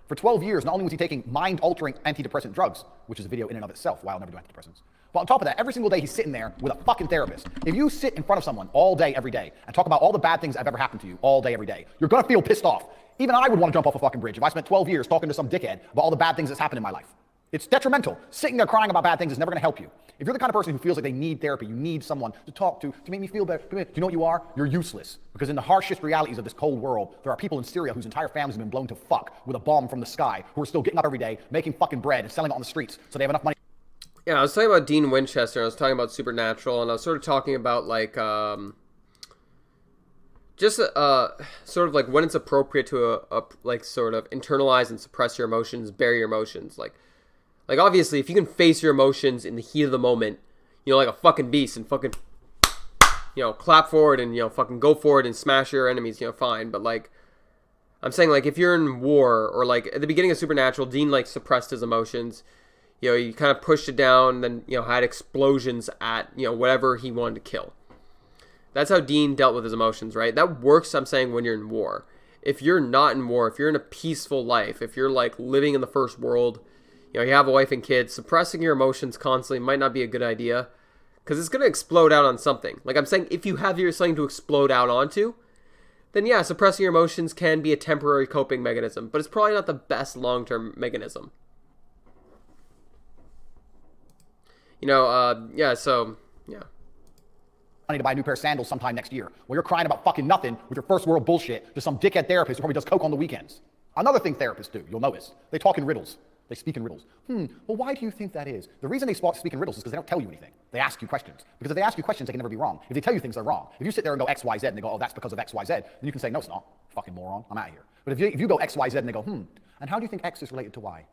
For 12 years, not only was he taking mind-altering antidepressant drugs, which is a video in and of itself, why I'll never do antidepressants, but on top of that, every single day he's sitting there with a fucking therapist. If you sit in front of someone all day, every day, and talk about all the bad things that have ever happened to you all day, every day, you're gonna feel pissed off. Even I would want to jump off a fucking bridge if I spent 12 years talking to some dickhead about all the bad things that's happened in my life. It's detrimental. Sitting there crying about bad things is never gonna help you. If you're the kind of person who feels like they need therapy, you need someone to talk to make me feel better, do you know what you are? You're useless. Because in the harshest realities of this cold world, there are people in Syria whose entire families have been blown to fuck with a bomb from the sky, who are still getting up every day, making fucking bread and selling it on the streets so they have enough money. Yeah, I was talking about Dean Winchester, I was talking about Supernatural, and I was sort of talking about, like, just, sort of, like, when it's appropriate to, like, sort of internalize and suppress your emotions, bury your emotions. Like, obviously, if you can face your emotions in the heat of the moment, you know, like a fucking beast, and fucking, you know, clap forward and, you know, fucking go forward and smash your enemies, you know, fine. But, like, I'm saying, like, if you're in war, or, like, at the beginning of Supernatural, Dean, like, suppressed his emotions. You know, he kind of pushed it down, then, you know, had explosions at, you know, whatever he wanted to kill. That's how Dean dealt with his emotions, right? That works, I'm saying, when you're in war. If you're not in war, if you're in a peaceful life, if you're, like, living in the first world, you know, you have a wife and kids, suppressing your emotions constantly might not be a good idea, because it's going to explode out on something. Like I'm saying, if you have something to explode out onto, then yeah, suppressing your emotions can be a temporary coping mechanism, but it's probably not the best long-term mechanism. You know, yeah, so, yeah. Money to buy a new pair of sandals sometime next year. Well, you're crying about fucking nothing with your first world bullshit to some dickhead therapist who probably does coke on the weekends. Another thing therapists do, you'll notice, they talk in riddles. They speak in riddles. Well, why do you think that is? The reason they speak in riddles is because they don't tell you anything. They ask you questions. Because if they ask you questions, they can never be wrong. If they tell you things, they're wrong. If you sit there and go X, Y, Z, and they go, oh, that's because of X, Y, Z, then you can say, no, it's not. Fucking moron. I'm out of here. But if you go X, Y, Z, and they go, and how do you think X is related to Y?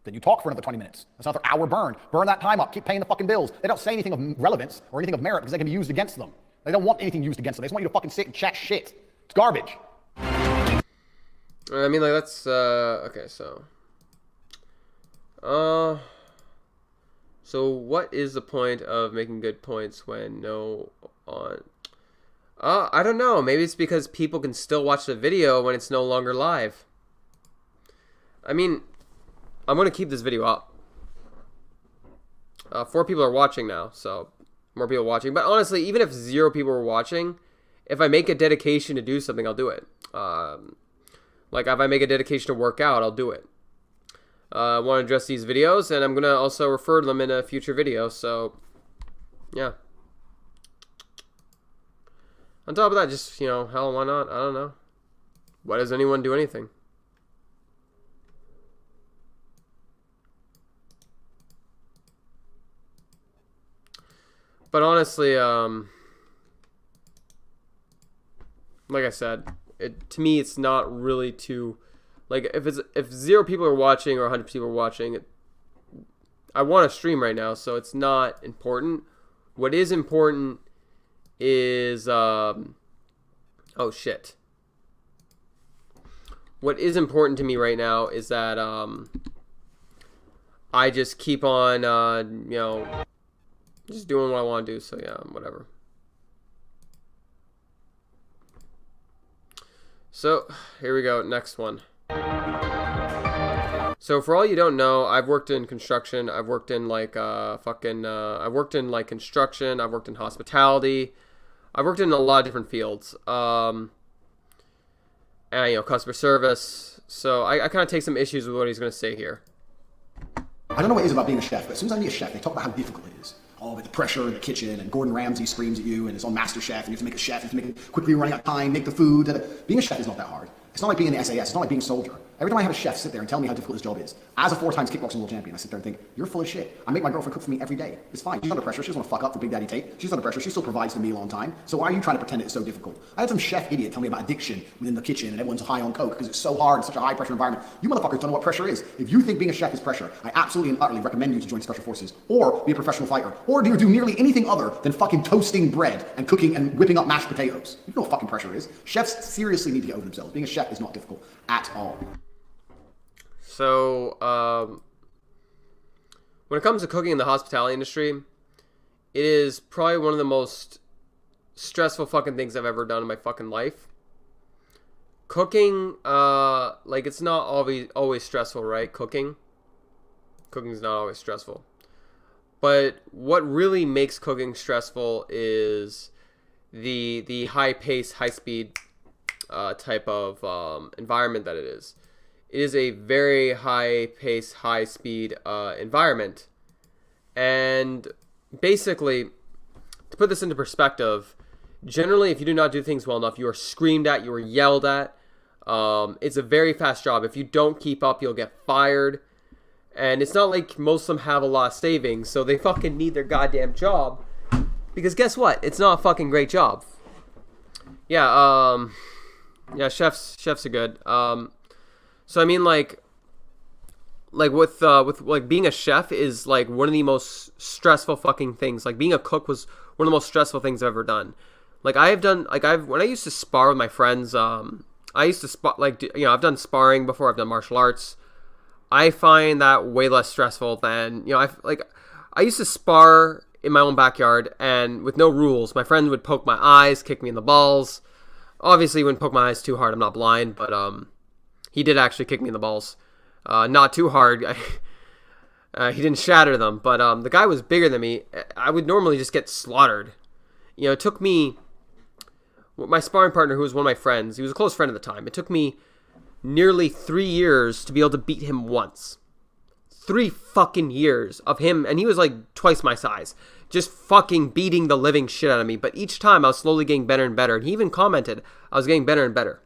Then you talk for another 20 minutes. That's another hour burned. Burn that time up. Keep paying the fucking bills. They don't say anything of relevance or anything of merit because they can be used against them. They don't want anything used against them. They just want you to fucking sit and chat shit. It's garbage. I mean, like, that's, okay, so. So what is the point of making good points when no on? I don't know. Maybe it's because people can still watch the video when it's no longer live. I mean, I'm going to keep this video up. 4 people are watching now, so more people watching. But honestly, even if 0 people are watching, if I make a dedication to do something, I'll do it. Like if I make a dedication to work out, I'll do it. I want to address these videos, and I'm going to also refer to them in a future video, so yeah. On top of that, just, you know, hell, why not? I don't know. Why does anyone do anything? But honestly, like I said, to me, it's not really too, like, if 0 people are watching or 100 people are watching, I want to stream right now, so it's not important. What is important is, oh shit. What is important to me right now is that, I just keep on, you know, just doing what I want to do, so yeah, whatever. So, here we go, next one. So, for all you don't know, I've worked in construction, I've worked in, like, I've worked in, like, construction, I've worked in hospitality, I've worked in a lot of different fields, and, you know, customer service, so I kind of take some issues with what he's going to say here. I don't know what it is about being a chef, but as soon as I meet a chef, they talk about how difficult it is. Oh, but the pressure in the kitchen, and Gordon Ramsay screams at you, and it's on MasterChef, and you have to make a chef, you have to make it quickly, running out of time, make the food. Being a chef is not that hard. It's not like being in the SAS, it's not like being a soldier. Every time I have a chef sit there and tell me how difficult his job is, as a 4-time kickboxing world champion, I sit there and think, you're full of shit. I make my girlfriend cook for me every day. It's fine. She's under pressure. She doesn't want to fuck up for Big Daddy Tate. She's under pressure. She still provides the meal on time. So why are you trying to pretend it's so difficult? I had some chef idiot tell me about addiction within the kitchen and everyone's high on coke because it's so hard, such a high pressure environment. You motherfuckers don't know what pressure is. If you think being a chef is pressure, I absolutely and utterly recommend you to join Special Forces or be a professional fighter or do nearly anything other than fucking toasting bread and cooking and whipping up mashed potatoes. You know what fucking pressure is. Chefs seriously need to get over themselves. Being a chef is not difficult at all. So, when it comes to cooking in the hospitality industry, it is probably one of the most stressful fucking things I've ever done in my fucking life. Cooking, like, it's not always stressful, right? Cooking's not always stressful. But what really makes cooking stressful is the high-pace, high-speed type of environment that it is. It is a very high-pace, high-speed environment. And basically, to put this into perspective, generally, if you do not do things well enough, you are screamed at, you are yelled at. It's a very fast job. If you don't keep up, you'll get fired. And it's not like most of them have a lot of savings, so they fucking need their goddamn job. Because guess what? It's not a fucking great job. Yeah, chefs are good. So I mean, like with like being a chef is like one of the most stressful fucking things. Like being a cook was one of the most stressful things I've ever done. Like when I used to spar with my friends, I used to spar, like, you know, I've done sparring before, I've done martial arts. I find that way less stressful than, you know, I used to spar in my own backyard and with no rules. My friend would poke my eyes, kick me in the balls. Obviously, he wouldn't poke my eyes too hard. I'm not blind, but he did actually kick me in the balls. Not too hard. He didn't shatter them, but the guy was bigger than me. I would normally just get slaughtered. You know, it took me, my sparring partner, who was one of my friends, he was a close friend at the time. It took me nearly 3 years to be able to beat him once. 3 fucking years of him, and he was like twice my size, just fucking beating the living shit out of me. But each time I was slowly getting better and better, and he even commented I was getting better and better.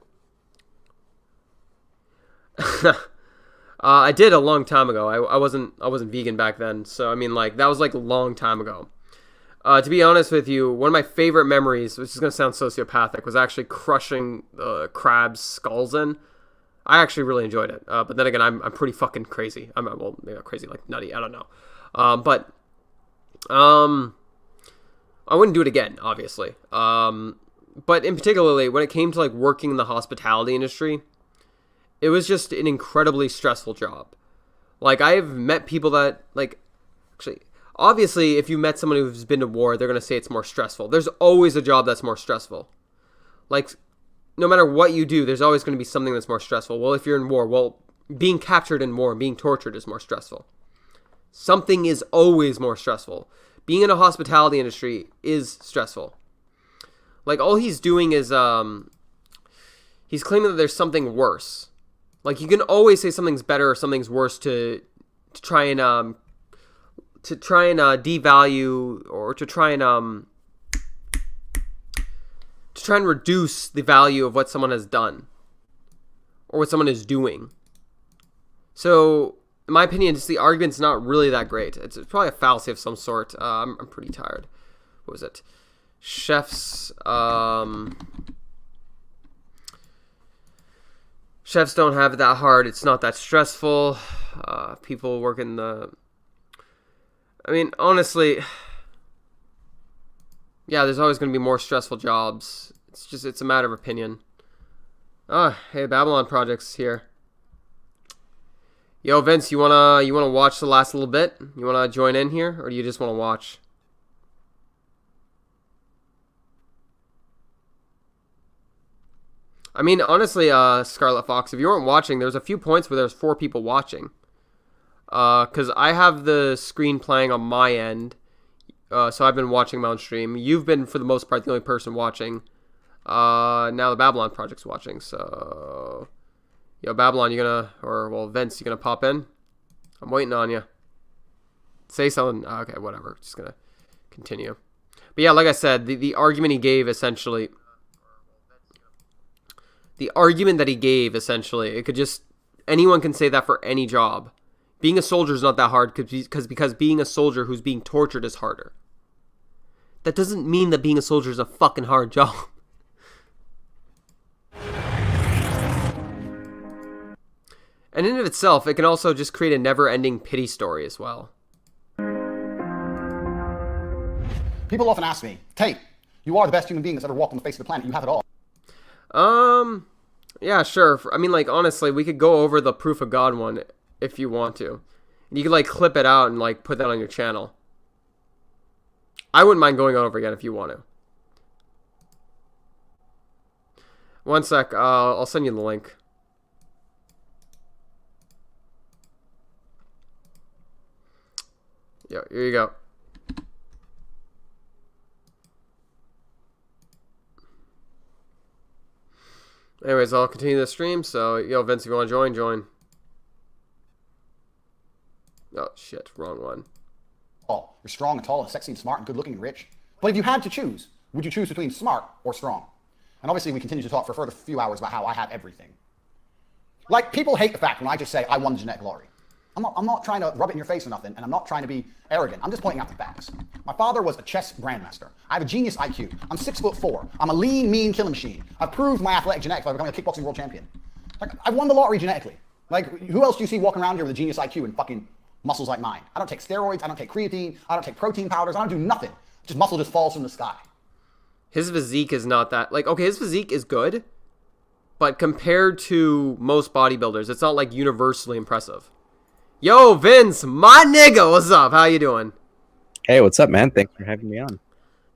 I did a long time ago. I wasn't vegan back then, so I mean, like, that was like a long time ago. To be honest with you, one of my favorite memories, which is gonna sound sociopathic, was actually crushing crabs' skulls in. I actually really enjoyed it, but then again, I'm pretty fucking crazy. I'm well, maybe not crazy, like nutty. I don't know, but I wouldn't do it again, obviously. But in particularly, when it came to like working in the hospitality industry, it was just an incredibly stressful job. Like, I've met people that, like, actually, Obviously, if you met someone who's been to war, they're going to say it's more stressful. There's always a job that's more stressful. Like, no matter what you do, there's always going to be something that's more stressful. Well, if you're in war, well, being captured in war and being tortured is more stressful. Something is always more stressful. Being in a hospitality industry is stressful. Like, all he's doing is, he's claiming that there's something worse. Like, you can always say something's better or something's worse to try and devalue or to try and reduce the value of what someone has done or what someone is doing. So, in my opinion, just the argument's not really that great. It's probably a fallacy of some sort. I'm pretty tired. What was it? Chefs don't have it that hard. It's not that stressful. People work in the... I mean, honestly, yeah, there's always going to be more stressful jobs. It's a matter of opinion. Hey, Babylon Project's here. Yo, Vince, you wanna watch the last little bit? You wanna join in here, or do you just wanna watch? I mean, honestly, Scarlet Fox, if you weren't watching, there's a few points where there's 4 people watching. Because I have the screen playing on my end, so I've been watching my own stream. You've been, for the most part, the only person watching. Now the Babylon Project's watching, so... Yo, Babylon, Vince, you gonna pop in? I'm waiting on you. Say something. Okay, whatever. Just gonna continue. But yeah, like I said, the argument he gave essentially... The argument that he gave, essentially, it could just... Anyone can say that for any job. Being a soldier is not that hard because being a soldier who's being tortured is harder. That doesn't mean that being a soldier is a fucking hard job. And in and of itself, it can also just create a never-ending pity story as well. People often ask me, Tate, you are the best human being that's ever walked on the face of the planet. You have it all. Yeah, sure. I mean, like, honestly, we could go over the proof of God one if you want to. You could, like, clip it out and, like, put that on your channel. I wouldn't mind going over again if you want to. One sec. I'll send you the link. Yeah, here you go. Anyways, I'll continue the stream. So, yo, Vince, if you want to join, join. Oh, shit. Wrong one. Oh, you're strong and tall and sexy and smart and good looking and rich. But if you had to choose, would you choose between smart or strong? And obviously, we continue to talk for a further few hours about how I have everything. Like, people hate the fact when I just say I won the genetic lottery. I'm not trying to rub it in your face or nothing, and I'm not trying to be arrogant. I'm just pointing out the facts. My father was a chess grandmaster. I have a genius IQ. I'm 6'4". I'm a lean, mean killing machine. I've proved my athletic genetics by becoming a kickboxing world champion. Like, I won the lottery genetically. Like, who else do you see walking around here with a genius IQ and fucking muscles like mine? I don't take steroids. I don't take creatine. I don't take protein powders. I don't do nothing. Just muscle just falls from the sky. His physique is not that... Like, okay, his physique is good, but compared to most bodybuilders, it's not, like, universally impressive. Yo, Vince, my nigga, what's up? How you doing? Hey, what's up, man? Thanks for having me on.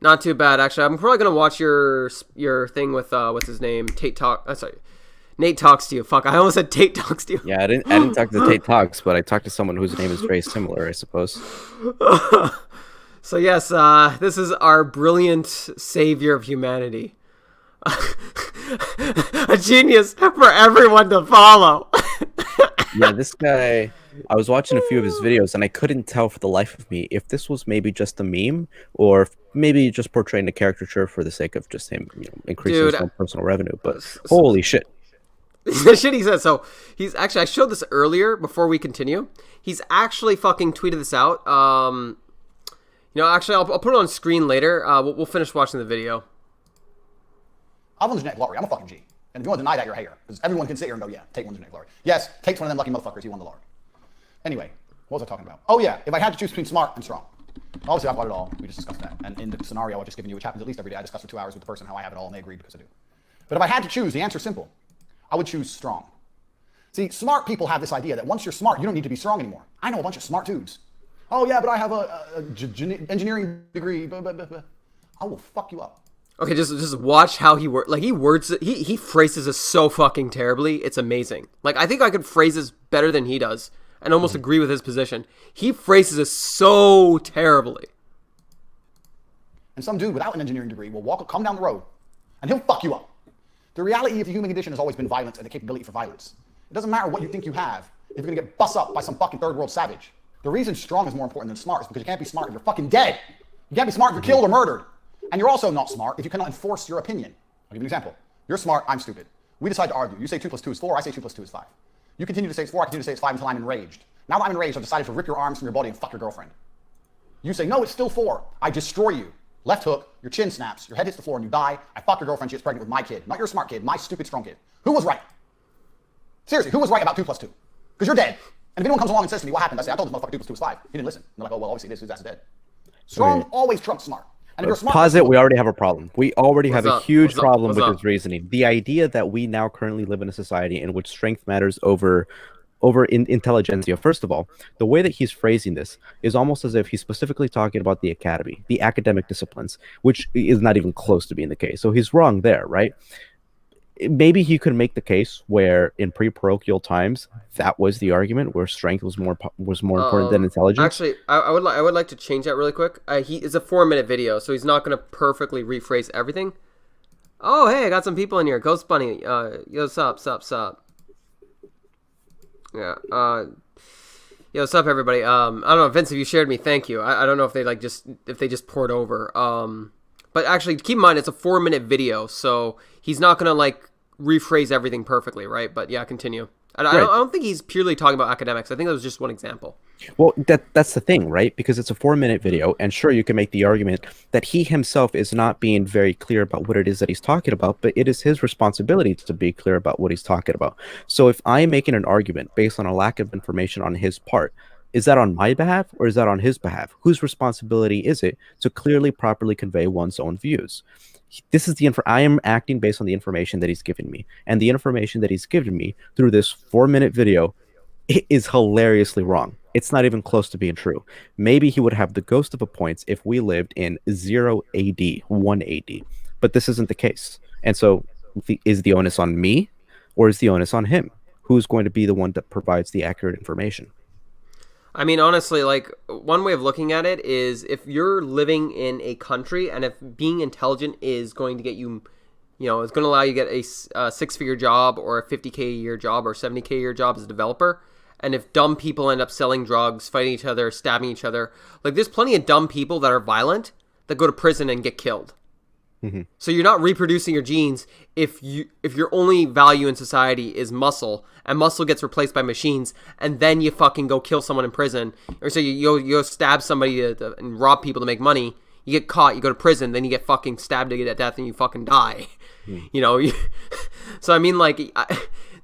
Not too bad, actually. I'm probably gonna watch your thing with what's his name, Tate Talk. Sorry, Nate Talks to You. Fuck, I almost said Tate Talks to You. Yeah, I didn't talk to Tate Talks, but I talked to someone whose name is very similar, I suppose. So yes, this is our brilliant savior of humanity, a genius for everyone to follow. Yeah, this guy, I was watching a few of his videos, and I couldn't tell for the life of me if this was maybe just a meme, or if maybe just portraying a caricature for the sake of just him, increasing his own personal revenue. But holy shit. The shit he says. So, he's actually, I showed this earlier before we continue. He's actually fucking tweeted this out. Actually, I'll put it on screen later. We'll finish watching the video. I won the genetic lottery. I'm a fucking G. And if you want to deny that, you're a hater. Because everyone can sit here and go, yeah, Tate won the genetic lottery. Yes, Tate's one of them lucky motherfuckers. He won the lottery. Anyway, what was I talking about? Oh, yeah, if I had to choose between smart and strong. Obviously, I've got it all. We just discussed that. And in the scenario I've just given you, which happens at least every day, I discuss for 2 hours with the person how I have it all, and they agreed because I do. But if I had to choose, the answer's simple. I would choose strong. See, smart people have this idea that once you're smart, you don't need to be strong anymore. I know a bunch of smart dudes. Oh yeah, but I have engineering degree. I will fuck you up. Okay, just watch how he words. Like he words it. He phrases this so fucking terribly. It's amazing. Like I think I could phrase this better than he does, and almost agree with his position. He phrases this so terribly. And some dude without an engineering degree will come down the road, and he'll fuck you up. The reality of the human condition has always been violence and the capability for violence. It doesn't matter what you think you have if you're gonna get bust up by some fucking third world savage. The reason strong is more important than smart is because you can't be smart if you're fucking dead. You can't be smart if you're killed or murdered. And you're also not smart if you cannot enforce your opinion. I'll give you an example. You're smart, I'm stupid. We decide to argue. You say 2 + 2 is 4, I say 2 + 2 is 5. You continue to say it's 4, I continue to say it's 5 until I'm enraged. Now that I'm enraged, I've decided to rip your arms from your body and fuck your girlfriend. You say, no, it's still 4. I destroy you. Left hook, your chin snaps, your head hits the floor and you die. I fuck your girlfriend, she gets pregnant with my kid. Not your smart kid, my stupid strong kid. Who was right? Seriously, who was right about 2 + 2? Because you're dead. And if anyone comes along and says to me, what happened? I say, I told this motherfucker 2 + 2 is 5. He didn't listen. And they're like, oh, well, obviously this, his ass is dead. Strong always trumps smart. And if you're smart, posit, we already have a problem. We already have a huge problem with up? his reasoning. The idea that we now currently live in a society in which strength matters over intelligentsia. First of all, the way that he's phrasing this is almost as if he's specifically talking about the academy, the academic disciplines, which is not even close to being the case. So he's wrong there, right? Maybe he could make the case where in pre-parochial times that was the argument where strength was more important than intelligence. Actually, I would like to change that really quick. He is a 4-minute video, so he's not going to perfectly rephrase everything. Oh, hey, I got some people in here. Ghost Bunny, yo, sup. Yeah, yo, sup, everybody. I don't know, Vince, if you shared me, thank you. I don't know if they just poured over. But actually, keep in mind, it's a 4-minute video, so he's not going to, like, rephrase everything perfectly, right? But, yeah, continue. And I don't think he's purely talking about academics. I think that was just one example. Well, that's the thing, right? Because it's a 4-minute video, and sure, you can make the argument that he himself is not being very clear about what it is that he's talking about, but it is his responsibility to be clear about what he's talking about. So if I'm making an argument based on a lack of information on his part, is that on my behalf or is that on his behalf? Whose responsibility is it to clearly, properly convey one's own views? This is I am acting based on the information that he's given me, and the information that he's given me through this 4-minute video is hilariously wrong. It's not even close to being true. Maybe he would have the ghost of a point if we lived in 0 AD, 1 AD, but this isn't the case. And so is the onus on me or is the onus on him? Who's going to be the one that provides the accurate information? I mean, honestly, like, one way of looking at it is if you're living in a country and if being intelligent is going to get you, it's going to allow you to get a 6-figure job or a 50K a year job or 70K a year job as a developer, and if dumb people end up selling drugs, fighting each other, stabbing each other, like, there's plenty of dumb people that are violent that go to prison and get killed. Mm-hmm. So you're not reproducing your genes if your only value in society is muscle, and muscle gets replaced by machines, and then you fucking go kill someone in prison, or so you stab somebody and rob people to make money. You get caught, you go to prison, then you get fucking stabbed to death, and you fucking die. So I mean, like,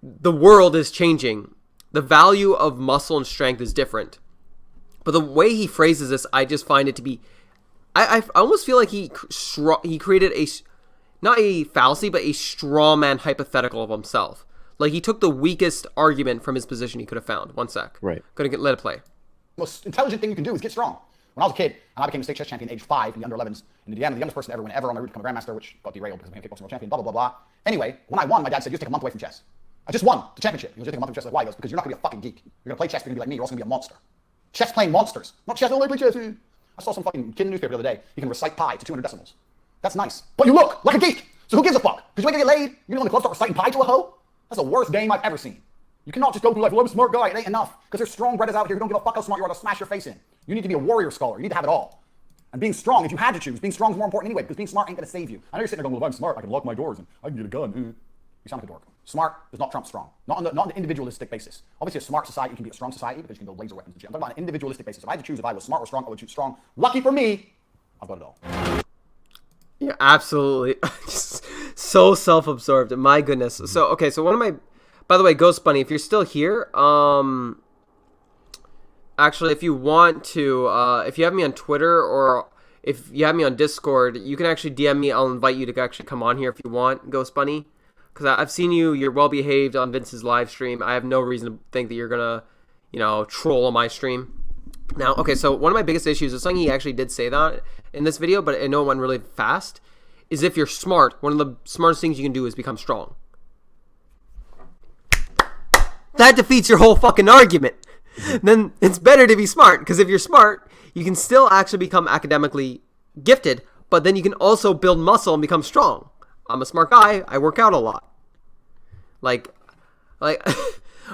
the world is changing. The value of muscle and strength is different, but the way he phrases this, I just find it to be. I almost feel like he created not a fallacy, but a straw man hypothetical of himself. Like, he took the weakest argument from his position he could have found. One sec. Right. Let it play. The most intelligent thing you can do is get strong. When I was a kid, and I became a state chess champion at age 5 in the under 11s, in Indiana, the youngest person ever on my route to become a grandmaster, which got derailed because I became a kickboxing world champion, blah, blah, blah, blah. Anyway, when I won, my dad said, you just take a month away from chess. I just won the championship. He goes, you take a month from chess. Like, why? He goes, because you're not going to be a fucking geek. You're going to play chess, you're going to be like me, you're also going to be a monster. Chess playing monsters. Not chess, oh, I play chess. I saw some fucking kid in the newspaper the other day. He can recite pi to 200 decimals. That's nice. But you look like a geek. So who gives a fuck? Because you ain't gonna get laid. You're gonna go in the club start reciting pi to a hoe? That's the worst game I've ever seen. You cannot just go through life, well, I'm a smart guy. It ain't enough. Because there's strong brothers out here who don't give a fuck how smart you are to smash your face in. You need to be a warrior scholar. You need to have it all. And being strong, if you had to choose, being strong is more important anyway, because being smart ain't gonna save you. I know you're sitting there going, well, if I'm smart, I can lock my doors and I can get a gun. You sound like a dork. Smart does not trump strong. Not on an individualistic basis. Obviously, a smart society can be a strong society because you can build laser weapons and shit. I'm talking about an individualistic basis. If I had to choose if I was smart or strong, I would choose strong. Lucky for me, I've got it all. Yeah, absolutely. So self-absorbed. My goodness. So, okay, so by the way, Ghost Bunny, if you're still here, actually, if you want to, if you have me on Twitter or if you have me on Discord, you can actually DM me. I'll invite you to actually come on here if you want, Ghost Bunny. Because I've seen you're well-behaved on Vince's live stream. I have no reason to think that you're going to, troll on my stream. Now, okay, so one of my biggest issues is something he actually did say that in this video, but I know it went really fast, is if you're smart, one of the smartest things you can do is become strong. That defeats your whole fucking argument. Then it's better to be smart, because if you're smart, you can still actually become academically gifted, but then you can also build muscle and become strong. I'm a smart guy. I work out a lot.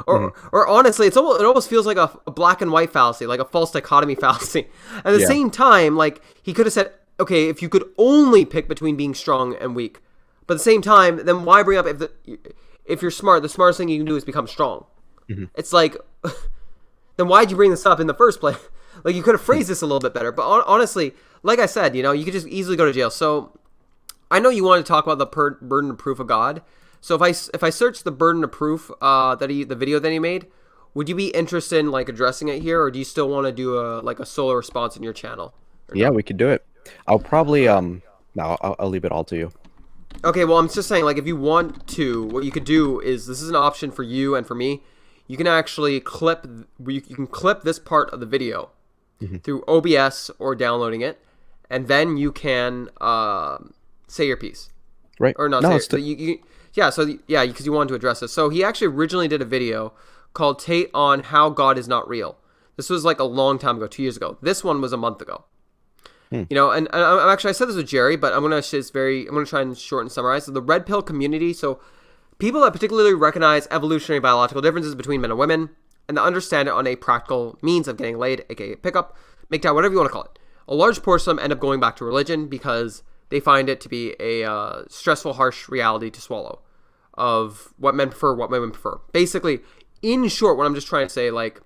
Or honestly, it almost feels like a black and white fallacy, like a false dichotomy fallacy. At the same time, like, he could have said, okay, if you could only pick between being strong and weak, but at the same time, then why bring up if you're smart, the smartest thing you can do is become strong. It's like, then why'd you bring this up in the first place? Like, you could have phrased this a little bit better. But honestly, like I said, you could just easily go to jail. So I know you want to talk about the burden of proof of God. So if I search the burden of proof the video that he made, would you be interested in like addressing it here, or do you still want to do a solo response in your channel? Yeah, we could do it. I'll probably no, I'll leave it all to you. Okay, well, I'm just saying, like, if you want to, what you could do is, this is an option for you and for me. You can actually clip this part of the video through OBS or downloading it, and then you can say your piece. Right. Or not no, say it. Because you wanted to address this. So he actually originally did a video called Tate on How God Is Not Real. This was like a long time ago, 2 years ago. This one was a month ago. And I'm actually, I said this with Jerry, but I'm gonna try and shorten and summarize. So the red pill community, so people that particularly recognize evolutionary biological differences between men and women, and that understand it on a practical means of getting laid, aka pickup, make out, whatever you want to call it. A large portion of them end up going back to religion because they find it to be a stressful, harsh reality to swallow of what men prefer, what women prefer. Basically, in short, what I'm just trying to say, like,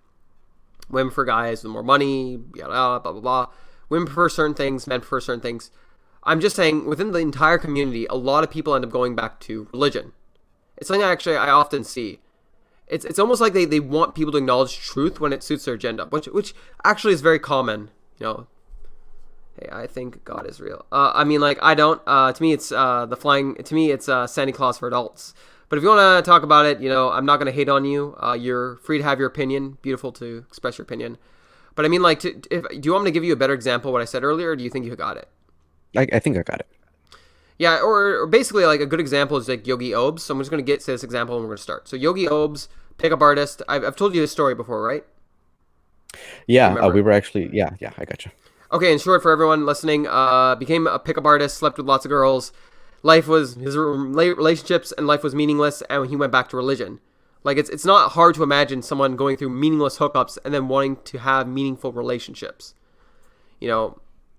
women prefer guys with more money, blah, blah, blah. Women prefer certain things, men prefer certain things. I'm just saying, within the entire community, a lot of people end up going back to religion. It's something I often see. It's almost like they want people to acknowledge truth when it suits their agenda, which actually is very common. Hey, I think God is real. I mean, like, I don't. To me, it's Santa Claus for adults. But if you want to talk about it, I'm not going to hate on you. You're free to have your opinion. Beautiful to express your opinion. But I mean, like, do you want me to give you a better example of what I said earlier, or do you think you got it? I think I got it. Yeah, or basically, like, a good example is like Yogi Obes. So I'm just going to say this example and we're going to start. So Yogi Obes, pickup artist. I've told you this story before, right? Yeah, we were actually, yeah, I got you. Okay, in short, for everyone listening, became a pickup artist, slept with lots of girls. His relationships and life was meaningless, and he went back to religion. Like, it's not hard to imagine someone going through meaningless hookups and then wanting to have meaningful relationships.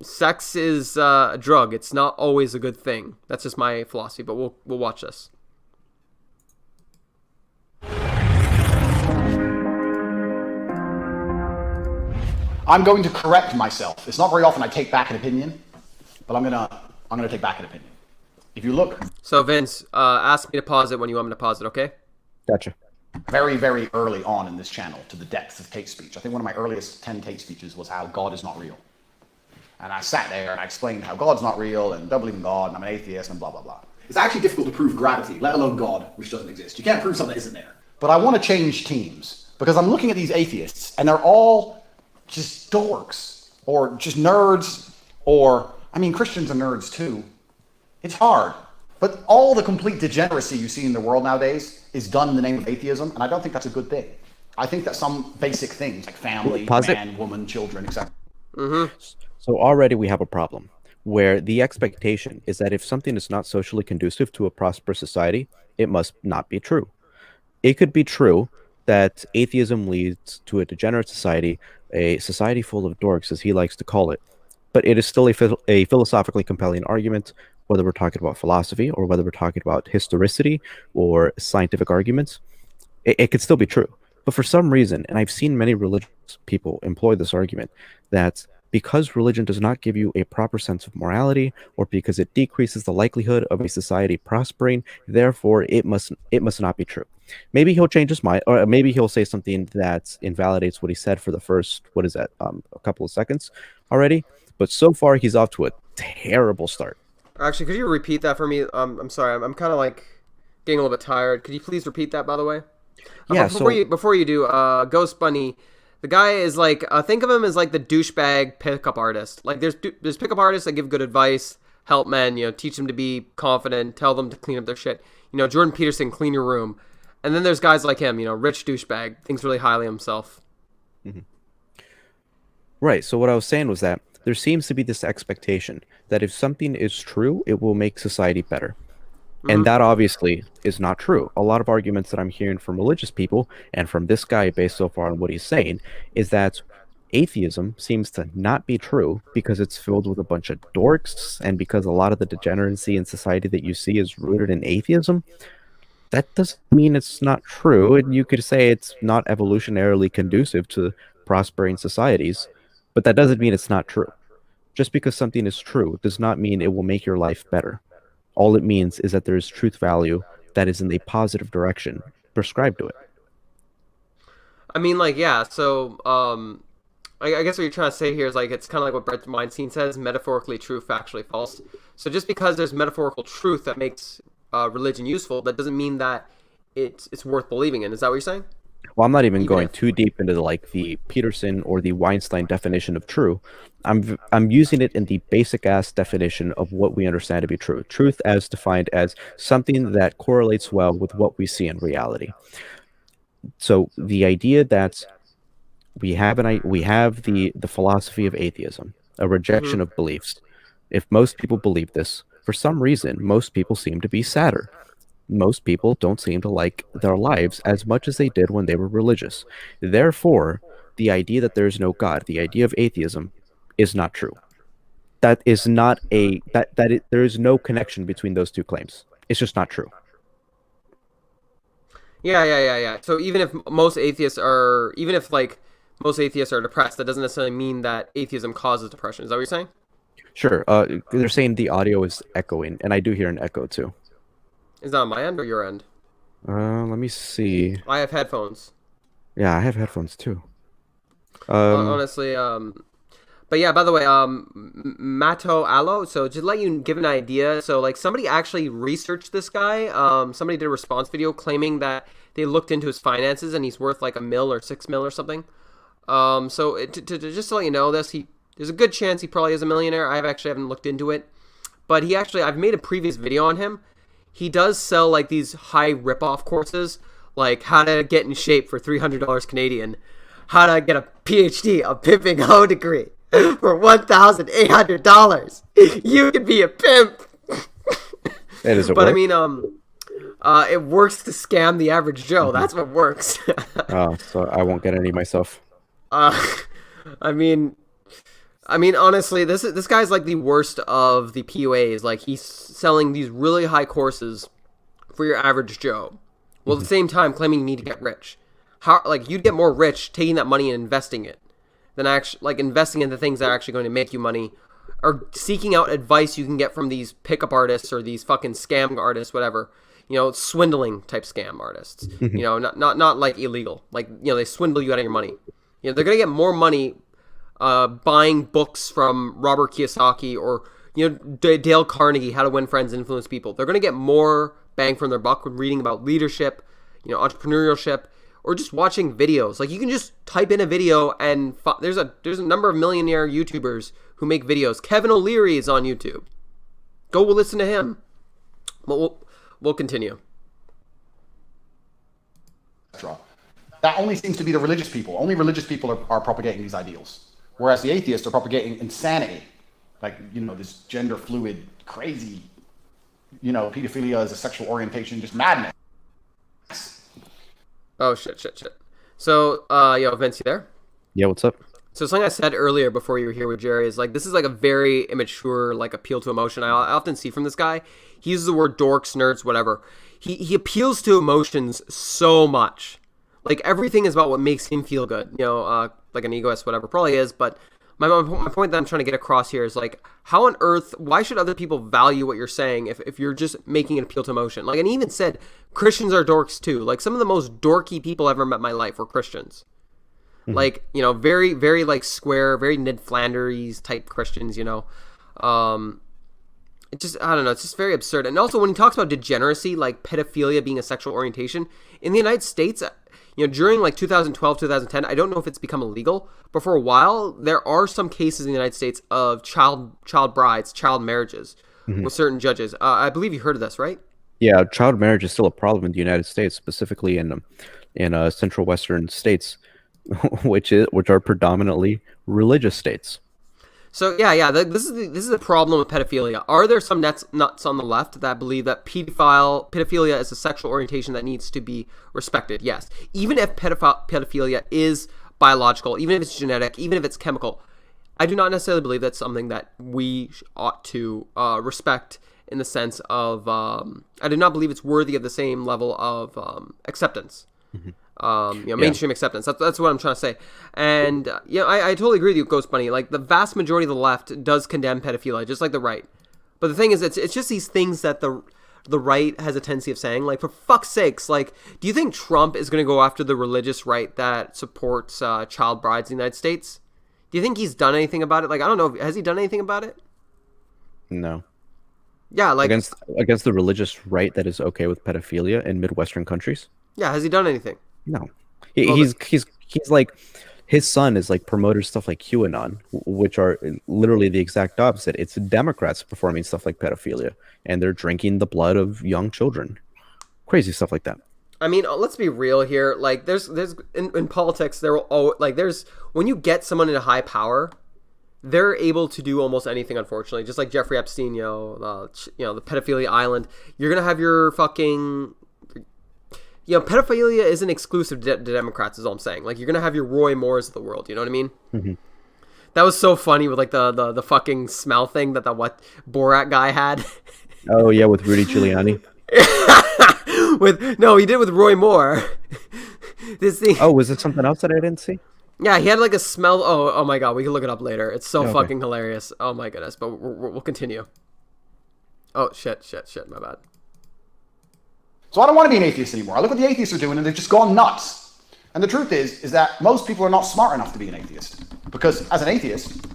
Sex is a drug. It's not always a good thing. That's just my philosophy, but we'll watch this. I'm going to correct myself. It's not very often I take back an opinion, but I'm gonna take back an opinion. If you look... So, Vince, ask me to pause it when you want me to pause it, okay? Gotcha. Very, very early on in this channel to the depth of Tate speech. I think one of my earliest 10 Tate speeches was how God is not real. And I sat there and I explained how God's not real and don't believe in God and I'm an atheist and blah, blah, blah. It's actually difficult to prove gravity, let alone God, which doesn't exist. You can't prove something that isn't there. But I want to change teams because I'm looking at these atheists and they're all just dorks or just nerds or, I mean, Christians are nerds too. It's hard. But all the complete degeneracy you see in the world nowadays is done in the name of atheism, and I don't think that's a good thing. I think that some basic things like family, man, woman, children, etc. So already we have a problem where the expectation is that if something is not socially conducive to a prosperous society, it must not be true. It could be true that atheism leads to a degenerate society, a society full of dorks, as he likes to call it, but it is still a philosophically compelling argument, whether we're talking about philosophy or whether we're talking about historicity or scientific arguments. It could still be true. But for some reason, and I've seen many religious people employ this argument, that because religion does not give you a proper sense of morality, or because it decreases the likelihood of a society prospering, therefore it must not be true. Maybe he'll change his mind, or maybe he'll say something that invalidates what he said for the first, a couple of seconds already. But so far, he's off to a terrible start. Actually, could you repeat that for me? I'm sorry, I'm kind of like getting a little bit tired. Could you please repeat that, by the way? Yeah. Before you do, Ghost Bunny The guy is like, think of him as like the douchebag pickup artist. Like there's pickup artists that give good advice, help men, teach them to be confident, tell them to clean up their shit. Jordan Peterson, clean your room. And then there's guys like him, rich douchebag, thinks really highly of himself. Mm-hmm. Right. So what I was saying was that there seems to be this expectation that if something is true, it will make society better. And that obviously is not true. A lot of arguments that I'm hearing from religious people and from this guy based so far on what he's saying is that atheism seems to not be true because it's filled with a bunch of dorks, and because a lot of the degeneracy in society that you see is rooted in atheism. That doesn't mean it's not true, and you could say it's not evolutionarily conducive to prospering societies, but that doesn't mean it's not true. Just because something is true does not mean it will make your life better. All it means is that there is truth value that is in a positive direction prescribed to it. I mean, like, yeah, so, I guess what you're trying to say here is, like, it's kind of like what Brett Weinstein says, metaphorically true, factually false. So just because there's metaphorical truth that makes religion useful, that doesn't mean that it's worth believing in. Is that what you're saying? Well, I'm not even going too deep into the Peterson or the Weinstein definition of true. I'm using it in the basic ass definition of what we understand to be true. Truth as defined as something that correlates well with what we see in reality. So the idea that we have the philosophy of atheism, a rejection of beliefs. If most people believe this, for some reason, most people seem to be sadder. Most people don't seem to like their lives as much as they did when they were religious. Therefore, the idea that there is no God, the idea of atheism, is not true. That is not there is no connection between those two claims. It's just not true. Yeah. So even if most atheists are depressed, that doesn't necessarily mean that atheism causes depression. Is that what you're saying? Sure. They're saying the audio is echoing, and I do hear an echo too. Is that on my end or your end? Let me see. I have headphones. Yeah, I have headphones too. Honestly, but yeah, by the way, Mato Alo, so just to let you give an idea, so like somebody actually researched this guy. Somebody did a response video claiming that they looked into his finances and he's worth like $1 million or $6 million or something. So just to let you know this, there's a good chance he probably is a millionaire. I haven't looked into it, but I've made a previous video on him. He does sell like these high ripoff courses, like how to get in shape for $300 Canadian, how to get a PhD, a pimping hoe degree for $1,800. You could be a pimp. It is a but work? I mean, it works to scam the average Joe. That's what works. Oh, so I won't get any myself. I mean, honestly, this guy's like the worst of the PUAs. Like, he's selling these really high courses for your average Joe, while at the same time claiming you need to get rich. How, like, you'd get more rich taking that money and investing it than actually, like, investing into things that are actually going to make you money, or seeking out advice you can get from these pickup artists or these fucking scam artists, whatever. Swindling type scam artists. Not like illegal. Like, they swindle you out of your money. They're going to get more money buying books from Robert Kiyosaki or Dale Carnegie, How to Win Friends, Influence People. They're going to get more bang from their buck with reading about leadership, entrepreneurship, or just watching videos. Like, you can just type in a video and there's a number of millionaire YouTubers who make videos. Kevin O'Leary is on YouTube. Go listen to him. But we'll continue. That only seems to be the religious people. Only religious people are propagating these ideals. Whereas the atheists are propagating insanity. Like, this gender fluid, crazy, pedophilia as a sexual orientation, just madness. Oh, shit. So, Vince, you there? Yeah, what's up? So something I said earlier before you were here with Jerry is, like, this is like a very immature, like, appeal to emotion. I often see from this guy. He uses the word dorks, nerds, whatever. He appeals to emotions so much. Like, everything is about what makes him feel good. Like an egoist, whatever, probably is. But my point that I'm trying to get across here is, like, how on earth, why should other people value what you're saying if you're just making an appeal to emotion? Like, and he even said Christians are dorks too. Like, some of the most dorky people I've ever met in my life were Christians. Like, very, very, like, square, very Ned Flanders type Christians, It just, I don't know, it's just very absurd. And also, when he talks about degeneracy, like pedophilia being a sexual orientation, in the United States, during like 2012, 2010, I don't know if it's become illegal, but for a while, there are some cases in the United States of child brides, child marriages with certain judges. I believe you heard of this, right? Yeah, child marriage is still a problem in the United States, specifically in central western states, which are predominantly religious states. So this is the problem with pedophilia. Are there some nuts on the left that believe that pedophilia is a sexual orientation that needs to be respected? Yes, even if pedophilia is biological, even if it's genetic, even if it's chemical, I do not necessarily believe that's something that we ought to respect in the sense of I do not believe it's worthy of the same level of acceptance. Mainstream acceptance. That's what I'm trying to say. And I totally agree with you, Ghost Bunny. Like, the vast majority of the left does condemn pedophilia, just like the right. But the thing is, it's just these things that the right has a tendency of saying. Like, for fuck's sakes, like, do you think Trump is going to go after the religious right that supports child brides in the United States? Do you think he's done anything about it? Like, I don't know. Has he done anything about it? No. Yeah, like against the religious right that is okay with pedophilia in Midwestern countries. Yeah, has he done anything? No, he's like, his son is like promoted stuff like QAnon, which are literally the exact opposite. It's Democrats performing stuff like pedophilia, and they're drinking the blood of young children, crazy stuff like that. I mean, let's be real here. Like, there's in politics, there's when you get someone in a high power, they're able to do almost anything. Unfortunately, just like Jeffrey Epstein, the pedophilia island. You're gonna have your fucking. Pedophilia isn't exclusive to Democrats, is all I'm saying. Like, you're going to have your Roy Moores of the world, you know what I mean? Mm-hmm. That was so funny with, like, the fucking smell thing that Borat guy had. Oh, yeah, with Rudy Giuliani. No, he did with Roy Moore. This thing. Oh, was it something else that I didn't see? Yeah, he had, like, a smell. Oh my God, we can look it up later. It's so fucking hilarious. Oh, my goodness, but we'll continue. Oh, shit, my bad. So I don't want to be an atheist anymore. I look what the atheists are doing, and they've just gone nuts. And the truth is that most people are not smart enough to be an atheist. Because as an atheist,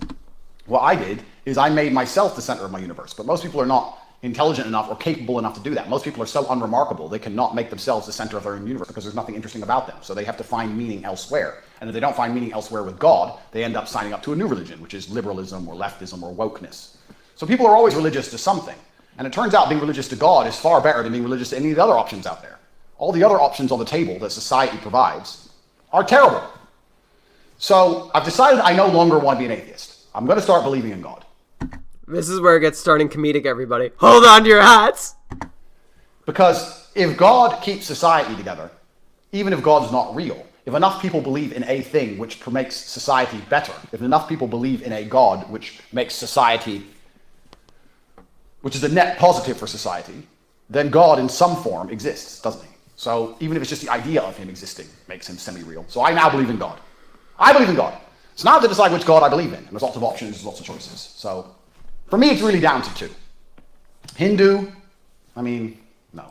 what I did is I made myself the center of my universe. But most people are not intelligent enough or capable enough to do that. Most people are so unremarkable, they cannot make themselves the center of their own universe because there's nothing interesting about them. So they have to find meaning elsewhere. And if they don't find meaning elsewhere with God, they end up signing up to a new religion, which is liberalism or leftism or wokeness. So people are always religious to something. And it turns out being religious to God is far better than being religious to any of the other options out there. All the other options on the table that society provides are terrible. So I've decided I no longer want to be an atheist. I'm going to start believing in God. This is where it gets starting comedic, everybody. Hold on to your hats! Because if God keeps society together, even if God's not real, if enough people believe in a thing which makes society better, if enough people believe in a God which makes society, which is a net positive for society, then God in some form exists, doesn't he? So even if it's just the idea of him existing makes him semi-real. So I now believe in God. I believe in God. So now I have to decide which God I believe in. And there's lots of options, there's lots of choices. So for me, it's really down to two. Hindu, I mean, no.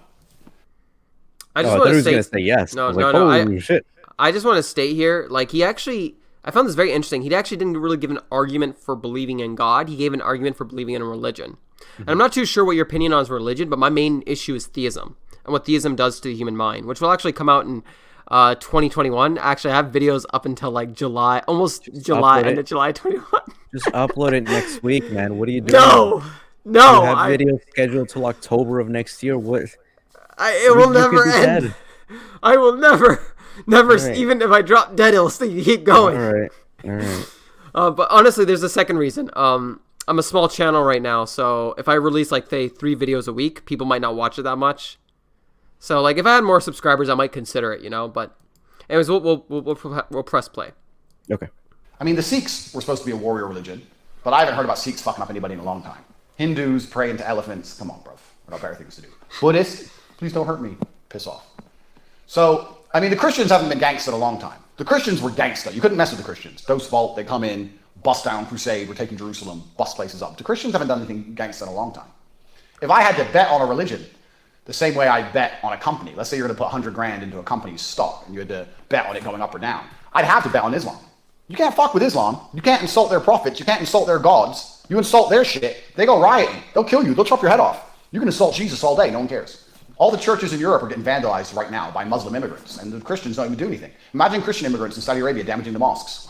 I just want to say, say yes. No, shit. I just want to state here, like, I found this very interesting. He actually didn't really give an argument for believing in God. He gave an argument for believing in a religion. And I'm not too sure what your opinion on is religion, but my main issue is theism and what theism does to the human mind, which will actually come out in 2021. Actually, I have videos up until like July, almost July, end of July 21. Just upload it next week, man. What are you doing? No. You have videos scheduled till October of next year. What? It will never end. I will never, right. Even if I drop dead, it'll still keep going. All right. But honestly, there's a second reason. I'm a small channel right now, so if I release like say 3 videos a week, people might not watch it that much. So like if I had more subscribers, I might consider it, But anyways, we'll press play. Okay. I mean, the Sikhs were supposed to be a warrior religion, but I haven't heard about Sikhs fucking up anybody in a long time. Hindus praying to elephants. Come on, bro. I got better things to do. Buddhists, please don't hurt me. Piss off. So, I mean, the Christians haven't been gangsta in a long time. The Christians were gangsta. You couldn't mess with the Christians. Dose Vault, they come in, bust down crusade, we're taking Jerusalem, bust places up. The Christians haven't done anything gangsta in a long time. If I had to bet on a religion, the same way I bet on a company, let's say you're going to put 100 grand into a company's stock and you had to bet on it going up or down, I'd have to bet on Islam. You can't fuck with Islam. You can't insult their prophets. You can't insult their gods. You insult their shit, they go rioting. They'll kill you. They'll chop your head off. You can insult Jesus all day. No one cares. All the churches in Europe are getting vandalized right now by Muslim immigrants, and the Christians don't even do anything. Imagine Christian immigrants in Saudi Arabia damaging the mosques.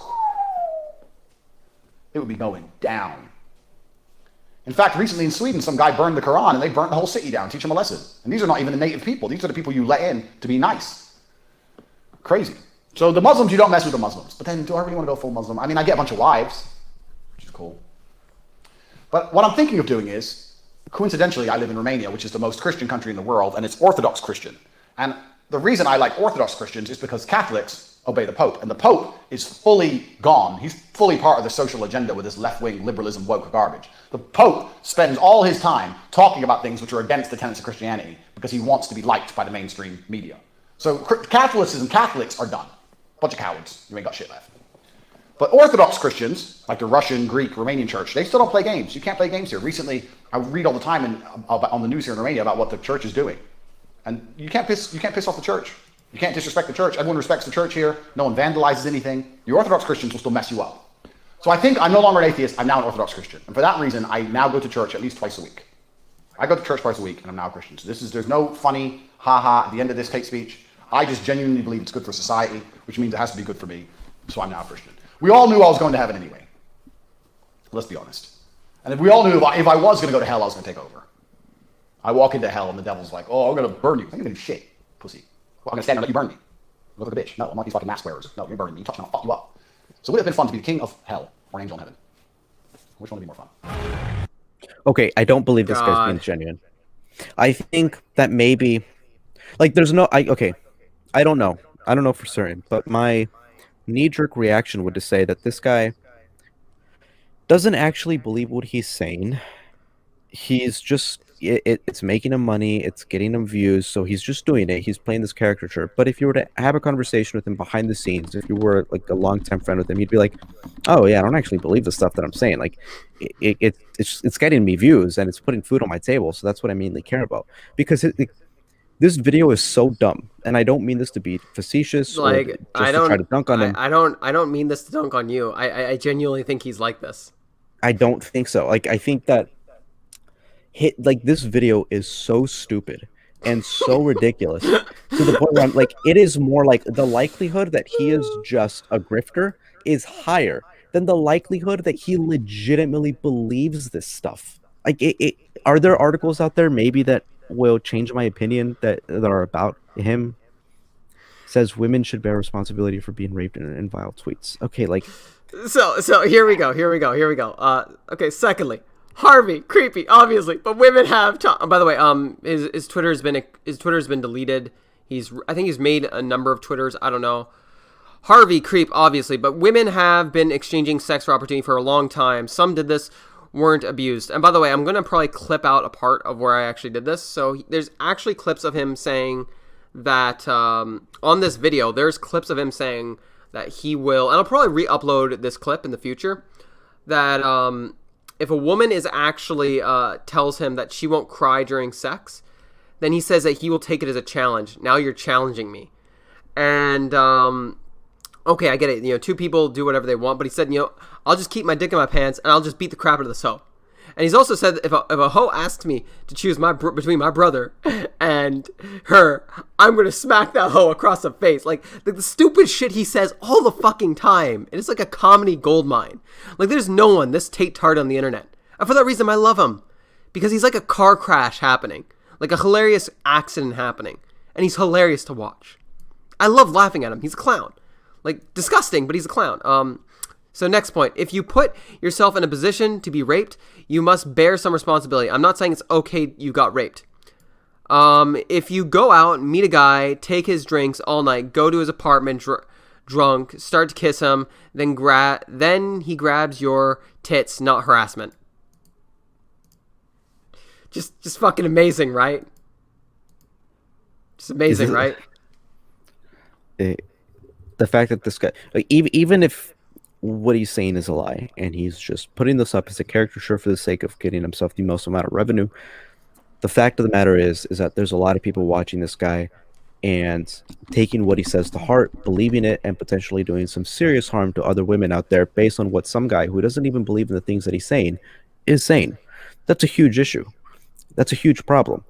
It would be going down. In fact, recently in Sweden, some guy burned the Quran and they burnt the whole city down, teach them a lesson. And these are not even the native people. These are the people you let in to be nice. Crazy. So the Muslims, you don't mess with the Muslims. But then, do I really want to go full Muslim? I mean, I get a bunch of wives, which is cool. But what I'm thinking of doing is, coincidentally, I live in Romania, which is the most Christian country in the world, and it's Orthodox Christian. And the reason I like Orthodox Christians is because Catholics obey the Pope, and the Pope is fully gone. He's fully part of the social agenda with this left-wing liberalism woke garbage. The Pope spends all his time talking about things which are against the tenets of Christianity because he wants to be liked by the mainstream media. So Catholicism, Catholics are done. Bunch of cowards. You ain't got shit left. But Orthodox Christians, like the Russian, Greek, Romanian church, they still don't play games. You can't play games here. Recently, I read all the time on the news here in Romania about what the church is doing. And you can't piss off the church. You can't disrespect the church. Everyone respects the church here. No one vandalizes anything. The Orthodox Christians will still mess you up. So I think I'm no longer an atheist. I'm now an Orthodox Christian. And for that reason, I now go to church at least twice a week. I go to church twice a week, and I'm now a Christian. So there's no funny ha-ha at the end of this Tate speech. I just genuinely believe it's good for society, which means it has to be good for me. So I'm now a Christian. We all knew I was going to heaven anyway. Let's be honest. And if we all knew if I was going to go to hell, I was going to take over. I walk into hell, and the devil's like, oh, I'm going to burn you. I'm going to do shit, pussy. Well, I'm going to stand there and let you burn me. Look like a bitch. No, I'm not these fucking mask wearers. No, you're burning me. You touch me, I'll fuck you up. So would it have been fun to be the king of hell or an angel in heaven? Which one would be more fun? Okay, I don't believe this guy's being genuine. I think that maybe, like, there's no, okay, I don't know. I don't know for certain, but my knee-jerk reaction would to say that this guy doesn't actually believe what he's saying. He's just, it's making him money, it's getting him views, so he's just doing it. He's playing this caricature. But if you were to have a conversation with him behind the scenes, if you were like a long-time friend with him, you'd be like, oh yeah, I don't actually believe the stuff that I'm saying. Like, it's getting me views and it's putting food on my table, so that's what I mainly care about. Because this video is so dumb, and I don't mean this to be facetious, like, or just to try to dunk on him. I don't mean this to dunk on you. I genuinely think he's like this. I don't think so. Like, I think that this video is so stupid and so ridiculous to the point where I'm like, it is more like the likelihood that he is just a grifter is higher than the likelihood that he legitimately believes this stuff. Like, are there articles out there maybe that will change my opinion that are about him? Says women should bear responsibility for being raped in vile tweets. Okay, like, so here we go. Okay, secondly, Harvey, creepy, obviously, but women have. By the way, his Twitter's been deleted. I think he's made a number of Twitters. I don't know. Harvey, creep, obviously, but women have been exchanging sex for opportunity for a long time. Some did this, weren't abused. And by the way, I'm gonna probably clip out a part of where I actually did this. So there's actually clips of him saying that on this video. There's clips of him saying that he will, and I'll probably re-upload this clip in the future. That if a woman is actually tells him that she won't cry during sex, then he says that he will take it as a challenge. Now you're challenging me. And okay, I get it. You know, two people do whatever they want, but he said, you know, I'll just keep my dick in my pants and I'll just beat the crap out of this hoe. And he's also said that if a hoe asks me to choose between my brother and her, I'm going to smack that hoe across the face. Like the stupid shit he says all the fucking time. It is like a comedy goldmine. Like, there's no one this TateTard on the internet. And for that reason, I love him. Because he's like a car crash happening. Like a hilarious accident happening. And he's hilarious to watch. I love laughing at him. He's a clown. Like, disgusting, but he's a clown. So next point, if you put yourself in a position to be raped, you must bear some responsibility. I'm not saying it's okay you got raped. If you go out, meet a guy, take his drinks all night, go to his apartment drunk, start to kiss him, then he grabs your tits, not harassment. Just fucking amazing, right? Just amazing, right? The fact that this guy, like, even if what he's saying is a lie, and he's just putting this up as a caricature for the sake of getting himself the most amount of revenue. The fact of the matter is that there's a lot of people watching this guy and taking what he says to heart, believing it, and potentially doing some serious harm to other women out there based on what some guy who doesn't even believe in the things that he's saying is saying. That's a huge issue. That's a huge problem.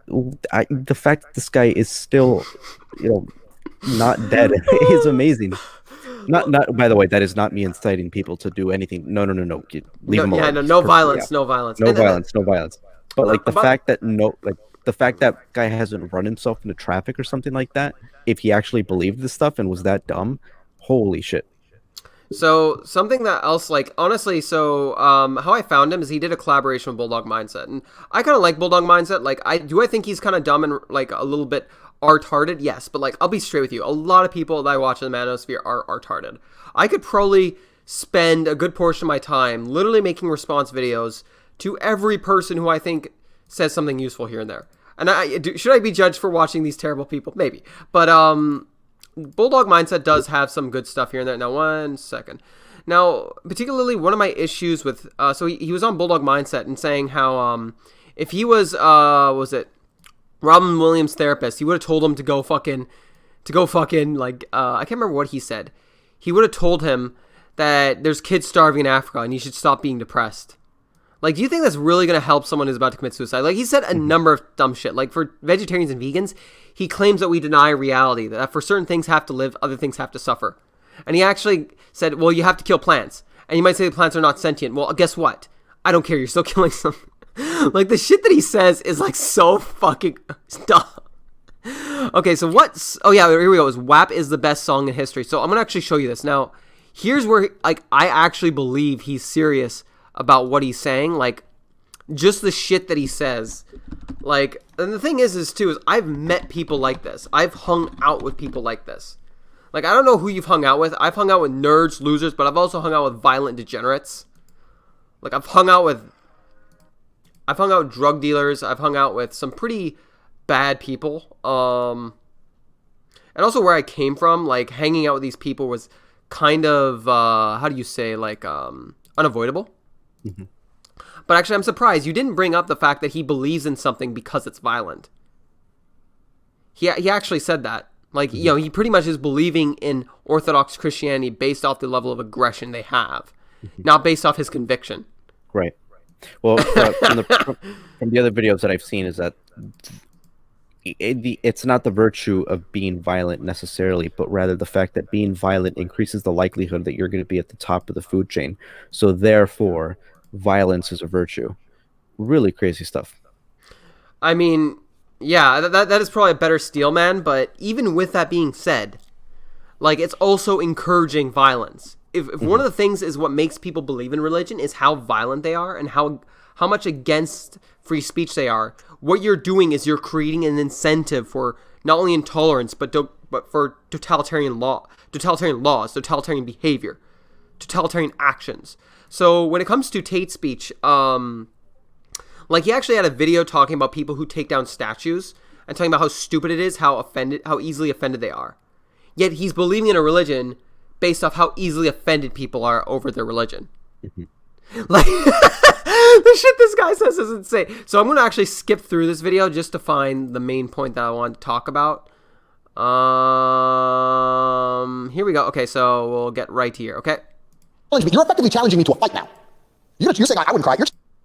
the fact that this guy is still, not dead is amazing. Not. By the way, that is not me inciting people to do anything. No. Leave him alone. Yeah, no violence, no violence. No violence. But like the fact that guy hasn't run himself into traffic or something like that, if he actually believed this stuff and was that dumb, holy shit. So something that else, like, honestly, how I found him is he did a collaboration with Bulldog Mindset, and I kind of like Bulldog Mindset. Like, I think he's kind of dumb and like a little bit art-hearted, yes, but like, I'll be straight with you. A lot of people that I watch in the manosphere are art-hearted. I could probably spend a good portion of my time literally making response videos to every person who I think says something useful here and there. And should I be judged for watching these terrible people? Maybe. But Bulldog Mindset does have some good stuff here and there. Now, one second. Now, particularly one of my issues with so he was on Bulldog Mindset and saying how if he was Robin Williams' therapist, he would have told him to go fucking like I can't remember what he said. He would have told him that there's kids starving in Africa and you should stop being depressed. Like, do you think that's really going to help someone who's about to commit suicide? Like, he said a number of dumb shit. Like, for vegetarians and vegans, he claims that we deny reality, that for certain things have to live, other things have to suffer. And he actually said, well, you have to kill plants. And you might say the plants are not sentient. Well, guess what? I don't care. You're still killing them. Like, the shit that he says is, like, so fucking dumb. Okay, so what's... Oh, yeah, here we go. WAP is the best song in history. So I'm going to actually show you this. Now, here's where, like, I actually believe he's serious about what he's saying. Like, just the shit that he says. Like, and the thing is I've met people like this. I've hung out with people like this. Like, I don't know who you've hung out with. I've hung out with nerds, losers, but I've also hung out with violent degenerates. Like, I've hung out with drug dealers. I've hung out with some pretty bad people. And also where I came from, like, hanging out with these people was kind of, how do you say, like, unavoidable. Mm-hmm. But actually, I'm surprised you didn't bring up the fact that he believes in something because it's violent. He actually said that. Like, he pretty much is believing in Orthodox Christianity based off the level of aggression they have, not based off his conviction. Right. Well, from the other videos that I've seen is that it's not the virtue of being violent necessarily, but rather the fact that being violent increases the likelihood that you're going to be at the top of the food chain. So therefore, violence is a virtue. Really crazy stuff. I mean, yeah, that is probably a better steel man, but even with that being said, like, it's also encouraging violence. If one of the things is what makes people believe in religion is how violent they are and how much against free speech they are, what you're doing is you're creating an incentive for not only intolerance, but for totalitarian laws, totalitarian behavior, totalitarian actions. So when it comes to TateSpeech, like, he actually had a video talking about people who take down statues and talking about how stupid it is, how easily offended they are. Yet he's believing in a religion based off how easily offended people are over their religion. Like, the shit this guy says is insane. So I'm going to actually skip through this video just to find the main point that I wanted to talk about. Here we go. Okay, so we'll get right here, okay? You're effectively challenging me to a fight now. You're saying I wouldn't cry.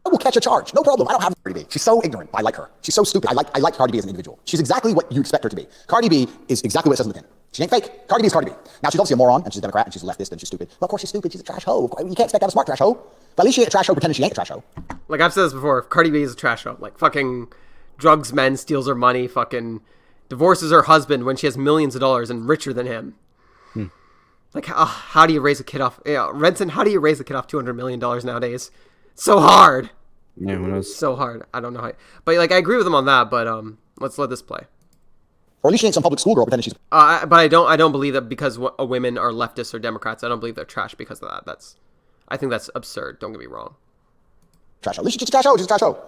I will catch a charge. No problem. I don't have Cardi B. She's so ignorant. I like her. She's so stupid. I like Cardi B as an individual. She's exactly what you expect her to be. Cardi B is exactly what it says on the tin. She ain't fake. Cardi B is Cardi B. Now, she's obviously a moron, and she's a Democrat, and she's a leftist, and she's stupid. Well, of course she's stupid. She's a trash hoe. You can't expect to have a smart trash hoe. But at least she ain't a trash hoe pretending she ain't a trash hoe. Like, I've said this before. Cardi B is a trash hoe. Like, fucking drugs men, steals her money, fucking divorces her husband when she has millions of dollars and richer than him. Like, how do you raise a kid off... Renson, how do you raise a kid off $200 million nowadays? So hard. Yeah, who knows? So hard. I don't know how... But, like, I agree with him on that, but let's let this play. Or at least she ain't some public school girl pretending she's... But I don't believe that because women are leftists or Democrats. I don't believe they're trash because of that. I think that's absurd. Don't get me wrong. Trash hoe. At least she's a trash hoe. She's a trash hoe.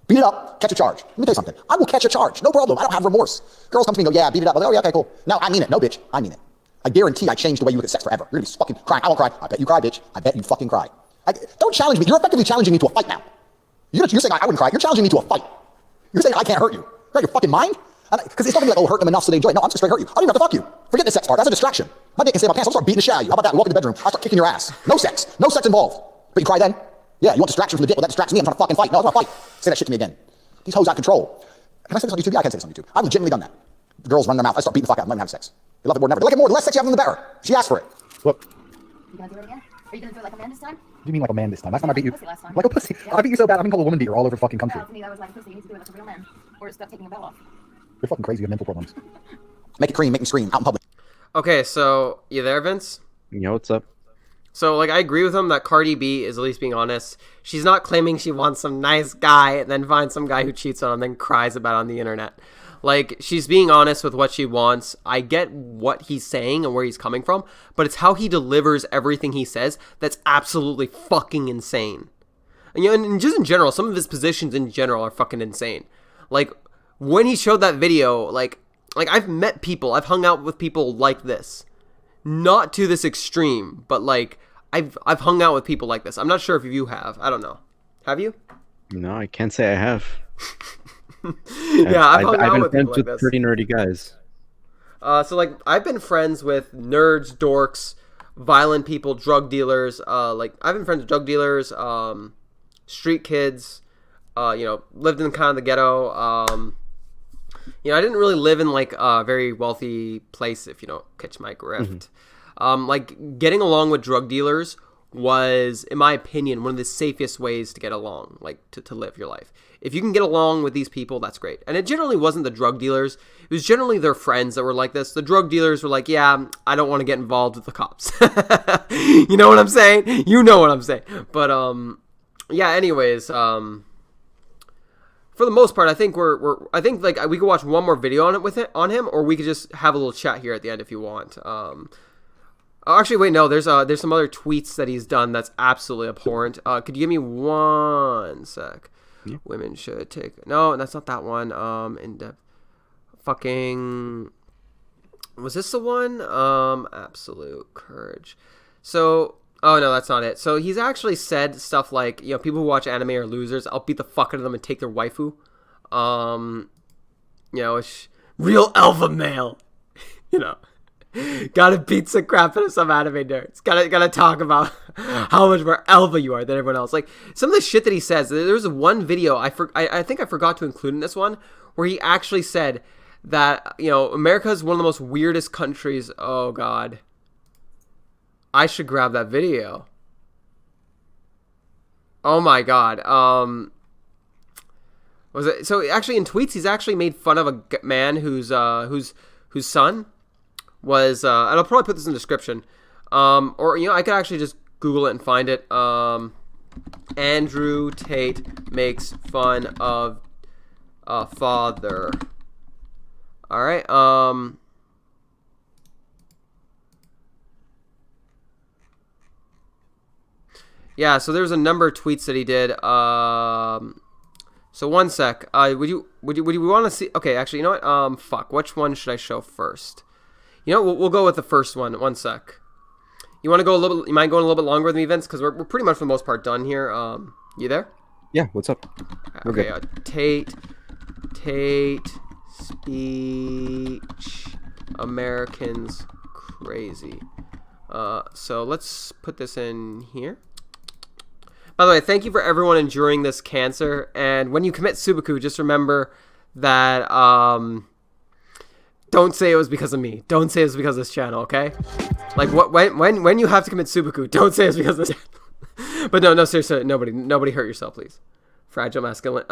Beat it up. Catch a charge. Let me tell you something. I will catch a charge. No problem. I don't have remorse. Girls come to me and go, yeah, beat it up. I'm like, oh, yeah, okay, cool. No, I mean it. No, bitch. I mean it. I guarantee I changed the way you look at sex forever. You're going to be fucking crying. I won't cry. I bet you cry, bitch. I bet you fucking cry. Don't challenge me. You're effectively challenging me to a fight now. You're saying I wouldn't cry. You're challenging me to a fight. You're saying I can't hurt you. You're out of your fucking mind? Because it's not going to be like, oh, hurt them enough so they enjoy it. No, I'm just straight hurt you. I don't even have to fuck you. Forget the sex part. That's a distraction. My dick can save my pants. I'll start beating the shit out of you. How about that? Walk in the bedroom. I'll start kicking your ass. No sex. No sex involved. But you cry then? Yeah, you want distraction from the dick? Well, that distracts me. I'm trying to fucking fight. No, I don't want to fight. Say that shit to me again. These hoes out of control. Can I say this on YouTube? Yeah, I can say this on YouTube. I've legitimately done that. The girls run their mouth. I start beating the fuck out. I'm not even having sex. They love it more than ever. They like it more. The less sex you have, the better. She asked for it. Look. You gonna do it again? Are you gonna do it like a man this time? What do you mean like a man this time? Last time I beat you. Pussy last time. Like a pussy. Yeah. I beat you so bad I've been called a woman beater all over the fucking country. To me, that was like a pussy. You need to do it like a real man. Or stop taking your belt off. You're fucking crazy. You have mental problems. Make it cream. Make me scream. Out in public. Okay, so you there, Vince? Yeah, what's up? So, like, I agree with him that Cardi B is at least being honest. She's not claiming she wants some nice guy and then finds some guy who cheats on her and then cries about it on the internet. Like, she's being honest with what she wants. I get what he's saying and where he's coming from, but it's how he delivers everything he says that's absolutely fucking insane. And, you know, and just in general, some of his positions in general are fucking insane. Like, when he showed that video, like I've met people, I've hung out with people like this. Not to this extreme, but like I've hung out with people like this. I'm not sure if you have. I don't know. Have you? No, I can't say I have. Yeah, I've hung out been with friends people like this. pretty nerdy guys. So like I've been friends with nerds, dorks, violent people, drug dealers. Like I've been friends with drug dealers, street kids. You know, lived in kind of the ghetto. You know, I didn't really live in like a very wealthy place, if you don't catch my grift. Like getting along with drug dealers was, in my opinion, one of the safest ways to get along, like to live your life. If you can get along with these people, that's great. And it generally wasn't the drug dealers. It was generally their friends that were like this. The drug dealers were like, yeah, I don't want to get involved with the cops. You know what I'm saying? You know what I'm saying. But, yeah, anyways, for the most part, I think I think like we could watch one more video on him, or we could just have a little chat here at the end if you want. Actually, wait, no. There's some other tweets that he's done that's absolutely abhorrent. Could you give me one sec? Yeah. Women should take. No, that's not that one. In depth. Fucking. Was this the one? Absolute courage. So. Oh, no, that's not it. So he's actually said stuff like, you know, people who watch anime are losers. I'll beat the fuck out of them and take their waifu. You know, it's real alpha male. You know, gotta beat the crap out of some anime nerds. Gotta talk about how much more alpha you are than everyone else. Like, some of the shit that he says. There was one video, I think I forgot to include in this one, where he actually said that, you know, America is one of the most weirdest countries. Oh, God. I should grab that video. Oh my God. Was it? So actually, in tweets, he's actually made fun of a man whose son was. And I'll probably put this in the description. Or you know, I could actually just Google it and find it. Andrew Tate makes fun of father. All right. Yeah, so there's a number of tweets that he did. So one sec. Would you want to see? Okay, actually, you know what? Fuck. Which one should I show first? You know, we'll go with the first one. One sec. You want to go a little? You mind going a little bit longer with me, Vince? Because we're pretty much for the most part done here. You there? Yeah. What's up? Okay. Tate speech Americans crazy. So let's put this in here. By the way, thank you for everyone enduring this cancer. And when you commit Subaku, just remember that don't say it was because of me. Don't say it was because of this channel, okay? Like when you have to commit Subaku, don't say it's because of this channel. But no, seriously, nobody hurt yourself, please. Fragile masculine.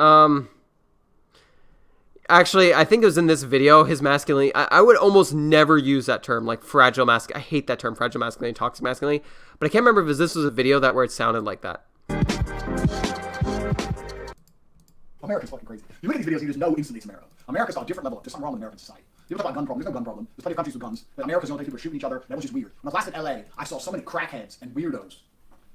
Actually, I think it was in this video, his masculinity. I would almost never use that term, like fragile masculinity. I hate that term, fragile masculinity, toxic masculinity. But I can't remember if this was a video where it sounded like that. America's fucking crazy. You look at these videos, you just know instantly it's America. America's on a different level. There's something wrong with American society. You don't talk about gun problem. There's no gun problem. There's plenty of countries with guns. But America's the only place people are shooting each other. That was just weird. When I was last in LA, I saw so many crackheads and weirdos.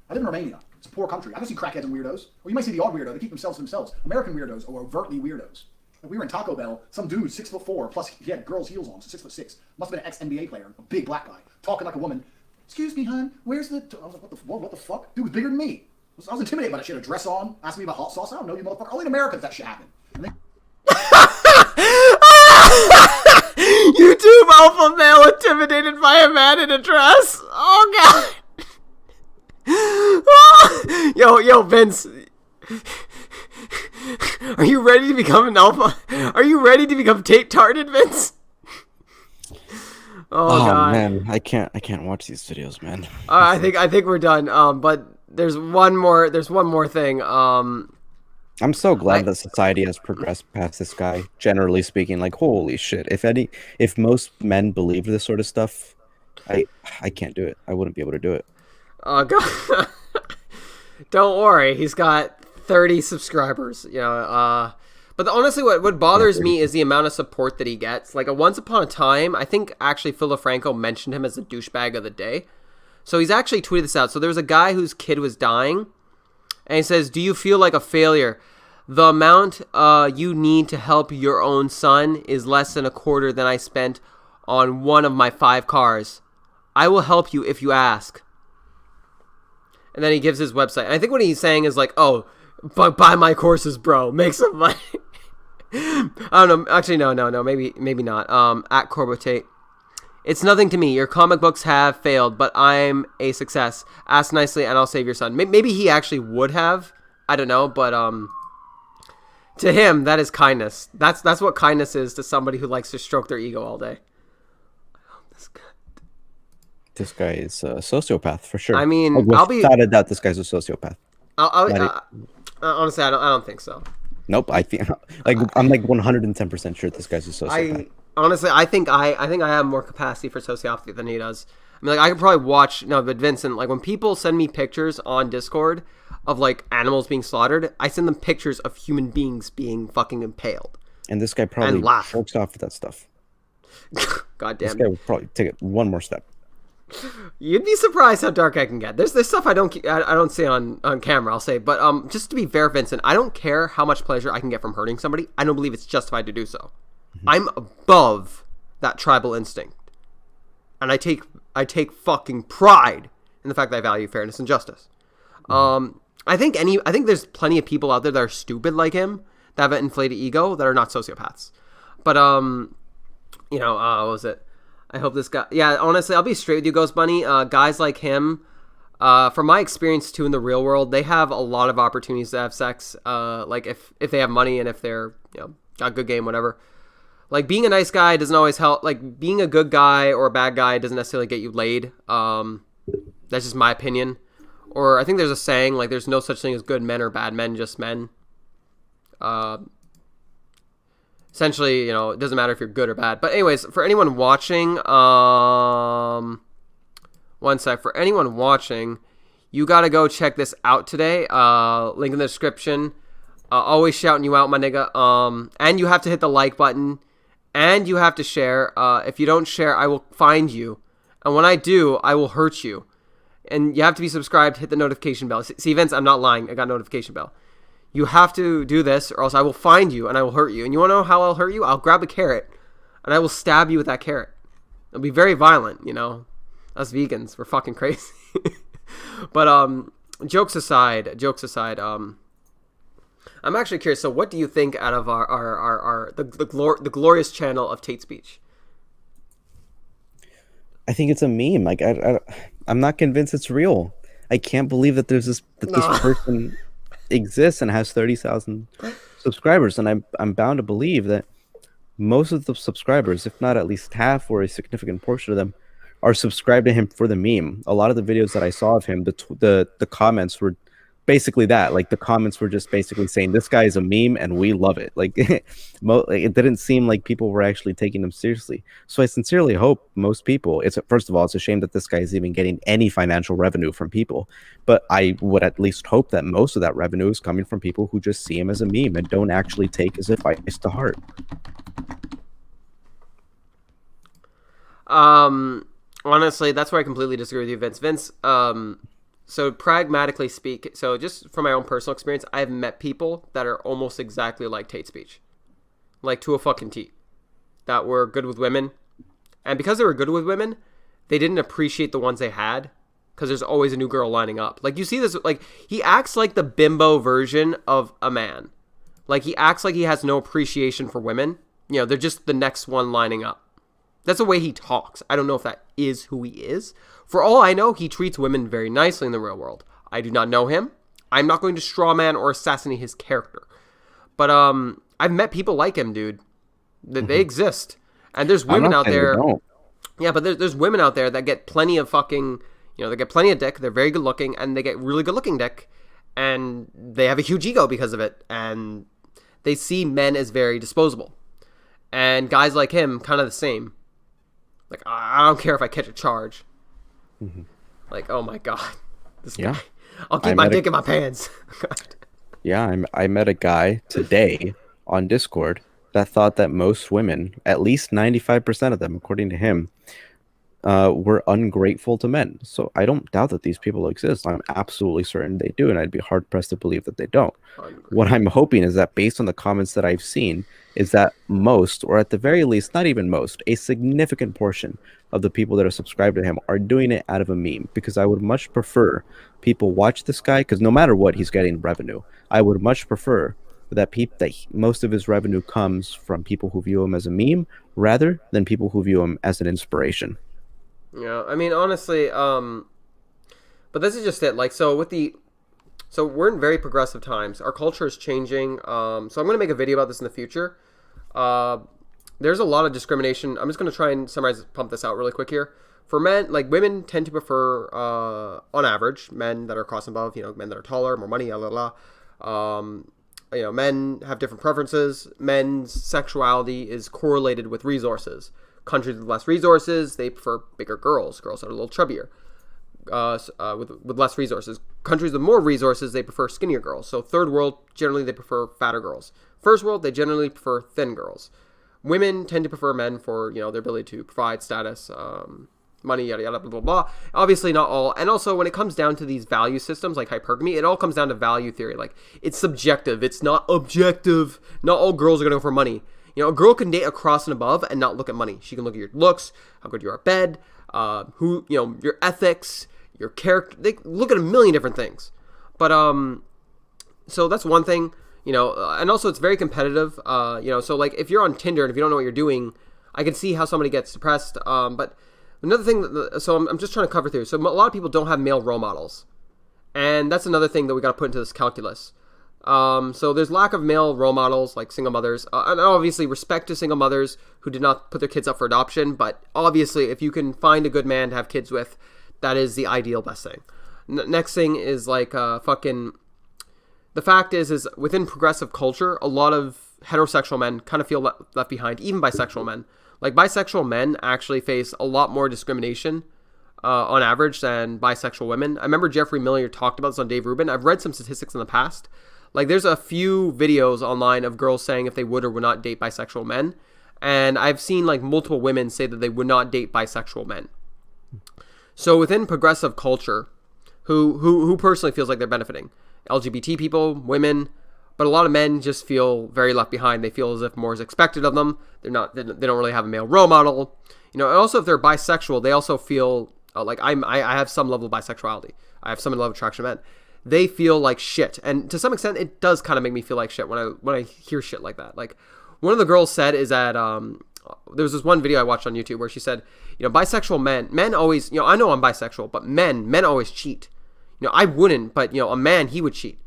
I live in Romania. It's a poor country. I don't see crackheads and weirdos. Or you might see the odd weirdo. They keep themselves to themselves. American weirdos are overtly weirdos. Like we were in Taco Bell. Some dude, 6'4", plus he had girls' heels on, so 6'6". Must have been an ex-NBA player, a big black guy, talking like a woman. Excuse me, hon. Where's the? I was like, what the fuck? Dude was bigger than me. I was intimidated by that shit. A dress on, asking me about hot sauce. I don't know, you motherfucker. Only in America does that shit happen. YouTube alpha male intimidated by a man in a dress. Oh God. Yo, Vince. Are you ready to become an alpha? Are you ready to become TateTarded, Vince? Oh God, man, I can't watch these videos, man. I think we're done. But there's one more thing. I'm so glad that society has progressed past this guy. Generally speaking, like holy shit. If most men believed this sort of stuff, I can't do it. I wouldn't be able to do it. God. Don't worry, he's got 30 subscribers. But honestly, what bothers me is the amount of support that he gets. Like, once upon a time, I think actually Phil LaFranco mentioned him as the douchebag of the day. So he's actually tweeted this out. So there was a guy whose kid was dying, and he says, "Do you feel like a failure? The amount you need to help your own son is less than a quarter than I spent on one of my 5 cars. I will help you if you ask." And then he gives his website. And I think what he's saying is like, "Oh, but buy my courses, bro. Make some money." I don't know. Actually, no. Maybe not. At Corbo Tate. "It's nothing to me. Your comic books have failed, but I'm a success. Ask nicely and I'll save your son." Maybe he actually would have. I don't know. But to him, that is kindness. That's what kindness is to somebody who likes to stroke their ego all day. This guy is a sociopath for sure. I mean, without a doubt, this guy's a sociopath. Honestly, I don't think so. Nope, I think I'm like 110% sure this guy's a sociopath. I think I have more capacity for sociopathy than he does. I mean, like, I could probably watch. No, but Vincent, like, when people send me pictures on Discord of like animals being slaughtered, I send them pictures of human beings being fucking impaled. And this guy probably works off with that stuff. God damn. This guy would probably take it one more step. You'd be surprised how dark I can get. There's stuff I don't see on camera, I'll say. But just to be fair, Vincent, I don't care how much pleasure I can get from hurting somebody. I don't believe it's justified to do so. Mm-hmm. I'm above that tribal instinct, and I take fucking pride in the fact that I value fairness and justice. Mm-hmm. I think there's plenty of people out there that are stupid like him, that have an inflated ego, that are not sociopaths. But what was it? I hope this guy... Yeah, honestly, I'll be straight with you, Ghost Bunny. Guys like him, from my experience, too, in the real world, they have a lot of opportunities to have sex. Like, if they have money and if they're, got a good game, whatever. Like, being a nice guy doesn't always help. Like, being a good guy or a bad guy doesn't necessarily get you laid. That's just my opinion. Or I think there's a saying, like, there's no such thing as good men or bad men, just men. Essentially, it doesn't matter if you're good or bad. But anyways, for anyone watching, one sec. For anyone watching, you got to go check this out today. Link in the description. Always shouting you out, my nigga. And you have to hit the like button. And you have to share. If you don't share, I will find you. And when I do, I will hurt you. And you have to be subscribed, hit the notification bell. See, Vince, I'm not lying. I got a notification bell. You have to do this, or else I will find you and I will hurt you. And you want to know how I'll hurt you? I'll grab a carrot and I will stab you with that carrot. It'll be very violent, Us vegans, we're fucking crazy. But jokes aside, I'm actually curious. So, what do you think out of the glorious channel of TateSpeech? I think it's a meme. Like I'm not convinced it's real. I can't believe that this person exists and has 30,000 subscribers, and I'm bound to believe that most of the subscribers, if not at least half or a significant portion of them, are subscribed to him for the meme. A lot of the videos that I saw of him, the comments were basically that. Like, the comments were just basically saying this guy is a meme and we love it. Like, it didn't seem like people were actually taking him seriously. So I sincerely hope most people, first of all, it's a shame that this guy is even getting any financial revenue from people, but I would at least hope that most of that revenue is coming from people who just see him as a meme and don't actually take his advice to heart. Honestly, that's where I completely disagree with you, Vince. So pragmatically speak, so just from my own personal experience, I've met people that are almost exactly like TateSpeech. Like, to a fucking T. That were good with women. And because they were good with women, they didn't appreciate the ones they had. Because there's always a new girl lining up. Like, you see this, like, he acts like the bimbo version of a man. Like, he acts like he has no appreciation for women. They're just the next one lining up. That's the way he talks. I don't know if that is who he is. For all I know, he treats women very nicely in the real world. I do not know him. I'm not going to strawman or assassinate his character. But I've met people like him, dude. They exist, and there's I'm women not out saying they there. don't. Yeah, but there's women out there that get plenty of fucking, they get plenty of dick. They're very good looking, and they get really good looking dick, and they have a huge ego because of it, and they see men as very disposable. And guys like him, kind of the same. Like, I don't care if I catch a charge. Like, oh my god, this guy. I'll keep my dick in my pants. Yeah, I met a guy today on Discord that thought that most women, at least 95% of them, according to him, were ungrateful to men. So I don't doubt that these people exist. I'm absolutely certain they do, and I'd be hard-pressed to believe that they don't. What I'm hoping is that based on the comments that I've seen, is that most, or at the very least, not even most, a significant portion of the people that are subscribed to him are doing it out of a meme, because I would much prefer people watch this guy, because no matter what, he's getting revenue. I would much prefer that most of his revenue comes from people who view him as a meme rather than people who view him as an inspiration. Yeah, I mean, honestly, but this is just it. Like, so we're in very progressive times. Our culture is changing. So I'm going to make a video about this in the future. There's a lot of discrimination. I'm just going to try and pump this out really quick here. For men, like, women tend to prefer, on average, men that are crossing above, men that are taller, more money, men have different preferences. Men's sexuality is correlated with resources. Countries with less resources, they prefer bigger girls that are a little chubbier, with less resources. Countries with more resources, they prefer skinnier girls. So third world, generally they prefer fatter girls. First world, they generally prefer thin girls. Women tend to prefer men for, their ability to provide status, money, yada yada, blah blah blah. Obviously not all. And also when it comes down to these value systems like hypergamy, it all comes down to value theory. Like, it's subjective, it's not objective. Not all girls are gonna go for money. A girl can date across and above and not look at money. She can look at your looks, how good you are at bed, your ethics, your character. They look at a million different things. But so that's one thing, and also it's very competitive. So like if you're on Tinder and if you don't know what you're doing, I can see how somebody gets depressed. But another thing, I'm just trying to cover through. So a lot of people don't have male role models, and that's another thing that we got to put into this calculus. So there's lack of male role models, like single mothers, and obviously respect to single mothers who did not put their kids up for adoption. But obviously, if you can find a good man to have kids with, that is the ideal best thing. Next thing is like the fact is within progressive culture, a lot of heterosexual men kind of feel left behind, even bisexual men. Like, bisexual men actually face a lot more discrimination on average than bisexual women. I remember Jeffrey Miller talked about this on Dave Rubin. I've read some statistics in the past. Like, there's a few videos online of girls saying if they would or would not date bisexual men. And I've seen, like, multiple women say that they would not date bisexual men. So within progressive culture, who personally feels like they're benefiting? LGBT people, women, but a lot of men just feel very left behind. They feel as if more is expected of them. They don't really have a male role model. And also if they're bisexual, they also feel like I have some level of bisexuality. I have some level of attraction to men. They feel like shit, and to some extent, it does kind of make me feel like shit when I hear shit like that. Like, one of the girls said is that there was this one video I watched on YouTube where she said, bisexual men always, I know I'm bisexual, but men always cheat. I wouldn't, but a man, he would cheat.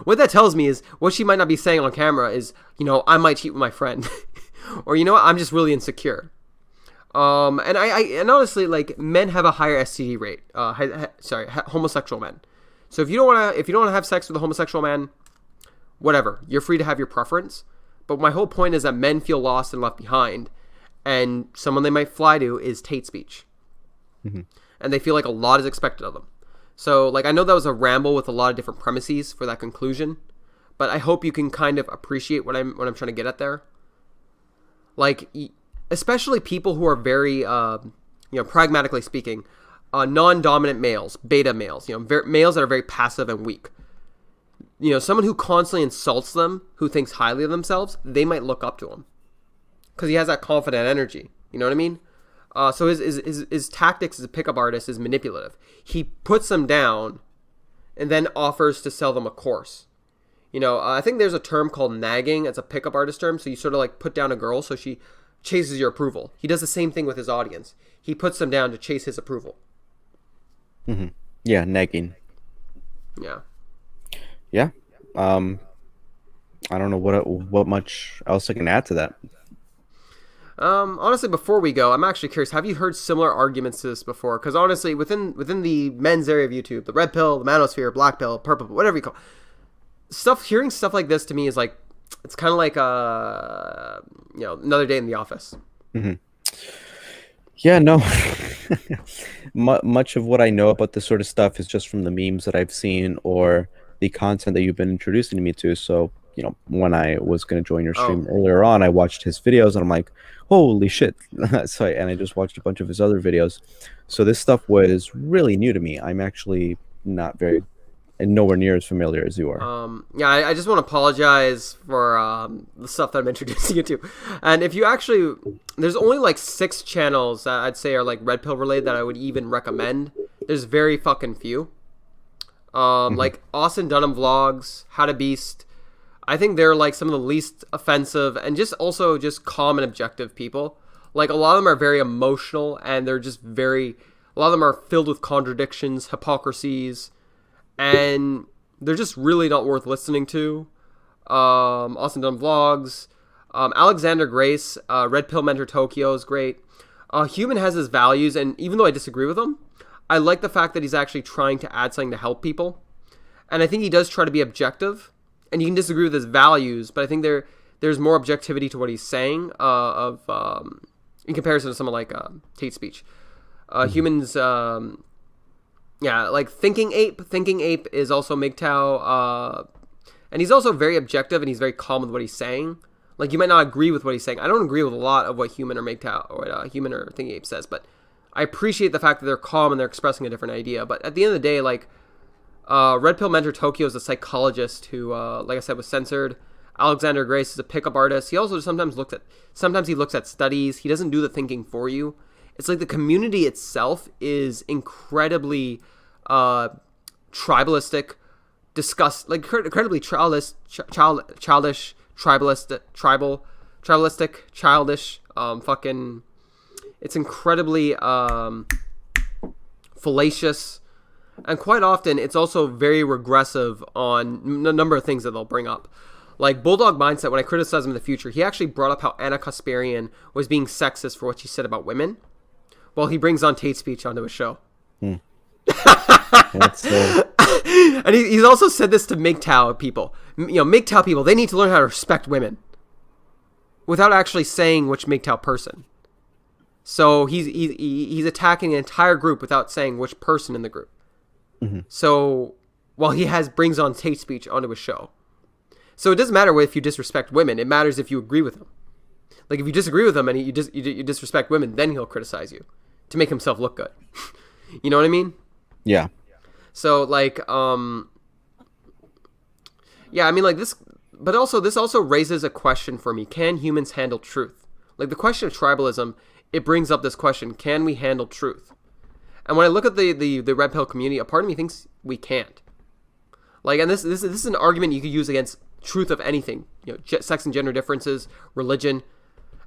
What that tells me is what she might not be saying on camera is, I might cheat with my friend, or I'm just really insecure. And I honestly, like, men have a higher STD rate. Homosexual men. So if you don't want to have sex with a homosexual man, whatever, you're free to have your preference. But my whole point is that men feel lost and left behind, and someone they might fly to is TateSpeech, and they feel like a lot is expected of them. So, like, I know that was a ramble with a lot of different premises for that conclusion, but I hope you can kind of appreciate what I'm trying to get at there. Like, especially people who are very, pragmatically speaking, non-dominant males, beta males, males that are very passive and weak. Someone who constantly insults them, who thinks highly of themselves, they might look up to him because he has that confident energy. You know what I mean? So his tactics as a pickup artist is manipulative. He puts them down and then offers to sell them a course. I think there's a term called nagging. It's a pickup artist term. So you sort of like put down a girl so she chases your approval. He does the same thing with his audience. He puts them down to chase his approval. Yeah, nagging. Yeah. Yeah. I don't know what much else I can add to that. Honestly, before we go, I'm actually curious. Have you heard similar arguments to this before? Because honestly, within the men's area of YouTube, the red pill, the manosphere, black pill, purple, whatever you call hearing stuff like this to me is like, it's kind of like another day in the office. Mm-hmm. Yeah, no. Much of what I know about this sort of stuff is just from the memes that I've seen or the content that you've been introducing me to. So, when I was going to join your stream earlier on, I watched his videos and I'm like, holy shit. And I just watched a bunch of his other videos. So this stuff was really new to me. I'm actually not nowhere near as familiar as you are. I just want to apologize for the stuff that I'm introducing you to. And if you actually, there's only like 6 channels that I'd say are like red pill related that I would even recommend. There's very fucking few. Like Austin Dunham Vlogs, How to Beast. I think they're like some of the least offensive and just also just calm and objective people. Like a lot of them are very emotional and they're just a lot of them are filled with contradictions, hypocrisies, and they're just really not worth listening to. Austin Dunham Vlogs, Alexander Grace, Red Pill Mentor Tokyo is great. Human has his values, and even though I disagree with him, I like the fact that he's actually trying to add something to help people. And I think he does try to be objective. And you can disagree with his values, but I think there's more objectivity to what he's saying in comparison to someone like TateSpeech. Humans, like Thinking Ape. Thinking Ape is also MGTOW, and he's also very objective and he's very calm with what he's saying. Like you might not agree with what he's saying. I don't agree with a lot of what Human or MGTOW or Human or Thinking Ape says, but I appreciate the fact that they're calm and they're expressing a different idea. But at the end of the day, like. Red Pill Mentor Tokyo is a psychologist who, like I said, was censored. Alexander Grace is a pickup artist. He also sometimes looks at studies. He doesn't do the thinking for you. It's like the community itself is incredibly tribalistic, incredibly childish, it's incredibly fallacious. And quite often, it's also very regressive on a number of things that they'll bring up. Like Bulldog Mindset, when I criticize him in the future, he actually brought up how Anna Kasparian was being sexist for what she said about women. Well, he brings on TateSpeech onto his show. And he's also said this to MGTOW people. MGTOW people, they need to learn how to respect women. Without actually saying which MGTOW person. So he's attacking an entire group without saying which person in the group. So, while he brings on TateSpeech onto his show. So it doesn't matter if you disrespect women. It matters if you agree with him. Like, if you disagree with him and you disrespect women, then he'll criticize you to make himself look good. You know what I mean? Yeah. So, like, I mean, like, this also raises a question for me. Can humans handle truth? Like, the question of tribalism, it brings up this question. Can we handle truth? And when I look at the red pill community, a part of me thinks we can't. Like, and this is an argument you could use against truth of anything, sex and gender differences, religion,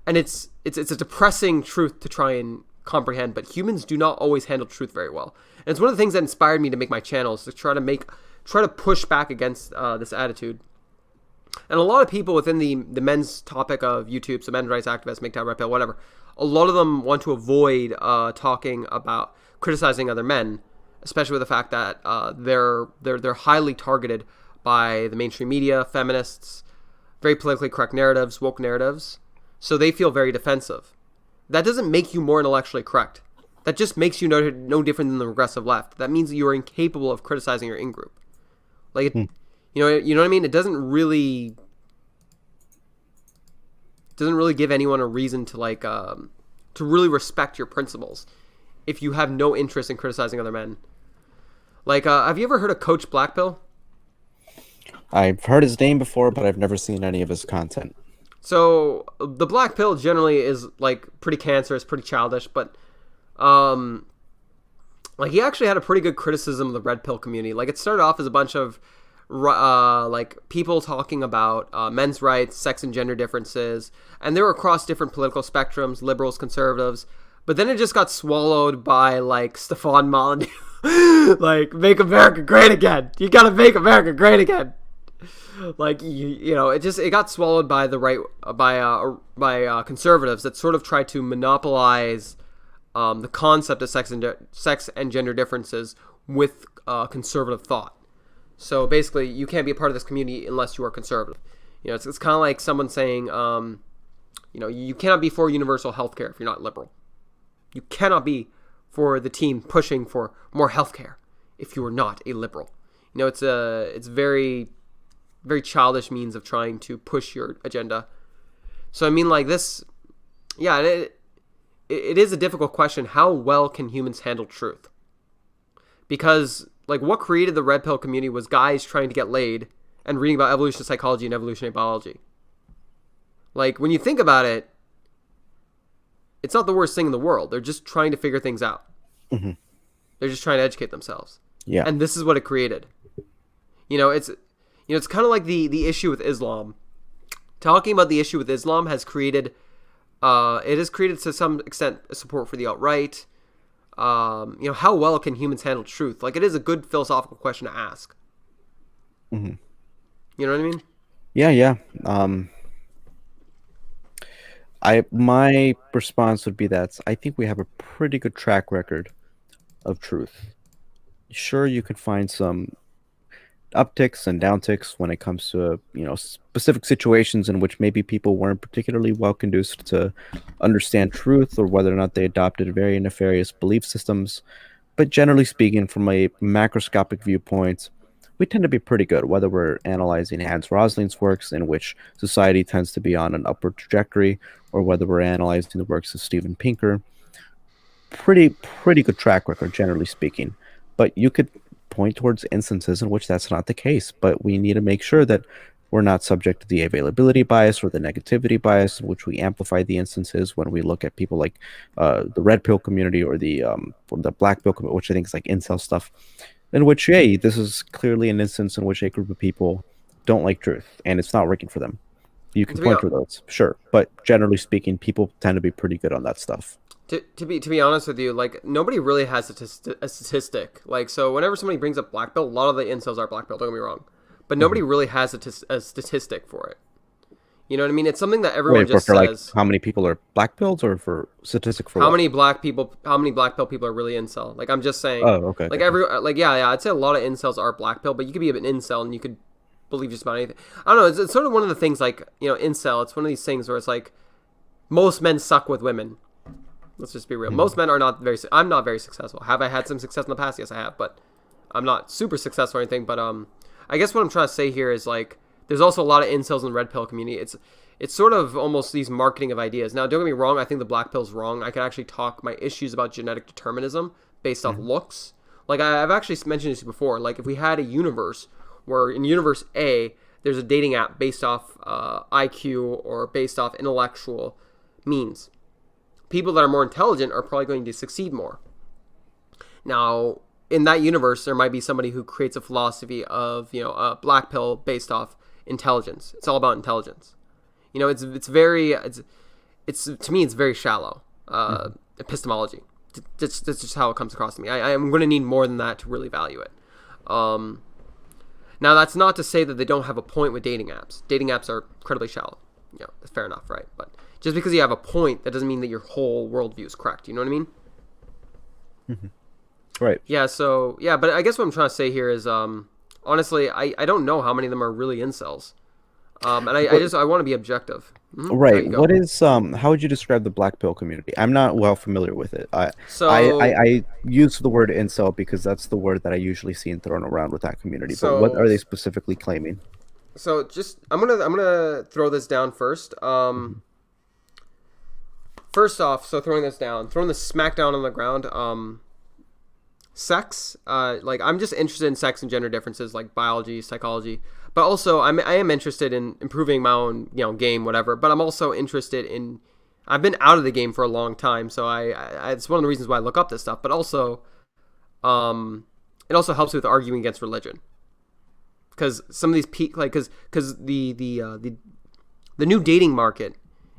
and it's a depressing truth to try and comprehend. But humans do not always handle truth very well, and it's one of the things that inspired me to make my channel is to try to push back against this attitude. And a lot of people within the men's topic of YouTube, so men's rights activists, MGTOW, red pill, whatever, a lot of them want to avoid talking about criticizing other men, especially with the fact that they're highly targeted by the mainstream media, feminists, very politically correct narratives, woke narratives. So they feel very defensive. That doesn't make you more intellectually correct. That just makes you no different than the regressive left. That means that you are incapable of criticizing your in-group. Like, you know what I mean? It doesn't really give anyone a reason to to really respect your principles if you have no interest in criticizing other men. Like, have you ever heard of Coach Blackpill? I've heard his name before, but I've never seen any of his content. So the black pill generally is like pretty cancerous, pretty childish, but like he actually had a pretty good criticism of the red pill community. Like it started off as a bunch of like people talking about men's rights, sex and gender differences, and they were across different political spectrums, liberals, conservatives. But then it just got swallowed by like Stefan Molyneux, like make America great again. You gotta make America great again. Like you know, it got swallowed by the right by conservatives that sort of tried to monopolize the concept of sex and gender differences with conservative thought. So basically, you can't be a part of this community unless you are conservative. You know, it's kind of like someone saying, you know, you cannot be for universal health care if you're not liberal. You cannot be for the team pushing for more health care if you are not a liberal. You know, it's very, very childish means of trying to push your agenda. So I mean, like this, yeah, it is a difficult question. How well can humans handle truth? Because like what created the red pill community was guys trying to get laid and reading about evolutionary psychology and evolutionary biology. Like when you think about it, it's not the worst thing in the world. They're just trying to figure things out. Mm-hmm. They're just trying to educate themselves. Yeah. And this is what it created. It's kind of like the issue with Islam. Talking about the issue with Islam has created, it has created to some extent support for the alt-right. How well can humans handle truth? Like it is a good philosophical question to ask. Mm-hmm. You know what I mean? Yeah. My response would be that I think we have a pretty good track record of truth. Sure, you could find some upticks and downticks when it comes to specific situations in which maybe people weren't particularly well conducive to understand truth, or whether or not they adopted very nefarious belief systems. But generally speaking, from a macroscopic viewpoint, we tend to be pretty good, whether we're analyzing Hans Rosling's works, in which society tends to be on an upward trajectory, or whether we're analyzing the works of Steven Pinker. Pretty good track record, generally speaking. But you could point towards instances in which that's not the case. But we need to make sure that we're not subject to the availability bias or the negativity bias, in which we amplify the instances when we look at people like the red pill community or the black pill community, which I think is like incel stuff, in which, hey, this is clearly an instance in which a group of people don't like truth and it's not working for them. You can point to those, sure, but generally speaking, people tend to be pretty good on that stuff. To be honest with you, like nobody really has a statistic. Like, so whenever somebody brings up black pill, a lot of the incels are black pill. Don't get me wrong, but nobody really has a statistic for it. You know what I mean? It's something that everyone just says. Like how many people are black pilled, or for statistic for how many black pill people are really incel? Like I'm just saying. Oh, okay. Like yeah, I'd say a lot of incels are black pill, but you could be an incel and you could believe just about anything. I don't know. It's sort of one of the things, like, incel. It's one of these things where it's like most men suck with women. Let's just be real. Most men are not very. I'm not very successful. Have I had some success in the past? Yes, I have, but I'm not super successful or anything. But I guess what I'm trying to say here is like there's also a lot of incels in the red pill community. It's sort of almost these marketing of ideas. Now, don't get me wrong. I think the black pill's wrong. I could actually talk my issues about genetic determinism based off looks. Like I've actually mentioned this before. Like if we had a universe where in universe A there's a dating app based off IQ or based off intellectual means, people that are more intelligent are probably going to succeed more. Now, in that universe, there might be somebody who creates a philosophy of, a black pill based off intelligence. It's all about intelligence. It's to me, it's very shallow epistemology. That's just how it comes across to me. I'm going to need more than that to really value it. Now, that's not to say that they don't have a point with dating apps. Dating apps are incredibly shallow. That's fair enough, right? But just because you have a point, that doesn't mean that your whole worldview is correct. You know what I mean? Mm-hmm. Right. Yeah, so, yeah, but I guess what I'm trying to say here is, honestly, I don't know how many of them are really incels. And I want to be objective. Mm-hmm. Right. What is, how would you describe the black pill community? I'm not well familiar with it. I use the word incel because that's the word that I usually see thrown around with that community. But what are they specifically claiming? So just, I'm gonna throw this down first. First off, so throwing the smack down on the ground, sex, like I'm just interested in sex and gender differences, like biology, psychology, but also I am interested in improving my own, game, whatever, but I'm also interested in, I've been out of the game for a long time, so I it's one of the reasons why I look up this stuff, but also, it also helps with arguing against religion. Because some of these because the new dating market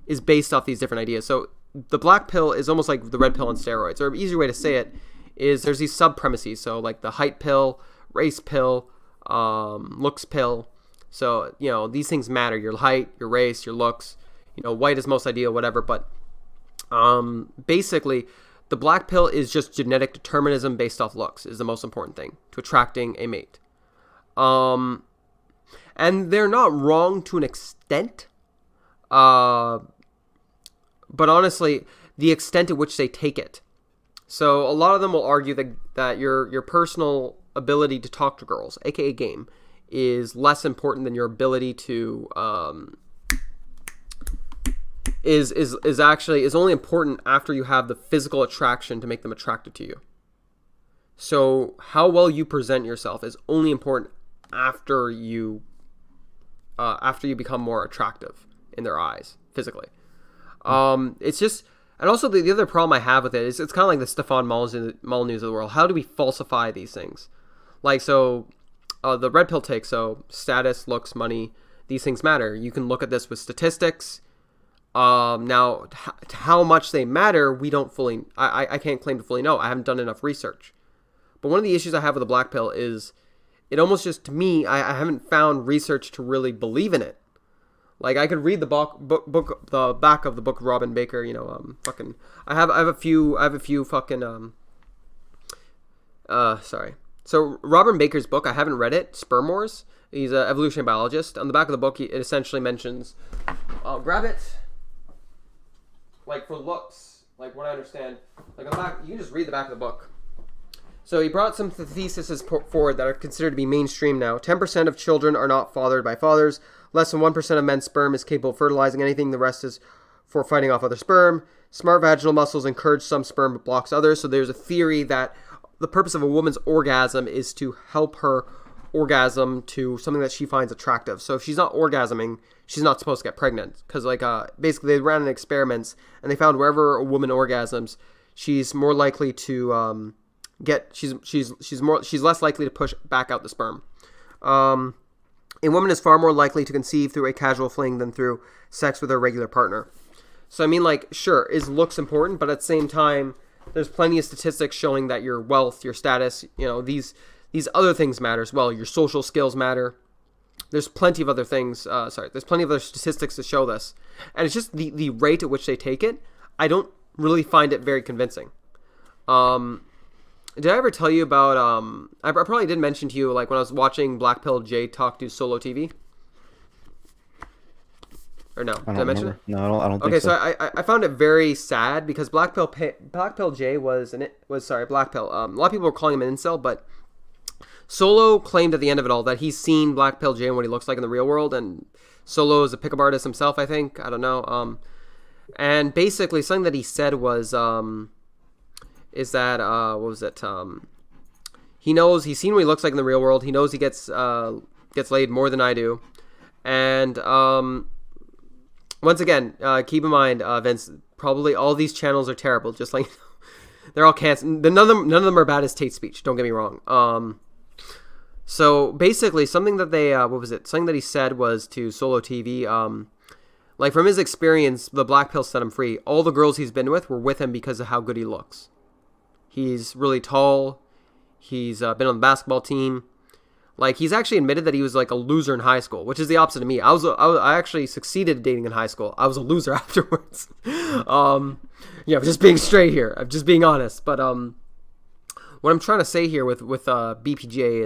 is based off these different ideas. So the black pill is almost like the red pill on steroids. Or an easier way to say it is there's these sub premises. So like the height pill, race pill, looks pill. So, these things matter. Your height, your race, your looks, white is most ideal, whatever. But basically, the black pill is just genetic determinism based off looks is the most important thing to attracting a mate. And they're not wrong to an extent. But honestly, the extent at which they take it. So a lot of them will argue that your personal ability to talk to girls, aka game, is less important than your ability to is only important after you have the physical attraction to make them attracted to you. So how well you present yourself is only important after you become more attractive in their eyes physically. It's just, and also the other problem I have with it is it's kind of like the Stefan Molyneux of the world. How do we falsify these things? Like, so the red pill take, so status, looks, money, these things matter. You can look at this with statistics. Now, how much they matter, we don't fully, I can't claim to fully know. I haven't done enough research. But one of the issues I have with the black pill is it almost just, to me, I haven't found research to really believe in it. Like, I could read the the back of the book of Robin Baker, fucking, I have a few fucking, sorry. So Robin Baker's book, I haven't read it, Sperm Wars. He's an evolutionary biologist. On the back of the book, it essentially mentions, I'll grab it, like, for looks, like, what I understand, like, on the back, you can just read the back of the book. So he brought some theses forward that are considered to be mainstream now. 10% of children are not fathered by fathers. Less than 1% of men's sperm is capable of fertilizing anything. The rest is for fighting off other sperm. Smart vaginal muscles encourage some sperm but blocks others. So there's a theory that the purpose of a woman's orgasm is to help her orgasm to something that she finds attractive. So if she's not orgasming, she's not supposed to get pregnant. Because basically they ran experiments and they found wherever a woman orgasms, she's more likely to she's less likely to push back out the sperm. A woman is far more likely to conceive through a casual fling than through sex with her regular partner. So I mean, like, sure, is looks important, but at the same time, there's plenty of statistics showing that your wealth, your status, these other things matter as well. Your social skills matter. There's plenty of other things. There's plenty of other statistics to show this, and it's just the rate at which they take it. I don't really find it very convincing. Did I ever tell you about, I probably did mention to you, like, when I was watching Black Pill J talk to Solo TV? Or no? Did I mention it? No, I don't think so. so. Okay, so I found it very sad because Black Pill J was Black Pill. A lot of people were calling him an incel, but Solo claimed at the end of it all that he's seen Black Pill J and what he looks like in the real world, and Solo is a pickup artist himself, I think. I don't know. And basically, something that he said was, is that what was it? He's seen what he looks like in the real world. He knows he gets laid more than I do, and once again, keep in mind, Vince, probably all these channels are terrible. Just like they're all canceled. None of them are bad as TateSpeech. Don't get me wrong. So basically, something that they something that he said was to Solo TV. Like, from his experience, the black pill set him free. All the girls he's been with were with him because of how good he looks. He's really tall. He's been on the basketball team. Like, he's actually admitted that he was like a loser in high school, which is the opposite of me. I actually succeeded at dating in high school. I was a loser afterwards. Just being straight here. I'm just being honest. But what I'm trying to say here with BPJ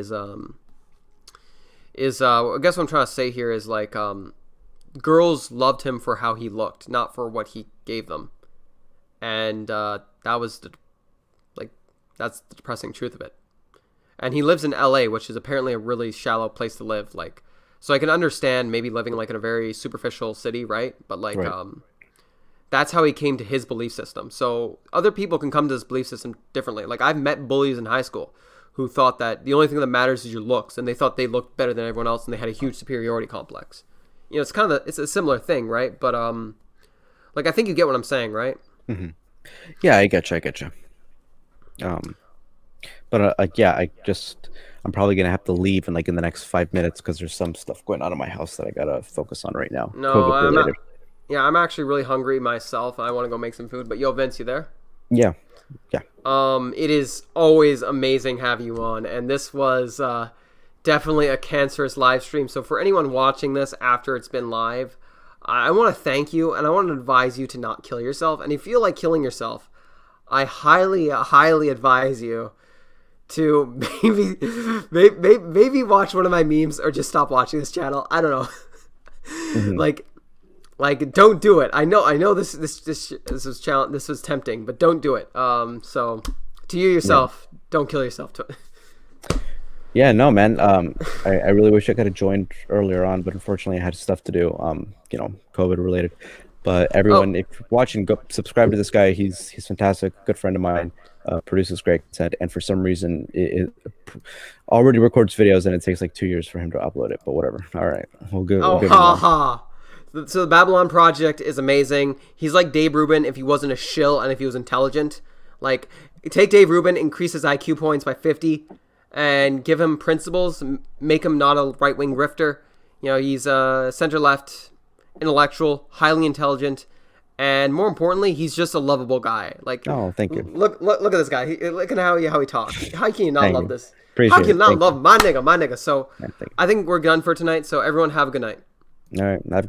is I guess what I'm trying to say here is, like, girls loved him for how he looked, not for what he gave them, and that's the depressing truth of it. And he lives in LA, which is apparently a really shallow place to live. Like, so I can understand maybe living like in a very superficial city, right? But like, right. That's how he came to his belief system. So other people can come to this belief system differently. Like, I've met bullies in high school who thought that the only thing that matters is your looks, and they thought they looked better than everyone else, and they had a huge superiority complex. It's kind of it's a similar thing, right? But like, I think you get what I'm saying, right? Mm-hmm. Yeah, I get you. But I'm probably gonna have to leave in the next 5 minutes because there's some stuff going on in my house that I gotta focus on right now. No, I'm actually really hungry myself. I want to go make some food. But yo, Vince, you there? Yeah. It is always amazing having you on, and this was definitely a cancerous live stream. So for anyone watching this after it's been live, I want to thank you, and I want to advise you to not kill yourself. And if you feel like killing yourself, I highly, highly advise you to maybe watch one of my memes or just stop watching this channel. I don't know. Like don't do it. I know this was challenge. This was tempting, but don't do it. So to you yourself, don't kill yourself. Yeah, no, man. I really wish I could have joined earlier on, but unfortunately I had stuff to do, you know, COVID related. But everyone, if you're watching, go subscribe to this guy. He's fantastic, good friend of mine, produces great content, and for some reason it already records videos, and it takes like 2 years for him to upload it. But whatever. All right, we'll go. So the Babylon Project is amazing. He's like Dave Rubin if he wasn't a shill and if he was intelligent. Like, take Dave Rubin, increase his IQ points by 50. And give him principles, make him not a right-wing grifter. You know, he's a center-left, intellectual, highly intelligent, and more importantly, he's just a lovable guy. Like, oh, thank you. Look at this guy. Look at how he talks. How can you not love this? Appreciate how can you not it. love my nigga? So I think we're done for tonight. So everyone have a good night. All right, have a good night.